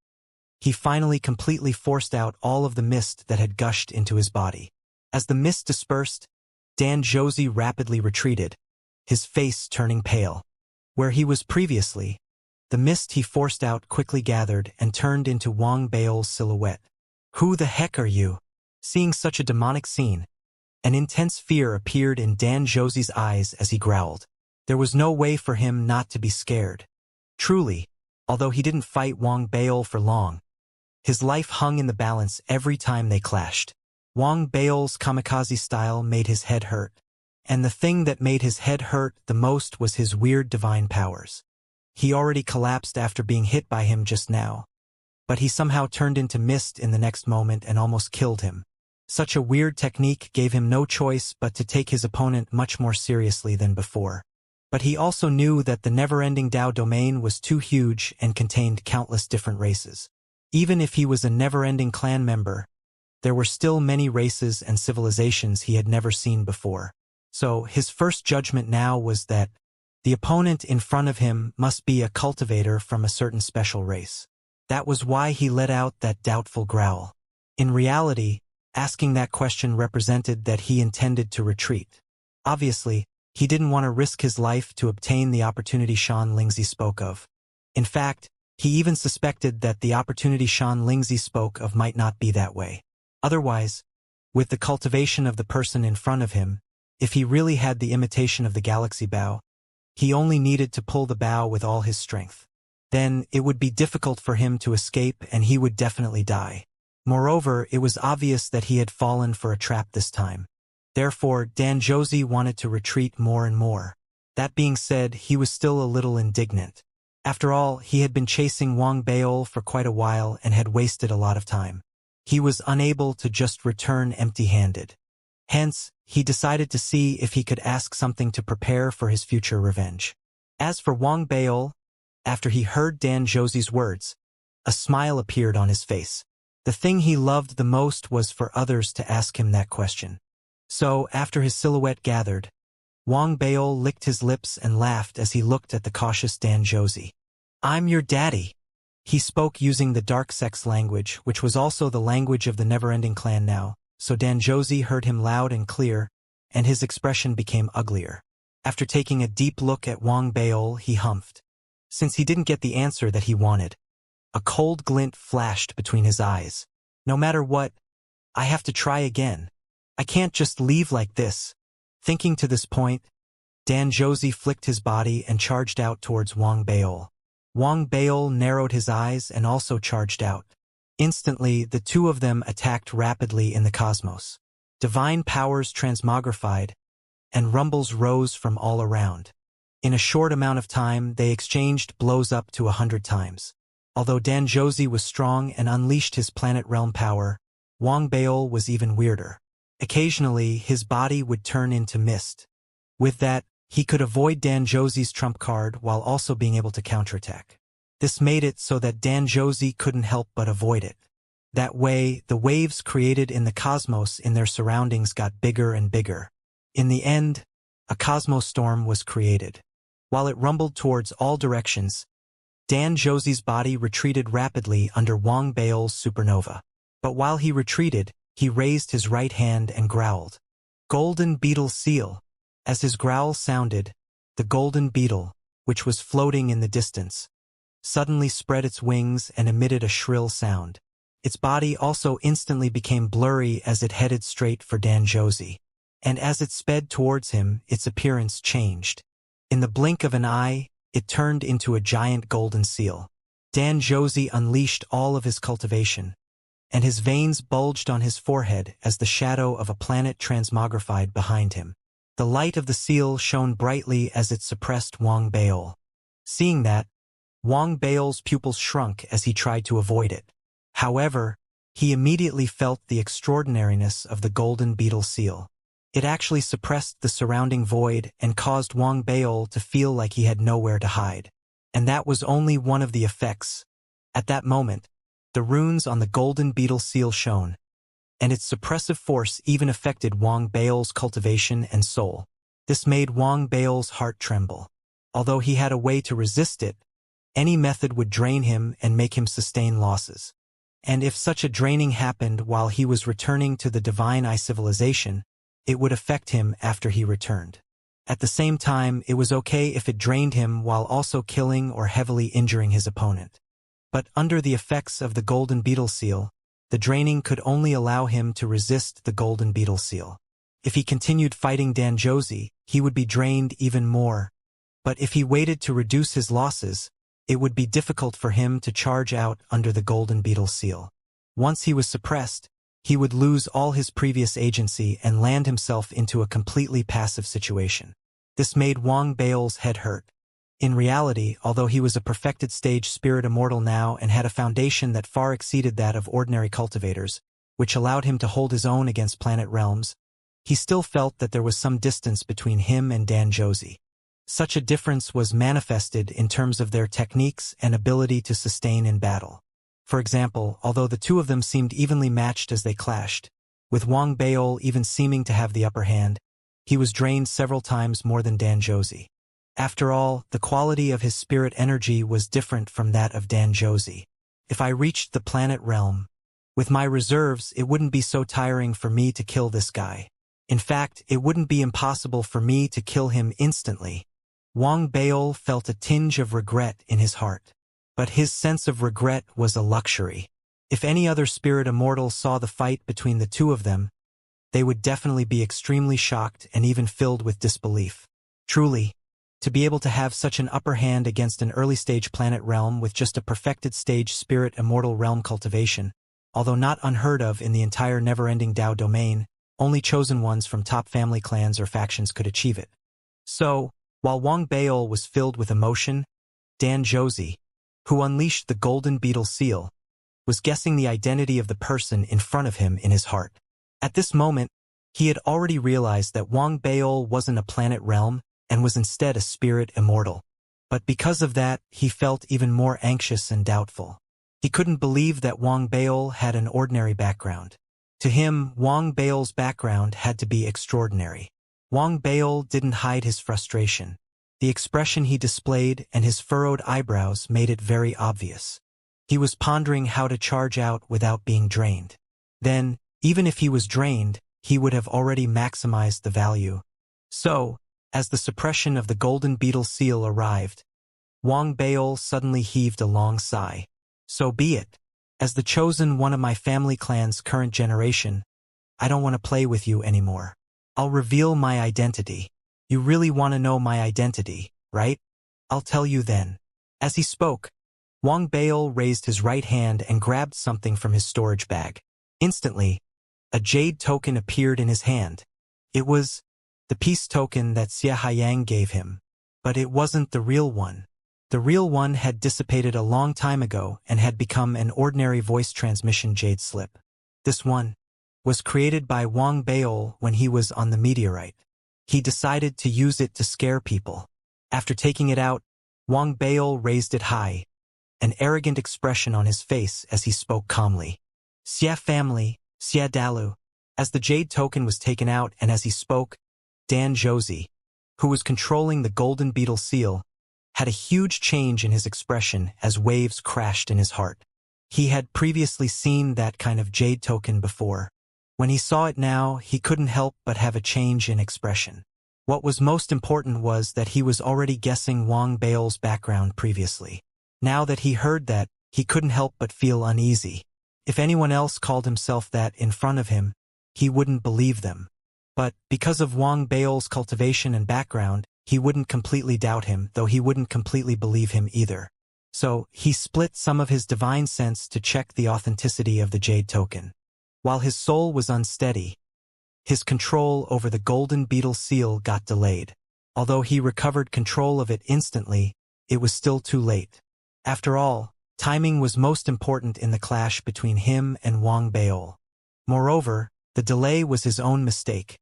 he finally completely forced out all of the mist that had gushed into his body. As the mist dispersed, Dan Josie rapidly retreated, his face turning pale. Where he was previously, the mist he forced out quickly gathered and turned into Wang Baol's silhouette. "Who the heck are you?" Seeing such a demonic scene, an intense fear appeared in Dan Josie's eyes as he growled. There was no way for him not to be scared. Truly, although he didn't fight Wang Baol for long, his life hung in the balance every time they clashed. Wang Baol's kamikaze style made his head hurt, and the thing that made his head hurt the most was his weird divine powers. He already collapsed after being hit by him just now, but he somehow turned into mist in the next moment and almost killed him. Such a weird technique gave him no choice but to take his opponent much more seriously than before. But he also knew that the never-ending Dao domain was too huge and contained countless different races. Even if he was a never-ending clan member, there were still many races and civilizations he had never seen before. So his first judgment now was that the opponent in front of him must be a cultivator from a certain special race. That was why he let out that doubtful growl. In reality, asking that question represented that he intended to retreat. Obviously, he didn't want to risk his life to obtain the opportunity Xianxia spoke of. In fact, he even suspected that the opportunity Xianxia spoke of might not be that way. Otherwise, with the cultivation of the person in front of him, if he really had the imitation of the galaxy bow, he only needed to pull the bow with all his strength. Then it would be difficult for him to escape and he would definitely die. Moreover, it was obvious that he had fallen for a trap this time. Therefore, Dan Josie wanted to retreat more and more. That being said, he was still a little indignant. After all, he had been chasing Wang Baol for quite a while and had wasted a lot of time. He was unable to just return empty-handed. Hence, he decided to see if he could ask something to prepare for his future revenge. As for Wang Baol, after he heard Dan Josie's words, a smile appeared on his face. The thing he loved the most was for others to ask him that question. So, after his silhouette gathered, Wang Baol licked his lips and laughed as he looked at the cautious Dan Josie. "I'm your daddy." He spoke using the dark sex language, which was also the language of the never-ending clan now, so Dan Josie heard him loud and clear, and his expression became uglier. After taking a deep look at Wang Baol, he humphed. Since he didn't get the answer that he wanted, a cold glint flashed between his eyes. "No matter what, I have to try again. I can't just leave like this." Thinking to this point, Dan Josie flicked his body and charged out towards Wang Baol. Wang Baol narrowed his eyes and also charged out. Instantly, the 2 of them attacked rapidly in the cosmos. Divine powers transmogrified, and rumbles rose from all around. In a short amount of time, they exchanged blows up to 100 times. Although Dan Josie was strong and unleashed his planet realm power, Wang Baol was even weirder. Occasionally, his body would turn into mist. With that, he could avoid Dan Josie's trump card while also being able to counterattack. This made it so that Dan Josie couldn't help but avoid it. That way, the waves created in the cosmos in their surroundings got bigger and bigger. In the end, a cosmos storm was created. While it rumbled towards all directions, Dan Josie's body retreated rapidly under Wang Baol's supernova. But while he retreated, he raised his right hand and growled. "Golden beetle seal." As his growl sounded, the golden beetle, which was floating in the distance, suddenly spread its wings and emitted a shrill sound. Its body also instantly became blurry as it headed straight for Dan Josie. And as it sped towards him, its appearance changed. In the blink of an eye, it turned into a giant golden seal. Dan Josie unleashed all of his cultivation, and his veins bulged on his forehead as the shadow of a planet transmogrified behind him. The light of the seal shone brightly as it suppressed Wang Baol. Seeing that, Wang Baol's pupils shrunk as he tried to avoid it. However, he immediately felt the extraordinariness of the golden beetle seal. It actually suppressed the surrounding void and caused Wang Baol to feel like he had nowhere to hide. And that was only one of the effects. At that moment, the runes on the golden beetle seal shone, and its suppressive force even affected Wang Bao's cultivation and soul. This made Wang Bao's heart tremble. Although he had a way to resist it, any method would drain him and make him sustain losses. And if such a draining happened while he was returning to the Divine Eye civilization, it would affect him after he returned. At the same time, it was okay if it drained him while also killing or heavily injuring his opponent. But under the effects of the golden beetle seal, the draining could only allow him to resist the golden beetle seal. If he continued fighting Danjozi, he would be drained even more. But if he waited to reduce his losses, it would be difficult for him to charge out under the golden beetle seal. Once he was suppressed, he would lose all his previous agency and land himself into a completely passive situation. This made Wang Bao's head hurt. In reality, although he was a perfected stage spirit immortal now and had a foundation that far exceeded that of ordinary cultivators, which allowed him to hold his own against planet realms, he still felt that there was some distance between him and Danjozi. Such a difference was manifested in terms of their techniques and ability to sustain in battle. For example, although the two of them seemed evenly matched as they clashed, with Wang Bao even seeming to have the upper hand, he was drained several times more than Danjozi. After all, the quality of his spirit energy was different from that of Danjozi. If I reached the planet realm, with my reserves, it wouldn't be so tiring for me to kill this guy. In fact, it wouldn't be impossible for me to kill him instantly. Wang Bao felt a tinge of regret in his heart. But his sense of regret was a luxury. If any other spirit immortal saw the fight between the two of them, they would definitely be extremely shocked and even filled with disbelief. Truly, to be able to have such an upper hand against an early-stage planet realm with just a perfected stage spirit immortal realm cultivation, although not unheard of in the entire never-ending Dao domain, only chosen ones from top family clans or factions could achieve it. So, while Wang Bao was filled with emotion, Danjozi, who unleashed the golden beetle seal, was guessing the identity of the person in front of him in his heart. At this moment, he had already realized that Wang Bao wasn't a planet realm and was instead a spirit immortal. But because of that, he felt even more anxious and doubtful. He couldn't believe that Wang Bao had an ordinary background. To him, Wang Bao's background had to be extraordinary. Wang Bao didn't hide his frustration. The expression he displayed and his furrowed eyebrows made it very obvious. He was pondering how to charge out without being drained. Then, even if he was drained, he would have already maximized the value. So, as the suppression of the golden beetle seal arrived, Wang Bao suddenly heaved a long sigh. So be it. As the chosen one of my family clan's current generation, I don't want to play with you anymore. I'll reveal my identity. You really want to know my identity, right? I'll tell you then. As he spoke, Wang Bao raised his right hand and grabbed something from his storage bag. Instantly, a jade token appeared in his hand. It was the peace token that Xianxia gave him. But it wasn't the real one. The real one had dissipated a long time ago and had become an ordinary voice transmission jade slip. This one was created by Wang Bao when he was on the meteorite. He decided to use it to scare people. After taking it out, Wang Bao raised it high, an arrogant expression on his face as he spoke calmly. Xia family, Xia Dalu. As the jade token was taken out and as he spoke, Danjozi, who was controlling the golden beetle seal, had a huge change in his expression as waves crashed in his heart. He had previously seen that kind of jade token before. When he saw it now, he couldn't help but have a change in expression. What was most important was that he was already guessing Wang Bao's background previously. Now that he heard that, he couldn't help but feel uneasy. If anyone else called himself that in front of him, he wouldn't believe them. But, because of Wang Bao's cultivation and background, he wouldn't completely doubt him, though he wouldn't completely believe him either. So, he split some of his divine sense to check the authenticity of the jade token. While his soul was unsteady, his control over the golden beetle seal got delayed. Although he recovered control of it instantly, it was still too late. After all, timing was most important in the clash between him and Wang Bao. Moreover, the delay was his own mistake.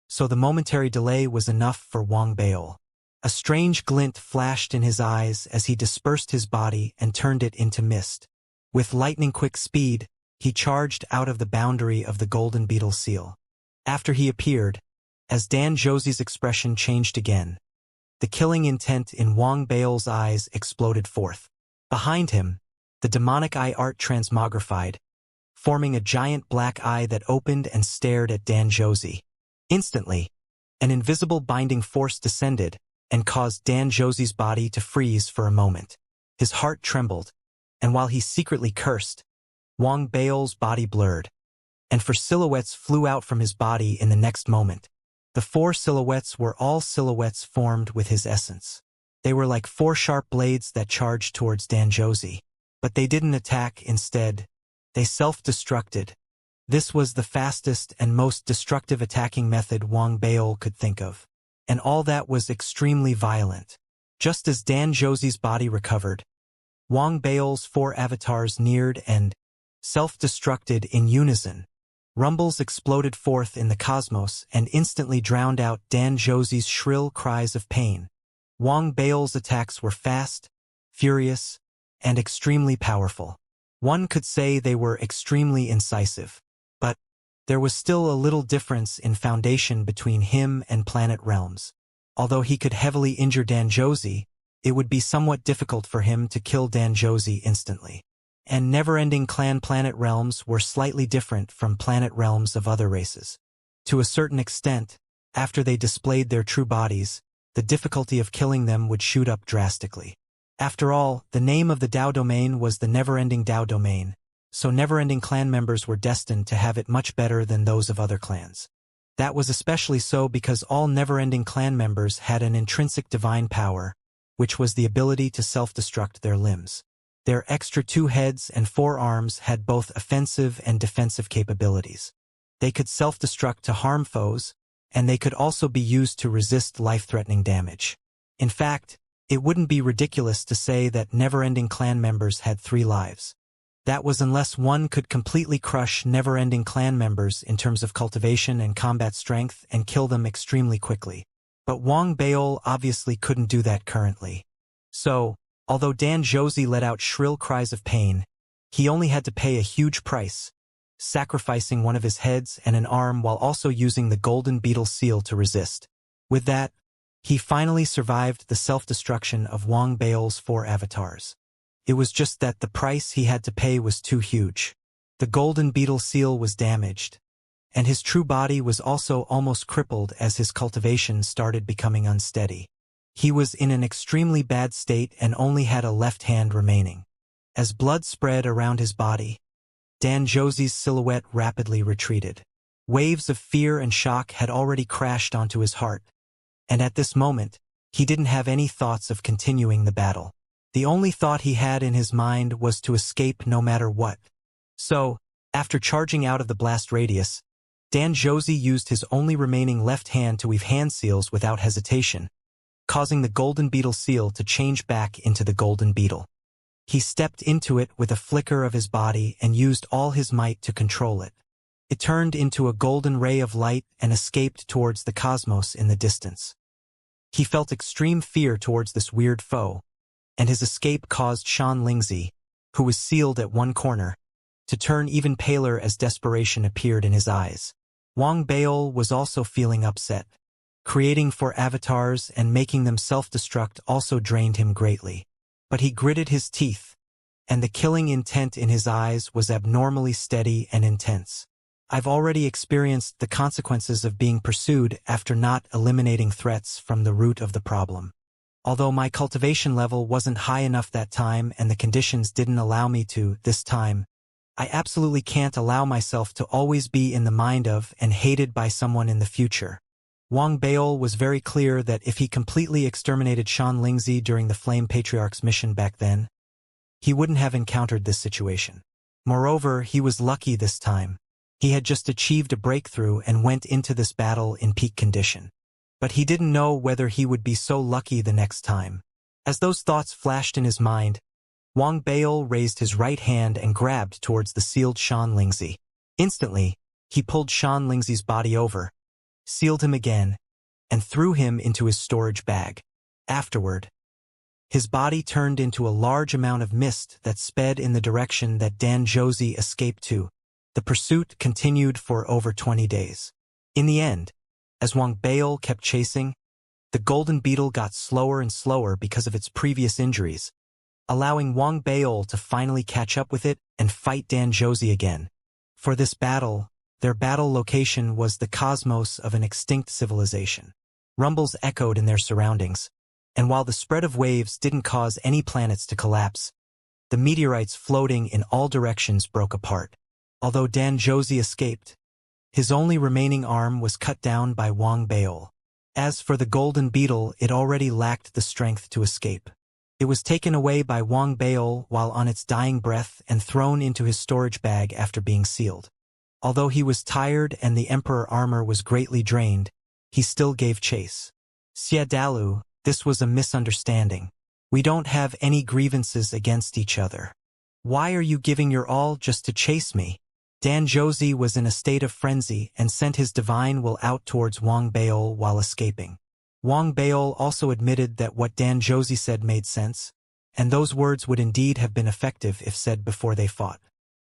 So the momentary delay was enough for Wang Bao. A strange glint flashed in his eyes as he dispersed his body and turned it into mist. With lightning-quick speed, he charged out of the boundary of the golden beetle seal. After he appeared, as Dan Josie's expression changed again, the killing intent in Wang Bao's eyes exploded forth. Behind him, the demonic eye art transmogrified, forming a giant black eye that opened and stared at Dan Josie. Instantly, an invisible binding force descended and caused Dan Josie's body to freeze for a moment. His heart trembled, and while he secretly cursed, Wang Bao's body blurred, and 4 silhouettes flew out from his body in the next moment. The 4 silhouettes were all silhouettes formed with his essence. They were like 4 sharp blades that charged towards Dan Josie. But they didn't attack, instead, they self-destructed. This was the fastest and most destructive attacking method Wang Bao could think of. And all that was extremely violent. Just as Dan Josie's body recovered, Wang Bao's 4 avatars neared and self-destructed in unison. Rumbles exploded forth in the cosmos and instantly drowned out Dan Josie's shrill cries of pain. Wang Bao's attacks were fast, furious, and extremely powerful. One could say they were extremely incisive. But there was still a little difference in foundation between him and Planet Realms. Although he could heavily injure Dan Josie, it would be somewhat difficult for him to kill Dan Josie instantly. And never-ending clan Planet Realms were slightly different from Planet Realms of other races. To a certain extent, after they displayed their true bodies, the difficulty of killing them would shoot up drastically. After all, the name of the Dao domain was the never-ending Dao domain, so never-ending clan members were destined to have it much better than those of other clans. That was especially so because all never-ending clan members had an intrinsic divine power, which was the ability to self-destruct their limbs. Their extra 2 heads and 4 arms had both offensive and defensive capabilities. They could self-destruct to harm foes, and they could also be used to resist life-threatening damage. In fact, it wouldn't be ridiculous to say that never-ending clan members had 3 lives. That was unless one could completely crush never-ending clan members in terms of cultivation and combat strength and kill them extremely quickly. But Wang Baol obviously couldn't do that currently. So, although Dan Josie let out shrill cries of pain, he only had to pay a huge price, sacrificing one of his heads and an arm while also using the golden beetle seal to resist. With that, he finally survived the self-destruction of Wang Baol's 4 avatars. It was just that the price he had to pay was too huge. The golden beetle seal was damaged, and his true body was also almost crippled as his cultivation started becoming unsteady. He was in an extremely bad state and only had a left hand remaining. As blood spread around his body, Dan Josie's silhouette rapidly retreated. Waves of fear and shock had already crashed onto his heart, and at this moment, he didn't have any thoughts of continuing the battle. The only thought he had in his mind was to escape no matter what. So, after charging out of the blast radius, Dan Josie used his only remaining left hand to weave hand seals without hesitation, causing the golden beetle seal to change back into the golden beetle. He stepped into it with a flicker of his body and used all his might to control it. It turned into a golden ray of light and escaped towards the cosmos in the distance. He felt extreme fear towards this weird foe, and his escape caused Xianxia, who was sealed at one corner, to turn even paler as desperation appeared in his eyes. Wang Baol was also feeling upset. Creating 4 avatars and making them self-destruct also drained him greatly. But he gritted his teeth, and the killing intent in his eyes was abnormally steady and intense. I've already experienced the consequences of being pursued after not eliminating threats from the root of the problem. Although my cultivation level wasn't high enough that time and the conditions didn't allow me to, this time, I absolutely can't allow myself to always be in the mind of and hated by someone in the future. Wang Baol was very clear that if he completely exterminated Xianxia during the Flame Patriarch's mission back then, he wouldn't have encountered this situation. Moreover, he was lucky this time. He had just achieved a breakthrough and went into this battle in peak condition. But he didn't know whether he would be so lucky the next time. As those thoughts flashed in his mind, Wang Baol raised his right hand and grabbed towards the sealed Xianxia. Instantly, he pulled Xianxia's body over, sealed him again, and threw him into his storage bag. Afterward, His body turned into a large amount of mist that sped in the direction that Dan Josie escaped to. The pursuit continued for over 20 days. In the end, as Wang Baol kept chasing, the golden beetle got slower and slower because of its previous injuries, allowing Wang Baol to finally catch up with it and fight Dan Josie again. For this battle, their battle location was the cosmos of an extinct civilization. Rumbles echoed in their surroundings, and while the spread of waves didn't cause any planets to collapse, the meteorites floating in all directions broke apart. Although Dan Josie escaped, his only remaining arm was cut down by Wang Baol. As for the golden beetle, it already lacked the strength to escape. It was taken away by Wang Baol while on its dying breath and thrown into his storage bag after being sealed. Although he was tired and the Emperor armor was greatly drained, he still gave chase. Xia Dalu, this was a misunderstanding. We don't have any grievances against each other. Why are you giving your all just to chase me? Dan Josie was in a state of frenzy and sent his divine will out towards Wang Baol while escaping. Wang Baol also admitted that what Dan Josie said made sense, and those words would indeed have been effective if said before they fought.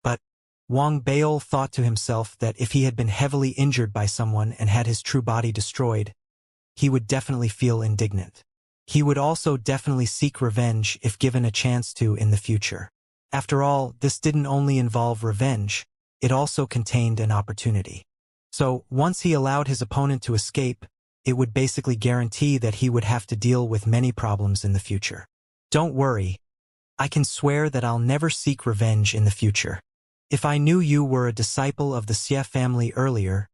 But Wang Baol thought to himself that if he had been heavily injured by someone and had his true body destroyed, he would definitely feel indignant. He would also definitely seek revenge if given a chance to in the future. After all, this didn't only involve revenge, it also contained an opportunity. So, once he allowed his opponent to escape, it would basically guarantee that he would have to deal with many problems in the future. Don't worry. I can swear that I'll never seek revenge in the future. If I knew you were a disciple of the Xie family earlier,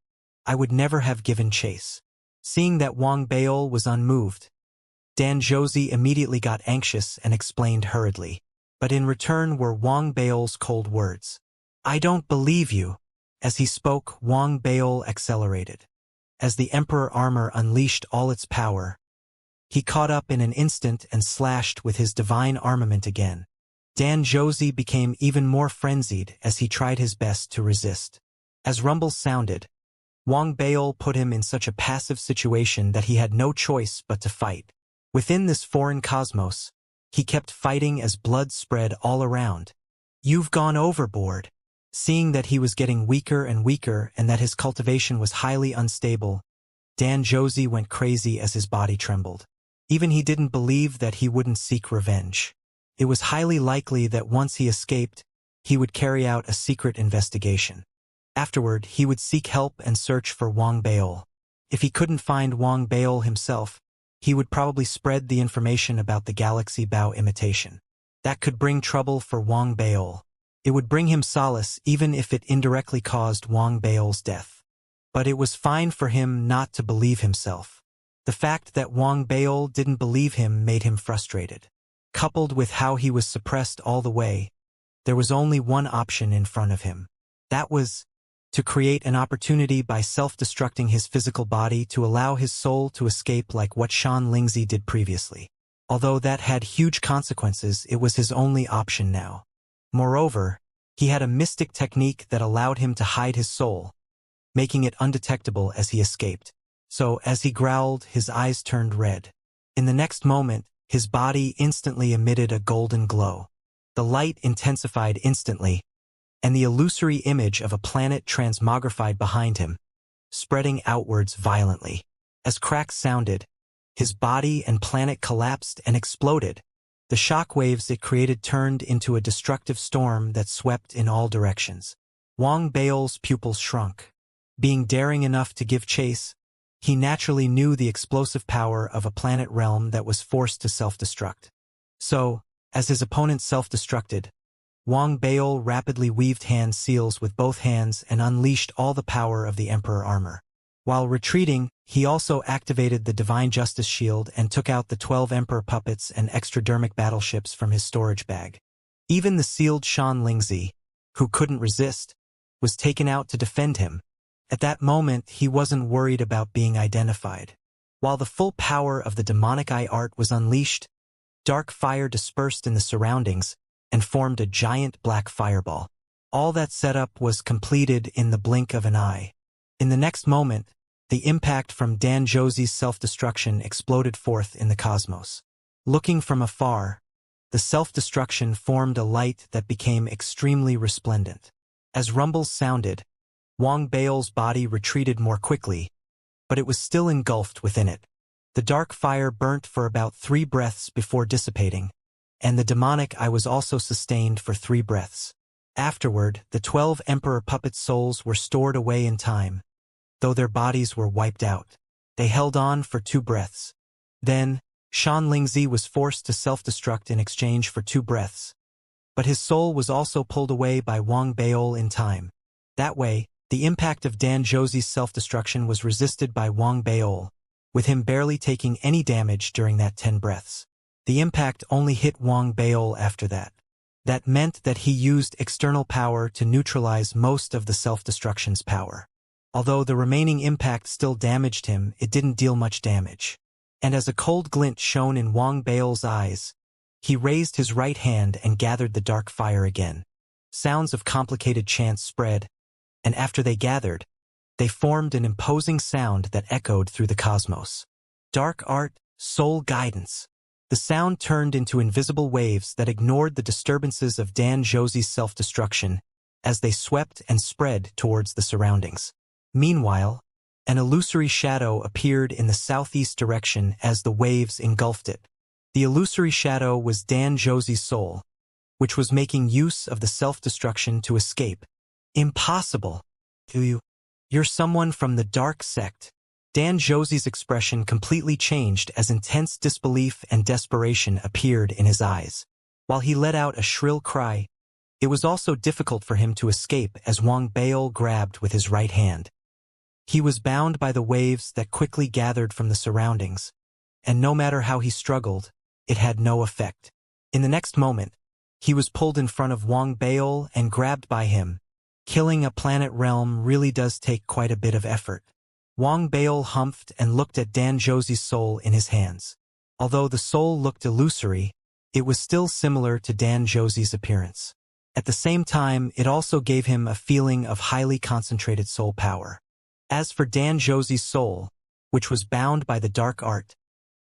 I would never have given chase. Seeing that Wang Baol was unmoved, Dan Josie immediately got anxious and explained hurriedly. But in return were Wang Baol's cold words. I don't believe you. As he spoke, Wang Baol accelerated. As the Emperor armor unleashed all its power, he caught up in an instant and slashed with his divine armament again. Dan Josie became even more frenzied as he tried his best to resist. As rumbles sounded, Wang Baol put him in such a passive situation that he had no choice but to fight. Within this foreign cosmos, he kept fighting as blood spread all around. You've gone overboard. Seeing that he was getting weaker and weaker and that his cultivation was highly unstable, Dan Josie went crazy as his body trembled. Even he didn't believe that he wouldn't seek revenge. It was highly likely that once he escaped, he would carry out a secret investigation. Afterward, he would seek help and search for Wang Baol. If he couldn't find Wang Baol himself, he would probably spread the information about the Galaxy Bow imitation. That could bring trouble for Wang Baol. It would bring him solace even if it indirectly caused Wang Baol's death. But it was fine for him not to believe himself. The fact that Wang Baol didn't believe him made him frustrated. Coupled with how he was suppressed all the way, there was only one option in front of him. That was to create an opportunity by self-destructing his physical body to allow his soul to escape like what Xianxia did previously. Although that had huge consequences, it was his only option now. Moreover, he had a mystic technique that allowed him to hide his soul, making it undetectable as he escaped. So, as he growled, his eyes turned red. In the next moment, his body instantly emitted a golden glow. The light intensified instantly, and the illusory image of a planet transmogrified behind him, spreading outwards violently. As cracks sounded, his body and planet collapsed and exploded. The shockwaves it created turned into a destructive storm that swept in all directions. Wang Baol's pupils shrunk. Being daring enough to give chase, he naturally knew the explosive power of a planet realm that was forced to self-destruct. So, as his opponent self-destructed, Wang Baol rapidly weaved hand seals with both hands and unleashed all the power of the Emperor armor. While retreating, he also activated the Divine Justice Shield and took out the 12 Emperor puppets and extradermic battleships from his storage bag. Even the sealed Xianxia, who couldn't resist, was taken out to defend him. At that moment, he wasn't worried about being identified. While the full power of the demonic eye art was unleashed, dark fire dispersed in the surroundings and formed a giant black fireball. All that setup was completed in the blink of an eye. In the next moment, the impact from Dan Josie's self-destruction exploded forth in the cosmos. Looking from afar, the self-destruction formed a light that became extremely resplendent. As rumbles sounded, Wang Bao's body retreated more quickly, but it was still engulfed within it. The dark fire burnt for about 3 breaths before dissipating, and the demonic eye was also sustained for 3 breaths. Afterward, the 12 emperor puppet souls were stored away in time, though their bodies were wiped out. They held on for 2 breaths. Then, Xianxia was forced to self-destruct in exchange for 2 breaths. But his soul was also pulled away by Wang Bao in time. That way, the impact of Dan Zhouzi's self-destruction was resisted by Wang Bao, with him barely taking any damage during that 10 breaths. The impact only hit Wang Bao after that. That meant that he used external power to neutralize most of the self-destruction's power. Although the remaining impact still damaged him, it didn't deal much damage. And as a cold glint shone in Wang Bao's eyes, he raised his right hand and gathered the dark fire again. Sounds of complicated chants spread, and after they gathered, they formed an imposing sound that echoed through the cosmos. Dark art, soul guidance. The sound turned into invisible waves that ignored the disturbances of Dan Zhouzi's self-destruction as they swept and spread towards the surroundings. Meanwhile, an illusory shadow appeared in the southeast direction as the waves engulfed it. The illusory shadow was Dan Zhouzi's soul, which was making use of the self-destruction to escape. Impossible! You're someone from the dark sect. Dan Zhouzi's expression completely changed as intense disbelief and desperation appeared in his eyes. While he let out a shrill cry, it was also difficult for him to escape as Wang Bao grabbed with his right hand. He was bound by the waves that quickly gathered from the surroundings, and no matter how he struggled, it had no effect. In the next moment, he was pulled in front of Wang Bao and grabbed by him. Killing a planet realm really does take quite a bit of effort. Wang Bao humphed and looked at Dan Zhouzi's soul in his hands. Although the soul looked illusory, it was still similar to Dan Zhouzi's appearance. At the same time, it also gave him a feeling of highly concentrated soul power. As for Dan Zhouzi's soul, which was bound by the dark art,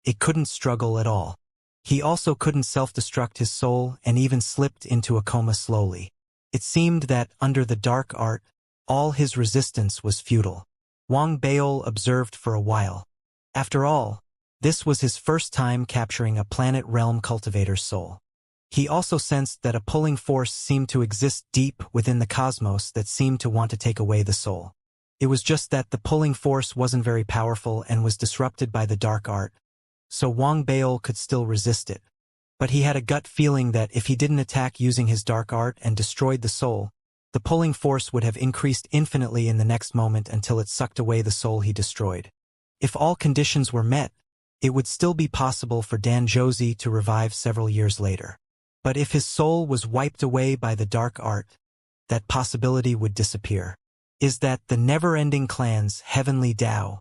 it couldn't struggle at all. He also couldn't self-destruct his soul and even slipped into a coma slowly. It seemed that, under the dark art, all his resistance was futile. Wang Bao observed for a while. After all, this was his first time capturing a planet realm cultivator's soul. He also sensed that a pulling force seemed to exist deep within the cosmos that seemed to want to take away the soul. It was just that the pulling force wasn't very powerful and was disrupted by the dark art, so Wang Bao could still resist it. But he had a gut feeling that if he didn't attack using his dark art and destroyed the soul, the pulling force would have increased infinitely in the next moment until it sucked away the soul he destroyed. If all conditions were met, it would still be possible for Dan Zhouzi to revive several years later. But if his soul was wiped away by the dark art, that possibility would disappear. Is that the never-ending clan's heavenly Tao?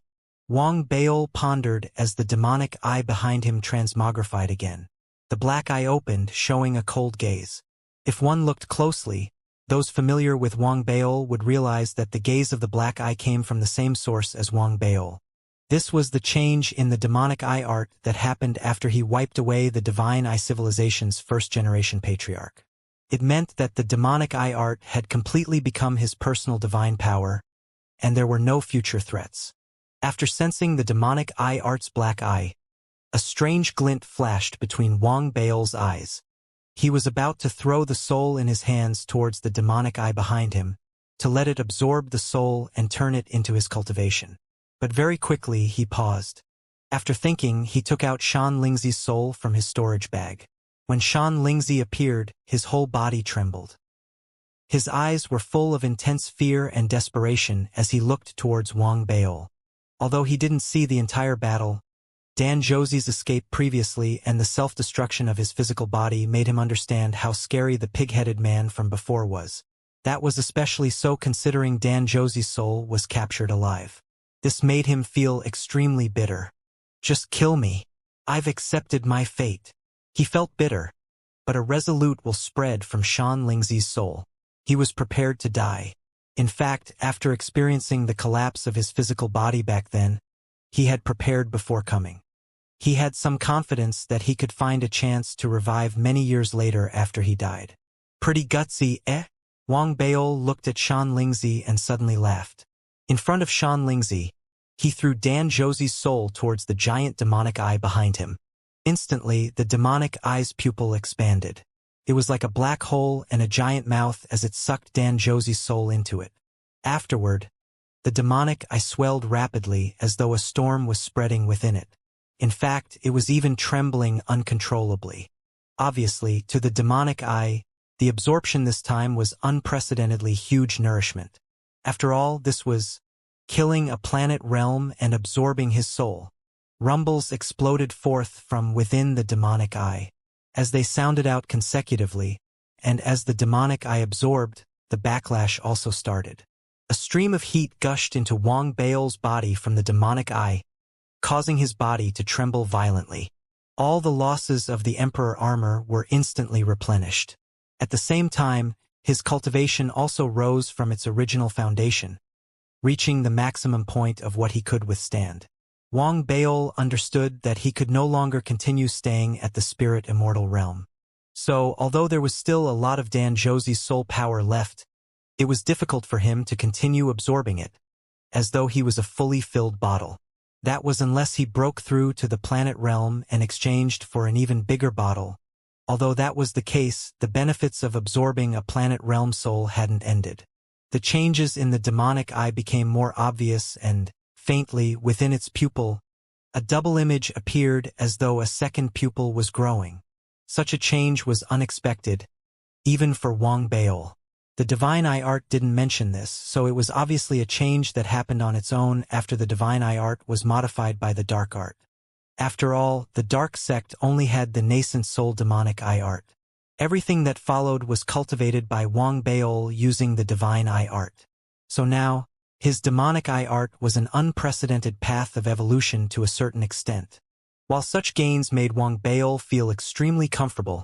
Wang Bao pondered as the demonic eye behind him transmogrified again. The black eye opened, showing a cold gaze. If one looked closely, those familiar with Wang Bao would realize that the gaze of the black eye came from the same source as Wang Bao. This was the change in the demonic eye art that happened after he wiped away the divine eye civilization's first-generation patriarch. It meant that the demonic eye art had completely become his personal divine power, and there were no future threats. After sensing the demonic eye art's black eye, a strange glint flashed between Wang Bao's eyes. He was about to throw the soul in his hands towards the demonic eye behind him, to let it absorb the soul and turn it into his cultivation. But very quickly he paused. After thinking, he took out Xianxia's soul from his storage bag. When Xianxia appeared, his whole body trembled. His eyes were full of intense fear and desperation as he looked towards Wang Bao. Although he didn't see the entire battle, Dan Zhouzi's escape previously and the self-destruction of his physical body made him understand how scary the pig-headed man from before was. That was especially so considering Dan Zhouzi's soul was captured alive. This made him feel extremely bitter. Just kill me. I've accepted my fate. He felt bitter, but a resolute will spread from Xianxia's soul. He was prepared to die. In fact, after experiencing the collapse of his physical body back then, he had prepared before coming. He had some confidence that he could find a chance to revive many years later after he died. Pretty gutsy, eh? Wang Beil looked at Shan Lingzi and suddenly laughed. In front of Shan Lingzi, he threw Dan Zhouzi's soul towards the giant demonic eye behind him. Instantly, the demonic eye's pupil expanded. It was like a black hole and a giant mouth as it sucked Dan Zhouzi's soul into it. Afterward, the demonic eye swelled rapidly as though a storm was spreading within it. In fact, it was even trembling uncontrollably. Obviously, to the demonic eye, the absorption this time was unprecedentedly huge nourishment. After all, this was killing a planet realm and absorbing his soul. Rumbles exploded forth from within the demonic eye. As they sounded out consecutively, and as the demonic eye absorbed, the backlash also started. A stream of heat gushed into Wang Beil's body from the demonic eye, causing his body to tremble violently. All the losses of the Emperor armor were instantly replenished. At the same time, his cultivation also rose from its original foundation, reaching the maximum point of what he could withstand. Wang Beil understood that he could no longer continue staying at the spirit immortal realm. So, although there was still a lot of Dan Zhouzi's soul power left, it was difficult for him to continue absorbing it, as though he was a fully filled bottle. That was unless he broke through to the planet realm and exchanged for an even bigger bottle. Although that was the case, the benefits of absorbing a planet realm soul hadn't ended. The changes in the demonic eye became more obvious and, faintly, within its pupil, a double image appeared as though a second pupil was growing. Such a change was unexpected, even for Wang Beil. The Divine Eye art didn't mention this, so it was obviously a change that happened on its own after the Divine Eye art was modified by the Dark art. After all, the Dark sect only had the nascent soul demonic eye art. Everything that followed was cultivated by Wang Beil using the Divine Eye art. So now, his demonic eye art was an unprecedented path of evolution to a certain extent. While such gains made Wang Beil feel extremely comfortable,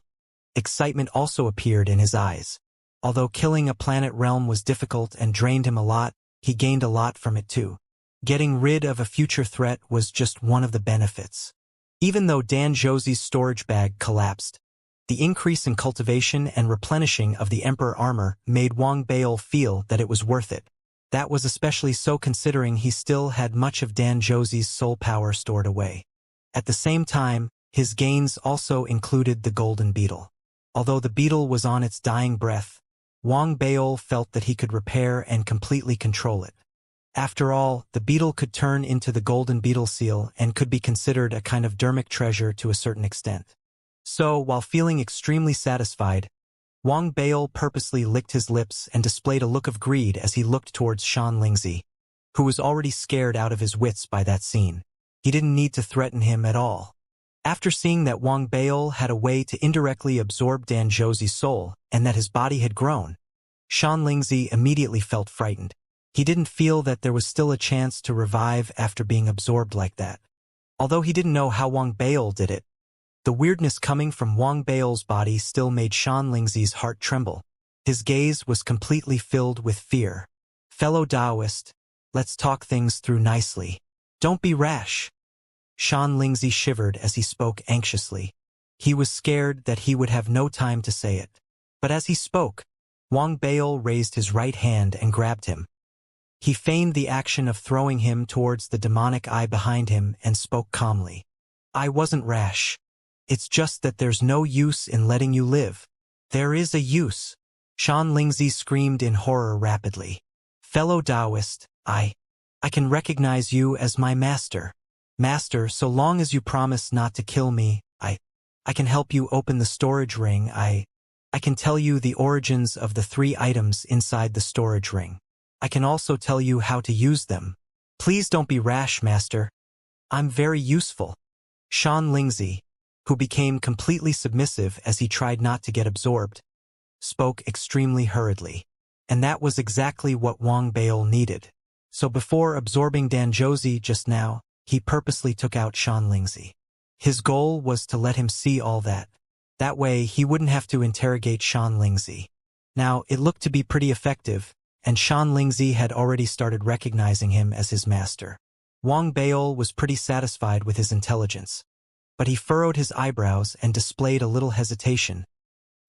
excitement also appeared in his eyes. Although killing a planet realm was difficult and drained him a lot, he gained a lot from it too. Getting rid of a future threat was just one of the benefits. Even though Dan Zhouzi's storage bag collapsed, the increase in cultivation and replenishing of the Emperor armor made Wang Beil feel that it was worth it. That was especially so considering he still had much of Dan Zhouzi's soul power stored away. At the same time, his gains also included the golden beetle. Although the beetle was on its dying breath, Wang Beil felt that he could repair and completely control it. After all, the beetle could turn into the golden beetle seal and could be considered a kind of dermic treasure to a certain extent. So, while feeling extremely satisfied, Wang Beil purposely licked his lips and displayed a look of greed as he looked towards Shan Lingzi, who was already scared out of his wits by that scene. He didn't need to threaten him at all. After seeing that Wang Beil had a way to indirectly absorb Dan Zhouzi's soul and that his body had grown, Shan Lingzi immediately felt frightened. He didn't feel that there was still a chance to revive after being absorbed like that. Although he didn't know how Wang Beil did it, the weirdness coming from Wang Beil's body still made Shan Lingzi's heart tremble. His gaze was completely filled with fear. "Fellow Taoist, let's talk things through nicely. Don't be rash." Shan Lingzi shivered as he spoke anxiously. He was scared that he would have no time to say it. But as he spoke, Wang Beil raised his right hand and grabbed him. He feigned the action of throwing him towards the demonic eye behind him and spoke calmly. "I wasn't rash. It's just that there's no use in letting you live." "There is a use," Shan Lingzi screamed in horror rapidly. "Fellow Taoist, I can recognize you as my master. Master, so long as you promise not to kill me, I can help you open the storage ring. I can tell you the origins of the 3 items inside the storage ring. I can also tell you how to use them. Please don't be rash, Master. I'm very useful." Shan Lingzi, who became completely submissive as he tried not to get absorbed, spoke extremely hurriedly. And that was exactly what Wang Beil needed. So before absorbing Dan Zhouzi just now, he purposely took out Shan Lingzi. His goal was to let him see all that. That way, he wouldn't have to interrogate Shan Lingzi. Now, it looked to be pretty effective, and Shan Lingzi had already started recognizing him as his master. Wang Beil was pretty satisfied with his intelligence. but he furrowed his eyebrows and displayed a little hesitation,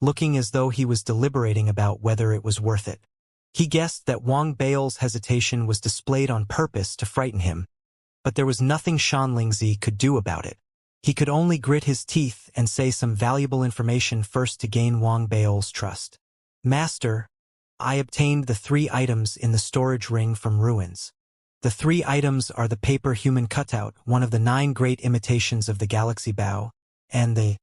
looking as though he was deliberating about whether it was worth it. He guessed that Wang Bao's hesitation was displayed on purpose to frighten him, but there was nothing Xianxia could do about it. He could only grit his teeth and say some valuable information first to gain Wang Bao's trust. Master, I obtained the 3 items in the storage ring from ruins. The 3 items are the paper human cutout, one of the 9 great imitations of the galaxy bow, and the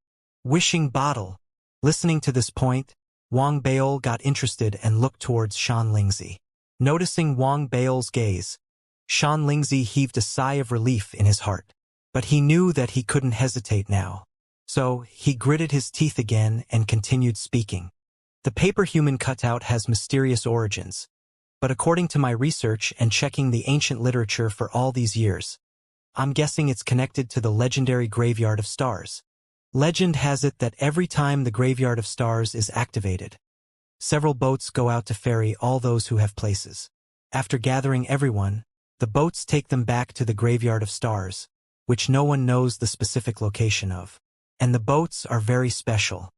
wishing bottle. Listening to this point, Wang Bao got interested and looked towards Xianxia. Noticing Wang Bao's gaze, Xianxia heaved a sigh of relief in his heart. But he knew that he couldn't hesitate now. So, he gritted his teeth again and continued speaking. The paper human cutout has mysterious origins. But according to my research and checking the ancient literature for all these years, I'm guessing it's connected to the legendary Graveyard of Stars. Legend has it that every time the Graveyard of Stars is activated, several boats go out to ferry all those who have places. After gathering everyone, the boats take them back to the Graveyard of Stars, which no one knows the specific location of. And the boats are very special.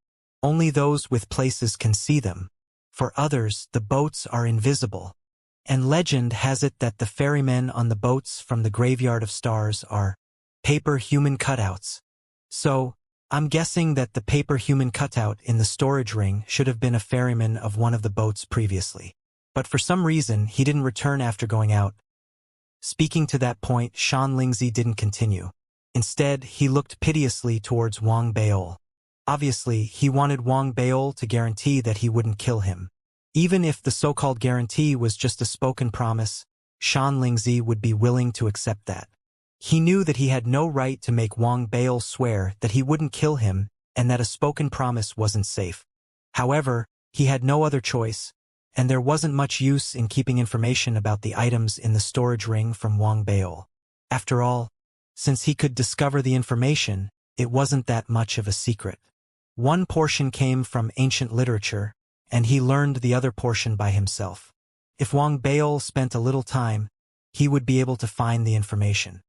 Only those with places can see them. For others, the boats are invisible. And legend has it that the ferrymen on the boats from the Graveyard of Stars are paper human cutouts. So, I'm guessing that the paper human cutout in the storage ring should have been a ferryman of one of the boats previously. But for some reason, he didn't return after going out. Speaking to that point, Xianxia didn't continue. Instead, he looked piteously towards Wang Bao. Obviously, he wanted Wang Bao to guarantee that he wouldn't kill him. Even if the so-called guarantee was just a spoken promise, Xianxia would be willing to accept that. He knew that he had no right to make Wang Bao swear that he wouldn't kill him and that a spoken promise wasn't safe. However, he had no other choice, and there wasn't much use in keeping information about the items in the storage ring from Wang Bao. After all, since he could discover the information, it wasn't that much of a secret. One portion came from ancient literature, and he learned the other portion by himself. If Wang Bao spent a little time, he would be able to find the information.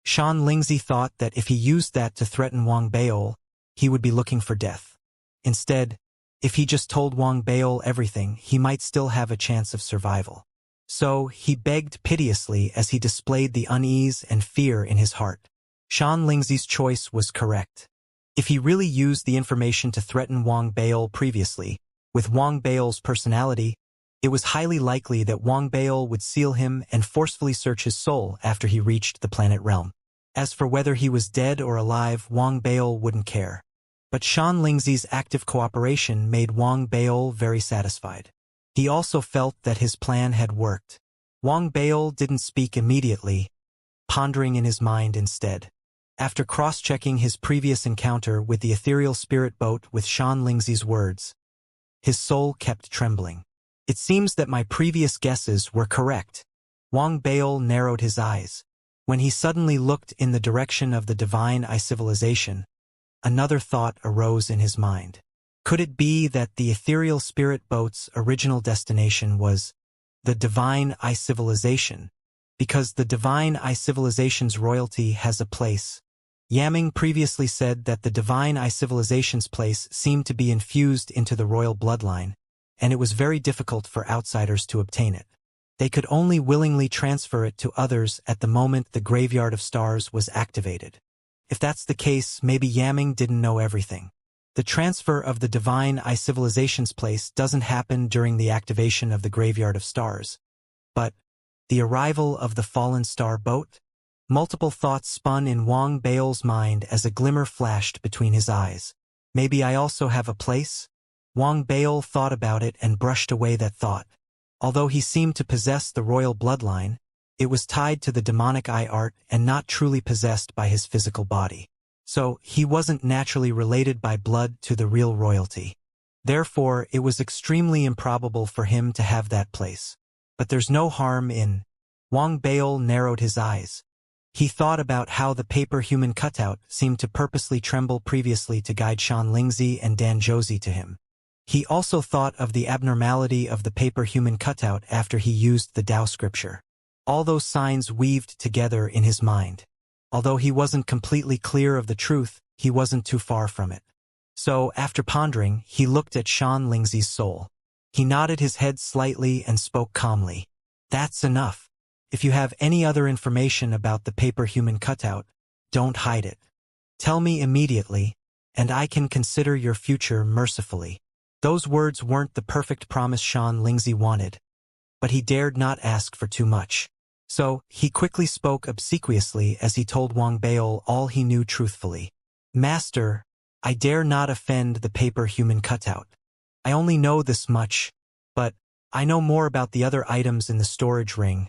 Xianxia thought that if he used that to threaten Wang Bao, he would be looking for death. Instead, if he just told Wang Bao everything, he might still have a chance of survival. So, he begged piteously as he displayed the unease and fear in his heart. Xianxia's choice was correct. If he really used the information to threaten Wang Bao previously, with Wang Bao's personality, it was highly likely that Wang Bao would seal him and forcefully search his soul after he reached the planet realm. As for whether he was dead or alive, Wang Bao wouldn't care. But Xianxia's active cooperation made Wang Bao very satisfied. He also felt that his plan had worked. Wang Bao didn't speak immediately, pondering in his mind instead. After cross-checking his previous encounter with the ethereal spirit boat with Xianxia's words, his soul kept trembling. It seems that my previous guesses were correct. Wang Bao narrowed his eyes. When he suddenly looked in the direction of the divine I-civilization, another thought arose in his mind. Could it be that the ethereal spirit boat's original destination was the divine I-civilization? Because the divine I-civilization's royalty has a place. Yaming previously said that the divine I-civilization's place seemed to be infused into the royal bloodline, and it was very difficult for outsiders to obtain it. They could only willingly transfer it to others at the moment the Graveyard of Stars was activated. If that's the case, maybe Yaming didn't know everything. The transfer of the divine I-civilization's place doesn't happen during the activation of the Graveyard of Stars. But the arrival of the fallen star boat? Multiple thoughts spun in Wang Bao's mind as a glimmer flashed between his eyes. Maybe I also have a place? Wang Bao thought about it and brushed away that thought. Although he seemed to possess the royal bloodline, it was tied to the demonic eye art and not truly possessed by his physical body. So, he wasn't naturally related by blood to the real royalty. Therefore, it was extremely improbable for him to have that place. But there's no harm in... Wang Bao narrowed his eyes. He thought about how the paper human cutout seemed to purposely tremble previously to guide Xianxia and Dan Josie to him. He also thought of the abnormality of the paper human cutout after he used the Tao scripture. All those signs weaved together in his mind. Although he wasn't completely clear of the truth, he wasn't too far from it. So, after pondering, he looked at Xianxia's soul. He nodded his head slightly and spoke calmly. That's enough. If you have any other information about the paper human cutout, don't hide it. Tell me immediately, and I can consider your future mercifully. Those words weren't the perfect promise Xianxia wanted, but he dared not ask for too much. So, he quickly spoke obsequiously as he told Wang Baol all he knew truthfully. Master, I dare not offend the paper human cutout. I only know this much, but I know more about the other items in the storage ring.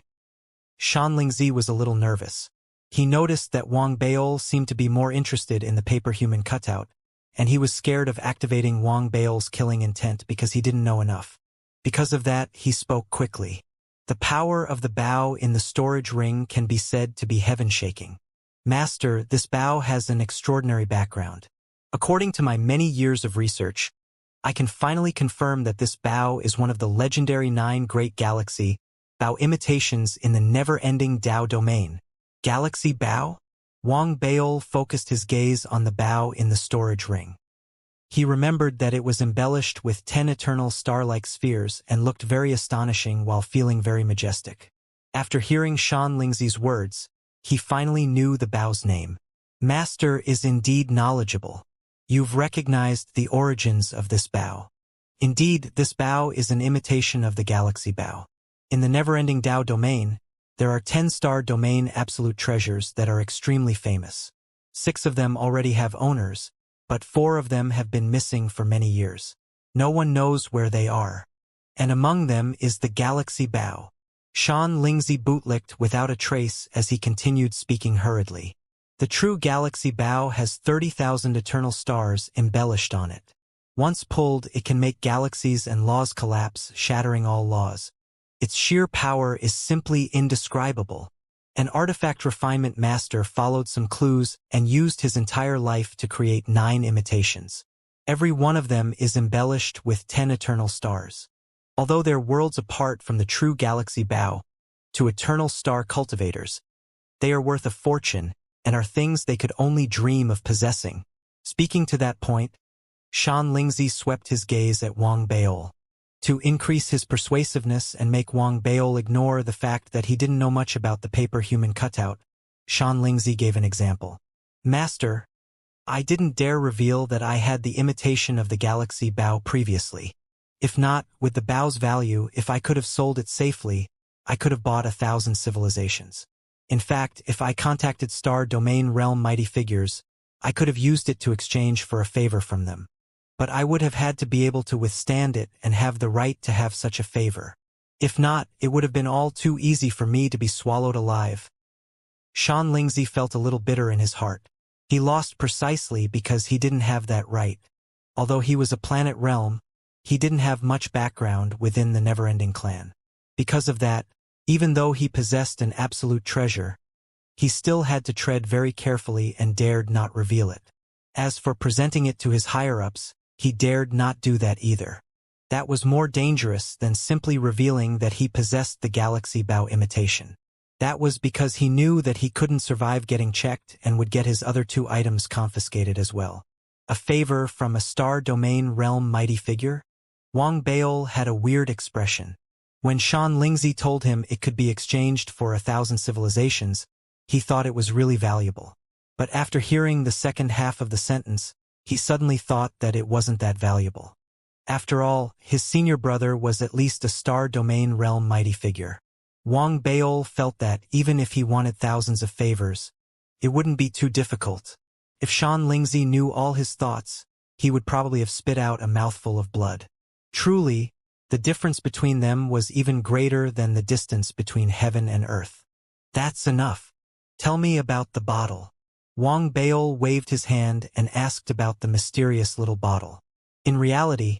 Xianxia was a little nervous. He noticed that Wang Baol seemed to be more interested in the paper human cutout, and he was scared of activating Wang Baol's killing intent because he didn't know enough. Because of that, he spoke quickly. The power of the bow in the storage ring can be said to be heaven-shaking. Master, this bow has an extraordinary background. According to my many years of research, I can finally confirm that this bow is one of the legendary 9 great galaxy bow imitations in the never-ending Dao domain. Galaxy bow? Wang Baol focused his gaze on the bow in the storage ring. He remembered that it was embellished with 10 eternal star-like spheres and looked very astonishing while feeling very majestic. After hearing Xianxia's words, he finally knew the bow's name. Master is indeed knowledgeable. You've recognized the origins of this bow. Indeed, this bow is an imitation of the galaxy bow. In the never-ending Dao domain, there are 10-star domain absolute treasures that are extremely famous. 6 of them already have owners, but 4 of them have been missing for many years. No one knows where they are. And among them is the galaxy bow. Xianxia bootlicked without a trace as he continued speaking hurriedly. The true galaxy bow has 30,000 eternal stars embellished on it. Once pulled, it can make galaxies and laws collapse, shattering all laws. Its sheer power is simply indescribable. An artifact refinement master followed some clues and used his entire life to create 9 imitations. Every one of them is embellished with 10 eternal stars. Although they're worlds apart from the true galaxy bow, to eternal star cultivators, they are worth a fortune and are things they could only dream of possessing. Speaking to that point, Xianxia swept his gaze at Wang Baol. To increase his persuasiveness and make Wang Baol ignore the fact that he didn't know much about the paper human cutout, Xianxia gave an example. Master, I didn't dare reveal that I had the imitation of the galaxy bow previously. If not, with the bow's value, if I could have sold it safely, I could have bought 1,000 civilizations. In fact, if I contacted Star Domain Realm Mighty Figures, I could have used it to exchange for a favor from them. But I would have had to be able to withstand it and have the right to have such a favor. If not, it would have been all too easy for me to be swallowed alive. Xianxia felt a little bitter in his heart. He lost precisely because he didn't have that right. Although he was a planet realm, he didn't have much background within the never-ending clan. Because of that, even though he possessed an absolute treasure, he still had to tread very carefully and dared not reveal it. As for presenting it to his higher-ups, he dared not do that either. That was more dangerous than simply revealing that he possessed the galaxy bow imitation. That was because he knew that he couldn't survive getting checked and would get his other 2 items confiscated as well. A favor from a Star Domain Realm Mighty Figure? Wang Baol had a weird expression. When Xianxia told him it could be exchanged for 1,000 civilizations, he thought it was really valuable. But after hearing the second half of the sentence, he suddenly thought that it wasn't that valuable. After all, his senior brother was at least a Star Domain Realm Mighty Figure. Wang Baol felt that, even if he wanted thousands of favors, it wouldn't be too difficult. If Xianxia knew all his thoughts, he would probably have spit out a mouthful of blood. Truly, the difference between them was even greater than the distance between heaven and earth. That's enough. Tell me about the bottle. Wang Baol waved his hand and asked about the mysterious little bottle. In reality,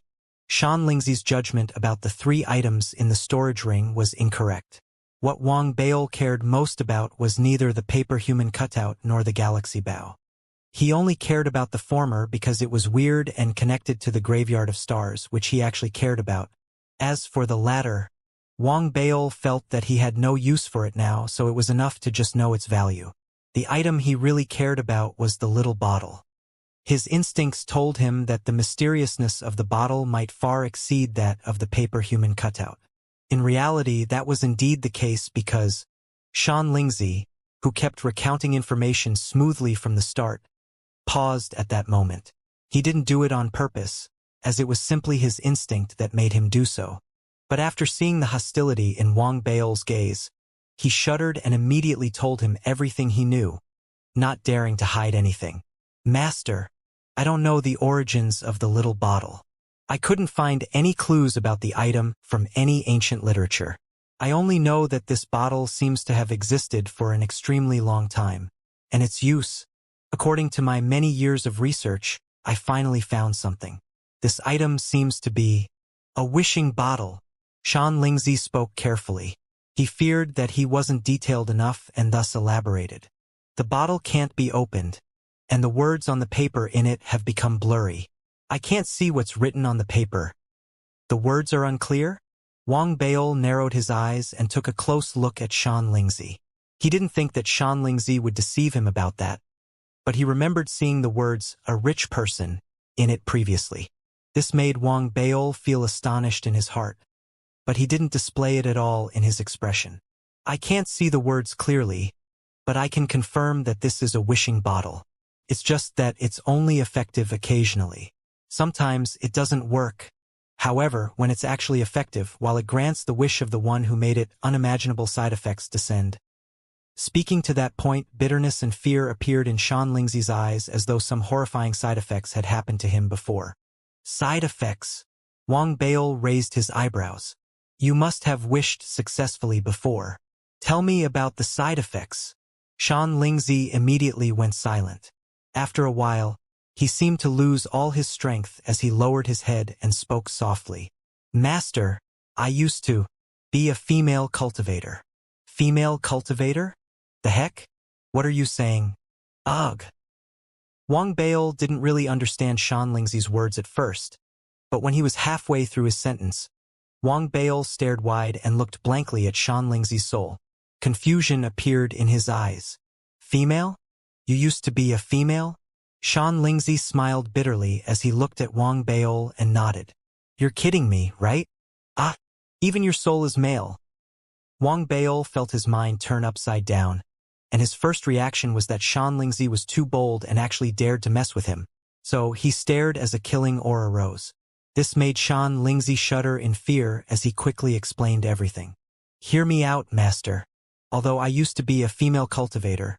Xianxia's judgment about the 3 items in the storage ring was incorrect. What Wang Baol cared most about was neither the paper human cutout nor the galaxy bow. He only cared about the former because it was weird and connected to the graveyard of stars, which he actually cared about. As for the latter, Wang Baol felt that he had no use for it now, so it was enough to just know its value. The item he really cared about was the little bottle. His instincts told him that the mysteriousness of the bottle might far exceed that of the paper human cutout. In reality, that was indeed the case because Xianxia, who kept recounting information smoothly from the start, paused at that moment. He didn't do it on purpose, as it was simply his instinct that made him do so. But after seeing the hostility in Wang Bao's gaze, he shuddered and immediately told him everything he knew, not daring to hide anything. Master, I don't know the origins of the little bottle. I couldn't find any clues about the item from any ancient literature. I only know that this bottle seems to have existed for an extremely long time, and its use, according to my many years of research, I finally found something. This item seems to be a wishing bottle. Xianxia spoke carefully. He feared that he wasn't detailed enough and thus elaborated. The bottle can't be opened, and the words on the paper in it have become blurry. I can't see what's written on the paper. The words are unclear? Wang Bao narrowed his eyes and took a close look at Xianxia. He didn't think that Xianxia would deceive him about that, but he remembered seeing the words, "a rich person," in it previously. This made Wang Bao feel astonished in his heart, but he didn't display it at all in his expression. I can't see the words clearly, but I can confirm that this is a wishing bottle. It's just that it's only effective occasionally. Sometimes it doesn't work. However, when it's actually effective, while it grants the wish of the one who made it, unimaginable side effects descend. Speaking to that point, bitterness and fear appeared in Xianxia's eyes as though some horrifying side effects had happened to him before. Side effects? Wang Bao raised his eyebrows. You must have wished successfully before. Tell me about the side effects. Xianxia immediately went silent. After a while, he seemed to lose all his strength as he lowered his head and spoke softly. Master, I used to be a female cultivator. Female cultivator? The heck? What are you saying? Ugh. Wang Bao didn't really understand Xianxia's words at first, but when he was halfway through his sentence, Wang Bao stared wide and looked blankly at Xianxia's soul. Confusion appeared in his eyes. Female? You used to be a female? Xianxia smiled bitterly as he looked at Wang Bao and nodded. You're kidding me, right? Ah, even your soul is male. Wang Bao felt his mind turn upside down, and his first reaction was that Xianxia was too bold and actually dared to mess with him. So he stared as a killing aura rose. This made Xianxia shudder in fear as he quickly explained everything. Hear me out, master. Although I used to be a female cultivator,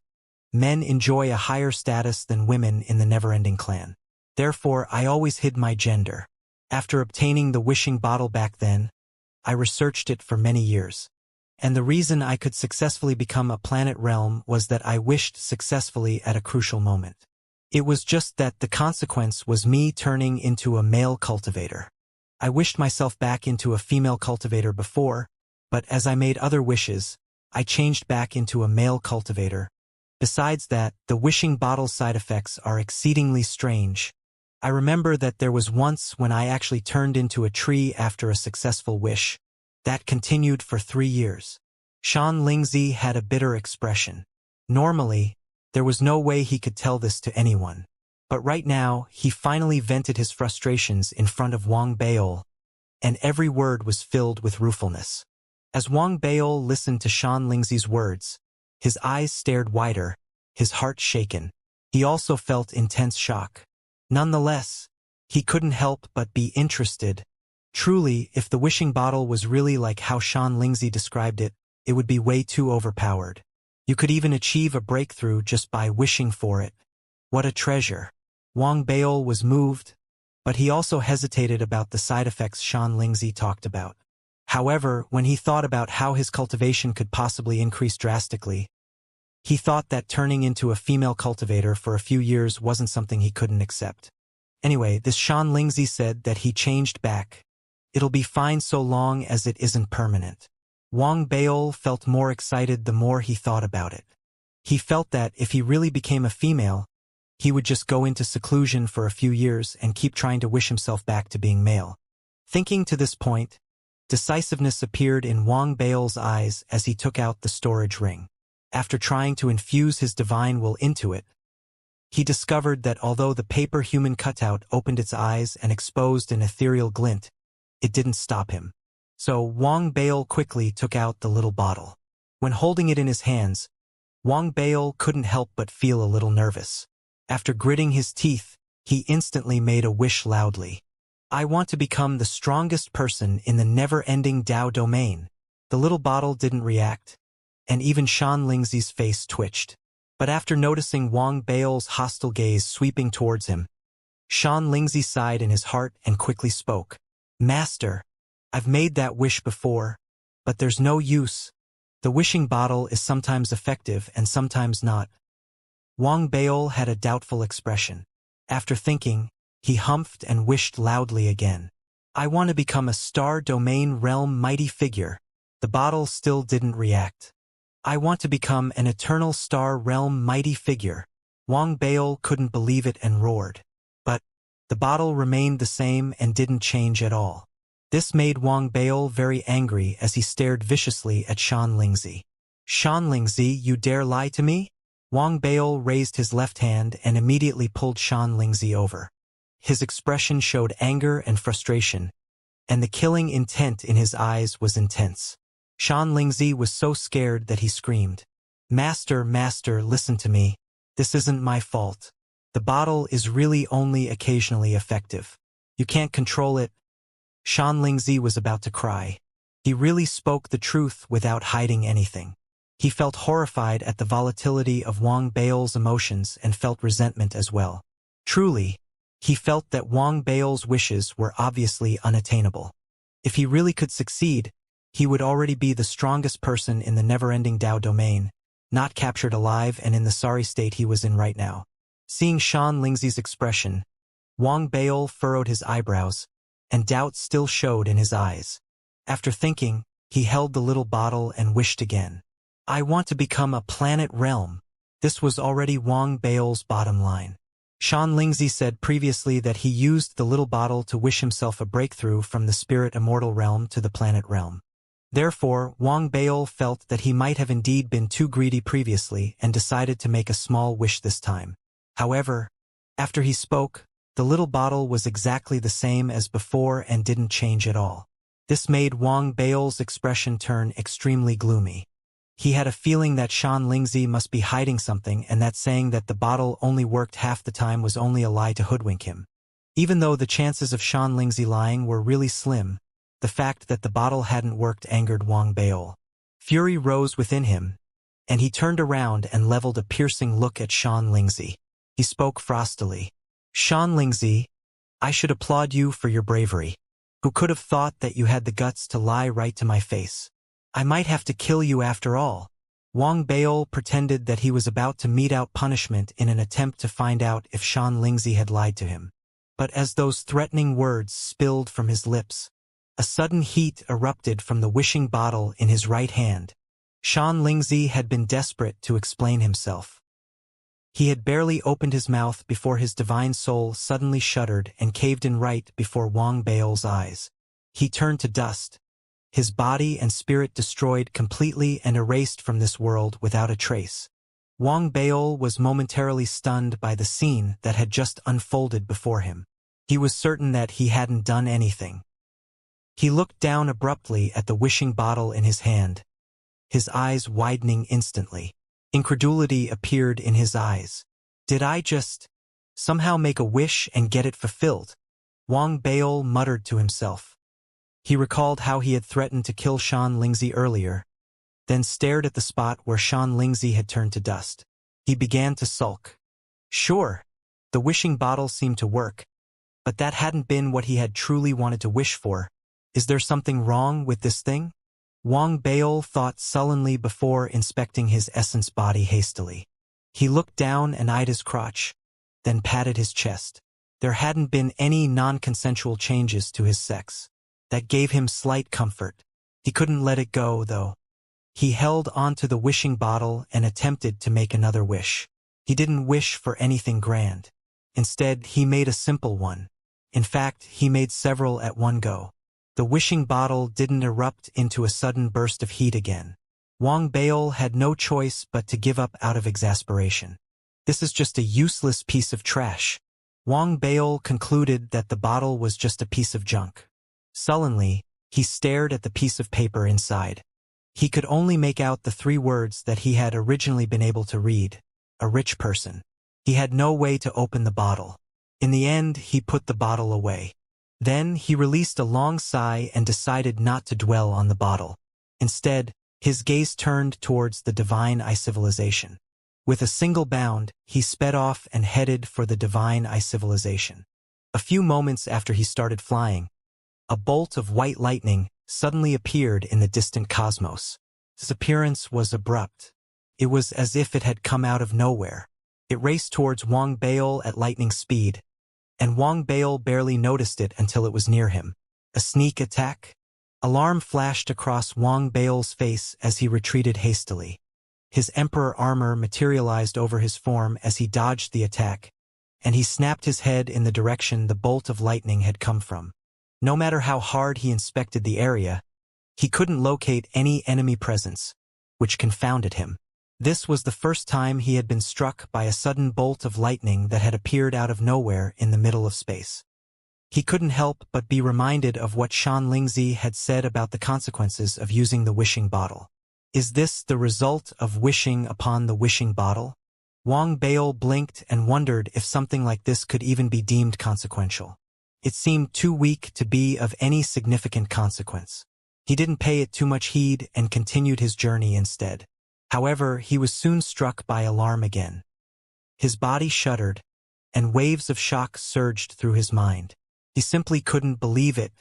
men enjoy a higher status than women in the never-ending clan. Therefore, I always hid my gender. After obtaining the wishing bottle back then, I researched it for many years. And the reason I could successfully become a planet realm was that I wished successfully at a crucial moment. It was just that the consequence was me turning into a male cultivator. I wished myself back into a female cultivator before, but as I made other wishes, I changed back into a male cultivator. Besides that, the wishing bottle side effects are exceedingly strange. I remember that there was once when I actually turned into a tree after a successful wish. That continued for 3 years. Xianxia had a bitter expression. Normally, there was no way he could tell this to anyone. But right now, he finally vented his frustrations in front of Wang Bao, and every word was filled with ruefulness. As Wang Bao listened to Xianxia's words, his eyes stared wider, his heart shaken. He also felt intense shock. Nonetheless, he couldn't help but be interested. Truly, if the wishing bottle was really like how Xianxia described it, it would be way too overpowered. You could even achieve a breakthrough just by wishing for it. What a treasure. Wang Bao was moved, but he also hesitated about the side effects Xianxia talked about. However, when he thought about how his cultivation could possibly increase drastically, he thought that turning into a female cultivator for a few years wasn't something he couldn't accept. Anyway, this Xianxia said that he changed back. It'll be fine so long as it isn't permanent. Wang Bao felt more excited the more he thought about it. He felt that if he really became a female, he would just go into seclusion for a few years and keep trying to wish himself back to being male. Thinking to this point, decisiveness appeared in Wang Bao's eyes as he took out the storage ring. After trying to infuse his divine will into it, He discovered that although the paper human cutout opened its eyes and exposed an ethereal glint, it didn't stop him. So Wang Bail quickly took out the little bottle. When holding it in his hands, Wang Bail couldn't help but feel a little nervous. After gritting his teeth, he instantly made a wish loudly. I want to become the strongest person in the never-ending Dao domain. The little bottle didn't react, and even Xianxia's face twitched. But after noticing Wang Bail's hostile gaze sweeping towards him, Xianxia sighed in his heart and quickly spoke. Master, I've made that wish before, but there's no use. The wishing bottle is sometimes effective and sometimes not. Wang Bail had a doubtful expression. After thinking, he humphed and wished loudly again. I want to become a star domain realm mighty figure. The bottle still didn't react. I want to become an eternal star realm mighty figure. Wang Bail couldn't believe it and roared. But the bottle remained the same and didn't change at all. This made Wang Bail very angry as he stared viciously at Xianxia. Xianxia, you dare lie to me? Wang Bail raised his left hand and immediately pulled Xianxia over. His expression showed anger and frustration, and the killing intent in his eyes was intense. Xianxia was so scared that he screamed. Master, master, listen to me. This isn't my fault. The bottle is really only occasionally effective. You can't control it. Xianxia was about to cry. He really spoke the truth without hiding anything. He felt horrified at the volatility of Wang Bail's emotions and felt resentment as well. Truly, he felt that Wang Bail's wishes were obviously unattainable. If he really could succeed, he would already be the strongest person in the never-ending Dao domain, not captured alive and in the sorry state he was in right now. Seeing Xianxia's expression, Wang Bail furrowed his eyebrows, and doubt still showed in his eyes. After thinking, he held the little bottle and wished again. I want to become a planet realm. This was already Wang Bail's bottom line. Xianxia said previously that he used the little bottle to wish himself a breakthrough from the spirit immortal realm to the planet realm. Therefore, Wang Bail felt that he might have indeed been too greedy previously and decided to make a small wish this time. However, after he spoke, the little bottle was exactly the same as before and didn't change at all. This made Wang Bail's expression turn extremely gloomy. He had a feeling that Xianxia must be hiding something and that saying that the bottle only worked half the time was only a lie to hoodwink him. Even though the chances of Xianxia lying were really slim, the fact that the bottle hadn't worked angered Wang Bail. Fury rose within him, and he turned around and leveled a piercing look at Xianxia. He spoke frostily. Xianxia, I should applaud you for your bravery. Who could have thought that you had the guts to lie right to my face? I might have to kill you after all. Wang Bail pretended that he was about to mete out punishment in an attempt to find out if Xianxia had lied to him. But as those threatening words spilled from his lips, a sudden heat erupted from the wishing bottle in his right hand. Xianxia had been desperate to explain himself. He had barely opened his mouth before his divine soul suddenly shuddered and caved in right before Wang Bail's eyes. He turned to dust, his body and spirit destroyed completely and erased from this world without a trace. Wang Bail was momentarily stunned by the scene that had just unfolded before him. He was certain that he hadn't done anything. He looked down abruptly at the wishing bottle in his hand, his eyes widening instantly. Incredulity appeared in his eyes. Did I just somehow make a wish and get it fulfilled? Wang Bail muttered to himself. He recalled how he had threatened to kill Xianxia earlier, then stared at the spot where Xianxia had turned to dust. He began to sulk. Sure, the wishing bottle seemed to work, but that hadn't been what he had truly wanted to wish for. Is there something wrong with this thing? Wang Bail thought sullenly before inspecting his essence body hastily. He looked down and eyed his crotch, then patted his chest. There hadn't been any non-consensual changes to his sex. That gave him slight comfort. He couldn't let it go, though. He held onto the wishing bottle and attempted to make another wish. He didn't wish for anything grand. Instead, he made a simple one. In fact, he made several at one go. The wishing bottle didn't erupt into a sudden burst of heat again. Wang Bail had no choice but to give up out of exasperation. This is just a useless piece of trash. Wang Baol concluded that the bottle was just a piece of junk. Sullenly, he stared at the piece of paper inside. He could only make out the 3 words that he had originally been able to read: a rich person. He had no way to open the bottle. In the end, he put the bottle away. Then he released a long sigh and decided not to dwell on the bottle. Instead, his gaze turned towards the divine eye civilization. With a single bound, he sped off and headed for the divine eye civilization. A few moments after he started flying, a bolt of white lightning suddenly appeared in the distant cosmos. Its appearance was abrupt. It was as if it had come out of nowhere. It raced towards Wang Baol at lightning speed, and Wang Baol barely noticed it until it was near him. A sneak attack? Alarm flashed across Wang Baol's face as he retreated hastily. His emperor armor materialized over his form as he dodged the attack, and he snapped his head in the direction the bolt of lightning had come from. No matter how hard he inspected the area, he couldn't locate any enemy presence, which confounded him. This was the first time he had been struck by a sudden bolt of lightning that had appeared out of nowhere in the middle of space. He couldn't help but be reminded of what Xianxia had said about the consequences of using the wishing bottle. Is this the result of wishing upon the wishing bottle? Wang Baol blinked and wondered if something like this could even be deemed consequential. It seemed too weak to be of any significant consequence. He didn't pay it too much heed and continued his journey instead. However, he was soon struck by alarm again. His body shuddered, and waves of shock surged through his mind. He simply couldn't believe it.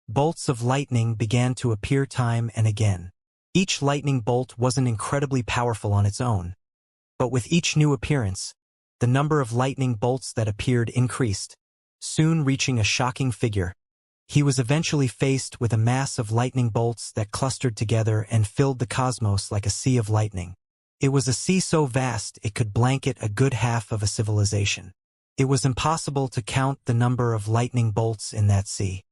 Bolts of lightning began to appear time and again. Each lightning bolt wasn't incredibly powerful on its own, but with each new appearance, the number of lightning bolts that appeared increased, soon reaching a shocking figure. He was eventually faced with a mass of lightning bolts that clustered together and filled the cosmos like a sea of lightning. It was a sea so vast it could blanket a good half of a civilization. It was impossible to count the number of lightning bolts in that sea.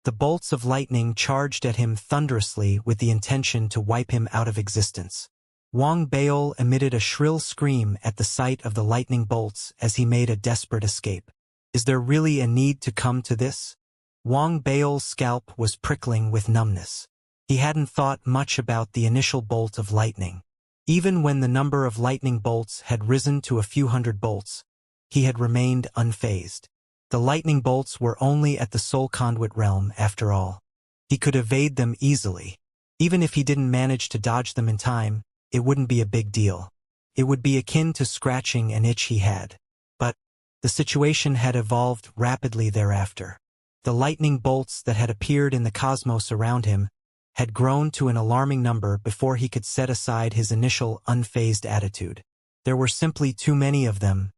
The bolts of lightning charged at him thunderously with the intention to wipe him out of existence. Wang Baol emitted a shrill scream at the sight of the lightning bolts as he made a desperate escape. Is there really a need to come to this? Wang Baol's scalp was prickling with numbness. He hadn't thought much about the initial bolt of lightning. Even when the number of lightning bolts had risen to a few hundred bolts, he had remained unfazed. The lightning bolts were only at the soul conduit realm after all. He could evade them easily. Even if he didn't manage to dodge them in time, it wouldn't be a big deal. It would be akin to scratching an itch he had. But the situation had evolved rapidly thereafter. The lightning bolts that had appeared in the cosmos around him had grown to an alarming number before he could set aside his initial unfazed attitude. There were simply too many of them,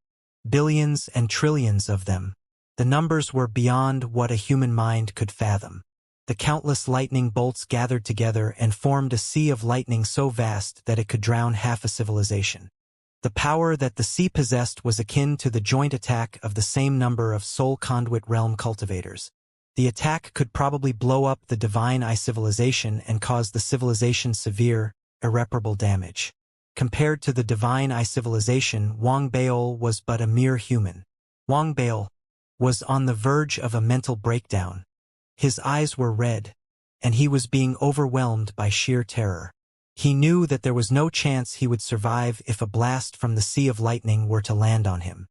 billions and trillions of them. The numbers were beyond what a human mind could fathom. The countless lightning bolts gathered together and formed a sea of lightning so vast that it could drown half a civilization. The power that the sea possessed was akin to the joint attack of the same number of soul conduit realm cultivators. The attack could probably blow up the divine eye civilization and cause the civilization severe, irreparable damage. Compared to the divine eye civilization, Wang Baol was but a mere human. Wang Baol was on the verge of a mental breakdown. His eyes were red, and he was being overwhelmed by sheer terror. He knew that there was no chance he would survive if a blast from the sea of lightning were to land on him.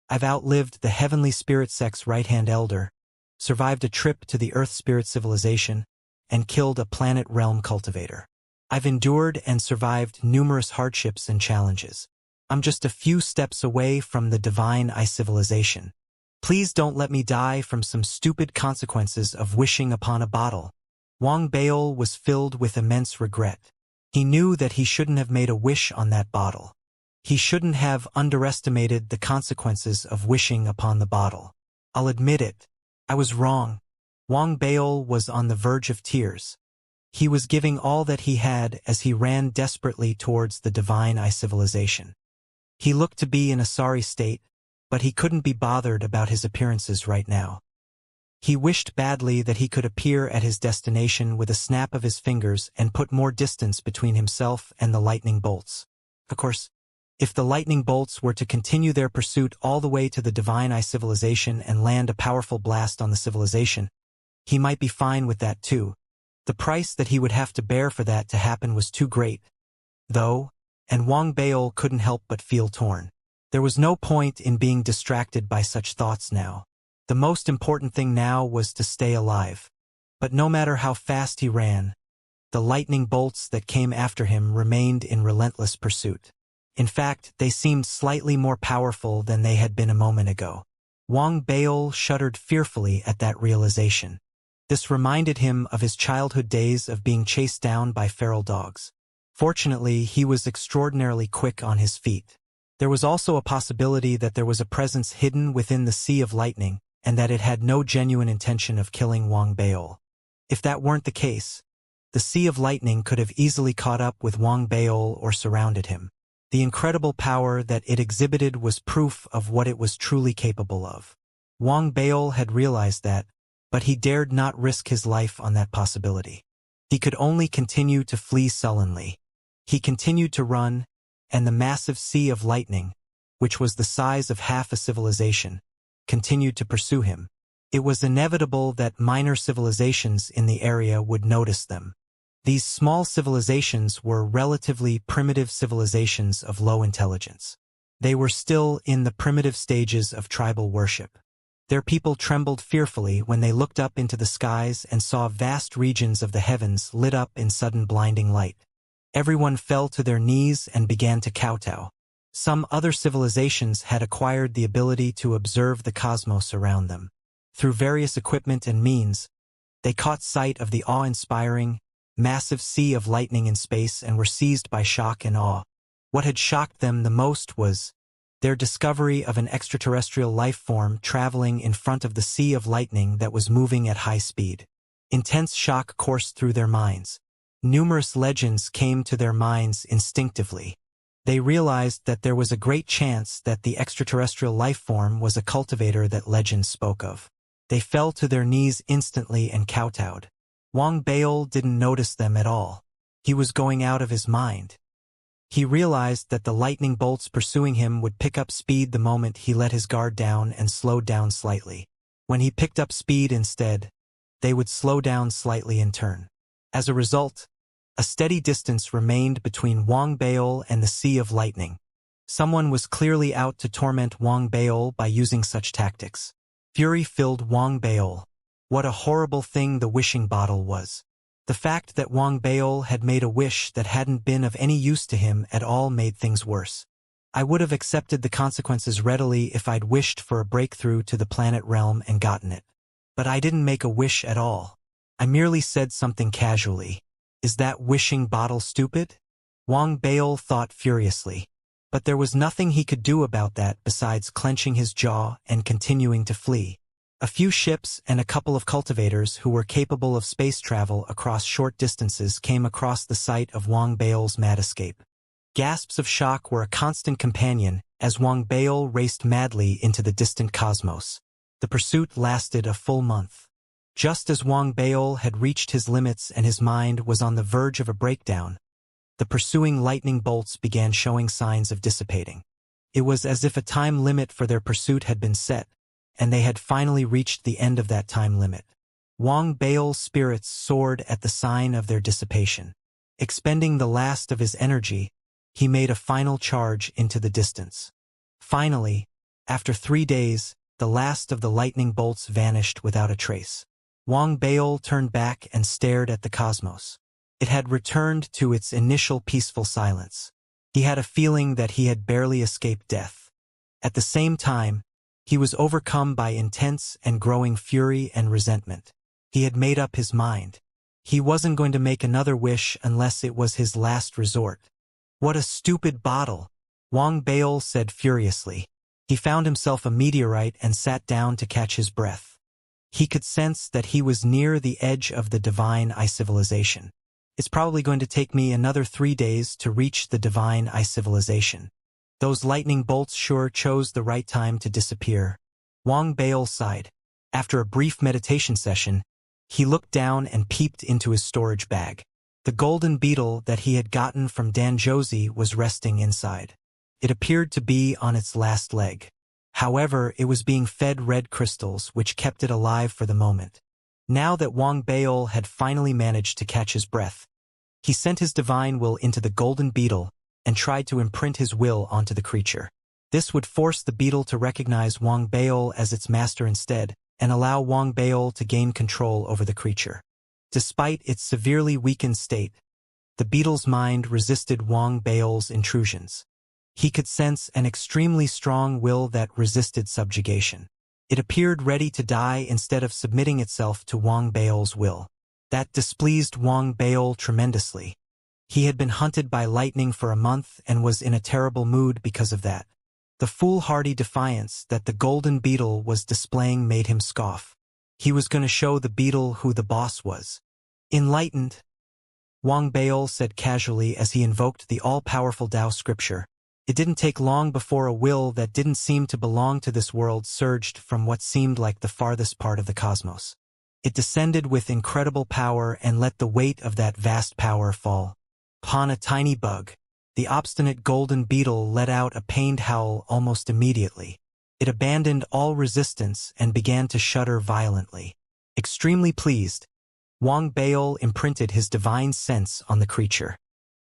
I've outlived the heavenly spirit sect's right-hand elder, survived a trip to the earth spirit civilization, and killed a planet realm cultivator. I've endured and survived numerous hardships and challenges. I'm just a few steps away from the divine eye civilization. Please don't let me die from some stupid consequences of wishing upon a bottle. Wang Baol was filled with immense regret. He knew that he shouldn't have made a wish on that bottle. He shouldn't have underestimated the consequences of wishing upon the bottle. I'll admit it. I was wrong. Wang Baol was on the verge of tears. He was giving all that he had as he ran desperately towards the divine eye civilization. He looked to be in a sorry state, but he couldn't be bothered about his appearances right now. He wished badly that he could appear at his destination with a snap of his fingers and put more distance between himself and the lightning bolts. Of course, If the lightning bolts were to continue their pursuit all the way to the Divine Eye civilization and land a powerful blast on the civilization, he might be fine with that too. The price that he would have to bear for that to happen was too great, though, and Wang Baol couldn't help but feel torn. There was no point in being distracted by such thoughts now. The most important thing now was to stay alive. But no matter how fast he ran, the lightning bolts that came after him remained in relentless pursuit. In fact, they seemed slightly more powerful than they had been a moment ago. Wang Baol shuddered fearfully at that realization. This reminded him of his childhood days of being chased down by feral dogs. Fortunately, he was extraordinarily quick on his feet. There was also a possibility that there was a presence hidden within the Sea of Lightning, and that it had no genuine intention of killing Wang Baol. If that weren't the case, the Sea of Lightning could have easily caught up with Wang Baol or surrounded him. The incredible power that it exhibited was proof of what it was truly capable of. Wang Baol had realized that, but he dared not risk his life on that possibility. He could only continue to flee sullenly. He continued to run, and the massive Sea of Lightning, which was the size of half a civilization, continued to pursue him. It was inevitable that minor civilizations in the area would notice them. These small civilizations were relatively primitive civilizations of low intelligence. They were still in the primitive stages of tribal worship. Their people trembled fearfully when they looked up into the skies and saw vast regions of the heavens lit up in sudden blinding light. Everyone fell to their knees and began to kowtow. Some other civilizations had acquired the ability to observe the cosmos around them. Through various equipment and means, they caught sight of the awe-inspiring, massive Sea of Lightning in space and were seized by shock and awe. What had shocked them the most was their discovery of an extraterrestrial life form traveling in front of the Sea of Lightning that was moving at high speed. Intense shock coursed through their minds. Numerous legends came to their minds instinctively. They realized that there was a great chance that the extraterrestrial life form was a cultivator that legends spoke of. They fell to their knees instantly and kowtowed. Wang Baol didn't notice them at all. He was going out of his mind. He realized that the lightning bolts pursuing him would pick up speed the moment he let his guard down and slowed down slightly. When he picked up speed instead, they would slow down slightly in turn. As a result, a steady distance remained between Wang Baol and the Sea of Lightning. Someone was clearly out to torment Wang Baol by using such tactics. Fury filled Wang Baol. What a horrible thing the wishing bottle was. The fact that Wang Baol had made a wish that hadn't been of any use to him at all made things worse. I would have accepted the consequences readily if I'd wished for a breakthrough to the planet realm and gotten it. But I didn't make a wish at all. I merely said something casually. Is that wishing bottle stupid? Wang Baol thought furiously. But there was nothing he could do about that besides clenching his jaw and continuing to flee. A few ships and a couple of cultivators who were capable of space travel across short distances came across the site of Wang Baol's mad escape. Gasps of shock were a constant companion as Wang Baol raced madly into the distant cosmos. The pursuit lasted a full month. Just as Wang Baol had reached his limits and his mind was on the verge of a breakdown, the pursuing lightning bolts began showing signs of dissipating. It was as if a time limit for their pursuit had been set, and they had finally reached the end of that time limit. Wang Baol's spirits soared at the sign of their dissipation. Expending the last of his energy, he made a final charge into the distance. Finally, after 3 days, the last of the lightning bolts vanished without a trace. Wang Baol turned back and stared at the cosmos. It had returned to its initial peaceful silence. He had a feeling that he had barely escaped death. At the same time, he was overcome by intense and growing fury and resentment. He had made up his mind. He wasn't going to make another wish unless it was his last resort. What a stupid bottle, Wang Baol said furiously. He found himself a meteorite and sat down to catch his breath. He could sense that he was near the edge of the Divine Eye civilization. It's probably going to take me another 3 days to reach the Divine Eye civilization. Those lightning bolts sure chose the right time to disappear. Wang Baol sighed. After a brief meditation session, he looked down and peeped into his storage bag. The golden beetle that he had gotten from Dan Josie was resting inside. It appeared to be on its last leg. However, it was being fed red crystals which kept it alive for the moment. Now that Wang Baol had finally managed to catch his breath, he sent his divine will into the golden beetle and tried to imprint his will onto the creature. This would force the beetle to recognize Wang Baol as its master instead, and allow Wang Baol to gain control over the creature. Despite its severely weakened state, the beetle's mind resisted Wang Baol's intrusions. He could sense an extremely strong will that resisted subjugation. It appeared ready to die instead of submitting itself to Wang Baol's will. That displeased Wang Baol tremendously. He had been hunted by lightning for a month and was in a terrible mood because of that. The foolhardy defiance that the golden beetle was displaying made him scoff. He was going to show the beetle who the boss was. Enlightened, Wang Baol said casually as he invoked the all-powerful Tao scripture. It didn't take long before a will that didn't seem to belong to this world surged from what seemed like the farthest part of the cosmos. It descended with incredible power and let the weight of that vast power fall upon a tiny bug. The obstinate golden beetle let out a pained howl almost immediately. It abandoned all resistance and began to shudder violently. Extremely pleased, Wang Baol imprinted his divine sense on the creature.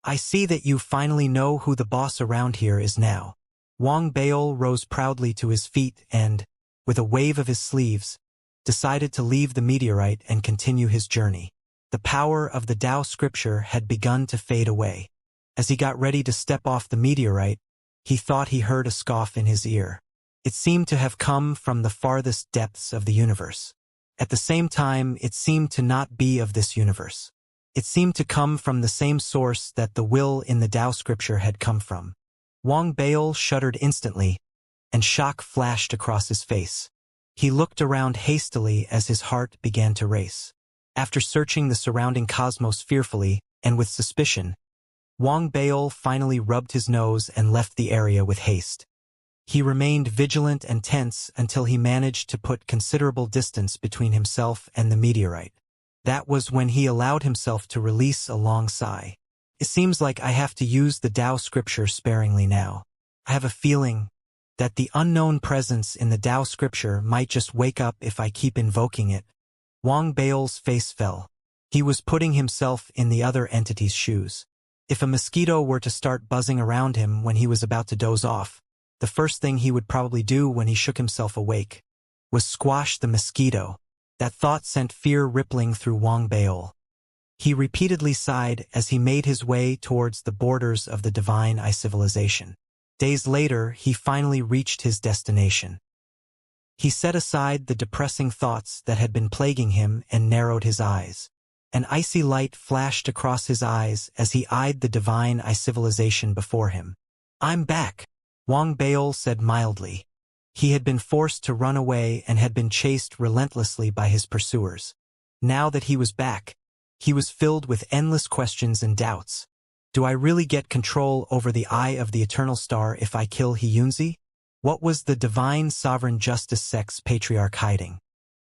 I see that you finally know who the boss around here is now. Wang Baol rose proudly to his feet and, with a wave of his sleeves, decided to leave the meteorite and continue his journey. The power of the Tao scripture had begun to fade away. As he got ready to step off the meteorite, he thought he heard a scoff in his ear. It seemed to have come from the farthest depths of the universe. At the same time, it seemed to not be of this universe. It seemed to come from the same source that the will in the Tao scripture had come from. Wang Baol shuddered instantly, and shock flashed across his face. He looked around hastily as his heart began to race. After searching the surrounding cosmos fearfully and with suspicion, Wang Baol finally rubbed his nose and left the area with haste. He remained vigilant and tense until he managed to put considerable distance between himself and the meteorite. That was when he allowed himself to release a long sigh. It seems like I have to use the Tao scripture sparingly now. I have a feeling that the unknown presence in the Tao scripture might just wake up if I keep invoking it. Wang Baol's face fell. He was putting himself in the other entity's shoes. If a mosquito were to start buzzing around him when he was about to doze off, the first thing he would probably do when he shook himself awake was squash the mosquito. That thought sent fear rippling through Wang Baol. He repeatedly sighed as he made his way towards the borders of the divine civilization. Days later, he finally reached his destination. He set aside the depressing thoughts that had been plaguing him and narrowed his eyes. An icy light flashed across his eyes as he eyed the divine civilization before him. I'm back, Wang Baol said mildly. He had been forced to run away and had been chased relentlessly by his pursuers. Now that he was back, he was filled with endless questions and doubts. Do I really get control over the Eye of the Eternal Star if I kill Xianxia? What was the divine sovereign justice sex patriarch hiding?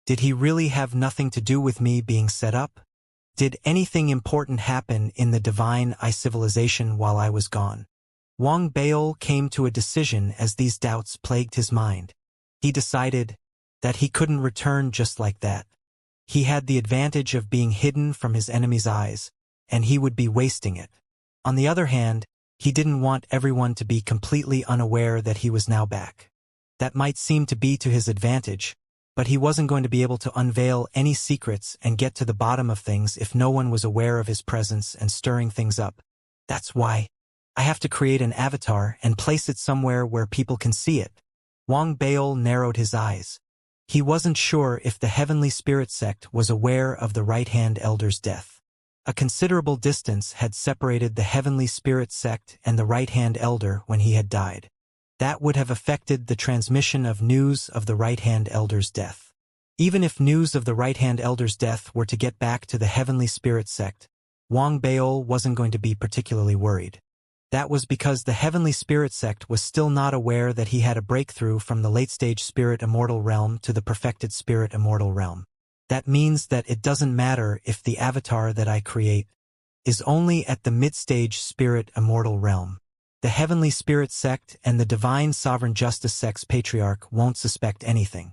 Did he really have nothing to do with me being set up? Did anything important happen in the divine civilization while I was gone? Wang Baol came to a decision as these doubts plagued his mind. He decided that he couldn't return just like that. He had the advantage of being hidden from his enemy's eyes, and he would be wasting it. On the other hand, he didn't want everyone to be completely unaware that he was now back. That might seem to be to his advantage, but he wasn't going to be able to unveil any secrets and get to the bottom of things if no one was aware of his presence and stirring things up. That's why I have to create an avatar and place it somewhere where people can see it. Wang Baol narrowed his eyes. He wasn't sure if the Heavenly Spirit sect was aware of the Right-Hand Elder's death. A considerable distance had separated the Heavenly Spirit sect and the Right-Hand Elder when he had died. That would have affected the transmission of news of the Right-Hand Elder's death. Even if news of the Right-Hand Elder's death were to get back to the Heavenly Spirit sect, Wang Baol wasn't going to be particularly worried. That was because the Heavenly Spirit sect was still not aware that he had a breakthrough from the late-stage Spirit Immortal realm to the perfected Spirit Immortal realm. That means that it doesn't matter if the avatar that I create is only at the mid-stage Spirit Immortal realm. The Heavenly Spirit Sect and the Divine Sovereign Justice Sect's Patriarch won't suspect anything.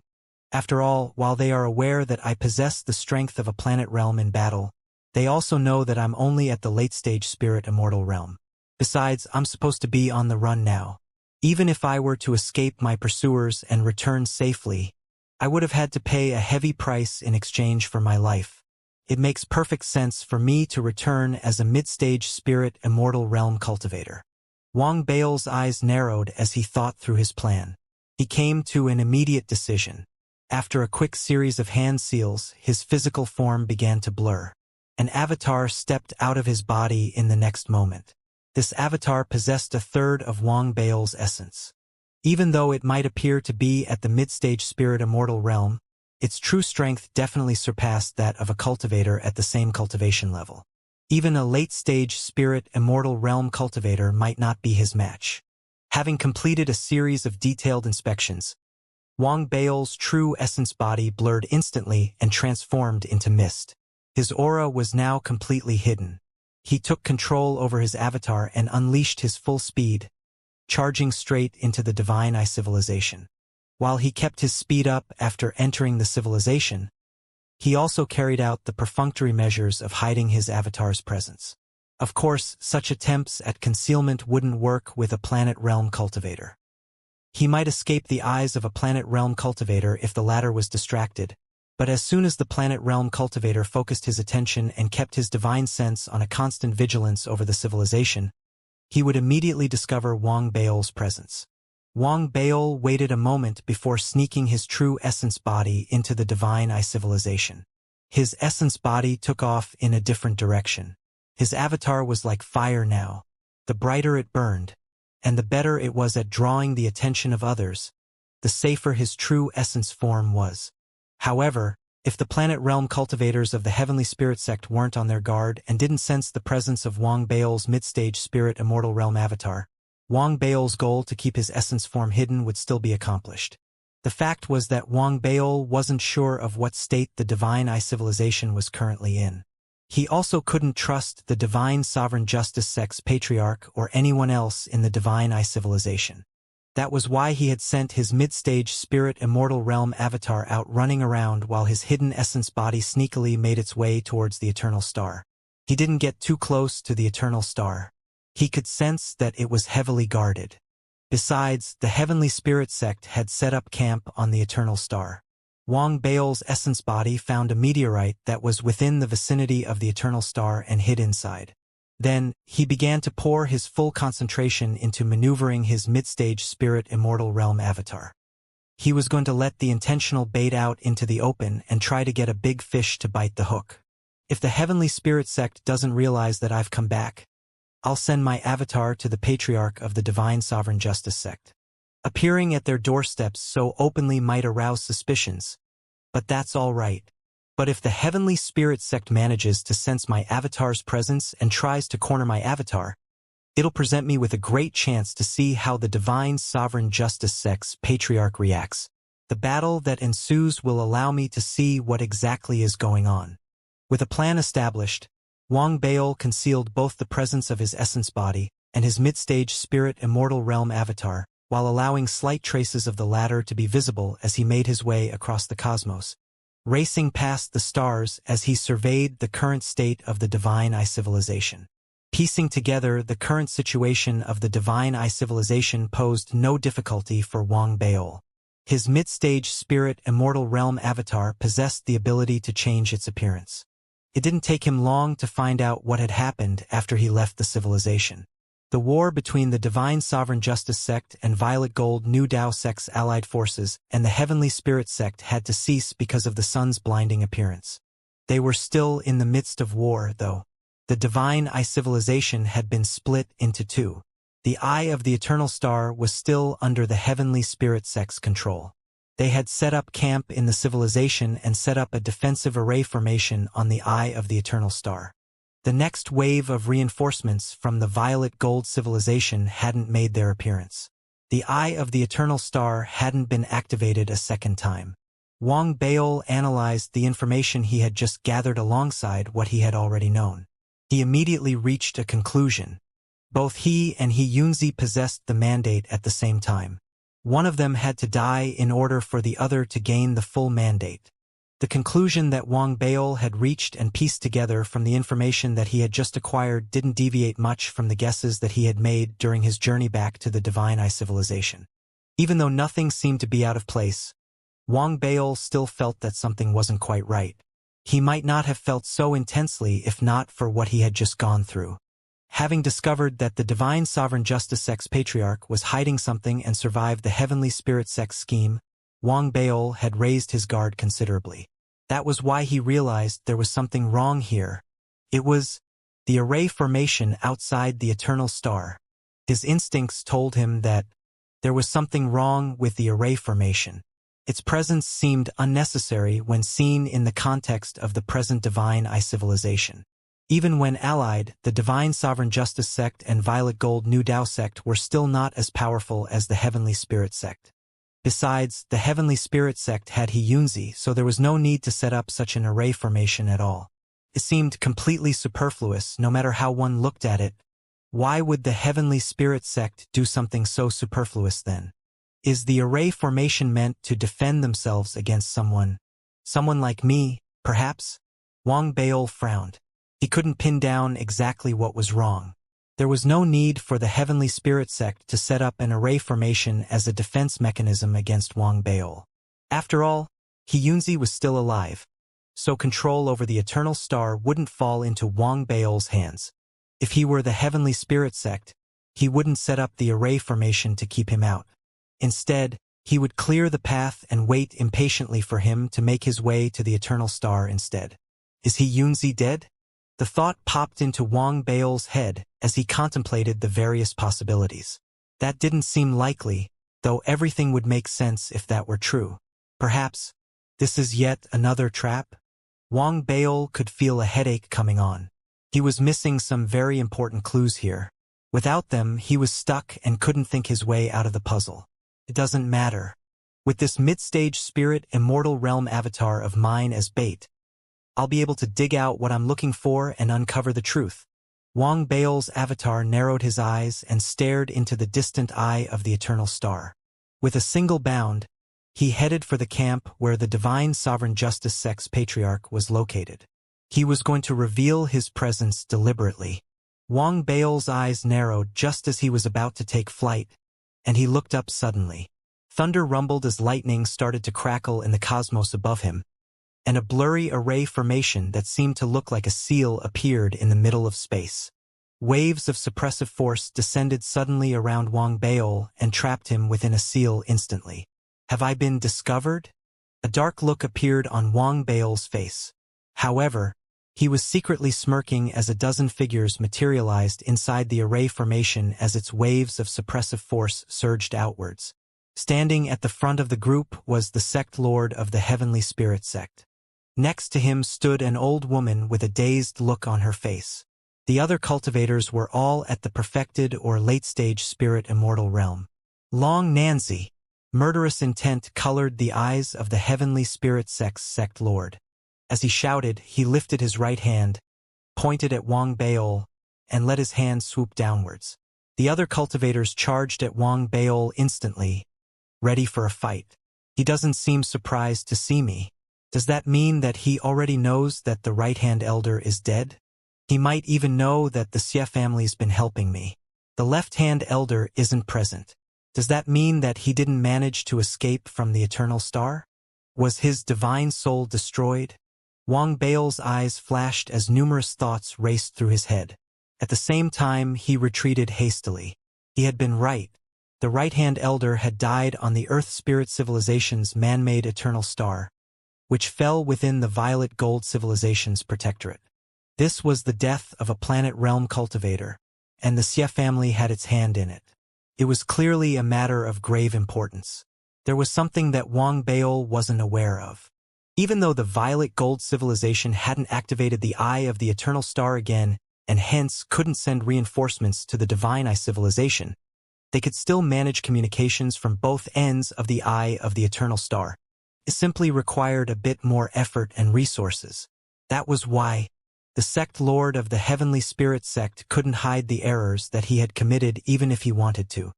After all, while they are aware that I possess the strength of a planet realm in battle, they also know that I'm only at the late-stage spirit immortal realm. Besides, I'm supposed to be on the run now. Even if I were to escape my pursuers and return safely, I would have had to pay a heavy price in exchange for my life. It makes perfect sense for me to return as a mid-stage spirit immortal realm cultivator. Wang Bao's eyes narrowed as he thought through his plan. He came to an immediate decision. After a quick series of hand seals, his physical form began to blur. An avatar stepped out of his body in the next moment. This avatar possessed a third of Wang Bao's essence. Even though it might appear to be at the mid-stage spirit immortal realm, its true strength definitely surpassed that of a cultivator at the same cultivation level. Even a late-stage spirit immortal realm cultivator might not be his match. Having completed a series of detailed inspections, Wang Bao's true essence body blurred instantly and transformed into mist. His aura was now completely hidden. He took control over his avatar and unleashed his full speed, charging straight into the Divine Eye civilization. While he kept his speed up after entering the civilization, he also carried out the perfunctory measures of hiding his avatar's presence. Of course, such attempts at concealment wouldn't work with a planet realm cultivator. He might escape the eyes of a planet realm cultivator if the latter was distracted, but as soon as the planet realm cultivator focused his attention and kept his divine sense on a constant vigilance over the civilization, he would immediately discover Wang Bao's presence. Wang Bao waited a moment before sneaking his true essence body into the Divine Eye civilization. His essence body took off in a different direction. His avatar was like fire now. The brighter it burned, and the better it was at drawing the attention of others, the safer his true essence form was. However, if the planet realm cultivators of the Heavenly Spirit Sect weren't on their guard and didn't sense the presence of Wang Bao's mid-stage spirit immortal realm avatar, Wang Bao's goal to keep his essence form hidden would still be accomplished. The fact was that Wang Bao wasn't sure of what state the Divine Eye civilization was currently in. He also couldn't trust the Divine Sovereign Justice Sect's Patriarch or anyone else in the Divine Eye civilization. That was why he had sent his mid-stage spirit immortal realm avatar out running around while his hidden essence body sneakily made its way towards the Eternal Star. He didn't get too close to the Eternal Star. He could sense that it was heavily guarded. Besides, the Heavenly Spirit Sect had set up camp on the Eternal Star. Wang Bao's essence body found a meteorite that was within the vicinity of the Eternal Star and hid inside. Then, he began to pour his full concentration into maneuvering his mid-stage spirit immortal realm avatar. He was going to let the intentional bait out into the open and try to get a big fish to bite the hook. If the Heavenly Spirit Sect doesn't realize that I've come back, I'll send my avatar to the Patriarch of the Divine Sovereign Justice Sect. Appearing at their doorsteps so openly might arouse suspicions, but that's all right. But if the Heavenly Spirit Sect manages to sense my avatar's presence and tries to corner my avatar, it'll present me with a great chance to see how the Divine Sovereign Justice Sect's Patriarch reacts. The battle that ensues will allow me to see what exactly is going on. With a plan established, Wang Bao concealed both the presence of his essence body and his mid-stage spirit immortal realm avatar, while allowing slight traces of the latter to be visible as he made his way across the cosmos, racing past the stars as he surveyed the current state of the Divine Eye civilization. Piecing together the current situation of the Divine Eye civilization posed no difficulty for Wang Bao. His mid-stage spirit immortal realm avatar possessed the ability to change its appearance. It didn't take him long to find out what had happened after he left the civilization. The war between the Divine Sovereign Justice Sect and Violet Gold New Dao Sect's allied forces and the Heavenly Spirit Sect had to cease because of the sun's blinding appearance. They were still in the midst of war, though. The Divine Eye civilization had been split into two. The Eye of the Eternal Star was still under the Heavenly Spirit Sect's control. They had set up camp in the civilization and set up a defensive array formation on the Eye of the Eternal Star. The next wave of reinforcements from the Violet Gold civilization hadn't made their appearance. The Eye of the Eternal Star hadn't been activated a second time. Wang Bao analyzed the information he had just gathered alongside what he had already known. He immediately reached a conclusion. Both he and Xianxia possessed the mandate at the same time. One of them had to die in order for the other to gain the full mandate. The conclusion that Wang Baol had reached and pieced together from the information that he had just acquired didn't deviate much from the guesses that he had made during his journey back to the Divine Eye civilization. Even though nothing seemed to be out of place, Wang Baol still felt that something wasn't quite right. He might not have felt so intensely if not for what he had just gone through. Having discovered that the Divine Sovereign Justice Sex Patriarch was hiding something and survived the Heavenly Spirit Sex scheme, Wang Baol had raised his guard considerably. That was why he realized there was something wrong here. It was the array formation outside the eternal star. His instincts told him that there was something wrong with the array formation. Its presence seemed unnecessary when seen in the context of the present Divine Eye civilization. Even when allied, the Divine Sovereign Justice sect and Violet Gold New Dao sect were still not as powerful as the Heavenly Spirit sect. Besides, the Heavenly Spirit sect had Xianxia, so there was no need to set up such an array formation at all. It seemed completely superfluous, no matter how one looked at it. Why would the Heavenly Spirit sect do something so superfluous then? Is the array formation meant to defend themselves against someone? Someone like me, perhaps? Wang Baol frowned. He couldn't pin down exactly what was wrong. There was no need for the Heavenly Spirit sect to set up an array formation as a defense mechanism against Wang Baol. After all, Xianxia was still alive, so control over the Eternal Star wouldn't fall into Wang Baol's hands. If he were the Heavenly Spirit sect, he wouldn't set up the array formation to keep him out. Instead, he would clear the path and wait impatiently for him to make his way to the Eternal Star instead. Is Xianxia dead? The thought popped into Wang Baol's head as he contemplated the various possibilities. That didn't seem likely, though everything would make sense if that were true. Perhaps this is yet another trap? Wang Baol could feel a headache coming on. He was missing some very important clues here. Without them, he was stuck and couldn't think his way out of the puzzle. It doesn't matter. With this mid-stage spirit immortal realm avatar of mine as bait, I'll be able to dig out what I'm looking for and uncover the truth. Wang Baol's avatar narrowed his eyes and stared into the distant eye of the Eternal Star. With a single bound, he headed for the camp where the Divine Sovereign Justice Sex Patriarch was located. He was going to reveal his presence deliberately. Wang Baol's eyes narrowed just as he was about to take flight, and he looked up suddenly. Thunder rumbled as lightning started to crackle in the cosmos above him, and a blurry array formation that seemed to look like a seal appeared in the middle of space. Waves of suppressive force descended suddenly around Wang Baol and trapped him within a seal instantly. Have I been discovered? A dark look appeared on Wang Baol's face. However, he was secretly smirking as a dozen figures materialized inside the array formation as its waves of suppressive force surged outwards. Standing at the front of the group was the sect lord of the Heavenly Spirit sect. Next to him stood an old woman with a dazed look on her face. The other cultivators were all at the perfected or late-stage spirit immortal realm. Long Nancy, murderous intent colored the eyes of the Heavenly Spirit sect lord. As he shouted, he lifted his right hand, pointed at Wang Baol, and let his hand swoop downwards. The other cultivators charged at Wang Baol instantly, ready for a fight. He doesn't seem surprised to see me. Does that mean that he already knows that the right-hand elder is dead? He might even know that the Xia family's been helping me. The left-hand elder isn't present. Does that mean that he didn't manage to escape from the Eternal Star? Was his divine soul destroyed? Wang Baol's eyes flashed as numerous thoughts raced through his head. At the same time, he retreated hastily. He had been right. The right-hand elder had died on the Earth Spirit Civilization's man-made Eternal Star, which fell within the Violet Gold Civilization's protectorate. This was the death of a planet realm cultivator, and the Xia family had its hand in it. It was clearly a matter of grave importance. There was something that Wang Baol wasn't aware of. Even though the Violet Gold Civilization hadn't activated the Eye of the Eternal Star again, and hence couldn't send reinforcements to the Divine Eye Civilization, they could still manage communications from both ends of the Eye of the Eternal Star. It simply required a bit more effort and resources. That was why The sect lord of the Heavenly Spirit sect couldn't hide the errors that he had committed even if he wanted to.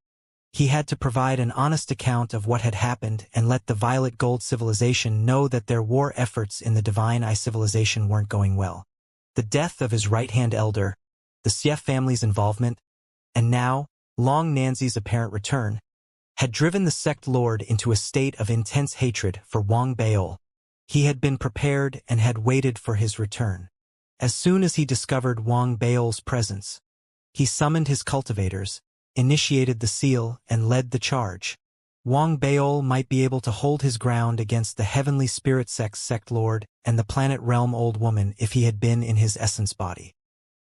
He had to provide an honest account of what had happened and let the Violet Gold civilization know that their war efforts in the Divine Eye civilization weren't going well. The death of his right-hand elder, the Xie family's involvement, and now, Long Nanzi's apparent return, had driven the sect lord into a state of intense hatred for Wang Beol. He had been prepared and had waited for his return. As soon as he discovered Wang Beol's presence, he summoned his cultivators, initiated the seal, and led the charge. Wang Beol might be able to hold his ground against the Heavenly Spirit Sect's sect lord and the Planet Realm Old Woman if he had been in his essence body.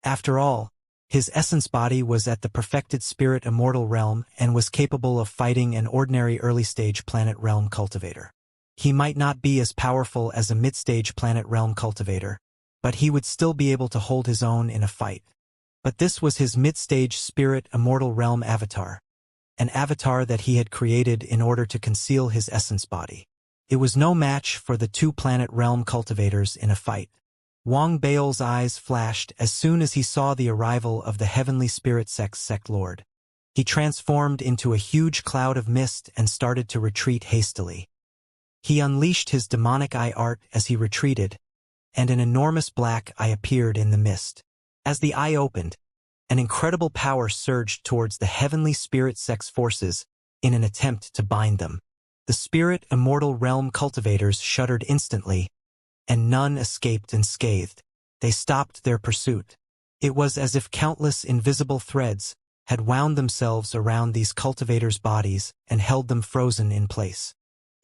After all, his essence body was at the perfected spirit immortal realm and was capable of fighting an ordinary early-stage planet realm cultivator. He might not be as powerful as a mid-stage planet realm cultivator, but he would still be able to hold his own in a fight. But this was his mid-stage spirit immortal realm avatar, an avatar that he had created in order to conceal his essence body. It was no match for the two planet realm cultivators in a fight. Wang Beol's eyes flashed as soon as he saw the arrival of the Heavenly Spirit Sect's sect lord. He transformed into a huge cloud of mist and started to retreat hastily. He unleashed his demonic eye art as he retreated, and an enormous black eye appeared in the mist. As the eye opened, an incredible power surged towards the Heavenly Spirit Sect's forces in an attempt to bind them. The spirit immortal realm cultivators shuddered instantly, and none escaped unscathed. They stopped their pursuit. It was as if countless invisible threads had wound themselves around these cultivators' bodies and held them frozen in place.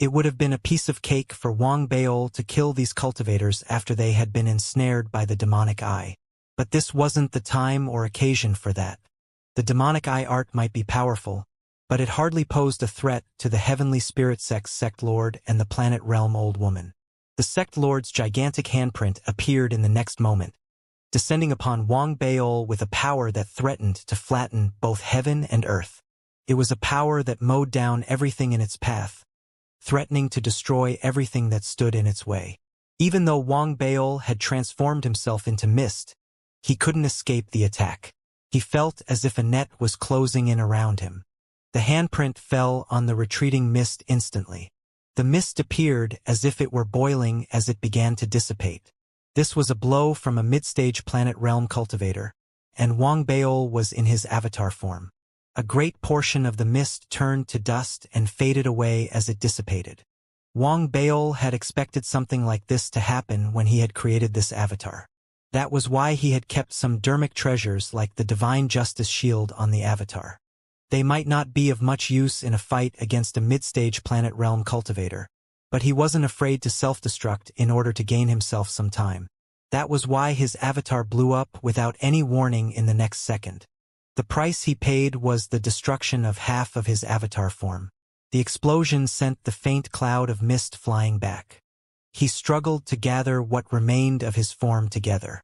It would have been a piece of cake for Wang Beol to kill these cultivators after they had been ensnared by the demonic eye. But this wasn't the time or occasion for that. The demonic eye art might be powerful, but it hardly posed a threat to the Heavenly Spirit Sect's sect lord and the Planet Realm Old Woman. The sect lord's gigantic handprint appeared in the next moment, descending upon Wang Beol with a power that threatened to flatten both heaven and earth. It was a power that mowed down everything in its path, threatening to destroy everything that stood in its way. Even though Wang Beol had transformed himself into mist, he couldn't escape the attack. He felt as if a net was closing in around him. The handprint fell on the retreating mist instantly. The mist appeared as if it were boiling as it began to dissipate. This was a blow from a mid-stage planet realm cultivator, and Wang Beol was in his avatar form. A great portion of the mist turned to dust and faded away as it dissipated. Wang Beol had expected something like this to happen when he had created this avatar. That was why he had kept some dermic treasures like the Divine Justice Shield on the avatar. They might not be of much use in a fight against a mid-stage planet realm cultivator, but he wasn't afraid to self-destruct in order to gain himself some time. That was why his avatar blew up without any warning in the next second. The price he paid was the destruction of half of his avatar form. The explosion sent the faint cloud of mist flying back. He struggled to gather what remained of his form together.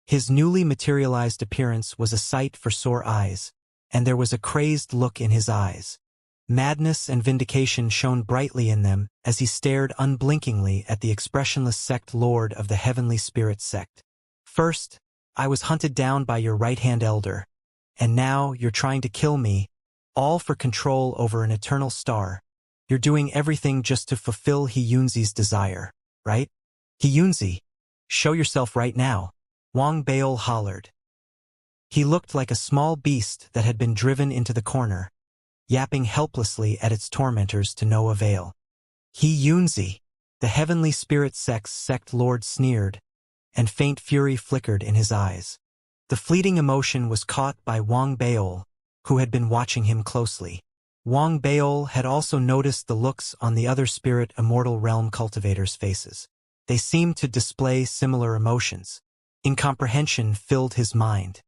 His newly materialized appearance was a sight for sore eyes, and there was a crazed look in his eyes. Madness and vindication shone brightly in them as he stared unblinkingly at the expressionless sect lord of the Heavenly Spirit sect. First, I was hunted down by your right-hand elder, and now you're trying to kill me, all for control over an eternal star. You're doing everything just to fulfill Xianxia's desire, right? Xianxia, show yourself right now, Wang Beol hollered. He looked like a small beast that had been driven into the corner, yapping helplessly at its tormentors to no avail. Xianxia, the Heavenly Spirit Sect's sect lord sneered, and faint fury flickered in his eyes. The fleeting emotion was caught by Wang Beol, who had been watching him closely. Wang Beol had also noticed the looks on the other spirit immortal realm cultivators' faces. They seemed to display similar emotions. Incomprehension filled his mind.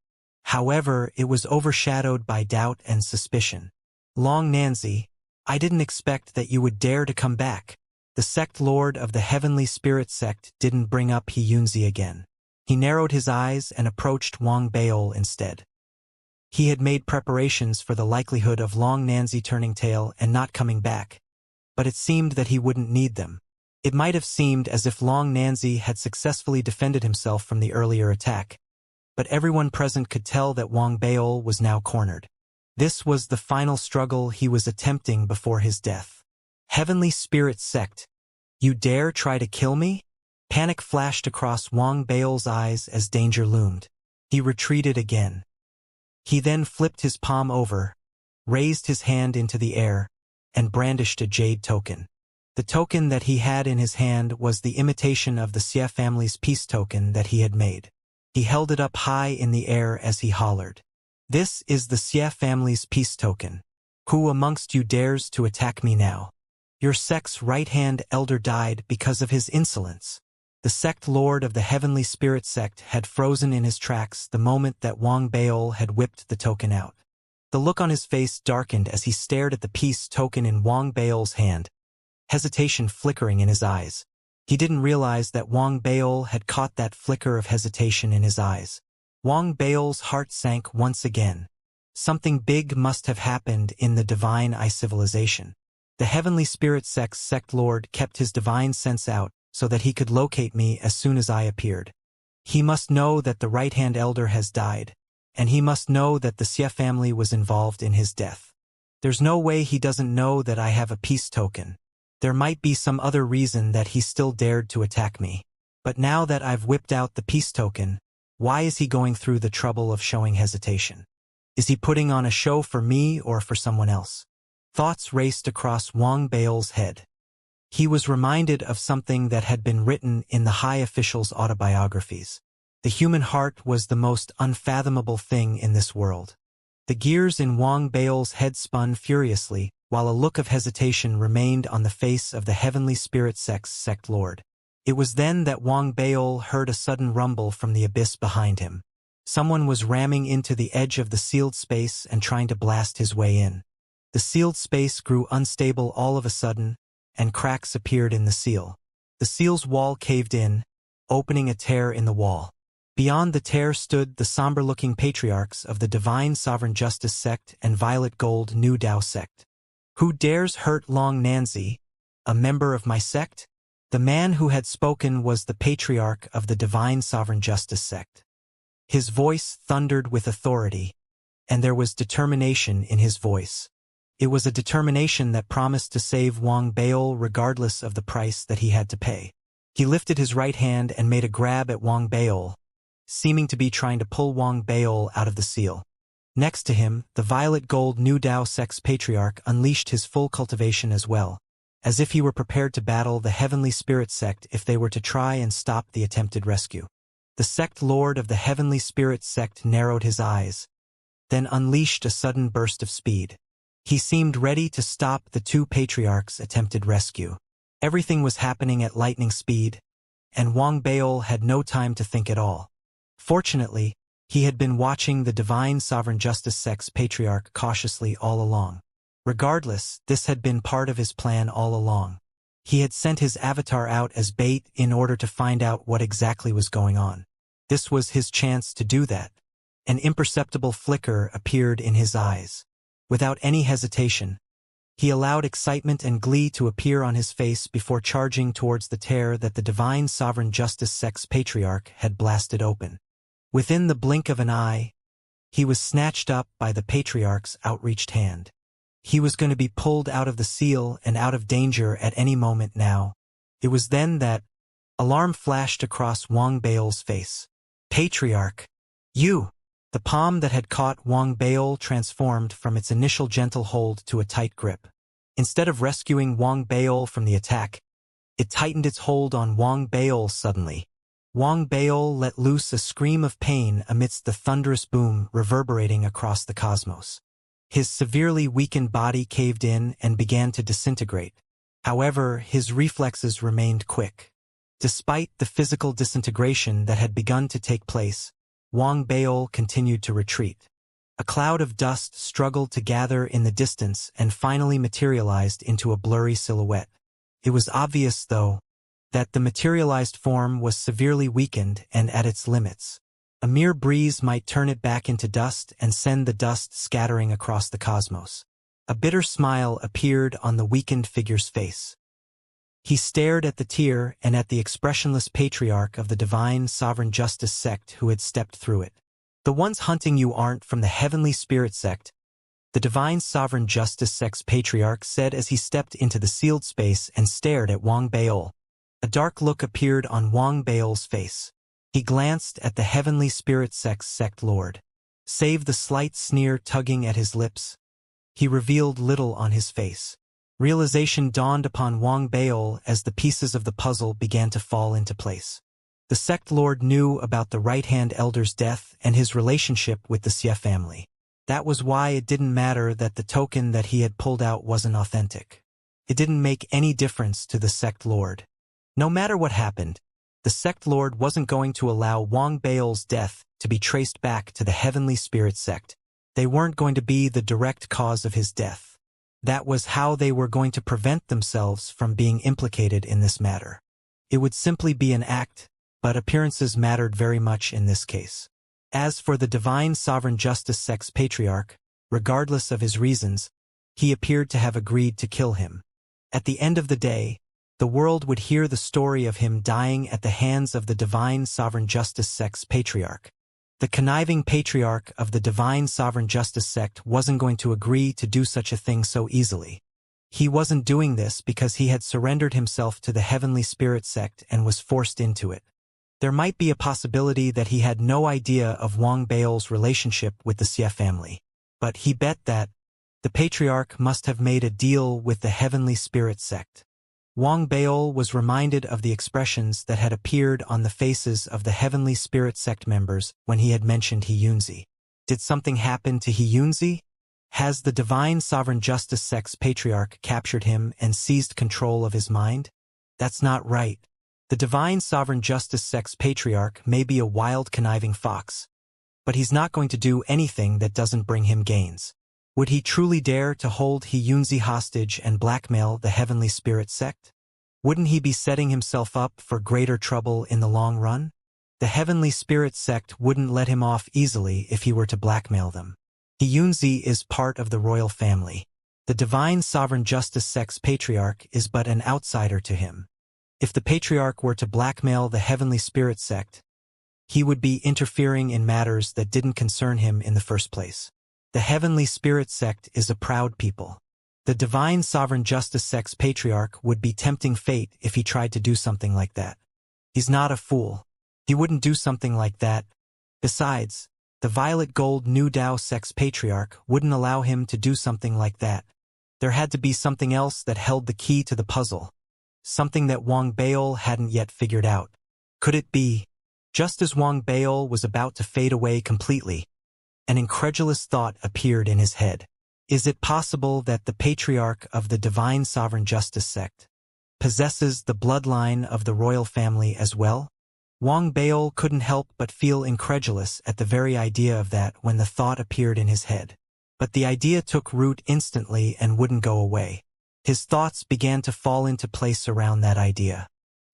However, it was overshadowed by doubt and suspicion. Long Nanzi, I didn't expect that you would dare to come back. The sect lord of the Heavenly Spirit sect didn't bring up Xianxia again. He narrowed his eyes and approached Wang Beol instead. He had made preparations for the likelihood of Long Nanzi turning tail and not coming back, but it seemed that he wouldn't need them. It might have seemed as if Long Nanzi had successfully defended himself from the earlier attack, but everyone present could tell that Wang Beol was now cornered. This was the final struggle he was attempting before his death. Heavenly Spirit Sect, you dare try to kill me? Panic flashed across Wang Beol's eyes as danger loomed. He retreated again. He then flipped his palm over, raised his hand into the air, and brandished a jade token. The token that he had in his hand was the imitation of the Xie family's peace token that he had made. He held it up high in the air as he hollered. This is the Xie family's peace token. Who amongst you dares to attack me now? Your sect's right-hand elder died because of his insolence. The sect lord of the Heavenly Spirit Sect had frozen in his tracks the moment that Wang Beol had whipped the token out. The look on his face darkened as he stared at the peace token in Wang Beol's hand, hesitation flickering in his eyes. He didn't realize that Wang Beol had caught that flicker of hesitation in his eyes. Wang Beol's heart sank once again. Something big must have happened in the Divine Eye civilization. The Heavenly Spirit Sect's sect lord kept his divine sense out so that he could locate me as soon as I appeared. He must know that the right-hand elder has died, and he must know that the Xie family was involved in his death. There's no way he doesn't know that I have a peace token. There might be some other reason that he still dared to attack me. But now that I've whipped out the peace token, why is he going through the trouble of showing hesitation? Is he putting on a show for me or for someone else? Thoughts raced across Wang Beol's head. He was reminded of something that had been written in the high officials' autobiographies. The human heart was the most unfathomable thing in this world. The gears in Wang Beol's head spun furiously, while a look of hesitation remained on the face of the Heavenly Spirit Sect's sect lord. It was then that Wang Beol heard a sudden rumble from the abyss behind him. Someone was ramming into the edge of the sealed space and trying to blast his way in. The sealed space grew unstable all of a sudden, and cracks appeared in the seal. The seal's wall caved in, opening a tear in the wall. Beyond the tear stood the somber-looking patriarchs of the Divine Sovereign Justice Sect and Violet Gold New Dao Sect. Who dares hurt Long Nanzi, a member of my sect? The man who had spoken was the patriarch of the Divine Sovereign Justice Sect. His voice thundered with authority, and there was determination in his voice. It was a determination that promised to save Wang Beol regardless of the price that he had to pay. He lifted his right hand and made a grab at Wang Beol, seeming to be trying to pull Wang Beol out of the seal. Next to him, the Violet Gold New Dao Sect's patriarch unleashed his full cultivation as well, as if he were prepared to battle the Heavenly Spirit Sect if they were to try and stop the attempted rescue. The sect lord of the Heavenly Spirit Sect narrowed his eyes, then unleashed a sudden burst of speed. He seemed ready to stop the two patriarchs' attempted rescue. Everything was happening at lightning speed, and Wang Beol had no time to think at all. Fortunately, he had been watching the Divine Sovereign Justice Sect's patriarch cautiously all along. Regardless, this had been part of his plan all along. He had sent his avatar out as bait in order to find out what exactly was going on. This was his chance to do that. An imperceptible flicker appeared in his eyes. Without any hesitation, he allowed excitement and glee to appear on his face before charging towards the tear that the Divine Sovereign Justice Sect's patriarch had blasted open. Within the blink of an eye, he was snatched up by the patriarch's outreached hand. He was going to be pulled out of the seal and out of danger at any moment now. It was then that alarm flashed across Wang Beol's face. Patriarch! You! The palm that had caught Wang Beol transformed from its initial gentle hold to a tight grip. Instead of rescuing Wang Beol from the attack, it tightened its hold on Wang Beol suddenly. Wang Beol let loose a scream of pain amidst the thunderous boom reverberating across the cosmos. His severely weakened body caved in and began to disintegrate. However, his reflexes remained quick. Despite the physical disintegration that had begun to take place, Wang Beol continued to retreat. A cloud of dust struggled to gather in the distance and finally materialized into a blurry silhouette. It was obvious, though, that the materialized form was severely weakened and at its limits. A mere breeze might turn it back into dust and send the dust scattering across the cosmos. A bitter smile appeared on the weakened figure's face. He stared at the tier and at the expressionless patriarch of the divine sovereign justice sect who had stepped through it. The ones hunting you aren't from the heavenly spirit sect, the divine sovereign justice sect's patriarch said as he stepped into the sealed space and stared at Wang Baol. A dark look appeared on Wang Baol's face. He glanced at the heavenly spirit sect's sect lord. Save the slight sneer tugging at his lips, he revealed little on his face. Realization dawned upon Wang Baol as the pieces of the puzzle began to fall into place. The sect lord knew about the right-hand elder's death and his relationship with the Xie family. That was why it didn't matter that the token that he had pulled out wasn't authentic. It didn't make any difference to the sect lord. No matter what happened, the sect lord wasn't going to allow Wang Baol's death to be traced back to the heavenly spirit sect. They weren't going to be the direct cause of his death. That was how they were going to prevent themselves from being implicated in this matter. It would simply be an act, but appearances mattered very much in this case. As for the divine sovereign justice sect's patriarch, regardless of his reasons, he appeared to have agreed to kill him. At the end of the day, the world would hear the story of him dying at the hands of the divine sovereign justice sect's patriarch. The conniving patriarch of the divine sovereign justice sect wasn't going to agree to do such a thing so easily. He wasn't doing this because he had surrendered himself to the heavenly spirit sect and was forced into it. There might be a possibility that he had no idea of Wang Baol's relationship with the Xie family, but he bet that the patriarch must have made a deal with the heavenly spirit sect. Wang Baol was reminded of the expressions that had appeared on the faces of the heavenly spirit sect members when he had mentioned Xianxia. Did something happen to Xianxia? Has the divine sovereign justice sect's patriarch captured him and seized control of his mind? That's not right. The divine sovereign justice sect's patriarch may be a wild conniving fox, but he's not going to do anything that doesn't bring him gains. Would he truly dare to hold Xianxia hostage and blackmail the heavenly spirit sect? Wouldn't he be setting himself up for greater trouble in the long run? The heavenly spirit sect wouldn't let him off easily if he were to blackmail them. Xianxia is part of the royal family. The divine sovereign justice sect's patriarch is but an outsider to him. If the patriarch were to blackmail the heavenly spirit sect, he would be interfering in matters that didn't concern him in the first place. The heavenly spirit sect is a proud people. The divine sovereign justice sect's patriarch would be tempting fate if he tried to do something like that. He's not a fool. He wouldn't do something like that. Besides, the violet gold New Dao sect's patriarch wouldn't allow him to do something like that. There had to be something else that held the key to the puzzle. Something that Wang Baol hadn't yet figured out. Could it be? Just as Wang Baol was about to fade away completely, an incredulous thought appeared in his head. Is it possible that the patriarch of the divine sovereign justice sect possesses the bloodline of the royal family as well? Wang Baol couldn't help but feel incredulous at the very idea of that when the thought appeared in his head. But the idea took root instantly and wouldn't go away. His thoughts began to fall into place around that idea.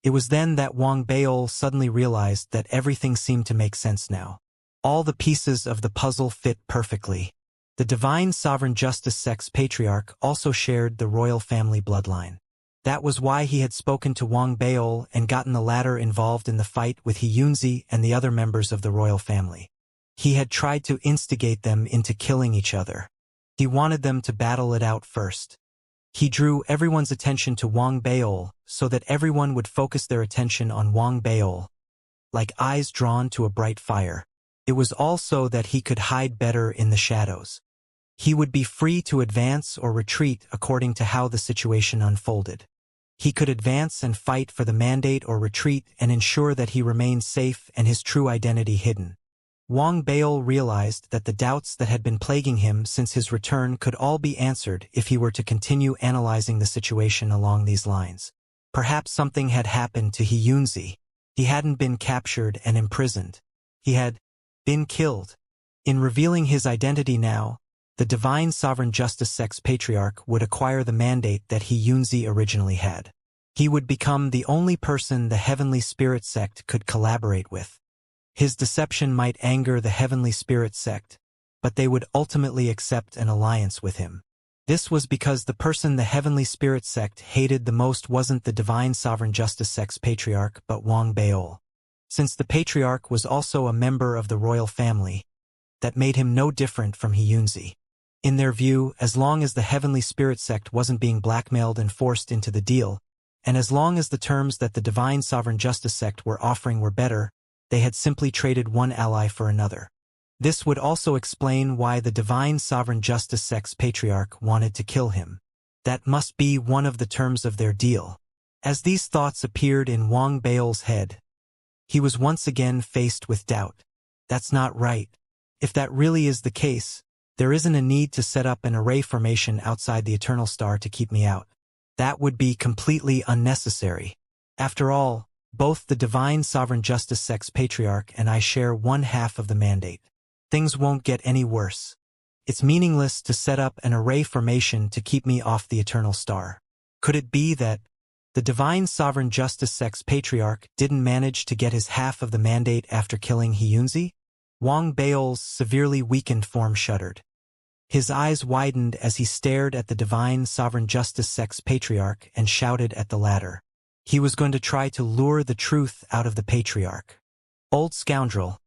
It was then that Wang Baol suddenly realized that everything seemed to make sense now. All the pieces of the puzzle fit perfectly. The divine sovereign justice sect's patriarch also shared the royal family bloodline. That was why he had spoken to Wang Baol and gotten the latter involved in the fight with Xianxia and the other members of the royal family. He had tried to instigate them into killing each other. He wanted them to battle it out first. He drew everyone's attention to Wang Baol so that everyone would focus their attention on Wang Baol, like eyes drawn to a bright fire. It was also that he could hide better in the shadows. He would be free to advance or retreat according to how the situation unfolded. He could advance and fight for the mandate or retreat and ensure that he remained safe and his true identity hidden. Wang Baol realized that the doubts that had been plaguing him since his return could all be answered if he were to continue analyzing the situation along these lines. Perhaps something had happened to Xianxia. He hadn't been captured and imprisoned. He had been killed. In revealing his identity now, the divine sovereign justice sect's patriarch would acquire the mandate that Xianxia originally had. He would become the only person the heavenly spirit sect could collaborate with. His deception might anger the heavenly spirit sect, but they would ultimately accept an alliance with him. This was because the person the Heavenly Spirit sect hated the most wasn't the Divine Sovereign Justice sect's patriarch but Wang Beol. Since the patriarch was also a member of the royal family, that made him no different from Xianxia. In their view, as long as the Heavenly Spirit sect wasn't being blackmailed and forced into the deal, and as long as the terms that the Divine Sovereign Justice sect were offering were better, they had simply traded one ally for another. This would also explain why the Divine Sovereign Justice sect's patriarch wanted to kill him. That must be one of the terms of their deal. As these thoughts appeared in Wang Beol's head, he was once again faced with doubt. That's not right. If that really is the case, there isn't a need to set up an array formation outside the Eternal Star to keep me out. That would be completely unnecessary. After all, both the Divine Sovereign Justice sect's patriarch and I share one half of the mandate. Things won't get any worse. It's meaningless to set up an array formation to keep me off the Eternal Star. Could it be that the Divine Sovereign Justice sect's patriarch didn't manage to get his half of the mandate after killing Xianxia? Wang Beol's severely weakened form shuddered. His eyes widened as he stared at the Divine Sovereign Justice sect's patriarch and shouted at the latter. He was going to try to lure the truth out of the patriarch. Old scoundrel,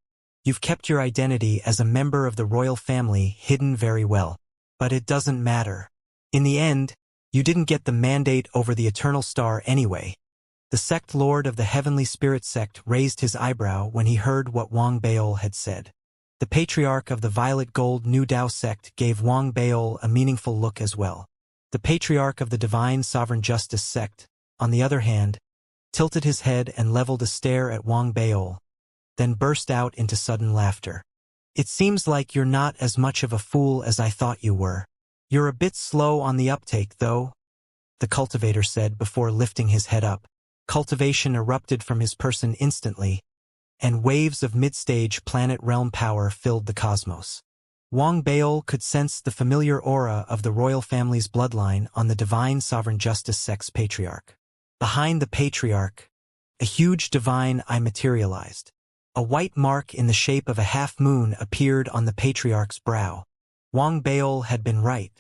you've kept your identity as a member of the royal family hidden very well. But it doesn't matter. In the end, you didn't get the mandate over the Eternal Star anyway. The sect lord of the Heavenly Spirit sect raised his eyebrow when he heard what Wang Beol had said. The patriarch of the Violet Gold New Dao sect gave Wang Beol a meaningful look as well. The patriarch of the Divine Sovereign Justice sect, on the other hand, tilted his head and leveled a stare at Wang Beol, then burst out into sudden laughter. It seems like you're not as much of a fool as I thought you were. You're a bit slow on the uptake, though, the cultivator said before lifting his head up. Cultivation erupted from his person instantly, and waves of mid-stage planet realm power filled the cosmos. Wang Beol could sense the familiar aura of the royal family's bloodline on the Divine Sovereign Justice sect's patriarch. Behind the patriarch, a huge divine eye materialized. A white mark in the shape of a half-moon appeared on the patriarch's brow. Wang Beol had been right.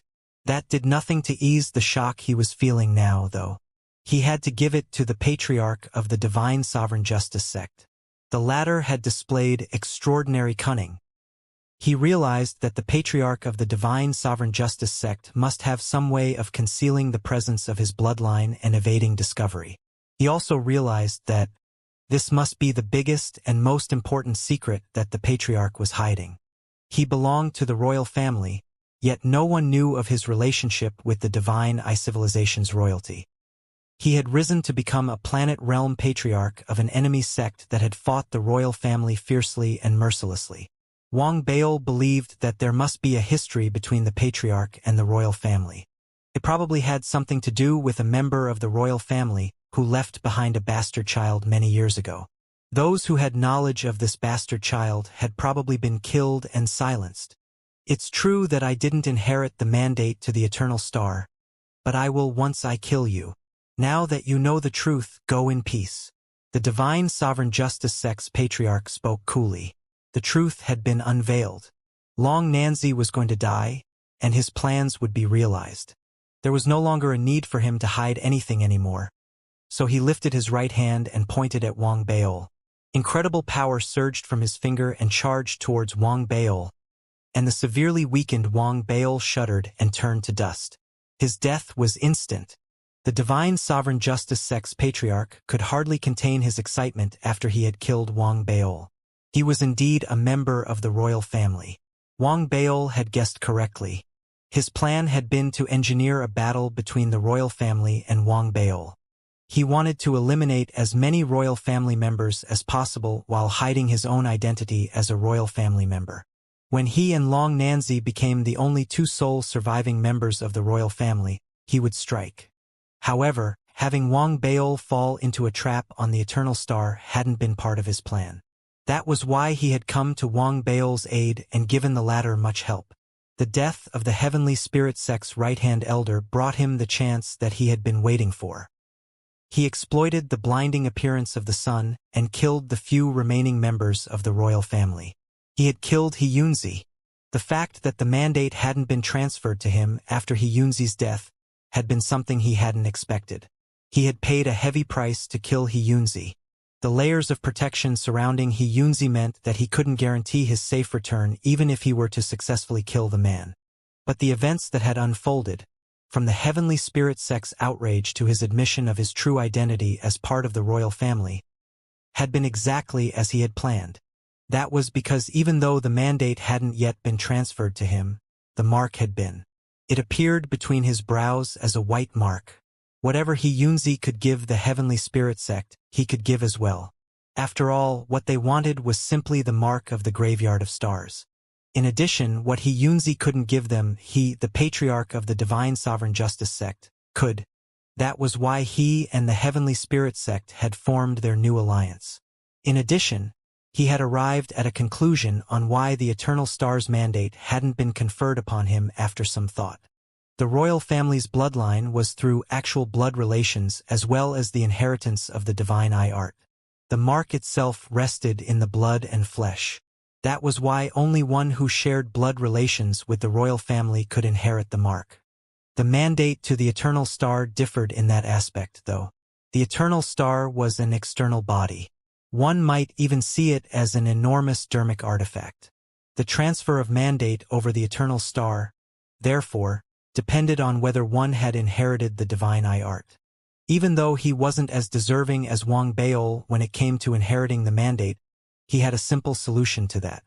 That did nothing to ease the shock he was feeling now, though. He had to give it to the patriarch of the Divine Sovereign Justice sect. The latter had displayed extraordinary cunning. He realized that the patriarch of the Divine Sovereign Justice sect must have some way of concealing the presence of his bloodline and evading discovery. He also realized that this must be the biggest and most important secret that the patriarch was hiding. He belonged to the royal family, yet no one knew of his relationship with the Divine Eye Civilization's royalty. He had risen to become a planet realm patriarch of an enemy sect that had fought the royal family fiercely and mercilessly. Wang Beol believed that there must be a history between the patriarch and the royal family. It probably had something to do with a member of the royal family who left behind a bastard child many years ago. Those who had knowledge of this bastard child had probably been killed and silenced. It's true that I didn't inherit the mandate to the Eternal Star, but I will once I kill you. Now that you know the truth, go in peace. The Divine Sovereign Justice sect's patriarch spoke coolly. The truth had been unveiled. Long Nanzi was going to die, and his plans would be realized. There was no longer a need for him to hide anything anymore. So he lifted his right hand and pointed at Wang Beol. Incredible power surged from his finger and charged towards Wang Beol, and the severely weakened Wang Beol shuddered and turned to dust. His death was instant. The Divine Sovereign Justice sect's patriarch could hardly contain his excitement after he had killed Wang Beol. He was indeed a member of the royal family. Wang Beol had guessed correctly. His plan had been to engineer a battle between the royal family and Wang Beol. He wanted to eliminate as many royal family members as possible while hiding his own identity as a royal family member. When he and Long Nanzi became the only two sole surviving members of the royal family, he would strike. However, having Wang Beol fall into a trap on the Eternal Star hadn't been part of his plan. That was why he had come to Wang Beol's aid and given the latter much help. The death of the Heavenly Spirit sect's right-hand elder brought him the chance that he had been waiting for. He exploited the blinding appearance of the sun and killed the few remaining members of the royal family. He had killed Xianxia. The fact that the mandate hadn't been transferred to him after Xianxia's death had been something he hadn't expected. He had paid a heavy price to kill Xianxia. The layers of protection surrounding Xianxia meant that he couldn't guarantee his safe return even if he were to successfully kill the man. But the events that had unfolded, from the heavenly spirit sect's outrage to his admission of his true identity as part of the royal family, had been exactly as he had planned. That was because even though the mandate hadn't yet been transferred to him, the mark had been. It appeared between his brows as a white mark. Whatever Xianxia could give the heavenly spirit sect, he could give as well. After all, what they wanted was simply the mark of the graveyard of stars. In addition, what Xianxia couldn't give them, he, the patriarch of the divine sovereign justice sect, could. That was why he and the heavenly spirit sect had formed their new alliance. In addition, he had arrived at a conclusion on why the Eternal Star's mandate hadn't been conferred upon him after some thought. The royal family's bloodline was through actual blood relations as well as the inheritance of the divine eye art. The mark itself rested in the blood and flesh. That was why only one who shared blood relations with the royal family could inherit the mark. The mandate to the Eternal Star differed in that aspect, though. The Eternal Star was an external body. One might even see it as an enormous dermic artifact. The transfer of mandate over the Eternal Star, therefore, depended on whether one had inherited the divine eye art. Even though he wasn't as deserving as Wang Baol when it came to inheriting the mandate, he had a simple solution to that.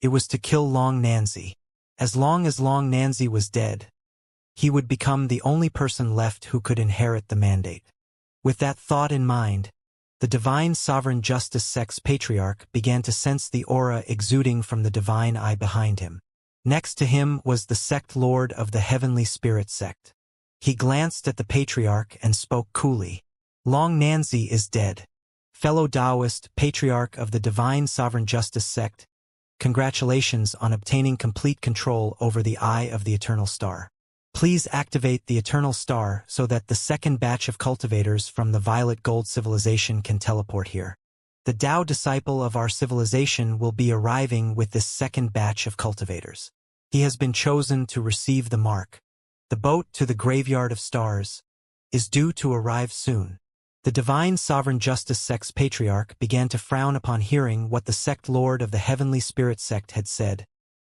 It was to kill Long Nanzi. As Long Nanzi was dead, he would become the only person left who could inherit the mandate. With that thought in mind, the divine sovereign justice sect's patriarch began to sense the aura exuding from the divine eye behind him. Next to him was the sect lord of the heavenly spirit sect. He glanced at the patriarch and spoke coolly. Long Nanzi is dead. Fellow Taoist, patriarch of the divine sovereign justice sect, congratulations on obtaining complete control over the eye of the Eternal Star. Please activate the Eternal Star so that the second batch of cultivators from the Violet Gold civilization can teleport here. The Tao disciple of our civilization will be arriving with this second batch of cultivators. He has been chosen to receive the mark. The boat to the graveyard of stars is due to arrive soon. The divine sovereign justice sect's patriarch began to frown upon hearing what the sect lord of the heavenly spirit sect had said,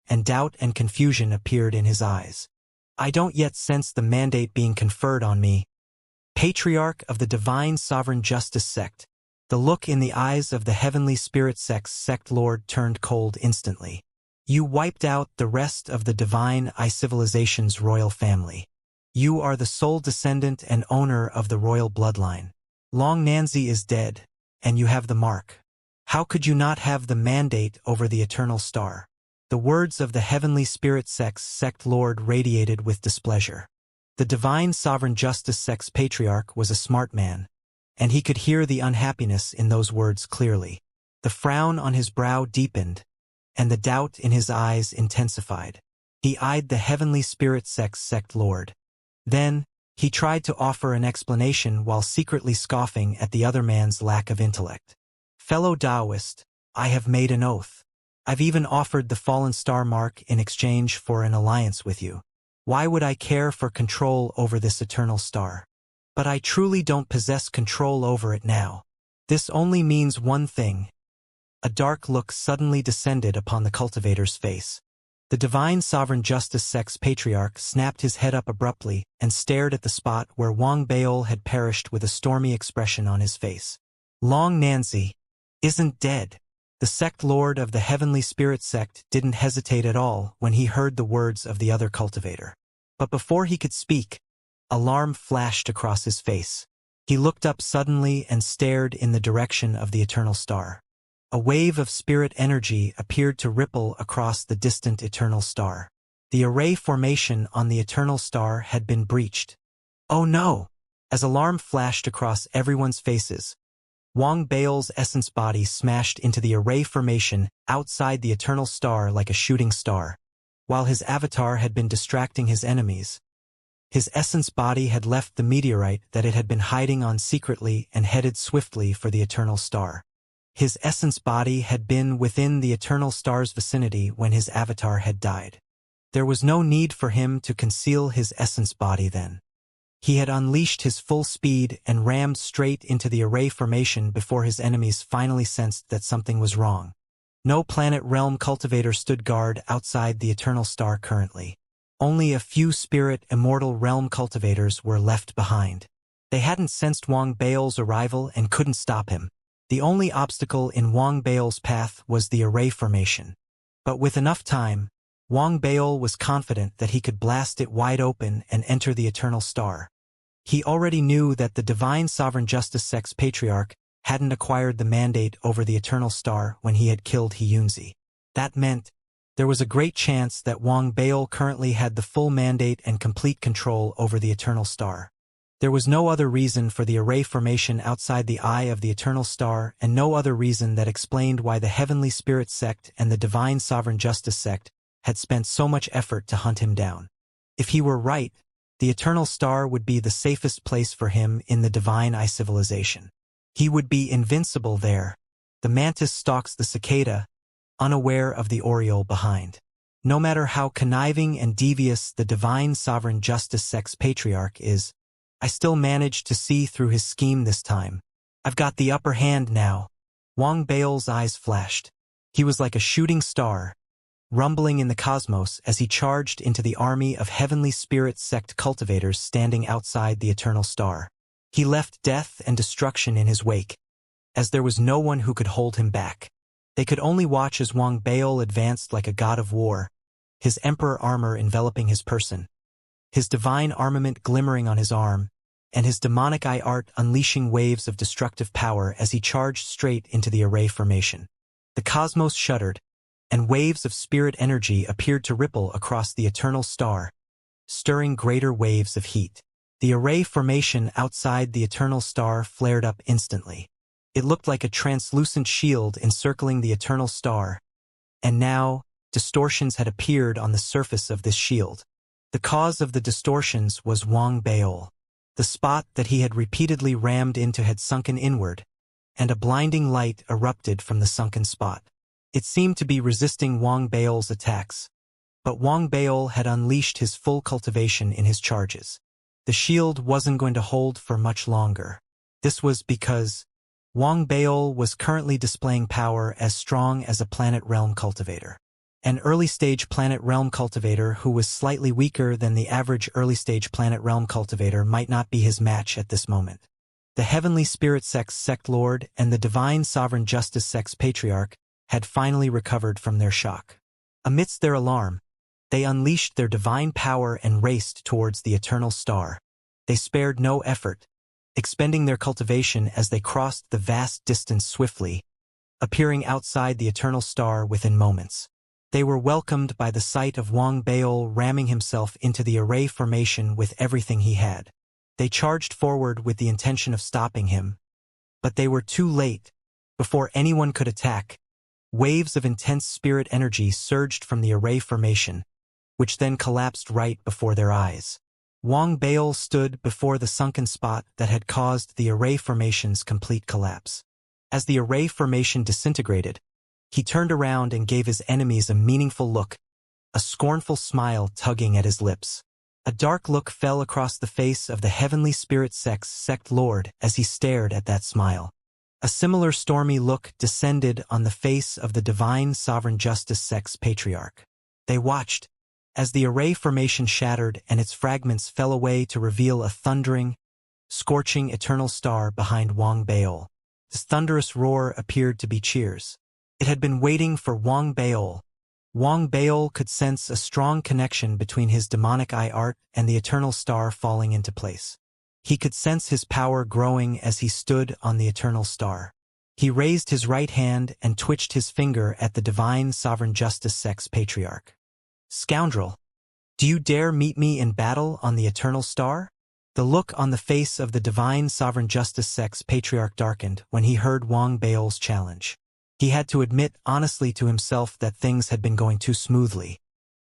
and doubt and confusion appeared in his eyes. I don't yet sense the mandate being conferred on me. Patriarch of the divine sovereign justice sect. The look in the eyes of the heavenly spirit sect's sect lord turned cold instantly. You wiped out the rest of the divine eye civilization's royal family. You are the sole descendant and owner of the royal bloodline. Long Nanzi is dead, and you have the mark. How could you not have the mandate over the Eternal Star? The words of the heavenly spirit sect's sect lord radiated with displeasure. The divine sovereign justice sect's patriarch was a smart man, and he could hear the unhappiness in those words clearly. The frown on his brow deepened, and the doubt in his eyes intensified. He eyed the heavenly spirit sect's sect lord. Then, he tried to offer an explanation while secretly scoffing at the other man's lack of intellect. Fellow Taoist, I have made an oath. I've even offered the fallen star mark in exchange for an alliance with you. Why would I care for control over this eternal star? But I truly don't possess control over it now. This only means one thing. A dark look suddenly descended upon the cultivator's face. The divine sovereign justice sect's patriarch snapped his head up abruptly and stared at the spot where Wang Baol had perished with a stormy expression on his face. Long Nanzi isn't dead. The sect lord of the heavenly spirit sect didn't hesitate at all when he heard the words of the other cultivator. But before he could speak, alarm flashed across his face. He looked up suddenly and stared in the direction of the eternal star. A wave of spirit energy appeared to ripple across the distant eternal star. The array formation on the eternal star had been breached. Oh no! As alarm flashed across everyone's faces, Wang Baol's essence body smashed into the array formation outside the eternal star like a shooting star. While his avatar had been distracting his enemies, his essence body had left the meteorite that it had been hiding on secretly and headed swiftly for the eternal star. His essence body had been within the eternal star's vicinity when his avatar had died. There was no need for him to conceal his essence body then. He had unleashed his full speed and rammed straight into the array formation before his enemies finally sensed that something was wrong. No planet realm cultivator stood guard outside the eternal star currently. Only a few spirit immortal realm cultivators were left behind. They hadn't sensed Wang Bao's arrival and couldn't stop him. The only obstacle in Wang Bao's path was the array formation. But with enough time, Wang Bao was confident that he could blast it wide open and enter the eternal star. He already knew that the divine sovereign justice sex patriarch hadn't acquired the mandate over the eternal star when he had killed Xianxia. That meant there was a great chance that Wang Bao currently had the full mandate and complete control over the eternal star. There was no other reason for the array formation outside the eye of the eternal star, and no other reason that explained why the heavenly spirit sect and the divine sovereign justice sect had spent so much effort to hunt him down. If he were right, the eternal star would be the safest place for him in the divine eye civilization. He would be invincible there. The mantis stalks the cicada, unaware of the oriole behind. No matter how conniving and devious the divine sovereign justice sex patriarch is, I still managed to see through his scheme this time. I've got the upper hand now. Wang Bao's eyes flashed. He was like a shooting star, rumbling in the cosmos as he charged into the army of heavenly spirit sect cultivators standing outside the eternal star. He left death and destruction in his wake, as there was no one who could hold him back. They could only watch as Wang Bao advanced like a god of war, his emperor armor enveloping his person, his divine armament glimmering on his arm, and his demonic eye art unleashing waves of destructive power as he charged straight into the array formation. The cosmos shuddered, and waves of spirit energy appeared to ripple across the eternal star, stirring greater waves of heat. The array formation outside the eternal star flared up instantly. It looked like a translucent shield encircling the eternal star, and now distortions had appeared on the surface of this shield. The cause of the distortions was Wang Bao. The spot that he had repeatedly rammed into had sunken inward, and a blinding light erupted from the sunken spot. It seemed to be resisting Wang Bao's attacks, but Wang Bao had unleashed his full cultivation in his charges. The shield wasn't going to hold for much longer. This was because Wang Bao was currently displaying power as strong as a planet realm cultivator. An early-stage planet realm cultivator who was slightly weaker than the average early-stage planet realm cultivator might not be his match at this moment. The heavenly spirit sex sect lord and the divine sovereign justice sex patriarch had finally recovered from their shock. Amidst their alarm, they unleashed their divine power and raced towards the eternal star. They spared no effort, expending their cultivation as they crossed the vast distance swiftly, appearing outside the eternal star within moments. They were welcomed by the sight of Wang Bao ramming himself into the array formation with everything he had. They charged forward with the intention of stopping him, but they were too late. Before anyone could attack, waves of intense spirit energy surged from the array formation, which then collapsed right before their eyes. Wang Bao stood before the sunken spot that had caused the array formation's complete collapse. As the array formation disintegrated, he turned around and gave his enemies a meaningful look, a scornful smile tugging at his lips. A dark look fell across the face of the heavenly spirit sex sect lord as he stared at that smile. A similar stormy look descended on the face of the divine sovereign justice sex patriarch. They watched as the array formation shattered and its fragments fell away to reveal a thundering, scorching eternal star behind Wang Bao. This thunderous roar appeared to be cheers. It had been waiting for Wang Bao. Wang Bao could sense a strong connection between his demonic eye art and the eternal star falling into place. He could sense his power growing as he stood on the eternal star. He raised his right hand and twitched his finger at the divine sovereign justice sex patriarch. "Scoundrel, do you dare meet me in battle on the eternal star?" The look on the face of the divine sovereign justice sex patriarch darkened when he heard Wang Bao's challenge. He had to admit honestly to himself that things had been going too smoothly.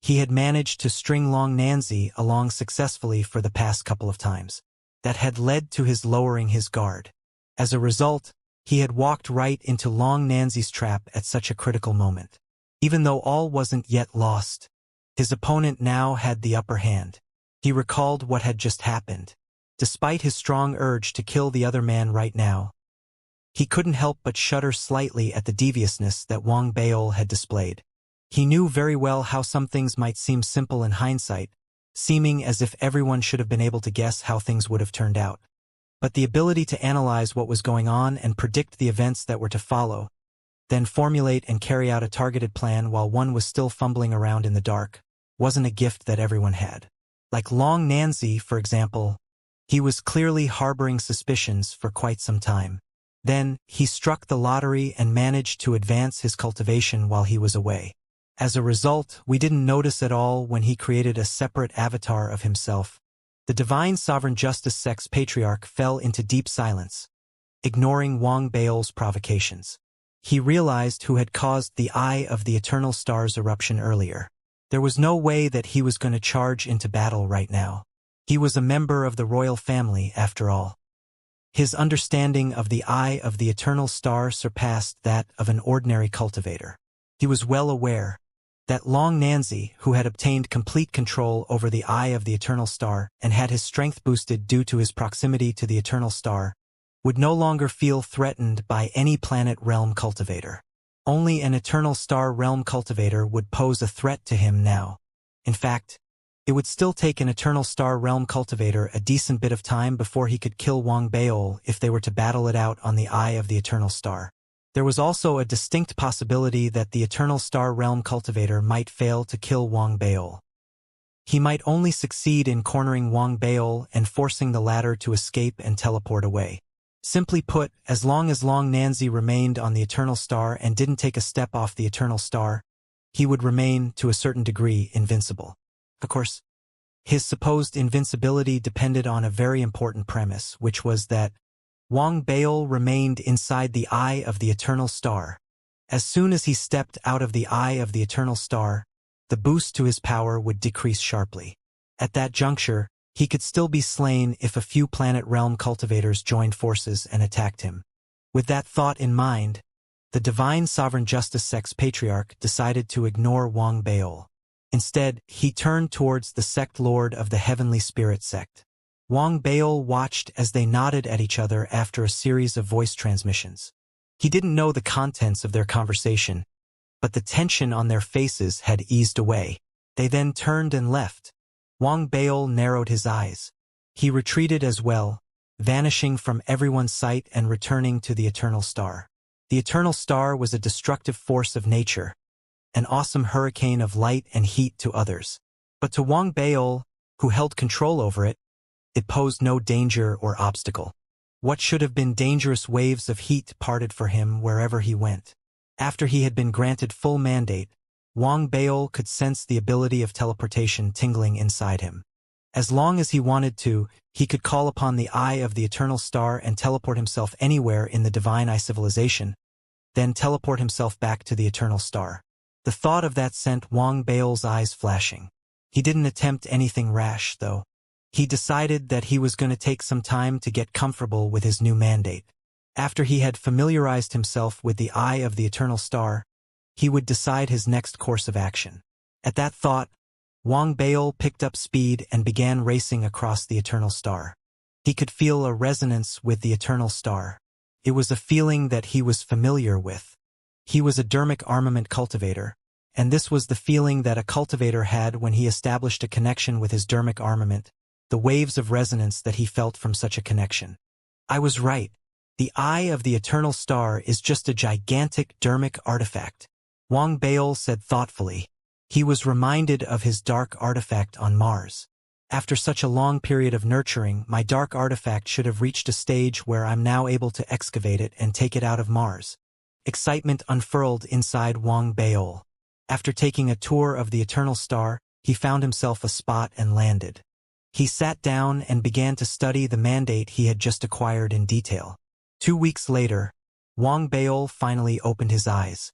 He had managed to string Long Nanzi along successfully for the past couple of times. That had led to his lowering his guard. As a result, He had walked right into Long Nanzi's trap at such a critical moment. Even though all wasn't yet lost, his opponent now had the upper hand. He recalled what had just happened. Despite his strong urge to kill the other man right now, he couldn't help but shudder slightly at the deviousness that Wang Baol had displayed. He knew very well how some things might seem simple in hindsight, seeming as if everyone should have been able to guess how things would have turned out. But the ability to analyze what was going on and predict the events that were to follow, then formulate and carry out a targeted plan while one was still fumbling around in the dark, wasn't a gift that everyone had. Like Long Nanzi, for example, he was clearly harboring suspicions for quite some time. Then, he struck the lottery and managed to advance his cultivation while he was away. As a result, we didn't notice at all when he created a separate avatar of himself. The divine sovereign justice sex patriarch fell into deep silence, ignoring Wang Baol's provocations. He realized who had caused the Eye of the Eternal Star's eruption earlier. There was no way that he was going to charge into battle right now. He was a member of the royal family, after all. His understanding of the Eye of the Eternal Star surpassed that of an ordinary cultivator. He was well aware that Long Nanzi, who had obtained complete control over the Eye of the Eternal Star and had his strength boosted due to his proximity to the Eternal Star, would no longer feel threatened by any planet realm cultivator. Only an Eternal Star realm cultivator would pose a threat to him now. In fact, it would still take an Eternal Star realm cultivator a decent bit of time before he could kill Wang Baol if they were to battle it out on the Eye of the Eternal Star. There was also a distinct possibility that the Eternal Star realm cultivator might fail to kill Wang Baol. He might only succeed in cornering Wang Baol and forcing the latter to escape and teleport away. Simply put, as long as Long Nanzi remained on the Eternal Star and didn't take a step off the Eternal Star, he would remain, to a certain degree, invincible. Of course, his supposed invincibility depended on a very important premise, which was that Wang Baol remained inside the Eye of the Eternal Star. As soon as he stepped out of the Eye of the Eternal Star, the boost to his power would decrease sharply. At that juncture, he could still be slain if a few planet realm cultivators joined forces and attacked him. With that thought in mind, the divine sovereign justice sex patriarch decided to ignore Wang Baol. Instead, he turned towards the sect lord of the heavenly spirit sect. Wang Baol watched as they nodded at each other after a series of voice transmissions. He didn't know the contents of their conversation, but the tension on their faces had eased away. They then turned and left. Wang Baol narrowed his eyes. He retreated as well, vanishing from everyone's sight and returning to the Eternal Star. The Eternal Star was a destructive force of nature, an awesome hurricane of light and heat to others. But to Wang Baol, who held control over it, it posed no danger or obstacle. What should have been dangerous waves of heat parted for him wherever he went. After he had been granted full mandate, Wang Baol could sense the ability of teleportation tingling inside him. As long as he wanted to, he could call upon the Eye of the Eternal Star and teleport himself anywhere in the Divine Eye civilization, then teleport himself back to the Eternal Star. The thought of that sent Wang Baol's eyes flashing. He didn't attempt anything rash, though. He decided that he was going to take some time to get comfortable with his new mandate. After he had familiarized himself with the Eye of the Eternal Star, he would decide his next course of action. At that thought, Wang Baol picked up speed and began racing across the Eternal Star. He could feel a resonance with the Eternal Star. It was a feeling that he was familiar with. He was a dermic armament cultivator, and this was the feeling that a cultivator had when he established a connection with his dermic armament, the waves of resonance that he felt from such a connection. I was right. The Eye of the Eternal Star is just a gigantic dermic artifact, Wang Baol said thoughtfully. He was reminded of his dark artifact on Mars. After such a long period of nurturing, my dark artifact should have reached a stage where I'm now able to excavate it and take it out of Mars. Excitement unfurled inside Wang Baol. After taking a tour of the Eternal Star, he found himself a spot and landed. He sat down and began to study the mandate he had just acquired in detail. 2 weeks later, Wang Baol finally opened his eyes.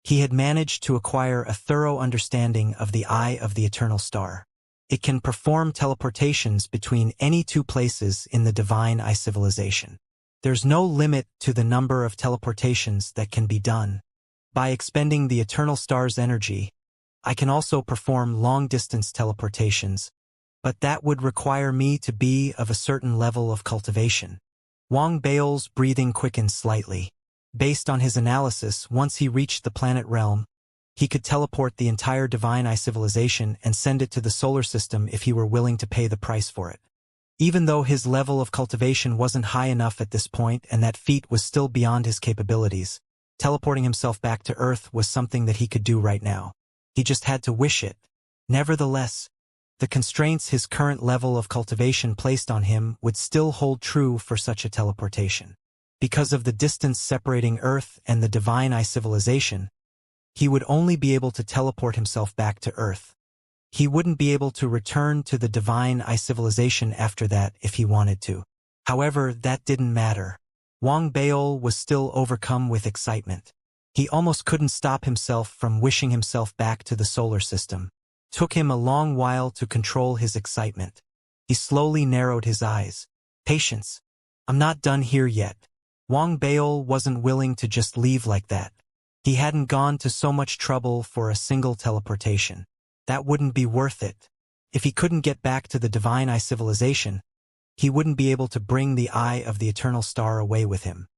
He had managed to acquire a thorough understanding of the Eye of the Eternal Star. It can perform teleportations between any two places in the Divine Eye civilization. There's no limit to the number of teleportations that can be done. By expending the eternal star's energy, I can also perform long-distance teleportations, but that would require me to be of a certain level of cultivation. Wang Bao's breathing quickened slightly. Based on his analysis, once he reached the planet realm, he could teleport the entire Divine Eye civilization and send it to the solar system if he were willing to pay the price for it. Even though his level of cultivation wasn't high enough at this point and that feat was still beyond his capabilities, teleporting himself back to Earth was something that he could do right now. He just had to wish it. Nevertheless, the constraints his current level of cultivation placed on him would still hold true for such a teleportation. Because of the distance separating Earth and the Divine Eye civilization, he would only be able to teleport himself back to Earth. He wouldn't be able to return to the Divine Eye civilization after that if he wanted to. However, that didn't matter. Wang Bao was still overcome with excitement. He almost couldn't stop himself from wishing himself back to the solar system. It took him a long while to control his excitement. He slowly narrowed his eyes. Patience. I'm not done here yet. Wang Bao wasn't willing to just leave like that. He hadn't gone to so much trouble for a single teleportation. That wouldn't be worth it. If he couldn't get back to the Divine Eye civilization, he wouldn't be able to bring the Eye of the Eternal Star away with him.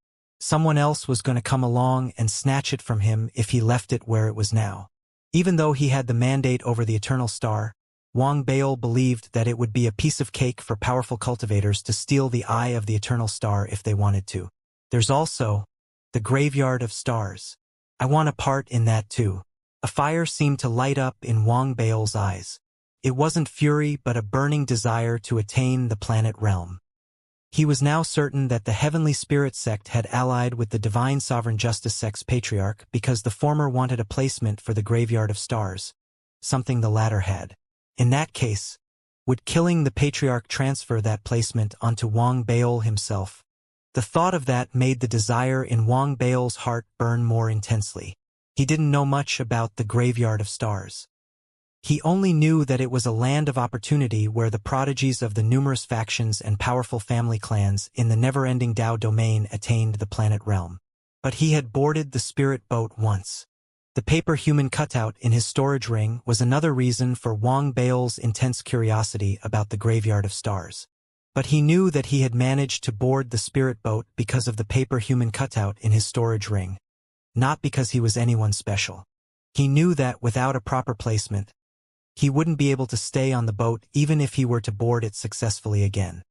Someone else was going to come along and snatch it from him if he left it where it was now. Even though he had the mandate over the Eternal Star, Wang Bao believed that it would be a piece of cake for powerful cultivators to steal the Eye of the Eternal Star if they wanted to. There's also the Graveyard of Stars. I want a part in that too. A fire seemed to light up in Wang Bao's eyes. It wasn't fury but a burning desire to attain the planet realm. He was now certain that the Heavenly Spirit sect had allied with the Divine Sovereign Justice sect's patriarch because the former wanted a placement for the Graveyard of Stars, something the latter had. In that case, would killing the patriarch transfer that placement onto Wang Bao himself? The thought of that made the desire in Wang Bao's heart burn more intensely. He didn't know much about the Graveyard of Stars. He only knew that it was a land of opportunity where the prodigies of the numerous factions and powerful family clans in the never-ending Dao domain attained the planet realm. But he had boarded the spirit boat once. The paper human cutout in his storage ring was another reason for Wang Bao's intense curiosity about the Graveyard of Stars. But he knew that he had managed to board the spirit boat because of the paper human cutout in his storage ring, not because he was anyone special. He knew that without a proper placement, he wouldn't be able to stay on the boat even if he were to board it successfully again.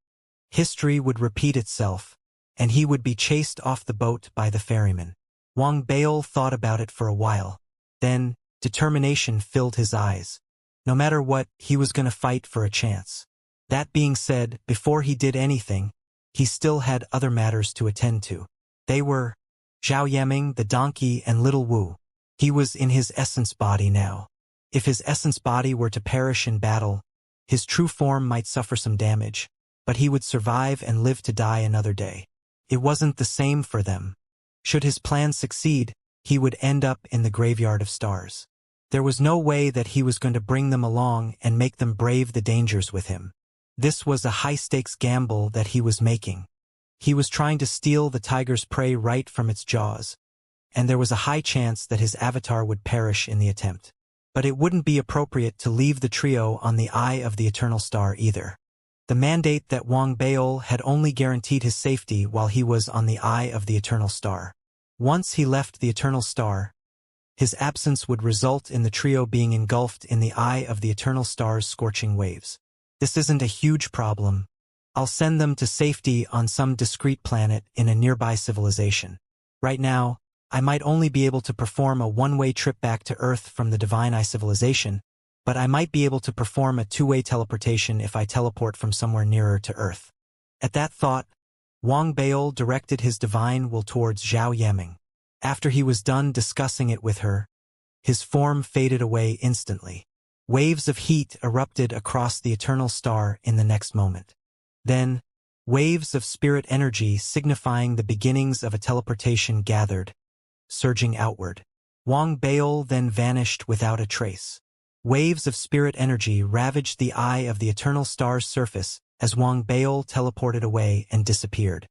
History would repeat itself, and he would be chased off the boat by the ferryman. Wang Bao thought about it for a while. Then, determination filled his eyes. No matter what, he was going to fight for a chance. That being said, before he did anything, he still had other matters to attend to. They were Zhao Yeming, the donkey, and Little Wu. He was in his essence body now. If his essence body were to perish in battle, his true form might suffer some damage, but he would survive and live to die another day. It wasn't the same for them. Should his plan succeed, he would end up in the Graveyard of Stars. There was no way that he was going to bring them along and make them brave the dangers with him. This was a high-stakes gamble that he was making. He was trying to steal the tiger's prey right from its jaws, and there was a high chance that his avatar would perish in the attempt. But it wouldn't be appropriate to leave the trio on the Eye of the Eternal Star either. The mandate that Wang Bao had only guaranteed his safety while he was on the Eye of the Eternal Star. Once he left the Eternal Star, his absence would result in the trio being engulfed in the Eye of the Eternal Star's scorching waves. This isn't a huge problem. I'll send them to safety on some discrete planet in a nearby civilization. Right now, I might only be able to perform a one-way trip back to Earth from the Divine Eye civilization, but I might be able to perform a two-way teleportation if I teleport from somewhere nearer to Earth. At that thought, Wang Bao directed his divine will towards Zhao Yeming. After he was done discussing it with her, his form faded away instantly. Waves of heat erupted across the Eternal Star in the next moment. Then, waves of spirit energy signifying the beginnings of a teleportation gathered, surging outward. Wang Bao then vanished without a trace. Waves of spirit energy ravaged the Eye of the Eternal Star's surface as Wang Bao teleported away and disappeared.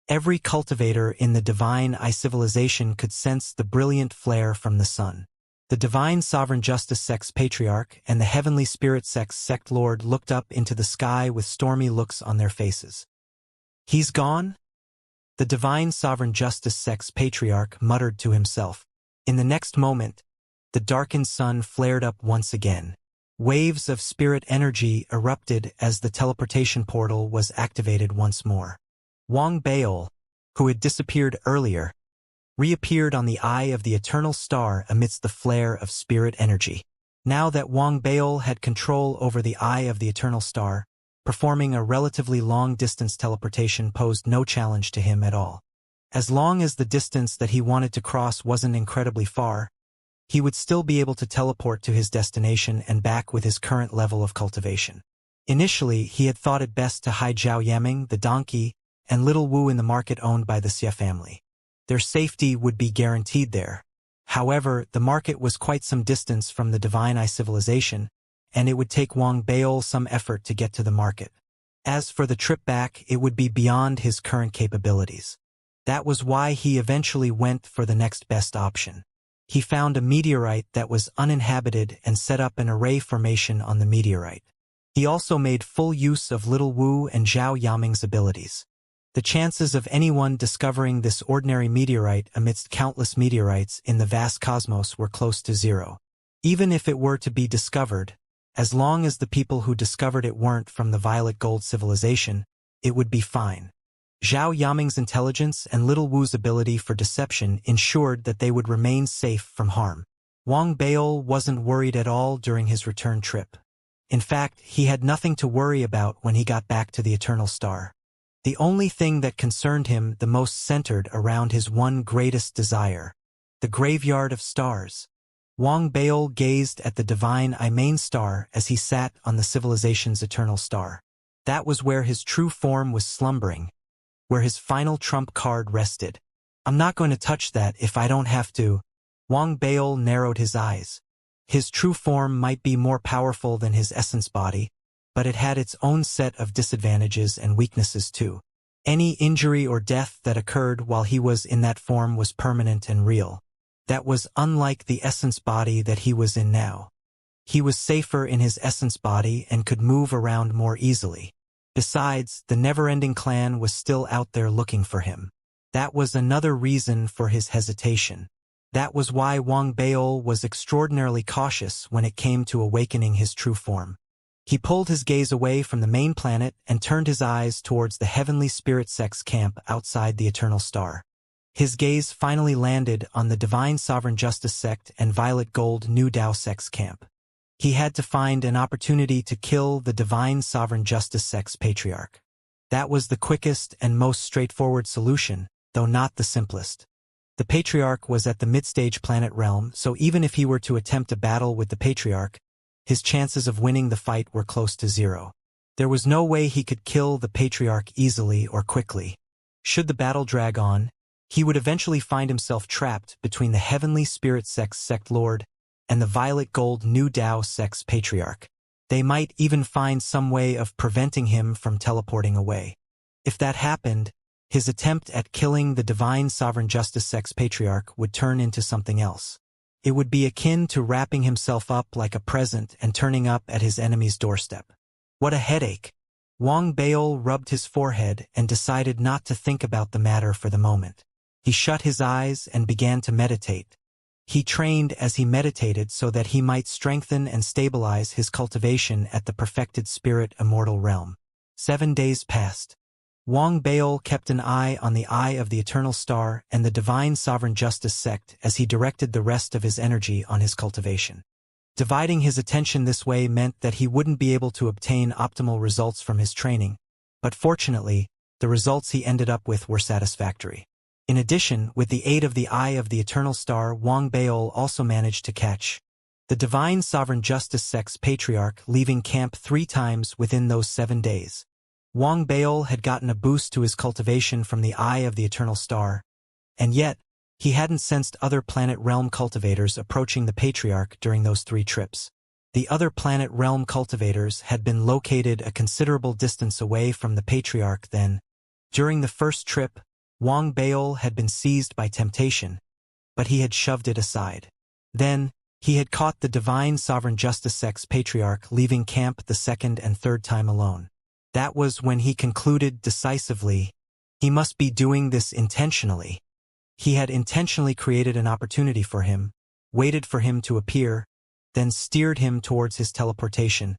Every cultivator in the divine Eye civilization could sense the brilliant flare from the sun. The divine sovereign justice sex patriarch and the heavenly spirit sex sect lord looked up into the sky with stormy looks on their faces. "He's gone?" The divine sovereign justice sex patriarch muttered to himself. In the next moment, the darkened sun flared up once again. Waves of spirit energy erupted as the teleportation portal was activated once more. Wang Baol, who had disappeared earlier, reappeared on the eye of the eternal star amidst the flare of spirit energy. Now that Wang Baol had control over the eye of the eternal star, performing a relatively long-distance teleportation posed no challenge to him at all. As long as the distance that he wanted to cross wasn't incredibly far, he would still be able to teleport to his destination and back with his current level of cultivation. Initially, he had thought it best to hide Zhao Yaming, the donkey, and Little Wu in the market owned by the Xia family. Their safety would be guaranteed there. However, the market was quite some distance from the Divine Eye civilization, and it would take Wang Baol some effort to get to the market. As for the trip back, it would be beyond his current capabilities. That was why he eventually went for the next best option. He found a meteorite that was uninhabited and set up an array formation on the meteorite. He also made full use of Little Wu and Zhao Yaming's abilities. The chances of anyone discovering this ordinary meteorite amidst countless meteorites in the vast cosmos were close to zero. Even if it were to be discovered, as long as the people who discovered it weren't from the Violet Gold civilization, it would be fine. Zhao Yaming's intelligence and Little Wu's ability for deception ensured that they would remain safe from harm. Wang Baol wasn't worried at all during his return trip. In fact, he had nothing to worry about when he got back to the Eternal Star. The only thing that concerned him the most centered around his one greatest desire, the graveyard of stars. Wang Baol gazed at the divine Eye main star as he sat on the civilization's eternal star. That was where his true form was slumbering, where his final trump card rested. "I'm not going to touch that if I don't have to." Wang Baol narrowed his eyes. His true form might be more powerful than his essence body, but it had its own set of disadvantages and weaknesses too. Any injury or death that occurred while he was in that form was permanent and real. That was unlike the essence body that he was in now. He was safer in his essence body and could move around more easily. Besides, the never-ending clan was still out there looking for him. That was another reason for his hesitation. That was why Wang Baol was extraordinarily cautious when it came to awakening his true form. He pulled his gaze away from the main planet and turned his eyes towards the heavenly spirit sex camp outside the Eternal Star. His gaze finally landed on the Divine Sovereign Justice sect and Violet Gold New Dao sex camp. He had to find an opportunity to kill the Divine Sovereign Justice sex patriarch. That was the quickest and most straightforward solution, though not the simplest. The patriarch was at the mid-stage planet realm, so even if he were to attempt a battle with the patriarch, his chances of winning the fight were close to zero. There was no way he could kill the patriarch easily or quickly. Should the battle drag on, he would eventually find himself trapped between the heavenly spirit sex sect lord and the Violet Gold New Dao sex patriarch. They might even find some way of preventing him from teleporting away. If that happened, his attempt at killing the Divine Sovereign Justice sex patriarch would turn into something else. It would be akin to wrapping himself up like a present and turning up at his enemy's doorstep. What a headache! Wang Baol rubbed his forehead and decided not to think about the matter for the moment. He shut his eyes and began to meditate. He trained as he meditated so that he might strengthen and stabilize his cultivation at the perfected spirit immortal realm. 7 days passed. Wang Baol kept an eye on the eye of the Eternal Star and the Divine Sovereign Justice sect as he directed the rest of his energy on his cultivation. Dividing his attention this way meant that he wouldn't be able to obtain optimal results from his training, but fortunately, the results he ended up with were satisfactory. In addition, with the aid of the eye of the Eternal Star, Wang Baol also managed to catch the Divine Sovereign Justice sect's patriarch, leaving camp 3 times within those 7 days. Wang Baol had gotten a boost to his cultivation from the eye of the Eternal Star, and yet, he hadn't sensed other planet realm cultivators approaching the patriarch during those 3 trips. The other planet realm cultivators had been located a considerable distance away from the patriarch then. During the first trip, Wang Baol had been seized by temptation, but he had shoved it aside. Then, he had caught the divine sovereign justice sex patriarch leaving camp the second and third time alone. That was when he concluded decisively, he must be doing this intentionally. He had intentionally created an opportunity for him, waited for him to appear, then steered him towards his teleportation.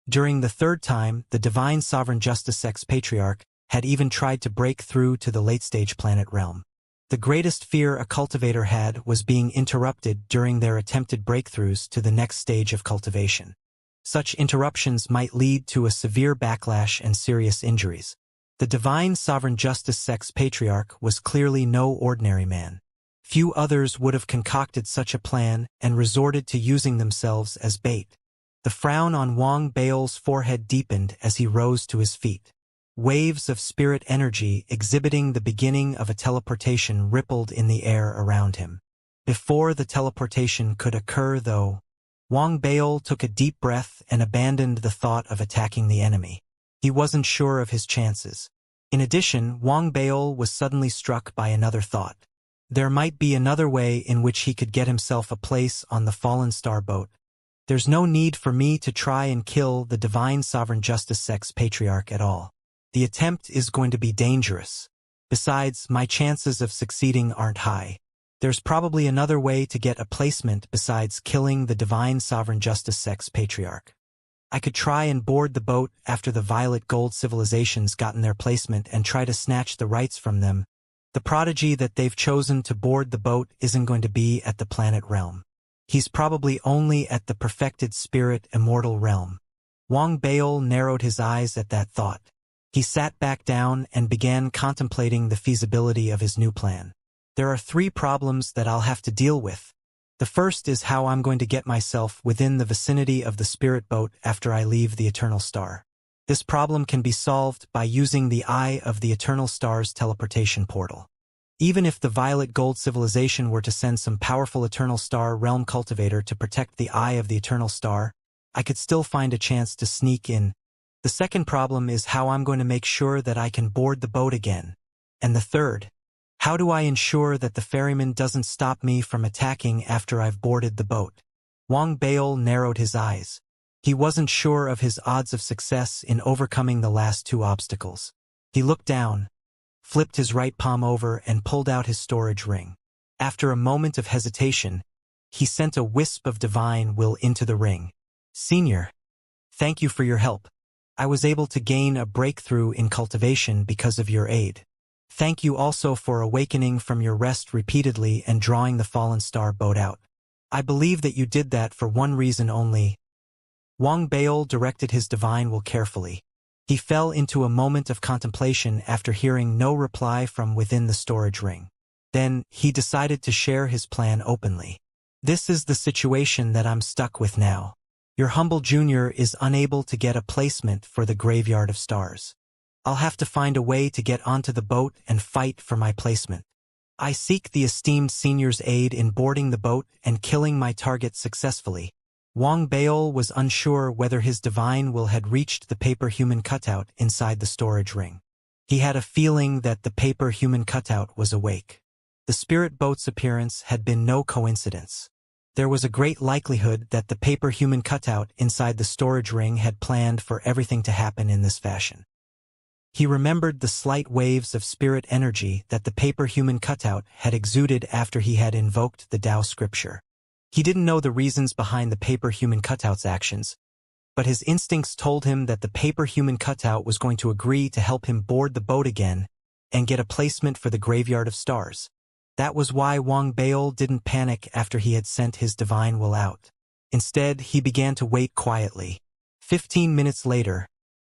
During the third time, the divine sovereign justice sex patriarch had even tried to break through to the late-stage planet realm. The greatest fear a cultivator had was being interrupted during their attempted breakthroughs to the next stage of cultivation. Such interruptions might lead to a severe backlash and serious injuries. The divine sovereign justice sex patriarch was clearly no ordinary man. Few others would have concocted such a plan and resorted to using themselves as bait. The frown on Wang Baol's forehead deepened as he rose to his feet. Waves of spirit energy exhibiting the beginning of a teleportation rippled in the air around him. Before the teleportation could occur, though, Wang Baol took a deep breath and abandoned the thought of attacking the enemy. He wasn't sure of his chances. In addition, Wang Baol was suddenly struck by another thought. There might be another way in which he could get himself a place on the Fallen Star boat. There's no need for me to try and kill the divine sovereign justice sex patriarch at all. The attempt is going to be dangerous. Besides, my chances of succeeding aren't high. There's probably another way to get a placement besides killing the divine sovereign justice sex patriarch. I could try and board the boat after the violet gold civilizations gotten their placement and try to snatch the rights from them. The prodigy that they've chosen to board the boat isn't going to be at the planet realm. He's probably only at the perfected spirit immortal realm. Wang Baol narrowed his eyes at that thought. He sat back down and began contemplating the feasibility of his new plan. There are 3 problems that I'll have to deal with. The first is how I'm going to get myself within the vicinity of the spirit boat after I leave the Eternal Star. This problem can be solved by using the Eye of the Eternal Star's teleportation portal. Even if the Violet Gold civilization were to send some powerful Eternal Star realm cultivator to protect the Eye of the Eternal Star, I could still find a chance to sneak in. The second problem is how I'm going to make sure that I can board the boat again. And the third, how do I ensure that the ferryman doesn't stop me from attacking after I've boarded the boat? Wang Baol narrowed his eyes. He wasn't sure of his odds of success in overcoming the last 2 obstacles. He looked down, flipped his right palm over and pulled out his storage ring. After a moment of hesitation, he sent a wisp of divine will into the ring. Senior, thank you for your help. I was able to gain a breakthrough in cultivation because of your aid. Thank you also for awakening from your rest repeatedly and drawing the Fallen Star boat out. I believe that you did that for one reason only. Wang Baol directed his divine will carefully. He fell into a moment of contemplation after hearing no reply from within the storage ring. Then, he decided to share his plan openly. This is the situation that I'm stuck with now. Your humble junior is unable to get a placement for the Graveyard of Stars. I'll have to find a way to get onto the boat and fight for my placement. I seek the esteemed senior's aid in boarding the boat and killing my target successfully. Wang Baol was unsure whether his divine will had reached the paper human cutout inside the storage ring. He had a feeling that the paper human cutout was awake. The spirit boat's appearance had been no coincidence. There was a great likelihood that the paper human cutout inside the storage ring had planned for everything to happen in this fashion. He remembered the slight waves of spirit energy that the paper human cutout had exuded after he had invoked the Tao scripture. He didn't know the reasons behind the paper human cutout's actions, but his instincts told him that the paper human cutout was going to agree to help him board the boat again and get a placement for the Graveyard of Stars. That was why Wang Baol didn't panic after he had sent his divine will out. Instead, he began to wait quietly. 15 minutes later,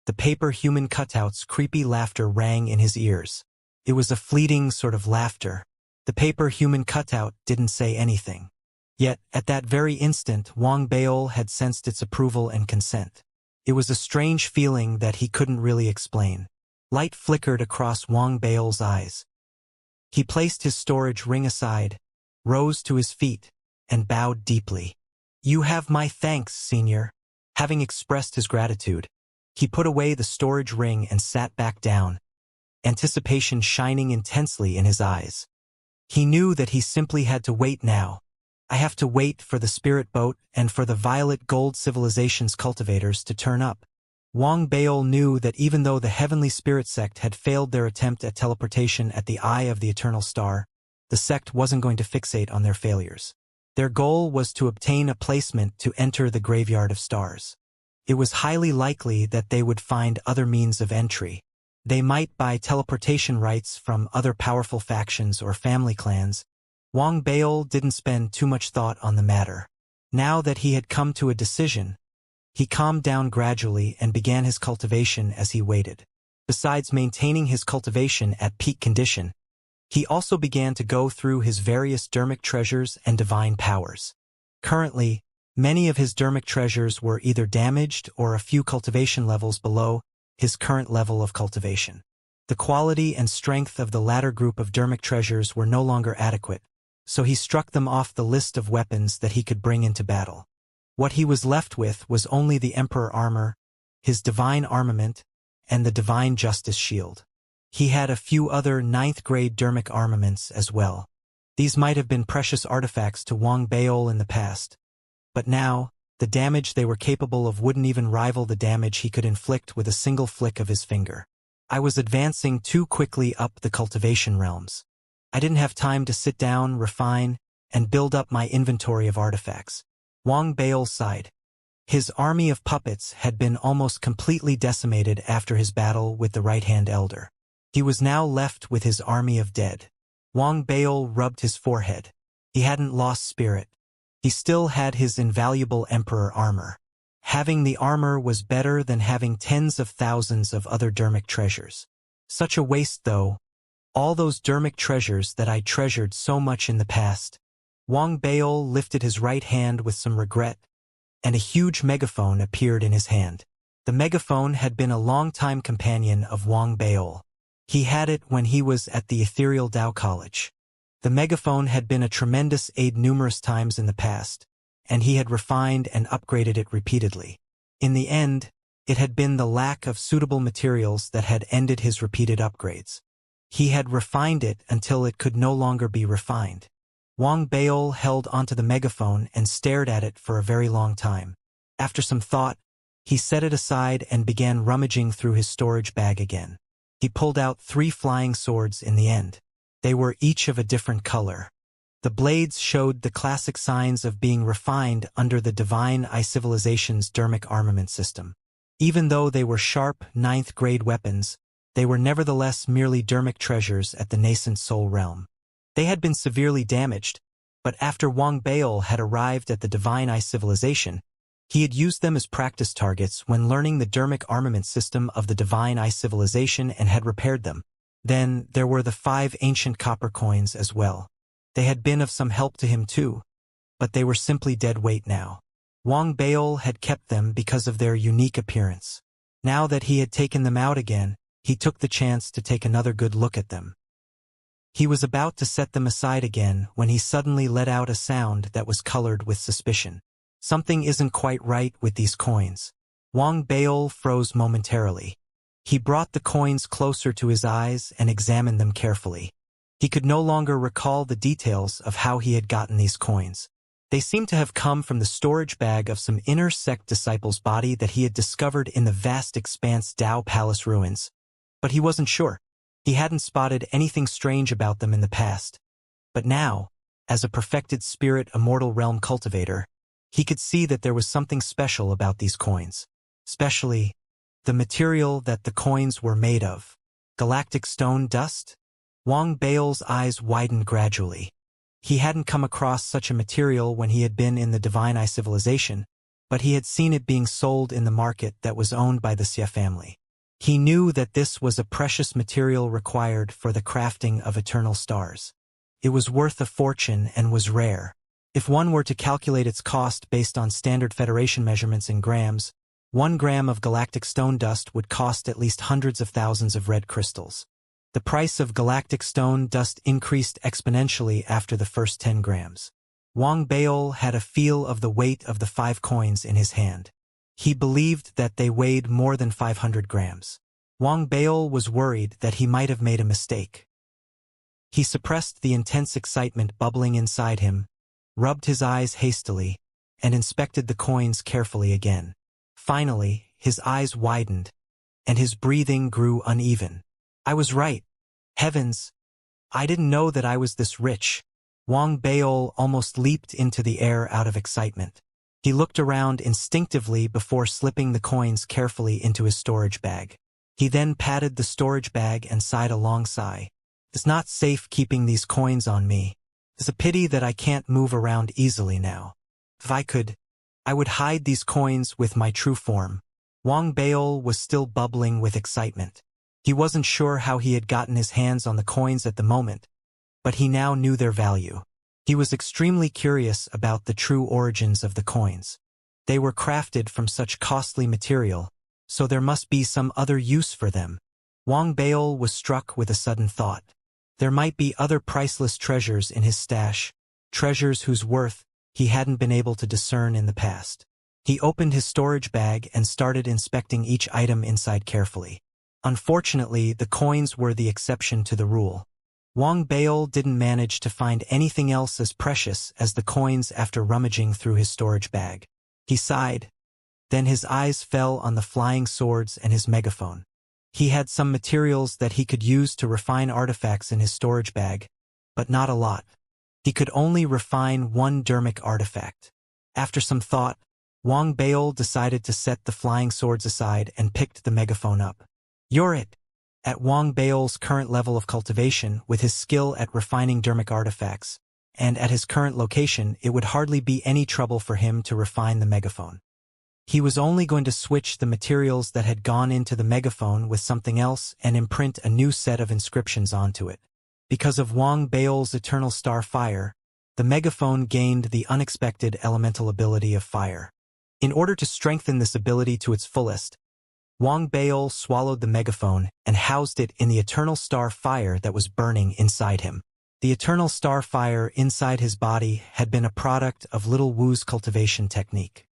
the paper human cutout's creepy laughter rang in his ears. It was a fleeting sort of laughter. The paper human cutout didn't say anything. Yet, at that very instant, Wang Baol had sensed its approval and consent. It was a strange feeling that he couldn't really explain. Light flickered across Wang Baol's eyes. He placed his storage ring aside, rose to his feet, and bowed deeply. You have my thanks, senior. Having expressed his gratitude, he put away the storage ring and sat back down. anticipation shining intensely in his eyes. He knew that he simply had to wait now. I have to wait for the spirit boat and for the violet gold civilization's cultivators to turn up. Wang Baol knew that even though the heavenly spirit sect had failed their attempt at teleportation at the eye of the eternal star, the sect wasn't going to fixate on their failures. Their goal was to obtain a placement to enter the graveyard of stars. It was highly likely that they would find other means of entry. They might buy teleportation rights from other powerful factions or family clans. Wang Baol didn't spend too much thought on the matter. Now that he had come to a decision, he calmed down gradually and began his cultivation as he waited. Besides maintaining his cultivation at peak condition, he also began to go through his various dermic treasures and divine powers. Currently, many of his dermic treasures were either damaged or a few cultivation levels below his current level of cultivation. The quality and strength of the latter group of dermic treasures were no longer adequate, so he struck them off the list of weapons that he could bring into battle. What he was left with was only the Emperor armor, his divine armament, and the divine justice shield. He had a few other 9th-grade dermic armaments as well. These might have been precious artifacts to Wang Baol in the past, but now, the damage they were capable of wouldn't even rival the damage he could inflict with a single flick of his finger. I was advancing too quickly up the cultivation realms. I didn't have time to sit down, refine, and build up my inventory of artifacts. Wang Baol sighed. His army of puppets had been almost completely decimated after his battle with the right-hand elder. He was now left with his army of dead. Wang Baol rubbed his forehead. He hadn't lost spirit. He still had his invaluable Emperor armor. Having the armor was better than having tens of thousands of other dermic treasures. Such a waste, though. All those dermic treasures that I treasured so much in the past. Wang Baol lifted his right hand with some regret, and a huge megaphone appeared in his hand. The megaphone had been a long-time companion of Wang Baol. He had it when he was at the Ethereal Tao College. The megaphone had been a tremendous aid numerous times in the past, and he had refined and upgraded it repeatedly. In the end, it had been the lack of suitable materials that had ended his repeated upgrades. He had refined it until it could no longer be refined. Wang Baol held onto the megaphone and stared at it for a very long time. After some thought, he set it aside and began rummaging through his storage bag again. He pulled out 3 flying swords in the end. They were each of a different color. The blades showed the classic signs of being refined under the Divine Eye Civilization's dermic armament system. Even though they were sharp, 9th-grade weapons, they were nevertheless merely dermic treasures at the nascent soul realm. They had been severely damaged, but after Wang Baol had arrived at the Divine Eye Civilization, he had used them as practice targets when learning the dermic armament system of the Divine Eye Civilization and had repaired them. Then there were the 5 ancient copper coins as well. They had been of some help to him too, but they were simply dead weight now. Wang Baol had kept them because of their unique appearance. Now that he had taken them out again, he took the chance to take another good look at them. He was about to set them aside again when he suddenly let out a sound that was colored with suspicion. Something isn't quite right with these coins. Wang Baol froze momentarily. He brought the coins closer to his eyes and examined them carefully. He could no longer recall the details of how he had gotten these coins. They seemed to have come from the storage bag of some inner sect disciple's body that he had discovered in the vast expanse Tao Palace ruins. But he wasn't sure. He hadn't spotted anything strange about them in the past. But now, as a perfected spirit immortal realm cultivator, he could see that there was something special about these coins. Especially, the material that the coins were made of. Galactic stone dust? Wang Baol's eyes widened gradually. He hadn't come across such a material when he had been in the Divine Eye Civilization, but he had seen it being sold in the market that was owned by the Xia family. He knew that this was a precious material required for the crafting of eternal stars. It was worth a fortune and was rare. If one were to calculate its cost based on standard Federation measurements in grams, 1 gram of galactic stone dust would cost at least hundreds of thousands of red crystals. The price of galactic stone dust increased exponentially after the first 10 grams. Wang Baol had a feel of the weight of the 5 coins in his hand. He believed that they weighed more than 500 grams. Wang Baol was worried that he might have made a mistake. He suppressed the intense excitement bubbling inside him, rubbed his eyes hastily, and inspected the coins carefully again. Finally, his eyes widened, and his breathing grew uneven. I was right. Heavens! I didn't know that I was this rich. Wang Baol almost leaped into the air out of excitement. He looked around instinctively before slipping the coins carefully into his storage bag. He then patted the storage bag and sighed a long sigh. It's not safe keeping these coins on me. It's a pity that I can't move around easily now. If I could, I would hide these coins with my true form. Wang Baol was still bubbling with excitement. He wasn't sure how he had gotten his hands on the coins at the moment, but he now knew their value. He was extremely curious about the true origins of the coins. They were crafted from such costly material, so there must be some other use for them. Wang Baol was struck with a sudden thought. There might be other priceless treasures in his stash, treasures whose worth he hadn't been able to discern in the past. He opened his storage bag and started inspecting each item inside carefully. Unfortunately, the coins were the exception to the rule. Wang Baol didn't manage to find anything else as precious as the coins after rummaging through his storage bag. He sighed. Then his eyes fell on the flying swords and his megaphone. He had some materials that he could use to refine artifacts in his storage bag, but not a lot. He could only refine one dermic artifact. After some thought, Wang Baol decided to set the flying swords aside and picked the megaphone up. You're it! At Wang Baol's current level of cultivation, with his skill at refining dermic artifacts, and at his current location, it would hardly be any trouble for him to refine the megaphone. He was only going to switch the materials that had gone into the megaphone with something else and imprint a new set of inscriptions onto it. Because of Wang Baol's eternal star fire, the megaphone gained the unexpected elemental ability of fire. In order to strengthen this ability to its fullest, Wang Baol swallowed the megaphone and housed it in the eternal star fire that was burning inside him. The eternal star fire inside his body had been a product of Little Wu's cultivation technique.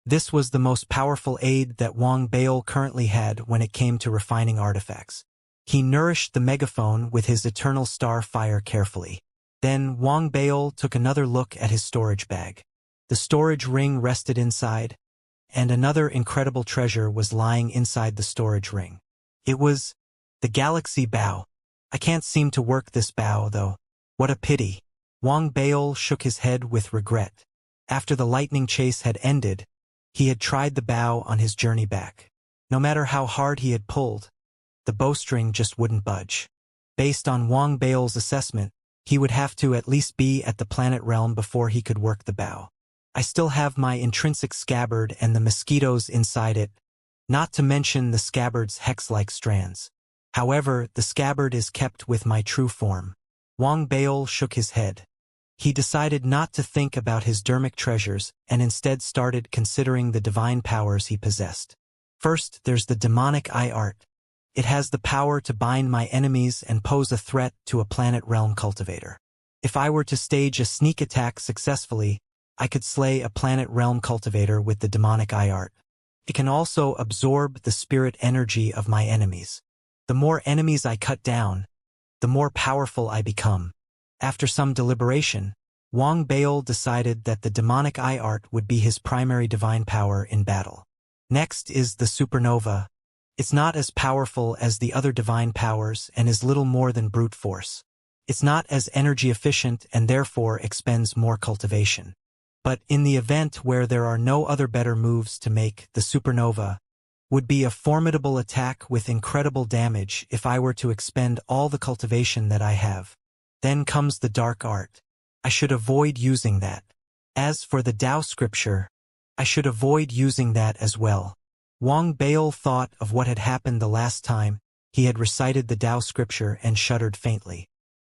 This was the most powerful aid that Wang Baol currently had when it came to refining artifacts. He nourished the megaphone with his eternal star fire carefully. Then Wang Baol took another look at his storage bag. The storage ring rested inside, and another incredible treasure was lying inside the storage ring. It was the galaxy bow. I can't seem to work this bow, though. What a pity. Wang Baol shook his head with regret. After the lightning chase had ended, he had tried the bow on his journey back. No matter how hard he had pulled, the bowstring just wouldn't budge. Based on Wang Baol's assessment, he would have to at least be at the planet realm before he could work the bow. I still have my intrinsic scabbard and the mosquitoes inside it, not to mention the scabbard's hex-like strands. However, the scabbard is kept with my true form. Wang Baol shook his head. He decided not to think about his dermic treasures and instead started considering the divine powers he possessed. First, there's the demonic eye art. It has the power to bind my enemies and pose a threat to a planet realm cultivator. If I were to stage a sneak attack successfully, I could slay a planet realm cultivator with the demonic eye art. It can also absorb the spirit energy of my enemies. The more enemies I cut down, the more powerful I become. After some deliberation, Wang Baol decided that the demonic eye art would be his primary divine power in battle. Next is the supernova. It's not as powerful as the other divine powers and is little more than brute force. It's not as energy efficient and therefore expends more cultivation. But in the event where there are no other better moves to make, the supernova would be a formidable attack with incredible damage if I were to expend all the cultivation that I have. Then comes the dark art. I should avoid using that. As for the Tao scripture, I should avoid using that as well. Wang Baol thought of what had happened the last time he had recited the Tao scripture and shuddered faintly.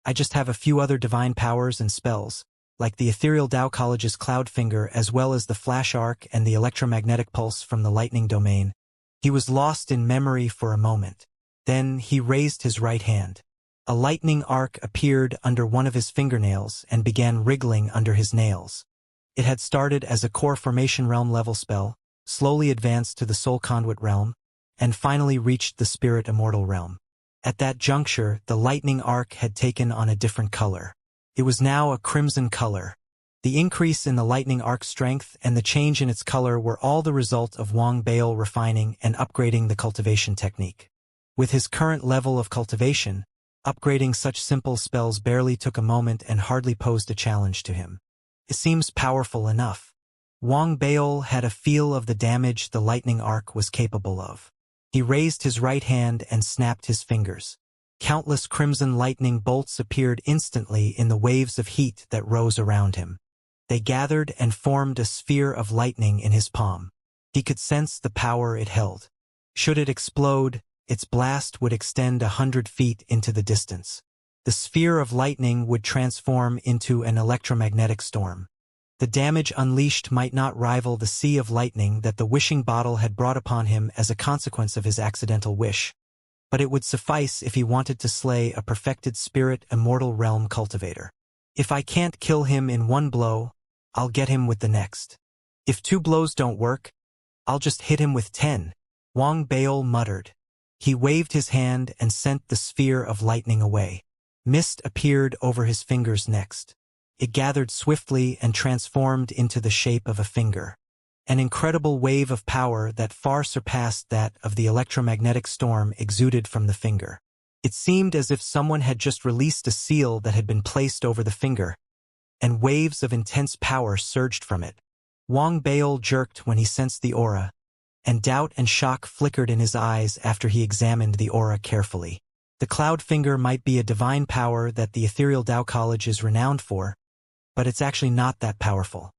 I just have a few other divine powers and spells, like the ethereal Tao College's Cloud Finger as well as the Flash Arc and the electromagnetic pulse from the lightning domain. He was lost in memory for a moment. Then he raised his right hand. A lightning arc appeared under one of his fingernails and began wriggling under his nails. It had started as a core formation realm level spell, slowly advanced to the soul conduit realm, and finally reached the spirit immortal realm. At that juncture, the lightning arc had taken on a different color. It was now a crimson color. The increase in the lightning arc strength and the change in its color were all the result of Wang Bail refining and upgrading the cultivation technique. With his current level of cultivation, upgrading such simple spells barely took a moment and hardly posed a challenge to him. It seems powerful enough. Wang Bail had a feel of the damage the lightning arc was capable of. He raised his right hand and snapped his fingers. Countless crimson lightning bolts appeared instantly in the waves of heat that rose around him. They gathered and formed a sphere of lightning in his palm. He could sense the power it held. Should it explode, its blast would extend 100 feet into the distance. The sphere of lightning would transform into an electromagnetic storm. The damage unleashed might not rival the sea of lightning that the wishing bottle had brought upon him as a consequence of his accidental wish, but it would suffice if he wanted to slay a perfected spirit immortal realm cultivator. If I can't kill him in one blow, I'll get him with the next. If 2 blows don't work, I'll just hit him with 10, Wang Bail muttered. He waved his hand and sent the sphere of lightning away. Mist appeared over his fingers next. It gathered swiftly and transformed into the shape of a finger. An incredible wave of power that far surpassed that of the electromagnetic storm exuded from the finger. It seemed as if someone had just released a seal that had been placed over the finger, and waves of intense power surged from it. Wang Bail jerked when he sensed the aura, and doubt and shock flickered in his eyes after he examined the aura carefully. The cloud finger might be a divine power that the Ethereal Tao College is renowned for, but it's actually not that powerful.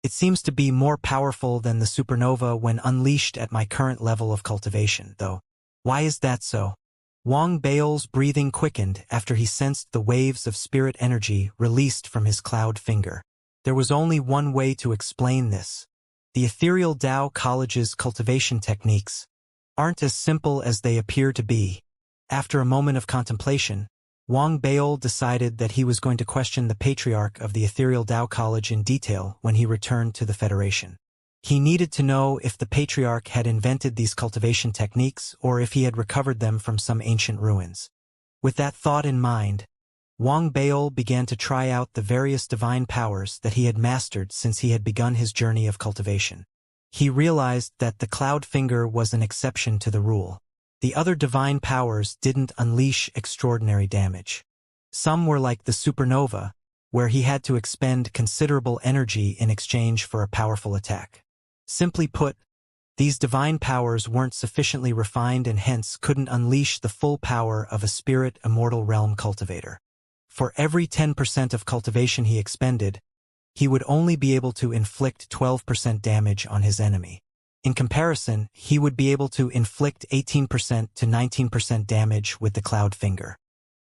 It seems to be more powerful than the supernova when unleashed at my current level of cultivation, though. Why is that so? Wang Bail's breathing quickened after he sensed the waves of spirit energy released from his cloud finger. There was only one way to explain this. The Ethereal Tao College's cultivation techniques aren't as simple as they appear to be. After a moment of contemplation, Wang Bail decided that he was going to question the patriarch of the Ethereal Tao College in detail when he returned to the Federation. He needed to know if the patriarch had invented these cultivation techniques or if he had recovered them from some ancient ruins. With that thought in mind, Wang Bail began to try out the various divine powers that he had mastered since he had begun his journey of cultivation. He realized that the cloud finger was an exception to the rule. The other divine powers didn't unleash extraordinary damage. Some were like the supernova, where he had to expend considerable energy in exchange for a powerful attack. Simply put, these divine powers weren't sufficiently refined and hence couldn't unleash the full power of a spirit immortal realm cultivator. For every 10% of cultivation he expended, he would only be able to inflict 12% damage on his enemy. In comparison, he would be able to inflict 18% to 19% damage with the cloud finger.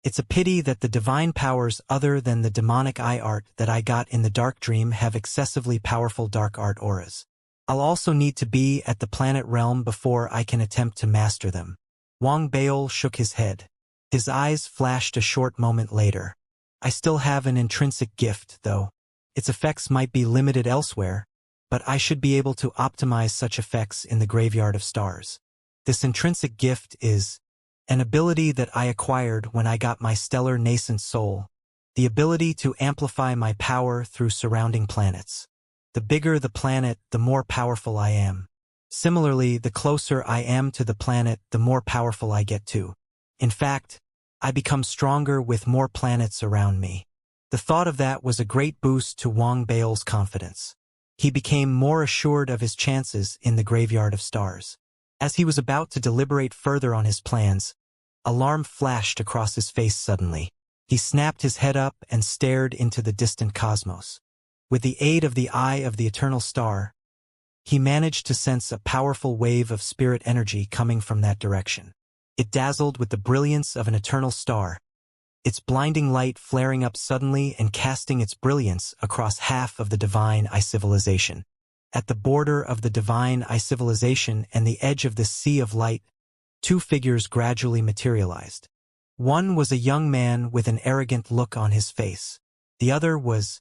It's a pity that the divine powers other than the demonic eye art that I got in the dark dream have excessively powerful dark art auras. I'll also need to be at the planet realm before I can attempt to master them. Wang Bail shook his head. His eyes flashed a short moment later. I still have an intrinsic gift, though. Its effects might be limited elsewhere, but I should be able to optimize such effects in the graveyard of stars. This intrinsic gift is an ability that I acquired when I got my stellar nascent soul, the ability to amplify my power through surrounding planets. The bigger the planet, the more powerful I am. Similarly, the closer I am to the planet, the more powerful I get too. In fact, I become stronger with more planets around me. The thought of that was a great boost to Wang Bail's confidence. He became more assured of his chances in the graveyard of stars. As he was about to deliberate further on his plans, alarm flashed across his face suddenly. He snapped his head up and stared into the distant cosmos. With the aid of the eye of the eternal star, he managed to sense a powerful wave of spirit energy coming from that direction. It dazzled with the brilliance of an eternal star, its blinding light flaring up suddenly and casting its brilliance across half of the divine eye civilization. At the border of the divine eye civilization and the edge of this sea of light, 2 figures gradually materialized. One was a young man with an arrogant look on his face. The other was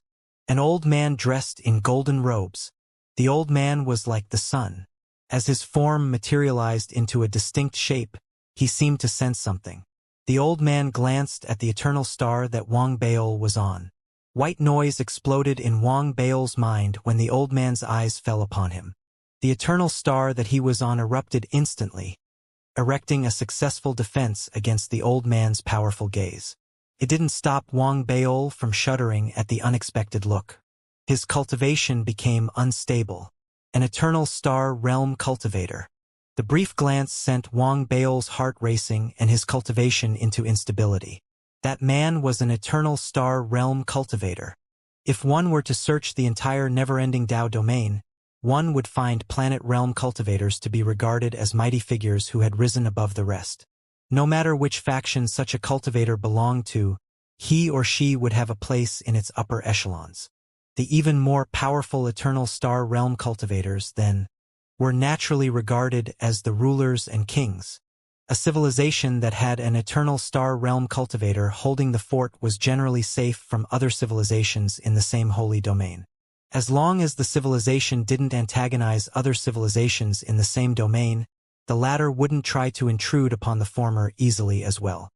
an old man dressed in golden robes. The old man was like the sun, As his form materialized into a distinct shape, he seemed to sense something. The old man glanced at the eternal star that Wang Baol was on. White noise exploded in Wang Baol's mind when the old man's eyes fell upon him. The eternal star that he was on erupted instantly, erecting a successful defense against the old man's powerful gaze. It didn't stop Wang Baol from shuddering at the unexpected look. His cultivation became unstable. An eternal star realm cultivator. The brief glance sent Wang Baol's heart racing and his cultivation into instability. That man was an eternal star realm cultivator. If one were to search the entire never-ending Dao domain, one would find planet realm cultivators to be regarded as mighty figures who had risen above the rest. No matter which faction such a cultivator belonged to, he or she would have a place in its upper echelons. The even more powerful eternal star realm cultivators, then, were naturally regarded as the rulers and kings. A civilization that had an eternal star realm cultivator holding the fort was generally safe from other civilizations in the same holy domain. As long as the civilization didn't antagonize other civilizations in the same domain, the latter wouldn't try to intrude upon the former easily as well.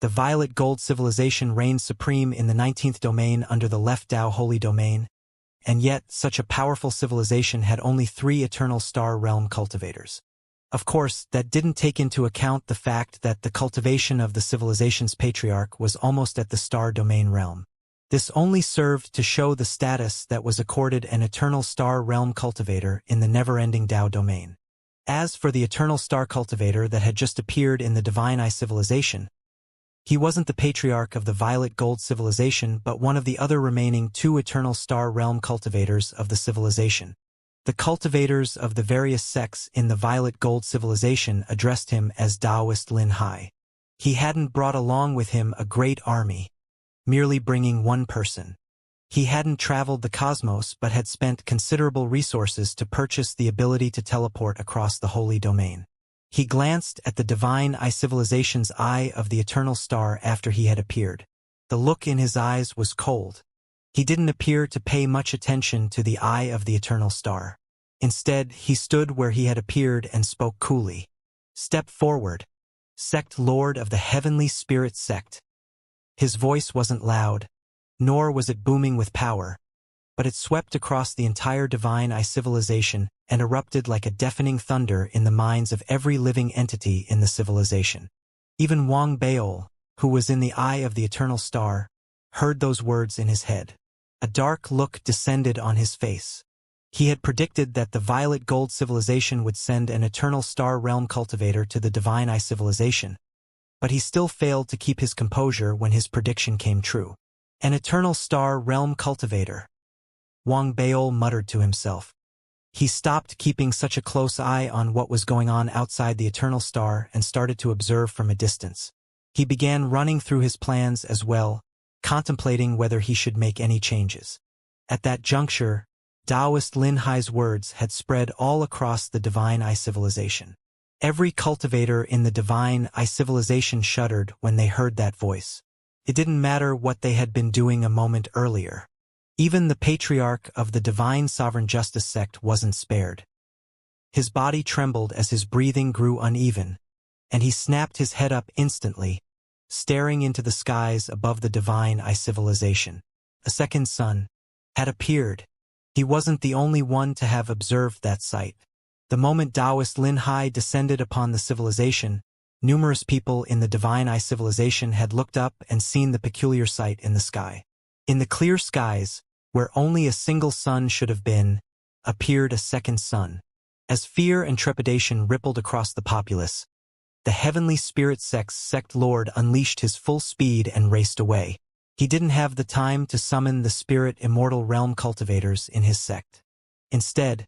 The Violet Gold civilization reigned supreme in the 19th domain under the Left Dao holy domain, and yet such a powerful civilization had only 3 eternal star realm cultivators. Of course, that didn't take into account the fact that the cultivation of the civilization's patriarch was almost at the star domain realm. This only served to show the status that was accorded an eternal star realm cultivator in the never-ending Dao domain. As for the eternal star cultivator that had just appeared in the Divine Eye civilization, he wasn't the patriarch of the Violet Gold civilization but one of the other remaining 2 eternal star realm cultivators of the civilization. The cultivators of the various sects in the Violet Gold civilization addressed him as Taoist Lin Hai. He hadn't brought along with him a great army, merely bringing one person. He hadn't traveled the cosmos but had spent considerable resources to purchase the ability to teleport across the holy domain. He glanced at the Divine Eye civilization's Eye of the Eternal Star after he had appeared. The look in his eyes was cold. He didn't appear to pay much attention to the Eye of the Eternal Star. Instead, he stood where he had appeared and spoke coolly. "Step forward, Sect Lord of the Heavenly Spirit Sect." His voice wasn't loud, nor was it booming with power, but it swept across the entire Divine Eye civilization and erupted like a deafening thunder in the minds of every living entity in the civilization. Even Wang Baol, who was in the Eye of the Eternal Star, heard those words in his head. A dark look descended on his face. He had predicted that the Violet Gold civilization would send an eternal star realm cultivator to the Divine Eye civilization, but he still failed to keep his composure when his prediction came true. An eternal star realm cultivator. Wang Baol muttered to himself. He stopped keeping such a close eye on what was going on outside the eternal star and started to observe from a distance. He began running through his plans as well, contemplating whether he should make any changes. At that juncture, Taoist Lin Hai's words had spread all across the Divine Eye civilization. Every cultivator in the Divine Eye civilization shuddered when they heard that voice. It didn't matter what they had been doing a moment earlier. Even the patriarch of the Divine Sovereign Justice sect wasn't spared. His body trembled as his breathing grew uneven, and he snapped his head up instantly, staring into the skies above the Divine Eye civilization. A second sun had appeared. He wasn't the only one to have observed that sight. The moment Taoist Lin Hai descended upon the civilization, numerous people in the Divine Eye civilization had looked up and seen the peculiar sight in the sky. In the clear skies, where only a single sun should have been, appeared a second sun. As fear and trepidation rippled across the populace, the Heavenly Spirit Sect's Sect Lord unleashed his full speed and raced away. He didn't have the time to summon the Spirit Immortal Realm cultivators in his sect. Instead,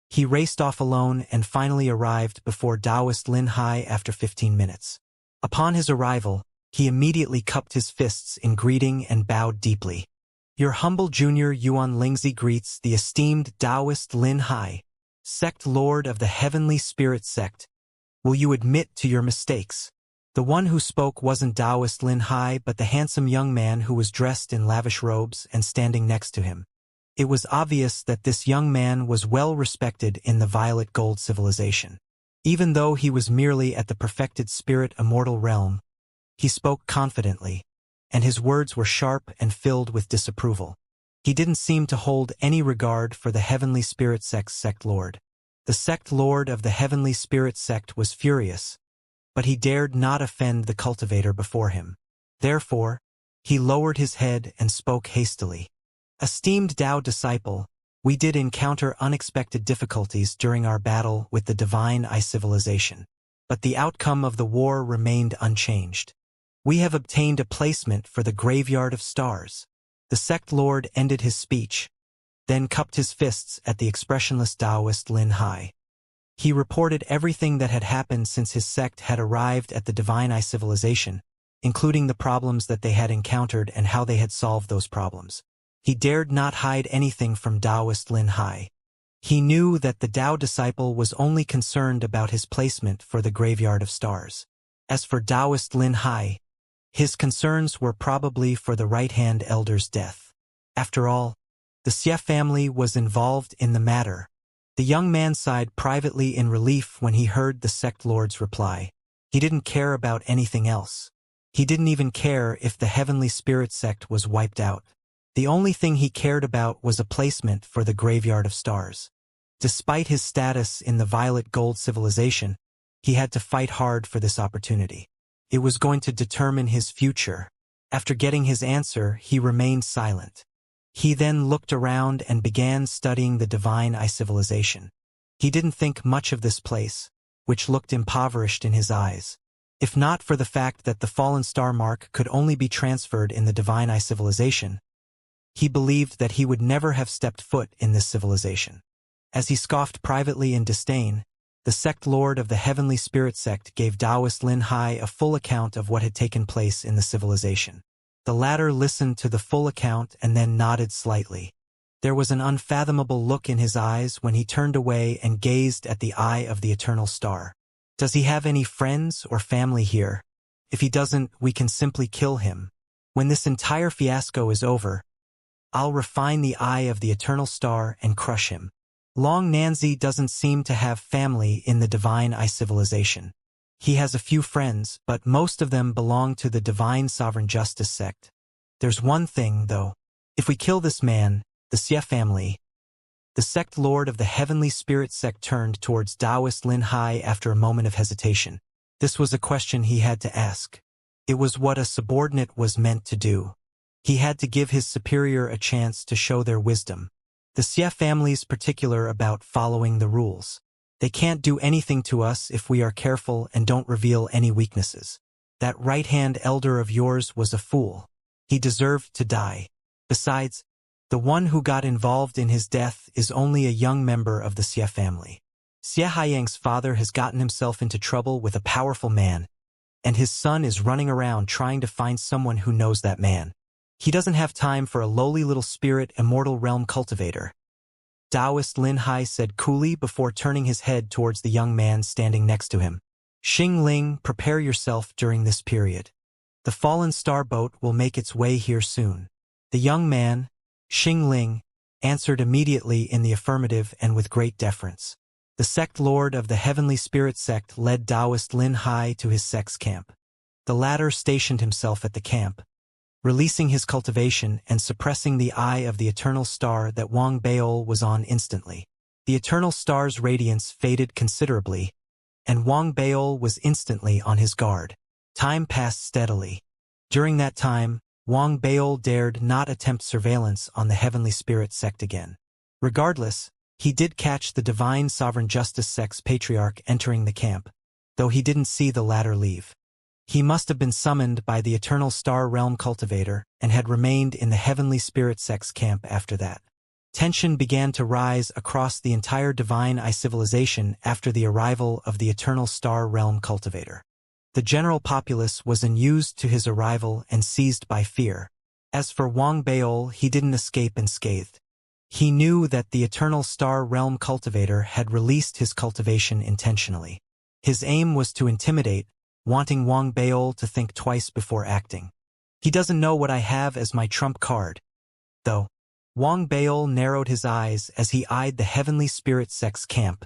he raced off alone and finally arrived before Taoist Lin Hai after 15 minutes. Upon his arrival, he immediately cupped his fists in greeting and bowed deeply. "Your humble junior Yuan Lingzi greets the esteemed Taoist Lin Hai, Sect Lord of the Heavenly Spirit Sect. Will you admit to your mistakes?" The one who spoke wasn't Taoist Lin Hai but the handsome young man who was dressed in lavish robes and standing next to him. It was obvious that this young man was well respected in the Violet Gold civilization. Even though he was merely at the perfected spirit immortal realm, he spoke confidently, and his words were sharp and filled with disapproval. He didn't seem to hold any regard for the Heavenly Spirit Sect's sect lord. The sect lord of the Heavenly Spirit Sect was furious, but he dared not offend the cultivator before him. Therefore, he lowered his head and spoke hastily. Esteemed Tao disciple, we did encounter unexpected difficulties during our battle with the divine I civilization, but the outcome of the war remained unchanged. We have obtained a placement for the Graveyard of Stars. The sect lord ended his speech, then cupped his fists at the expressionless Taoist Lin Hai. He reported everything that had happened since his sect had arrived at the divine I civilization, including the problems that they had encountered and how they had solved those problems. He dared not hide anything from Taoist Lin Hai. He knew that the Tao disciple was only concerned about his placement for the Graveyard of Stars. As for Taoist Lin Hai, his concerns were probably for the right-hand elder's death. After all, the Xia family was involved in the matter. The young man sighed privately in relief when he heard the sect lord's reply. He didn't care about anything else. He didn't even care if the Heavenly Spirit Sect was wiped out. The only thing he cared about was a placement for the Graveyard of Stars. Despite his status in the Violet Gold civilization, he had to fight hard for this opportunity. It was going to determine his future. After getting his answer, he remained silent. He then looked around and began studying the divine I civilization. He didn't think much of this place, which looked impoverished in his eyes. If not for the fact that the fallen star mark could only be transferred in the divine I civilization, he believed that he would never have stepped foot in this civilization. As he scoffed privately in disdain, the sect lord of the Heavenly Spirit Sect gave Taoist Lin Hai a full account of what had taken place in the civilization. The latter listened to the full account and then nodded slightly. There was an unfathomable look in his eyes when he turned away and gazed at the eye of the eternal star. Does he have any friends or family here? If he doesn't, we can simply kill him. When this entire fiasco is over, I'll refine the eye of the eternal star and crush him. Long Nanzi doesn't seem to have family in the divine I civilization. He has a few friends, but most of them belong to the divine sovereign justice sect. There's one thing, though. If we kill this man, the Xia family, the sect lord of the Heavenly Spirit Sect turned towards Taoist Lin Hai after a moment of hesitation. This was a question he had to ask. It was what a subordinate was meant to do. He had to give his superior a chance to show their wisdom. The Xia family's particular about following the rules. They can't do anything to us if we are careful and don't reveal any weaknesses. That right-hand elder of yours was a fool. He deserved to die. Besides, the one who got involved in his death is only a young member of the Xia family. Xia Haiyang's father has gotten himself into trouble with a powerful man, and his son is running around trying to find someone who knows that man. He doesn't have time for a lowly little spirit immortal realm cultivator. Taoist Lin Hai said coolly before turning his head towards the young man standing next to him. Xing Ling, prepare yourself during this period. The fallen star boat will make its way here soon. The young man, Xing Ling, answered immediately in the affirmative and with great deference. The sect lord of the Heavenly Spirit Sect led Taoist Lin Hai to his sect's camp. The latter stationed himself at the camp, releasing his cultivation and suppressing the eye of the eternal star that Wang Baol was on instantly. The eternal star's radiance faded considerably, and Wang Baol was instantly on his guard. Time passed steadily. During that time, Wang Baol dared not attempt surveillance on the Heavenly Spirit Sect again. Regardless, he did catch the Divine Sovereign Justice Sect's patriarch entering the camp, though he didn't see the latter leave. He must have been summoned by the Eternal Star Realm Cultivator and had remained in the Heavenly Spirit Sect's camp after that. Tension began to rise across the entire Divine I civilization after the arrival of the Eternal Star Realm Cultivator. The general populace was unused to his arrival and seized by fear. As for Wang Baol, he didn't escape unscathed. He knew that the Eternal Star Realm Cultivator had released his cultivation intentionally. His aim was to intimidate, wanting Wang Baol to think twice before acting. He doesn't know what I have as my trump card, though. Wang Baol narrowed his eyes as he eyed the heavenly spirit sect's camp,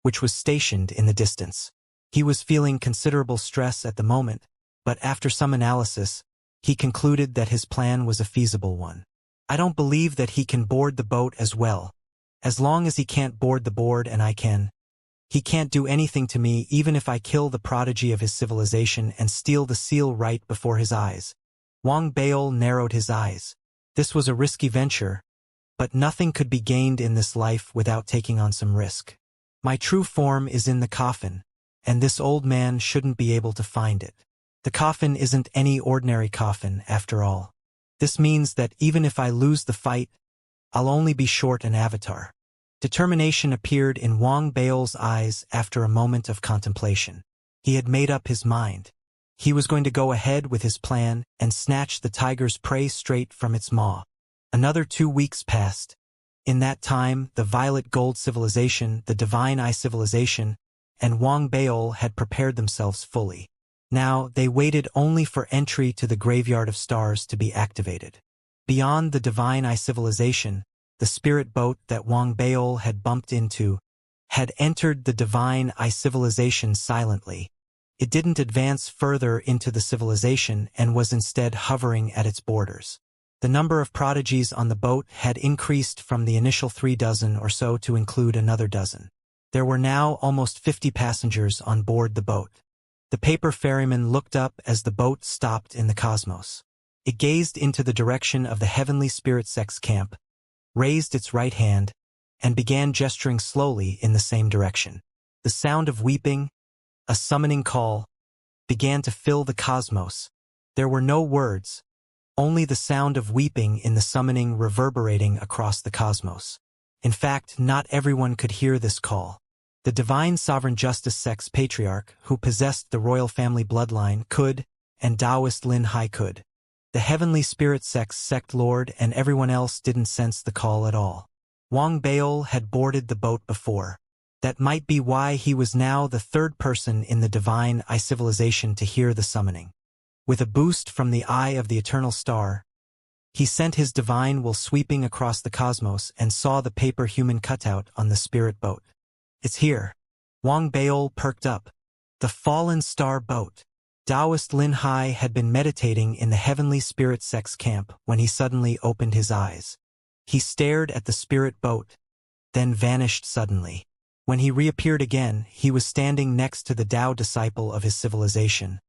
which was stationed in the distance. He was feeling considerable stress at the moment, but after some analysis, he concluded that his plan was a feasible one. I don't believe that he can board the boat as well. As long as he can't board the board and I can, he can't do anything to me even if I kill the prodigy of his civilization and steal the seal right before his eyes. Wang Baol narrowed his eyes. This was a risky venture, but nothing could be gained in this life without taking on some risk. My true form is in the coffin, and this old man shouldn't be able to find it. The coffin isn't any ordinary coffin, after all. This means that even if I lose the fight, I'll only be short an avatar. Determination appeared in Wang Baol's eyes after a moment of contemplation. He had made up his mind. He was going to go ahead with his plan and snatch the tiger's prey straight from its maw. Another 2 weeks passed. In that time, the Violet Gold Civilization, the Divine Eye Civilization, and Wang Baol had prepared themselves fully. Now, they waited only for entry to the Graveyard of Stars to be activated. Beyond the Divine Eye Civilization, the spirit boat that Wang Baol had bumped into had entered the Divine Eye Civilization silently. It didn't advance further into the civilization and was instead hovering at its borders. The number of prodigies on the boat had increased from the initial 3 dozen or so to include another dozen. There were now almost 50 passengers on board the boat. The paper ferryman looked up as the boat stopped in the cosmos. It gazed into the direction of the heavenly spirit sect's camp, raised its right hand, and began gesturing slowly in the same direction. The sound of weeping, a summoning call, began to fill the cosmos. There were no words, only the sound of weeping in the summoning reverberating across the cosmos. In fact, not everyone could hear this call. The Divine Sovereign Justice Sect's patriarch, who possessed the royal family bloodline, could, and Taoist Lin Hai could. The Heavenly Spirit Sect's sect lord and everyone else didn't sense the call at all. Wang Baol had boarded the boat before. That might be why he was now the 3rd person in the Divine Eye Civilization to hear the summoning. With a boost from the eye of the eternal star, he sent his divine will sweeping across the cosmos and saw the paper human cutout on the spirit boat. It's here. Wang Baol perked up. The fallen star boat. Taoist Lin Hai had been meditating in the heavenly spirit sect's camp when he suddenly opened his eyes. He stared at the spirit boat, then vanished suddenly. When he reappeared again, he was standing next to the Tao disciple of his civilization,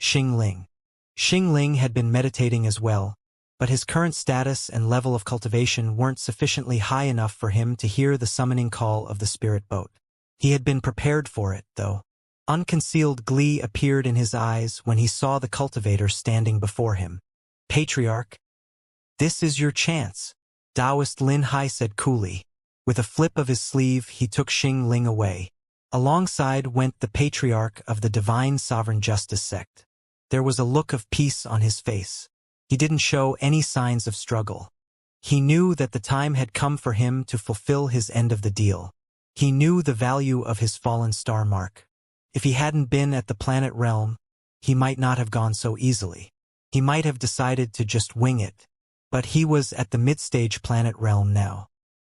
Xingling. Xingling had been meditating as well, but his current status and level of cultivation weren't sufficiently high enough for him to hear the summoning call of the spirit boat. He had been prepared for it, though. Unconcealed glee appeared in his eyes when he saw the cultivator standing before him. Patriarch, this is your chance, Taoist Lin Hai said coolly. With a flip of his sleeve, he took Xingling away. Alongside went the patriarch of the Divine Sovereign Justice Sect. There was a look of peace on his face. He didn't show any signs of struggle. He knew that the time had come for him to fulfill his end of the deal. He knew the value of his fallen star mark. If he hadn't been at the planet realm, he might not have gone so easily. He might have decided to just wing it. But he was at the mid-stage planet realm now.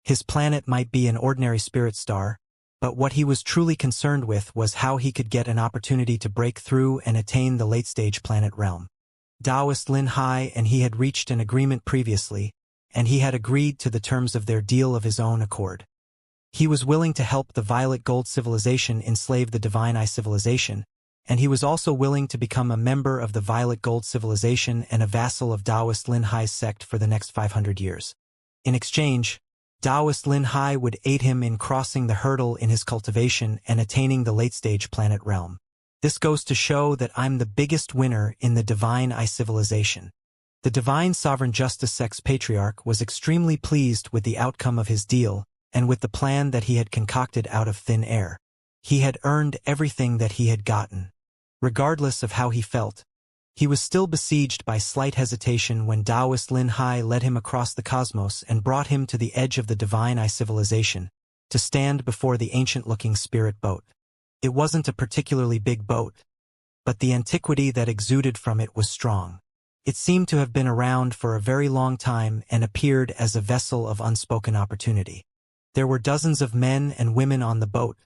His planet might be an ordinary spirit star, but what he was truly concerned with was how he could get an opportunity to break through and attain the late-stage planet realm. Taoist Lin Hai and he had reached an agreement previously, and he had agreed to the terms of their deal of his own accord. He was willing to help the Violet Gold Civilization enslave the Divine Eye Civilization, and he was also willing to become a member of the Violet Gold Civilization and a vassal of Taoist Lin Hai's sect for the next 500 years. In exchange, Taoist Lin Hai would aid him in crossing the hurdle in his cultivation and attaining the late-stage planet realm. This goes to show that I'm the biggest winner in the Divine Eye Civilization. The Divine Sovereign Justice Sect's patriarch was extremely pleased with the outcome of his deal and with the plan that he had concocted out of thin air. He had earned everything that he had gotten. Regardless of how he felt, he was still besieged by slight hesitation when Taoist Lin Hai led him across the cosmos and brought him to the edge of the Divine Eye Civilization, to stand before the ancient-looking spirit boat. It wasn't a particularly big boat, but the antiquity that exuded from it was strong. It seemed to have been around for a very long time and appeared as a vessel of unspoken opportunity. There were dozens of men and women on the boat,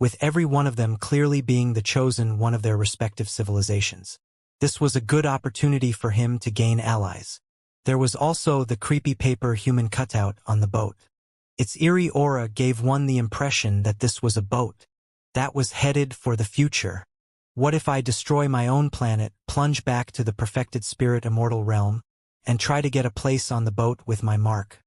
with every one of them clearly being the chosen one of their respective civilizations. This was a good opportunity for him to gain allies. There was also the creepy paper human cutout on the boat. Its eerie aura gave one the impression that this was a boat that was headed for the future. What if I destroy my own planet, plunge back to the perfected spirit immortal realm, and try to get a place on the boat with my mark?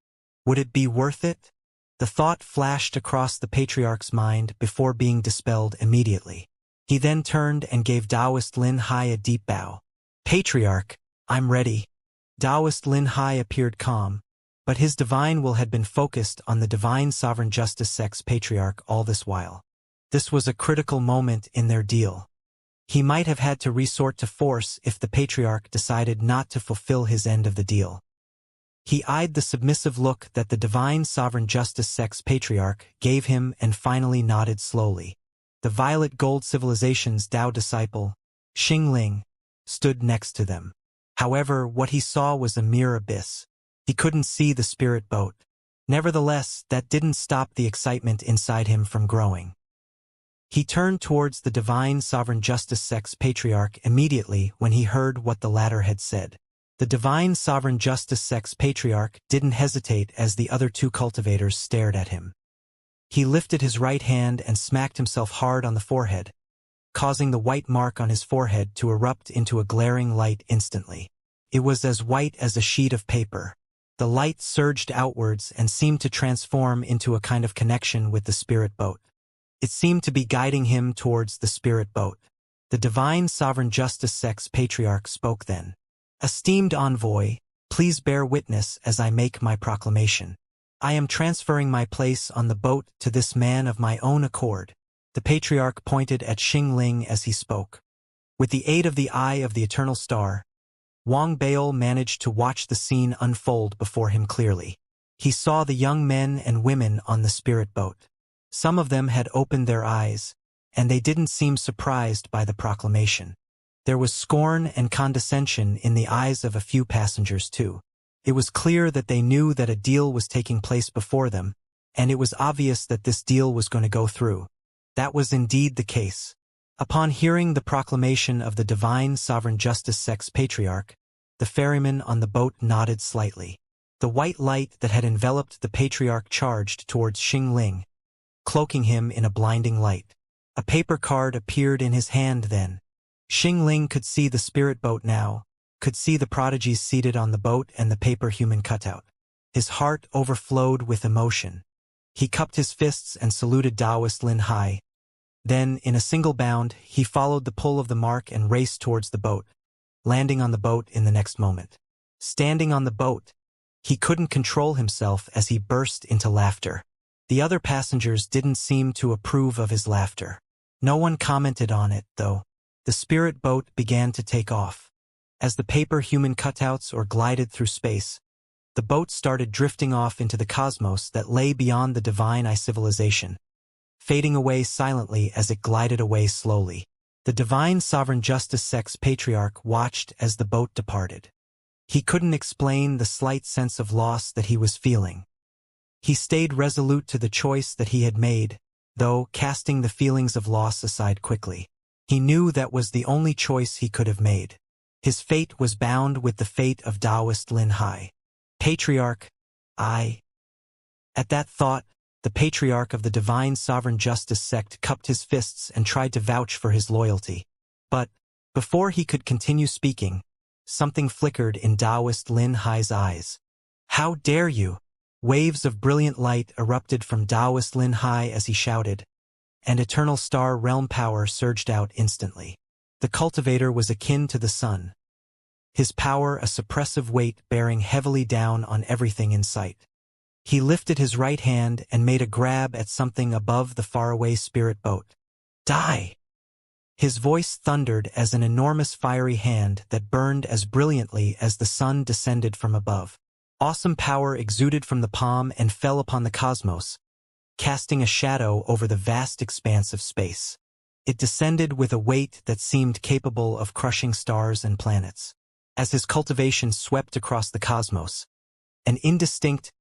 Would it be worth it? The thought flashed across the patriarch's mind before being dispelled immediately. He then turned and gave Taoist Lin Hai a deep bow. Patriarch, I'm ready. Taoist Lin Hai appeared calm, but his divine will had been focused on the divine sovereign justice sex patriarch all this while. This was a critical moment in their deal. He might have had to resort to force if the patriarch decided not to fulfill his end of the deal. He eyed the submissive look that the divine sovereign justice sex patriarch gave him and finally nodded slowly. The violet gold civilization's Tao disciple, Xingling, stood next to them. However, what he saw was a mere abyss. He couldn't see the spirit boat. Nevertheless, that didn't stop the excitement inside him from growing. He turned towards the divine sovereign justice sex patriarch immediately when he heard what the latter had said. The divine sovereign justice sex patriarch didn't hesitate as the other two cultivators stared at him. He lifted his right hand and smacked himself hard on the forehead, causing the white mark on his forehead to erupt into a glaring light instantly. It was as white as a sheet of paper. The light surged outwards and seemed to transform into a kind of connection with the spirit boat. It seemed to be guiding him towards the spirit boat. The divine sovereign justice sex patriarch spoke then. Esteemed envoy, please bear witness as I make my proclamation. I am transferring my place on the boat to this man of my own accord. The patriarch pointed at Xingling as he spoke. With the aid of the eye of the eternal star, Wang Baol managed to watch the scene unfold before him clearly. He saw the young men and women on the spirit boat. Some of them had opened their eyes, and they didn't seem surprised by the proclamation. There was scorn and condescension in the eyes of a few passengers too. It was clear that they knew that a deal was taking place before them, and it was obvious that this deal was going to go through. That was indeed the case. Upon hearing the proclamation of the divine sovereign justice sex patriarch, the ferryman on the boat nodded slightly. The white light that had enveloped the patriarch charged towards Xingling, cloaking him in a blinding light. A paper card appeared in his hand then. Xingling could see the spirit boat now, could see the prodigies seated on the boat and the paper human cutout. His heart overflowed with emotion. He cupped his fists and saluted Taoist Lin Hai. Then, in a single bound, he followed the pull of the mark and raced towards the boat, landing on the boat in the next moment. Standing on the boat, he couldn't control himself as he burst into laughter. The other passengers didn't seem to approve of his laughter. No one commented on it, though. The spirit boat began to take off. As the paper human cutouts or glided through space, the boat started drifting off into the cosmos that lay beyond the divine eye civilization, fading away silently as it glided away slowly. The divine sovereign justice sex patriarch watched as the boat departed. He couldn't explain the slight sense of loss that he was feeling. He stayed resolute to the choice that he had made, though casting the feelings of loss aside quickly. He knew that was the only choice he could have made. His fate was bound with the fate of Taoist Lin Hai. Patriarch, I. At that thought, the patriarch of the divine sovereign justice sect cupped his fists and tried to vouch for his loyalty. But, before he could continue speaking, something flickered in Taoist Lin Hai's eyes. How dare you! Waves of brilliant light erupted from Taoist Lin Hai as he shouted, and eternal star realm power surged out instantly. The cultivator was akin to the sun, his power a suppressive weight bearing heavily down on everything in sight. He lifted his right hand and made a grab at something above the faraway spirit boat. Die! His voice thundered as an enormous fiery hand that burned as brilliantly as the sun descended from above. Awesome power exuded from the palm and fell upon the cosmos, casting a shadow over the vast expanse of space. It descended with a weight that seemed capable of crushing stars and planets. As his cultivation swept across the cosmos, an indistinct,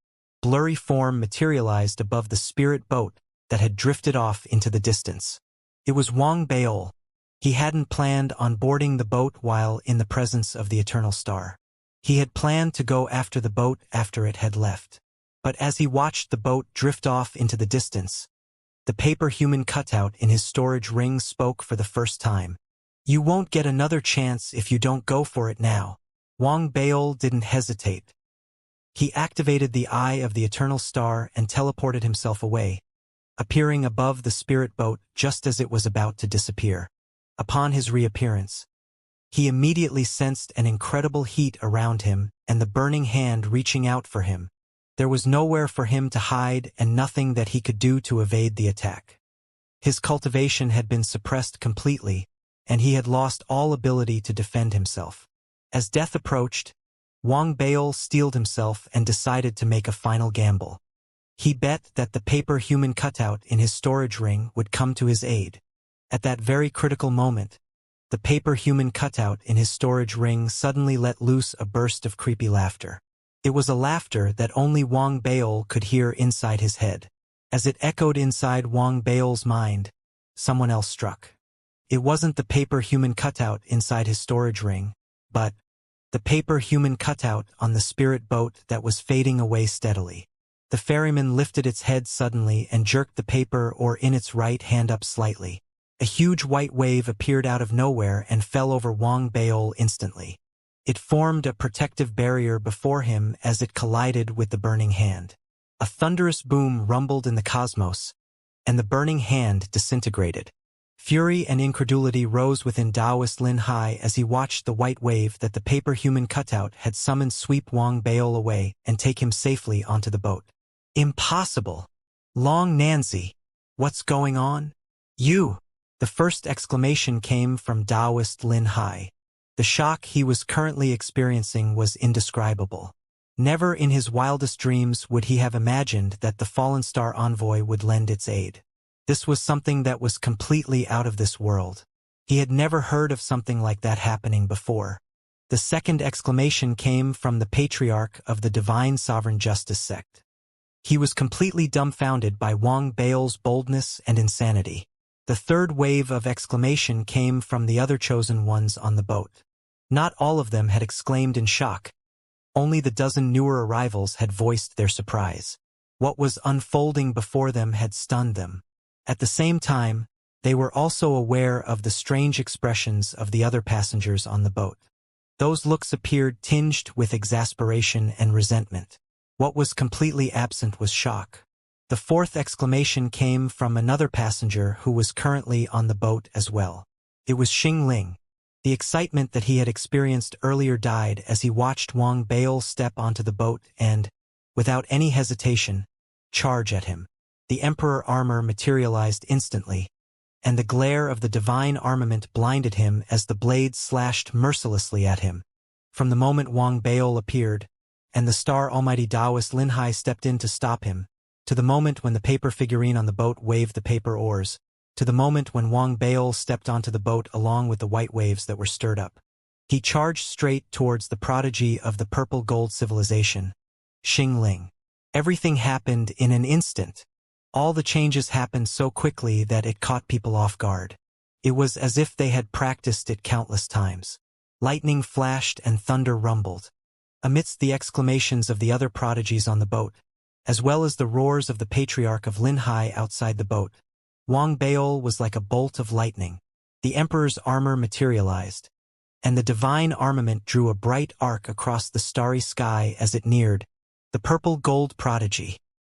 blurry form materialized above the spirit boat that had drifted off into the distance. It was Wang Baol. He hadn't planned on boarding the boat while in the presence of the eternal star. He had planned to go after the boat after it had left. But as he watched the boat drift off into the distance, the paper human cutout in his storage ring spoke for the first time. "You won't get another chance if you don't go for it now." Wang Baol didn't hesitate. He activated the eye of the eternal star and teleported himself away, appearing above the spirit boat just as it was about to disappear. Upon his reappearance, he immediately sensed an incredible heat around him and the burning hand reaching out for him. There was nowhere for him to hide and nothing that he could do to evade the attack. His cultivation had been suppressed completely, and he had lost all ability to defend himself. As death approached, Wang Baol steeled himself and decided to make a final gamble. He bet that the paper human cutout in his storage ring would come to his aid. At that very critical moment, the paper human cutout in his storage ring suddenly let loose a burst of creepy laughter. It was a laughter that only Wang Baol could hear inside his head. As it echoed inside Wang Baol's mind, someone else struck. It wasn't the paper human cutout inside his storage ring, but the paper human cutout on the spirit boat that was fading away steadily. The ferryman lifted its head suddenly and jerked the paper oar in its right hand up slightly. A huge white wave appeared out of nowhere and fell over Wang Baol instantly. It formed a protective barrier before him as it collided with the burning hand. A thunderous boom rumbled in the cosmos, and the burning hand disintegrated. Fury and incredulity rose within Taoist Lin Hai as he watched the white wave that the paper human cutout had summoned sweep Wang Baol away and take him safely onto the boat. "Impossible! Long Nanzi! What's going on?" "You!" The first exclamation came from Taoist Lin Hai. The shock he was currently experiencing was indescribable. Never in his wildest dreams would he have imagined that the fallen star envoy would lend its aid. This was something that was completely out of this world. He had never heard of something like that happening before. The second exclamation came from the patriarch of the Divine Sovereign Justice sect. He was completely dumbfounded by Wang Baol's boldness and insanity. The third wave of exclamation came from the other chosen ones on the boat. Not all of them had exclaimed in shock. Only the dozen newer arrivals had voiced their surprise. What was unfolding before them had stunned them. At the same time, they were also aware of the strange expressions of the other passengers on the boat. Those looks appeared tinged with exasperation and resentment. What was completely absent was shock. The fourth exclamation came from another passenger who was currently on the boat as well. It was Xing Ling. The excitement that he had experienced earlier died as he watched Wang Baol step onto the boat and, without any hesitation, charge at him. The Emperor armor materialized instantly, and the glare of the divine armament blinded him as the blade slashed mercilessly at him. From the moment Wang Baol appeared, and the star almighty Taoist Lin Hai stepped in to stop him, to the moment when the paper figurine on the boat waved the paper oars, to the moment when Wang Baol stepped onto the boat along with the white waves that were stirred up. He charged straight towards the prodigy of the purple gold civilization, Xing Ling. Everything happened in an instant. All the changes happened so quickly that it caught people off guard. It was as if they had practiced it countless times. Lightning flashed and thunder rumbled. Amidst the exclamations of the other prodigies on the boat, as well as the roars of the patriarch of Lin Hai outside the boat, Wang Baol was like a bolt of lightning. The Emperor's armor materialized, and the divine armament drew a bright arc across the starry sky as it neared the purple gold prodigy.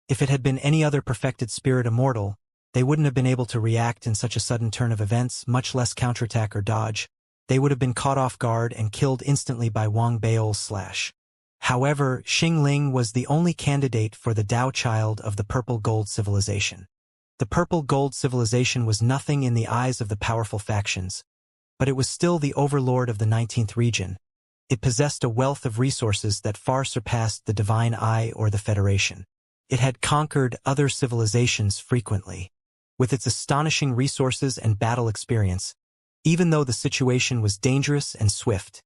If it had been any other perfected spirit immortal, they wouldn't have been able to react in such a sudden turn of events, much less counterattack or dodge. They would have been caught off guard and killed instantly by Wang Baol's slash. However, Xing Ling was the only candidate for the Tao child of the purple gold civilization. The purple gold civilization was nothing in the eyes of the powerful factions, but it was still the overlord of the 19th region. It possessed a wealth of resources that far surpassed the Divine Eye or the Federation. It had conquered other civilizations frequently. With its astonishing resources and battle experience, even though the situation was dangerous and swift,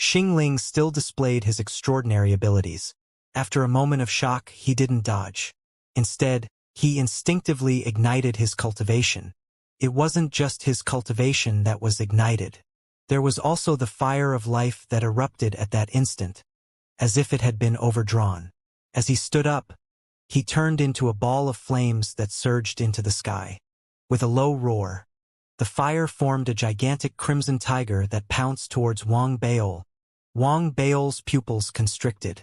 Xingling still displayed his extraordinary abilities. After a moment of shock, he didn't dodge. Instead, he instinctively ignited his cultivation. It wasn't just his cultivation that was ignited. There was also the fire of life that erupted at that instant, as if it had been overdrawn. As he stood up, he turned into a ball of flames that surged into the sky. With a low roar, the fire formed a gigantic crimson tiger that pounced towards Wang Baol. Wang Baol's pupils constricted.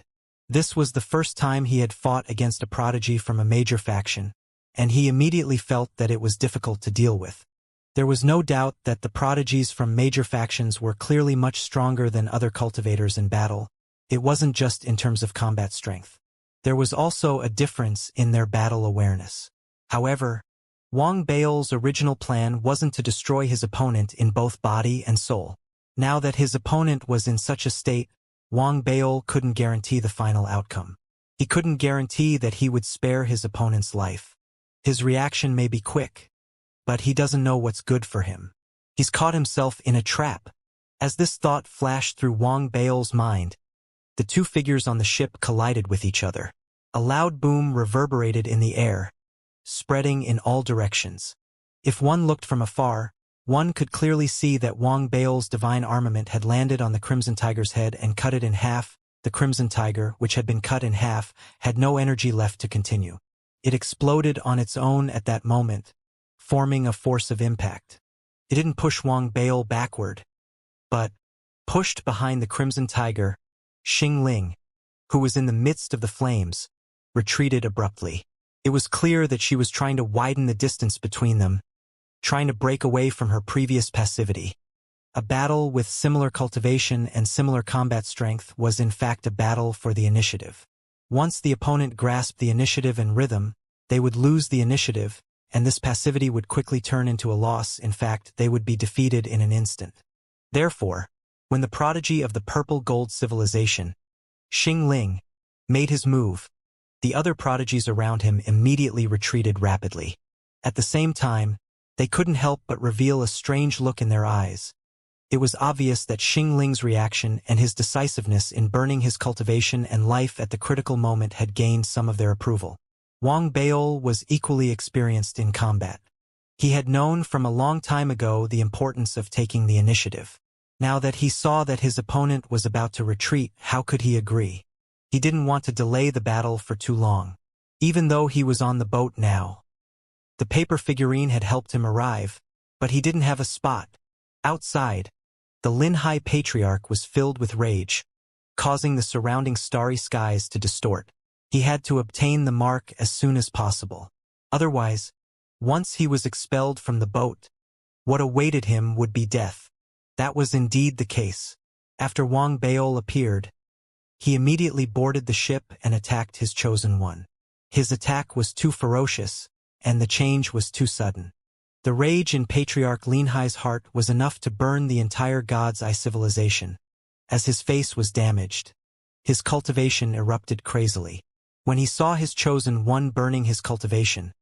This was the first time he had fought against a prodigy from a major faction, and he immediately felt that it was difficult to deal with. There was no doubt that the prodigies from major factions were clearly much stronger than other cultivators in battle. It wasn't just in terms of combat strength. There was also a difference in their battle awareness. However, Wang Baol's original plan wasn't to destroy his opponent in both body and soul. Now that his opponent was in such a state, Wang Baol couldn't guarantee the final outcome. He couldn't guarantee that he would spare his opponent's life. His reaction may be quick, but he doesn't know what's good for him. He's caught himself in a trap. As this thought flashed through Wang Baol's mind, the two figures on the ship collided with each other. A loud boom reverberated in the air, spreading in all directions. If one looked from afar, one could clearly see that Wang Baol's divine armament had landed on the Crimson Tiger's head and cut it in half. The Crimson Tiger, which had been cut in half, had no energy left to continue. It exploded on its own at that moment, forming a force of impact. It didn't push Wang Baol backward, but pushed behind the Crimson Tiger. Xingling, who was in the midst of the flames, retreated abruptly. It was clear that she was trying to widen the distance between them, trying to break away from her previous passivity. A battle with similar cultivation and similar combat strength was in fact a battle for the initiative. Once the opponent grasped the initiative and rhythm, they would lose the initiative, and this passivity would quickly turn into a loss. In fact, they would be defeated in an instant. Therefore, when the prodigy of the purple gold civilization, Xingling, made his move, the other prodigies around him immediately retreated rapidly. At the same time, they couldn't help but reveal a strange look in their eyes. It was obvious that Xingling's reaction and his decisiveness in burning his cultivation and life at the critical moment had gained some of their approval. Wang Baol was equally experienced in combat. He had known from a long time ago the importance of taking the initiative. Now that he saw that his opponent was about to retreat, how could he agree? He didn't want to delay the battle for too long. Even though he was on the boat now, the paper figurine had helped him arrive, but he didn't have a spot. Outside, the Linhai Patriarch was filled with rage, causing the surrounding starry skies to distort. He had to obtain the mark as soon as possible. Otherwise, once he was expelled from the boat, what awaited him would be death. That was indeed the case. After Wang Baol appeared, he immediately boarded the ship and attacked his chosen one. His attack was too ferocious, and the change was too sudden. The rage in Patriarch Linhai's heart was enough to burn the entire God's Eye civilization. As his face was damaged, his cultivation erupted crazily. When he saw his chosen one burning his cultivation,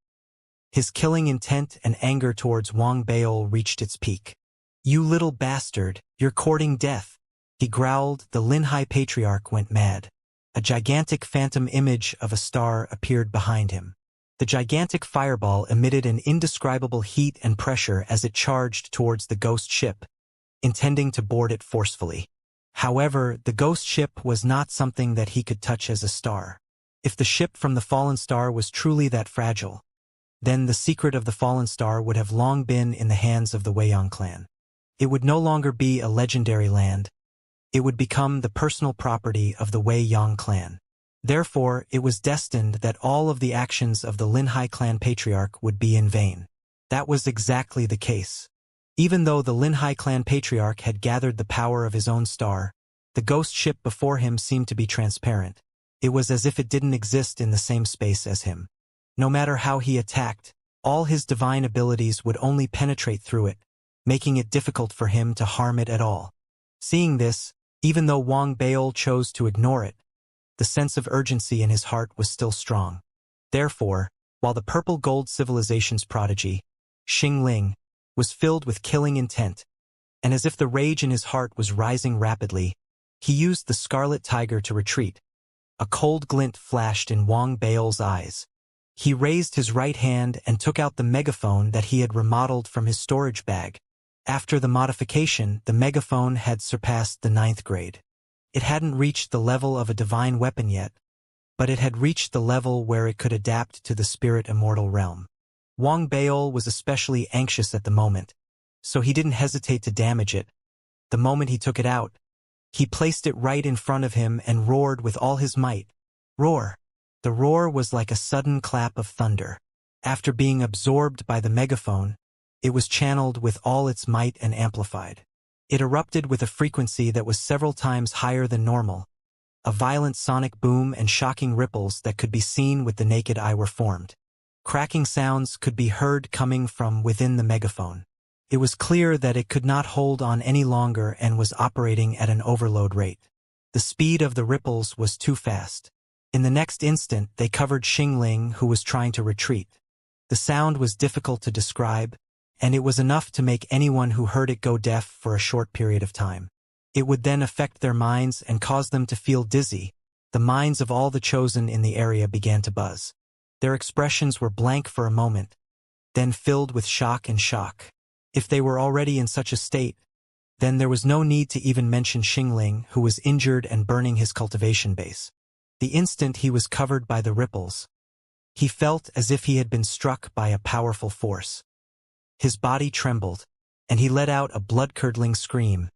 his killing intent and anger towards Wang Baol reached its peak. "You little bastard, you're courting death," he growled. The Linhai Patriarch went mad. A gigantic phantom image of a star appeared behind him. The gigantic fireball emitted an indescribable heat and pressure as it charged towards the ghost ship, intending to board it forcefully. However, the ghost ship was not something that he could touch as a star. If the ship from the fallen star was truly that fragile, then the secret of the fallen star would have long been in the hands of the Weiyang clan. It would no longer be a legendary land. It would become the personal property of the Weiyang clan. Therefore, it was destined that all of the actions of the Linhai clan patriarch would be in vain. That was exactly the case. Even though the Linhai clan patriarch had gathered the power of his own star, the ghost ship before him seemed to be transparent. It was as if it didn't exist in the same space as him. No matter how he attacked, all his divine abilities would only penetrate through it, making it difficult for him to harm it at all. Seeing this, even though Wang Baol chose to ignore it, the sense of urgency in his heart was still strong. Therefore, while the purple gold civilization's prodigy, Xingling, was filled with killing intent, and as if the rage in his heart was rising rapidly, He used the Scarlet Tiger to retreat. A cold glint flashed in Wang Baol's eyes. He raised his right hand and took out the megaphone that he had remodeled from his storage bag. After the modification, the megaphone had surpassed the 9th grade. It hadn't reached the level of a divine weapon yet, but it had reached the level where it could adapt to the spirit immortal realm. Wang Baol was especially anxious at the moment, so he didn't hesitate to damage it. The moment he took it out, he placed it right in front of him and roared with all his might. Roar! The roar was like a sudden clap of thunder. After being absorbed by the megaphone, it was channeled with all its might and amplified. It erupted with a frequency that was several times higher than normal. A violent sonic boom and shocking ripples that could be seen with the naked eye were formed. Cracking sounds could be heard coming from within the megaphone. It was clear that it could not hold on any longer and was operating at an overload rate. The speed of the ripples was too fast. In the next instant, they covered Xingling, who was trying to retreat. The sound was difficult to describe, and it was enough to make anyone who heard it go deaf for a short period of time. It would then affect their minds and cause them to feel dizzy. The minds of all the chosen in the area began to buzz. Their expressions were blank for a moment, then filled with shock and shock. If they were already in such a state, then there was no need to even mention Xingling, who was injured and burning his cultivation base. The instant he was covered by the ripples, he felt as if he had been struck by a powerful force. His body trembled, and he let out a blood-curdling scream.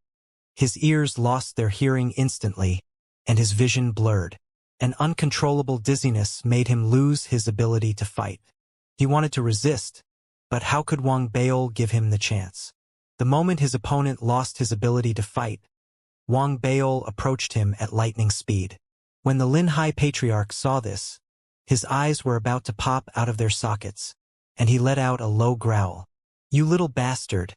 His ears lost their hearing instantly, and his vision blurred. An uncontrollable dizziness made him lose his ability to fight. He wanted to resist, but how could Wang Baol give him the chance? The moment his opponent lost his ability to fight, Wang Baol approached him at lightning speed. When the Linhai Patriarch saw this, his eyes were about to pop out of their sockets, and he let out a low growl. "You little bastard!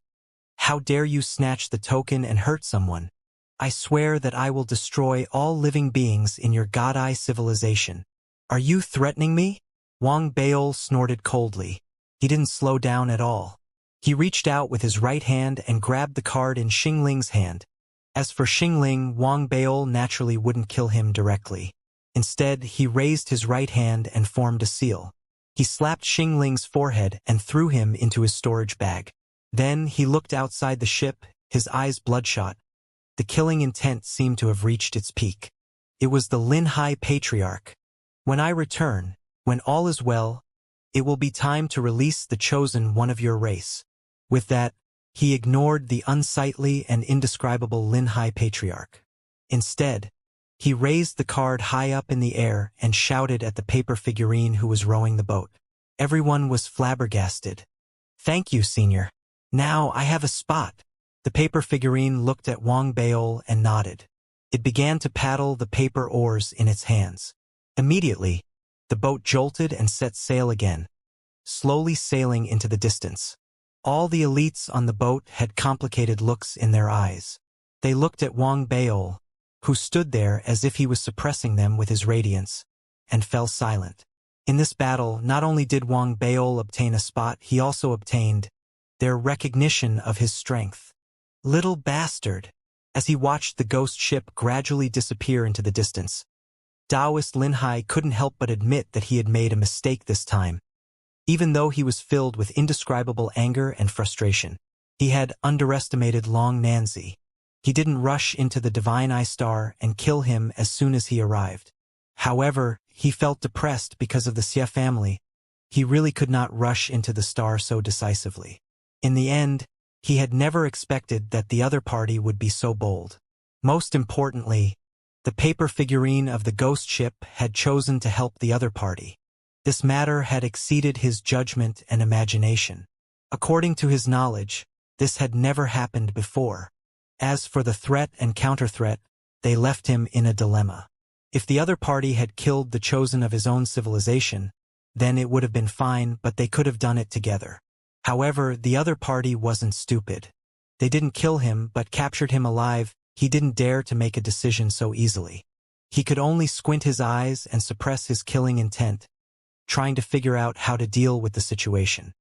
How dare you snatch the token and hurt someone? I swear that I will destroy all living beings in your God-eye civilization. Are you threatening me?" Wang Baol snorted coldly. He didn't slow down at all. He reached out with his right hand and grabbed the card in Xingling's hand. As for Xingling, Wang Baol naturally wouldn't kill him directly. Instead, he raised his right hand and formed a seal. He slapped Xingling's forehead and threw him into his storage bag. Then he looked outside the ship, his eyes bloodshot. The killing intent seemed to have reached its peak. It was the Linhai Patriarch. "When I return, when all is well, it will be time to release the chosen one of your race." With that, he ignored the unsightly and indescribable Linhai Patriarch. Instead, he raised the card high up in the air and shouted at the paper figurine who was rowing the boat. Everyone was flabbergasted. "Thank you, Senior. Now I have a spot." The paper figurine looked at Wang Baol and nodded. It began to paddle the paper oars in its hands. Immediately, the boat jolted and set sail again, slowly sailing into the distance. All the elites on the boat had complicated looks in their eyes. They looked at Wang Baol, who stood there as if he was suppressing them with his radiance, and fell silent. In this battle, not only did Wang Baol obtain a spot, he also obtained their recognition of his strength. "Little bastard!" As he watched the ghost ship gradually disappear into the distance, Taoist Linhai couldn't help but admit that he had made a mistake this time. Even though he was filled with indescribable anger and frustration, he had underestimated Long Nanzi. He didn't rush into the Divine Eye Star and kill him as soon as he arrived. However, he felt depressed because of the Xie family. He really could not rush into the star so decisively. In the end, he had never expected that the other party would be so bold. Most importantly, the paper figurine of the ghost ship had chosen to help the other party. This matter had exceeded his judgment and imagination. According to his knowledge, this had never happened before. As for the threat and counter-threat, they left him in a dilemma. If the other party had killed the chosen of his own civilization, then it would have been fine, but they could have done it together. However, the other party wasn't stupid. They didn't kill him, but captured him alive. He didn't dare to make a decision so easily. He could only squint his eyes and suppress his killing intent, trying to figure out how to deal with the situation.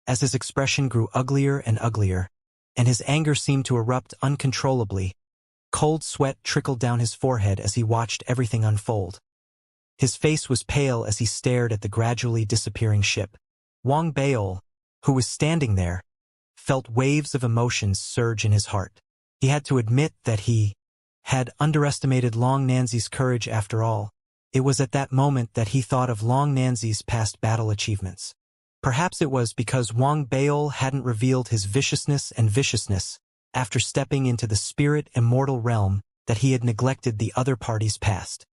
As his expression grew uglier and uglier, and his anger seemed to erupt uncontrollably, cold sweat trickled down his forehead as he watched everything unfold. His face was pale as he stared at the gradually disappearing ship. Wang Baol, who was standing there, felt waves of emotions surge in his heart. He had to admit that he had underestimated Long Nanzi's courage after all. It was at that moment that he thought of Long Nanzi's past battle achievements. Perhaps it was because Wang Baol hadn't revealed his viciousness after stepping into the spirit immortal realm that he had neglected the other party's past.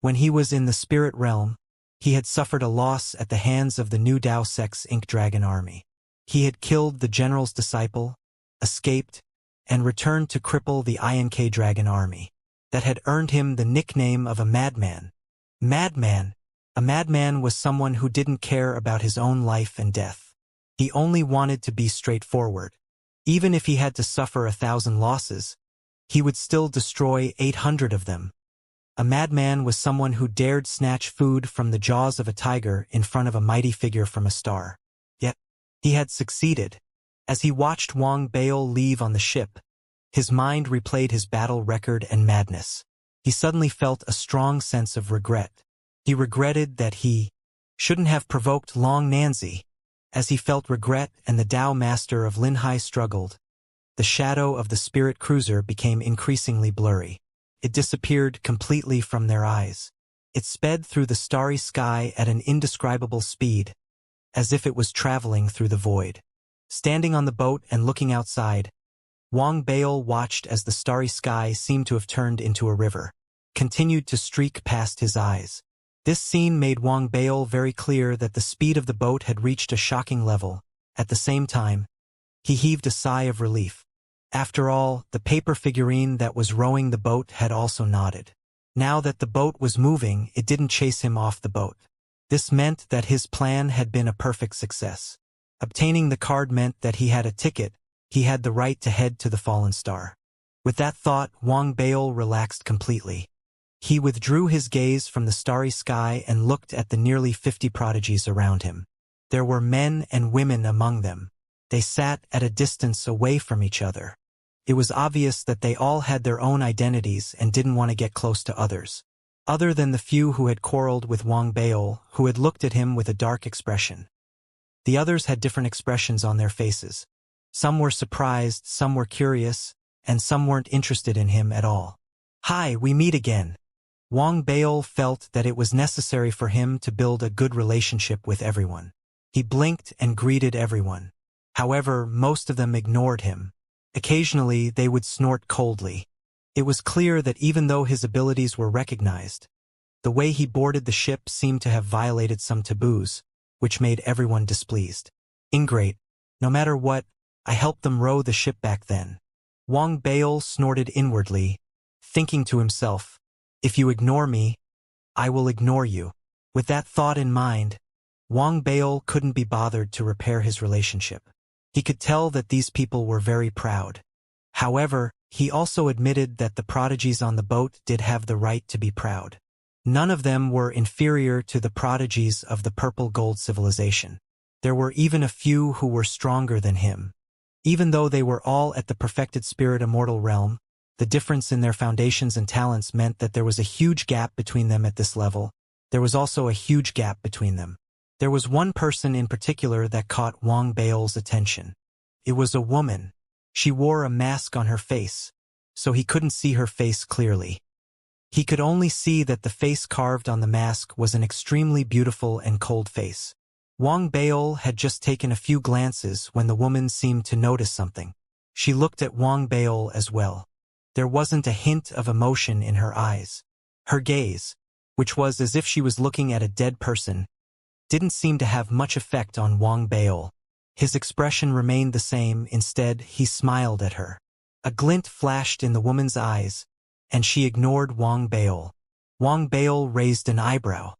When he was in the spirit realm, he had suffered a loss at the hands of the new Dao Sect's Ink Dragon army. He had killed the general's disciple, escaped, and returned to cripple the Ink Dragon army. That had earned him the nickname of a madman. Madman. A madman was someone who didn't care about his own life and death. He only wanted to be straightforward. Even if he had to suffer 1,000 losses, he would still destroy 800 of them. A madman was someone who dared snatch food from the jaws of a tiger in front of a mighty figure from a star. Yet, he had succeeded. As he watched Wang Baol leave on the ship, his mind replayed his battle record and madness. He suddenly felt a strong sense of regret. He regretted that he shouldn't have provoked Long Nanzi. As he felt regret and the Dao master of Linhai struggled, the shadow of the spirit cruiser became increasingly blurry. It disappeared completely from their eyes. It sped through the starry sky at an indescribable speed, as if it was traveling through the void. Standing on the boat and looking outside, Wang Baol watched as the starry sky seemed to have turned into a river, continued to streak past his eyes. This scene made Wang Baol very clear that the speed of the boat had reached a shocking level. At the same time, he heaved a sigh of relief. After all, the paper figurine that was rowing the boat had also nodded. Now that the boat was moving, it didn't chase him off the boat. This meant that his plan had been a perfect success. Obtaining the card meant that he had a ticket. He had the right to head to the fallen star. With that thought, Wang Baol relaxed completely. He withdrew his gaze from the starry sky and looked at the nearly 50 prodigies around him. There were men and women among them. They sat at a distance away from each other. It was obvious that they all had their own identities and didn't want to get close to others. Other than the few who had quarreled with Wang Baol, who had looked at him with a dark expression. The others had different expressions on their faces. Some were surprised, some were curious, and some weren't interested in him at all. "Hi, we meet again." Wang Baol felt that it was necessary for him to build a good relationship with everyone. He blinked and greeted everyone. However, most of them ignored him. Occasionally, they would snort coldly. It was clear that even though his abilities were recognized, the way he boarded the ship seemed to have violated some taboos, which made everyone displeased. "Ingrate. No matter what, I helped them row the ship back then." Wang Baol snorted inwardly, thinking to himself, "If you ignore me, I will ignore you." With that thought in mind, Wang Baol couldn't be bothered to repair his relationship. He could tell that these people were very proud. However, he also admitted that the prodigies on the boat did have the right to be proud. None of them were inferior to the prodigies of the purple gold civilization. There were even a few who were stronger than him. Even though they were all at the perfected spirit immortal realm, the difference in their foundations and talents meant that there was a huge gap between them at this level. There was also a huge gap between them. There was one person in particular that caught Wang Baol's attention. It was a woman. She wore a mask on her face, so he couldn't see her face clearly. He could only see that the face carved on the mask was an extremely beautiful and cold face. Wang Baol had just taken a few glances when the woman seemed to notice something. She looked at Wang Baol as well. There wasn't a hint of emotion in her eyes. Her gaze, which was as if she was looking at a dead person, didn't seem to have much effect on Wang Baol. His expression remained the same. Instead, he smiled at her. A glint flashed in the woman's eyes, and she ignored Wang Baol. Wang Baol raised an eyebrow.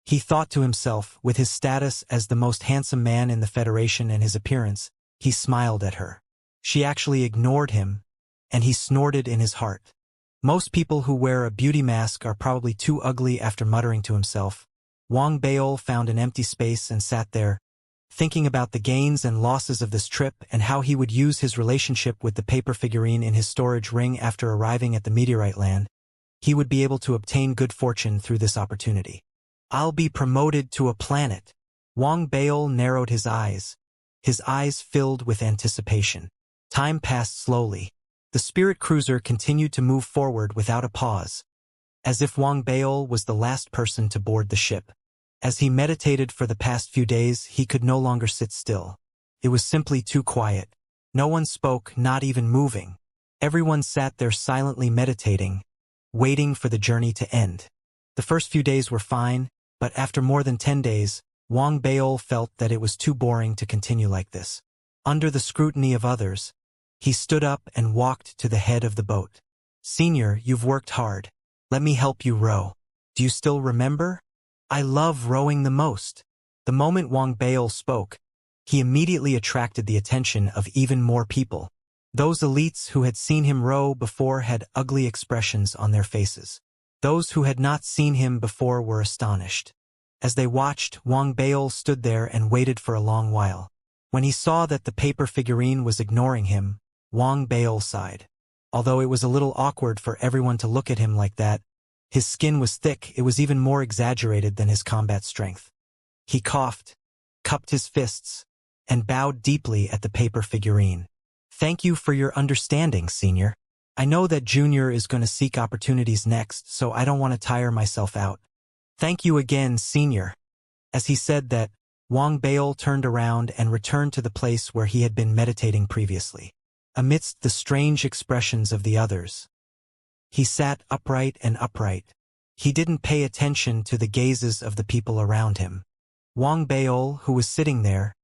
He thought to himself, with his status as the most handsome man in the Federation and his appearance, he smiled at her. She actually ignored him, and he snorted in his heart. Most people who wear a beauty mask are probably too ugly. After muttering to himself, Wang Baol found an empty space and sat there, thinking about the gains and losses of this trip and how he would use his relationship with the paper figurine in his storage ring after arriving at the meteorite land. He would be able to obtain good fortune through this opportunity. I'll be promoted to a planet. Wang Baol narrowed his eyes filled with anticipation. Time passed slowly. The spirit cruiser continued to move forward without a pause, as if Wang Baol was the last person to board the ship. As he meditated for the past few days, he could no longer sit still. It was simply too quiet. No one spoke, not even moving. Everyone sat there silently meditating, waiting for the journey to end. The first few days were fine, but after more than 10 days, Wang Baol felt that it was too boring to continue like this. Under the scrutiny of others, he stood up and walked to the head of the boat. "Senior, you've worked hard. Let me help you row. Do you still remember? I love rowing the most." The moment Wang Baol spoke, he immediately attracted the attention of even more people. Those elites who had seen him row before had ugly expressions on their faces. Those who had not seen him before were astonished. As they watched, Wang Baol stood there and waited for a long while. When he saw that the paper figurine was ignoring him, Wang Baol sighed. Although it was a little awkward for everyone to look at him like that, his skin was thick, it was even more exaggerated than his combat strength. He coughed, cupped his fists, and bowed deeply at the paper figurine. "Thank you for your understanding, Senior. I know that Junior is going to seek opportunities next, so I don't want to tire myself out. Thank you again, Senior." As he said that, Wang Baol turned around and returned to the place where he had been meditating previously. Amidst the strange expressions of the others, he sat upright and upright. He didn't pay attention to the gazes of the people around him. Wang Baol, who was sitting there,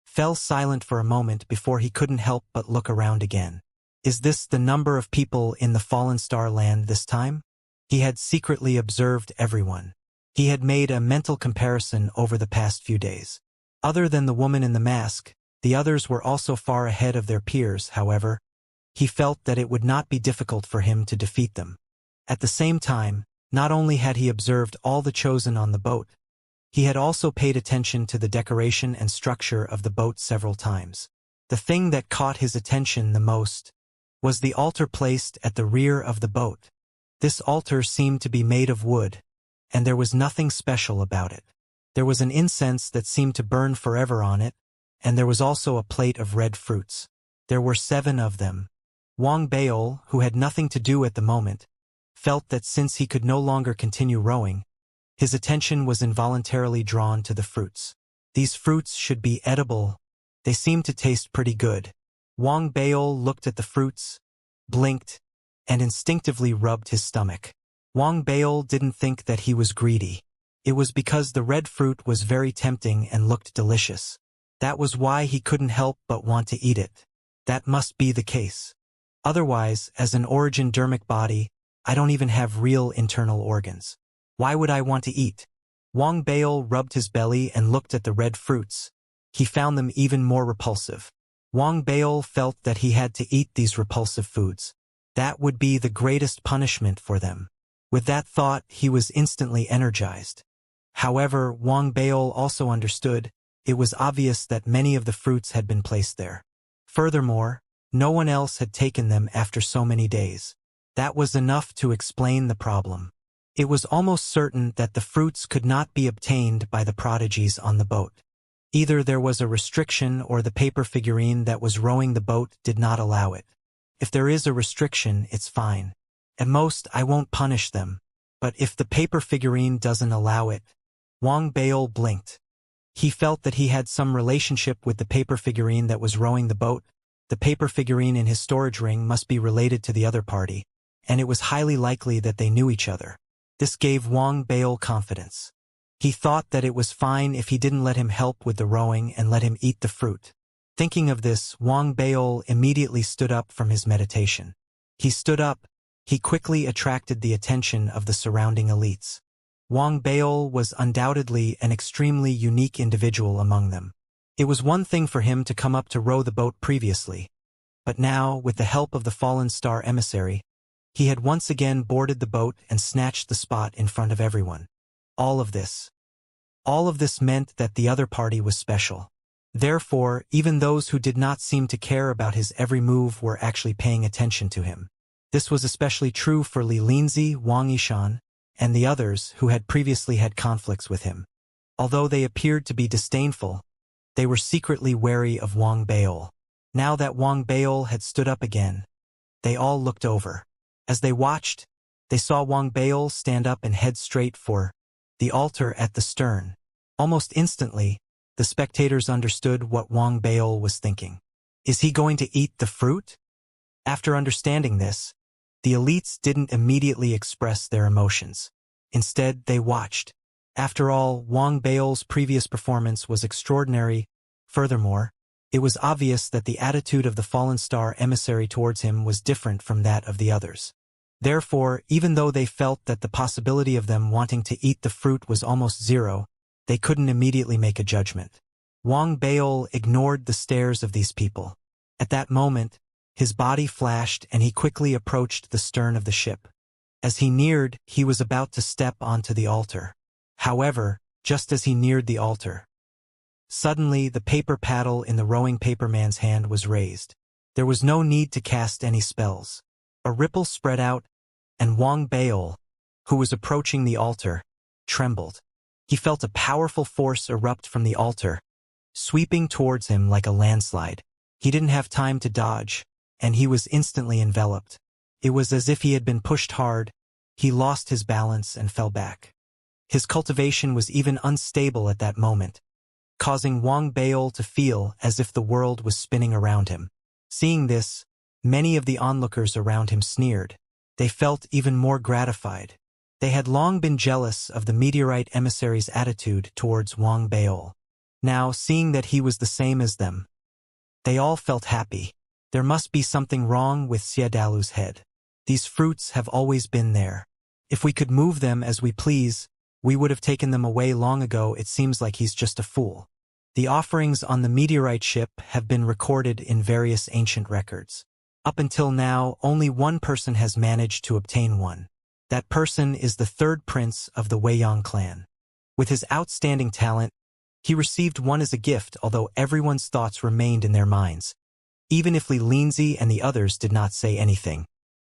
fell silent for a moment before he couldn't help but look around again. Is this the number of people in the Fallen Star land this time? He had secretly observed everyone. He had made a mental comparison over the past few days. Other than the woman in the mask, the others were also far ahead of their peers. However, he felt that it would not be difficult for him to defeat them. At the same time, not only had he observed all the chosen on the boat, he had also paid attention to the decoration and structure of the boat several times. The thing that caught his attention the most was the altar placed at the rear of the boat. This altar seemed to be made of wood, and there was nothing special about it. There was an incense that seemed to burn forever on it, and there was also a plate of red fruits. There were 7 of them. Wang Baol, who had nothing to do at the moment, felt that since he could no longer continue rowing, his attention was involuntarily drawn to the fruits. These fruits should be edible. They seemed to taste pretty good. Wang Baol looked at the fruits, blinked, and instinctively rubbed his stomach. Wang Baol didn't think that he was greedy. It was because the red fruit was very tempting and looked delicious. That was why he couldn't help but want to eat it. That must be the case. Otherwise, as an origin dermic body, I don't even have real internal organs. Why would I want to eat? Wang Baol rubbed his belly and looked at the red fruits. He found them even more repulsive. Wang Baol felt that he had to eat these repulsive foods. That would be the greatest punishment for them. With that thought, he was instantly energized. However, Wang Baol also understood it was obvious that many of the fruits had been placed there. Furthermore, no one else had taken them after so many days. That was enough to explain the problem. It was almost certain that the fruits could not be obtained by the prodigies on the boat. Either there was a restriction or the paper figurine that was rowing the boat did not allow it. If there is a restriction, it's fine. At most, I won't punish them. But if the paper figurine doesn't allow it, Wang Baol blinked. He felt that he had some relationship with the paper figurine that was rowing the boat. The paper figurine in his storage ring must be related to the other party, and it was highly likely that they knew each other. This gave Wang Baol confidence. He thought that it was fine if he didn't let him help with the rowing and let him eat the fruit. Thinking of this, Wang Baol immediately stood up from his meditation. He stood up. He quickly attracted the attention of the surrounding elites. Wang Baol was undoubtedly an extremely unique individual among them. It was one thing for him to come up to row the boat previously, but now, with the help of the Fallen Star emissary, he had once again boarded the boat and snatched the spot in front of everyone. All of this meant that the other party was special. Therefore, even those who did not seem to care about his every move were actually paying attention to him. This was especially true for Li Linzi, Wang Yishan, and the others who had previously had conflicts with him. Although they appeared to be disdainful, they were secretly wary of Wang Beol. Now that Wang Beol had stood up again, they all looked over. As they watched, they saw Wang Beol stand up and head straight for the altar at the stern. Almost instantly, the spectators understood what Wang Beol was thinking. Is he going to eat the fruit? After understanding this, the elites didn't immediately express their emotions. Instead, they watched. After all, Wang Beol's previous performance was extraordinary. Furthermore, it was obvious that the attitude of the fallen star emissary towards him was different from that of the others. Therefore, even though they felt that the possibility of them wanting to eat the fruit was almost zero, they couldn't immediately make a judgment. Wang Beol ignored the stares of these people. At that moment, his body flashed and he quickly approached the stern of the ship. As he neared, he was about to step onto the altar. However, just as he neared the altar, suddenly the paper paddle in the rowing paperman's hand was raised. There was no need to cast any spells. A ripple spread out, and Wang Beol, who was approaching the altar, trembled. He felt a powerful force erupt from the altar, sweeping towards him like a landslide. He didn't have time to dodge, and he was instantly enveloped. It was as if he had been pushed hard. He lost his balance and fell back. His cultivation was even unstable at that moment, causing Wang Beol to feel as if the world was spinning around him. Seeing this, many of the onlookers around him sneered. They felt even more gratified. They had long been jealous of the meteorite emissary's attitude towards Wang Beol. Now, seeing that he was the same as them, they all felt happy. There must be something wrong with Xiadalu's head. These fruits have always been there. If we could move them as we please, we would have taken them away long ago. It seems like he's just a fool. The offerings on the meteorite ship have been recorded in various ancient records. Up until now, only one person has managed to obtain one. That person is the third prince of the Weiyang clan. With his outstanding talent, he received one as a gift, although everyone's thoughts remained in their minds. Even if Li Linzi and the others did not say anything,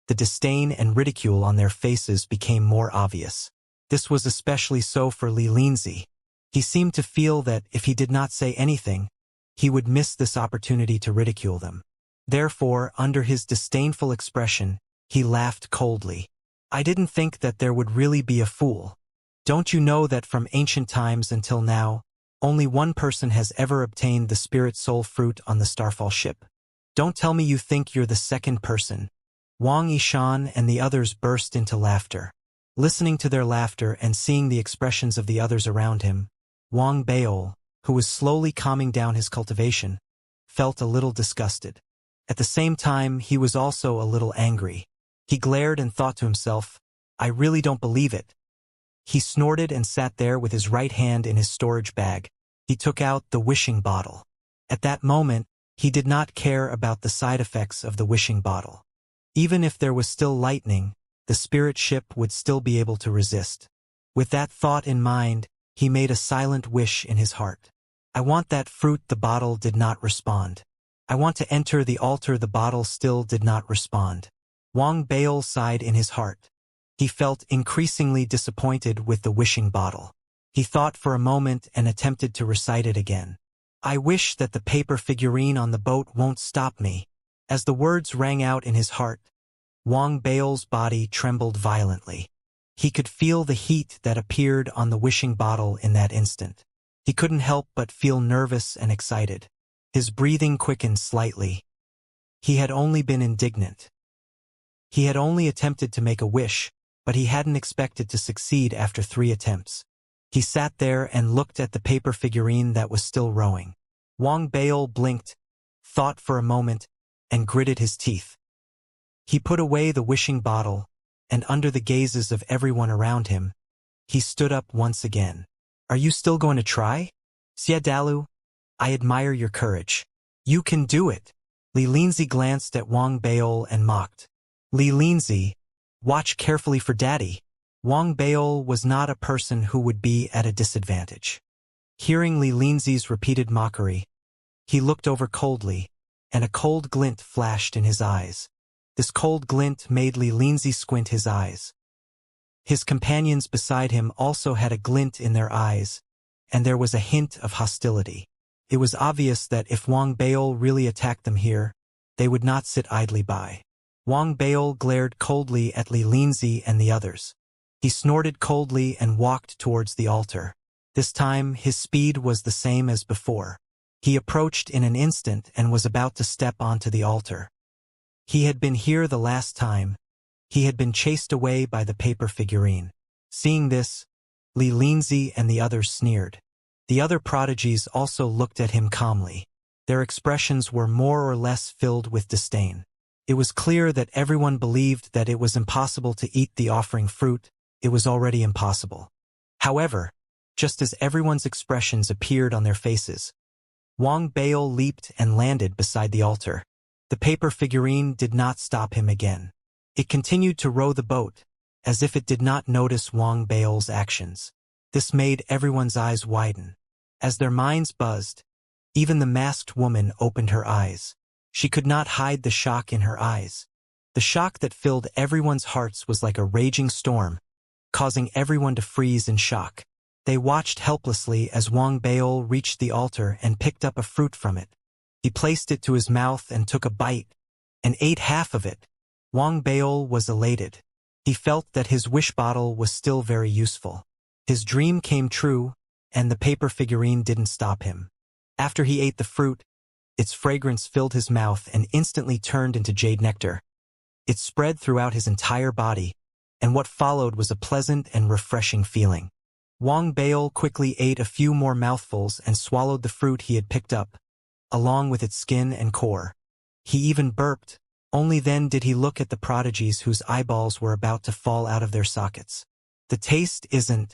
the disdain and ridicule on their faces became more obvious. This was especially so for Li Linzi. He seemed to feel that if he did not say anything, he would miss this opportunity to ridicule them. Therefore, under his disdainful expression, he laughed coldly. I didn't think that there would really be a fool. Don't you know that from ancient times until now, only one person has ever obtained the spirit soul fruit on the Starfall ship? Don't tell me you think you're the second person. Wang Yishan and the others burst into laughter. Listening to their laughter and seeing the expressions of the others around him, Wang Beol, who was slowly calming down his cultivation, felt a little disgusted. At the same time, he was also a little angry. He glared and thought to himself, I really don't believe it. He snorted and sat there with his right hand in his storage bag. He took out the wishing bottle. At that moment, he did not care about the side effects of the wishing bottle. Even if there was still lightning, the spirit ship would still be able to resist. With that thought in mind, he made a silent wish in his heart. I want that fruit. The bottle did not respond. I want to enter the altar. The bottle still did not respond. Wang Beol sighed in his heart. He felt increasingly disappointed with the wishing bottle. He thought for a moment and attempted to recite it again. I wish that the paper figurine on the boat won't stop me. As the words rang out in his heart, Wang Beol's body trembled violently. He could feel the heat that appeared on the wishing bottle in that instant. He couldn't help but feel nervous and excited. His breathing quickened slightly. He had only been indignant. He had only attempted to make a wish, but he hadn't expected to succeed after 3 attempts. He sat there and looked at the paper figurine that was still rowing. Wang Beol blinked, thought for a moment, and gritted his teeth. He put away the wishing bottle, and under the gazes of everyone around him, he stood up once again. Are you still going to try? Xiadalu, I admire your courage. You can do it. Li Linzi glanced at Wang Beol and mocked. Li Linzi, watch carefully for Daddy. Wang Beol was not a person who would be at a disadvantage. Hearing Li Linzi's repeated mockery, He looked over coldly, and a cold glint flashed in his eyes. This cold glint made Xianxia squint his eyes. His companions beside him also had a glint in their eyes, and there was a hint of hostility. It was obvious that if Wang Baol really attacked them here, they would not sit idly by. Wang Baol glared coldly at Xianxia and the others. He snorted coldly and walked towards the altar. This time, his speed was the same as before. He approached in an instant and was about to step onto the altar. He had been here the last time. He had been chased away by the paper figurine. Seeing this, Xianxia and the others sneered. The other prodigies also looked at him calmly. Their expressions were more or less filled with disdain. It was clear that everyone believed that it was impossible to eat the offering fruit. It was already impossible. However, just as everyone's expressions appeared on their faces, Wang Baol leaped and landed beside the altar. The paper figurine did not stop him again. It continued to row the boat, as if it did not notice Wang Baol's actions. This made everyone's eyes widen. As their minds buzzed, even the masked woman opened her eyes. She could not hide the shock in her eyes. The shock that filled everyone's hearts was like a raging storm, causing everyone to freeze in shock. They watched helplessly as Wang Baol reached the altar and picked up a fruit from it. He placed it to his mouth and took a bite, and ate half of it. Wang Baol was elated. He felt that his wish bottle was still very useful. His dream came true, and the paper figurine didn't stop him. After he ate the fruit, its fragrance filled his mouth and instantly turned into jade nectar. It spread throughout his entire body, and what followed was a pleasant and refreshing feeling. Wang Baol quickly ate a few more mouthfuls and swallowed the fruit he had picked up, along with its skin and core. He even burped. Only then did he look at the prodigies whose eyeballs were about to fall out of their sockets. The taste isn't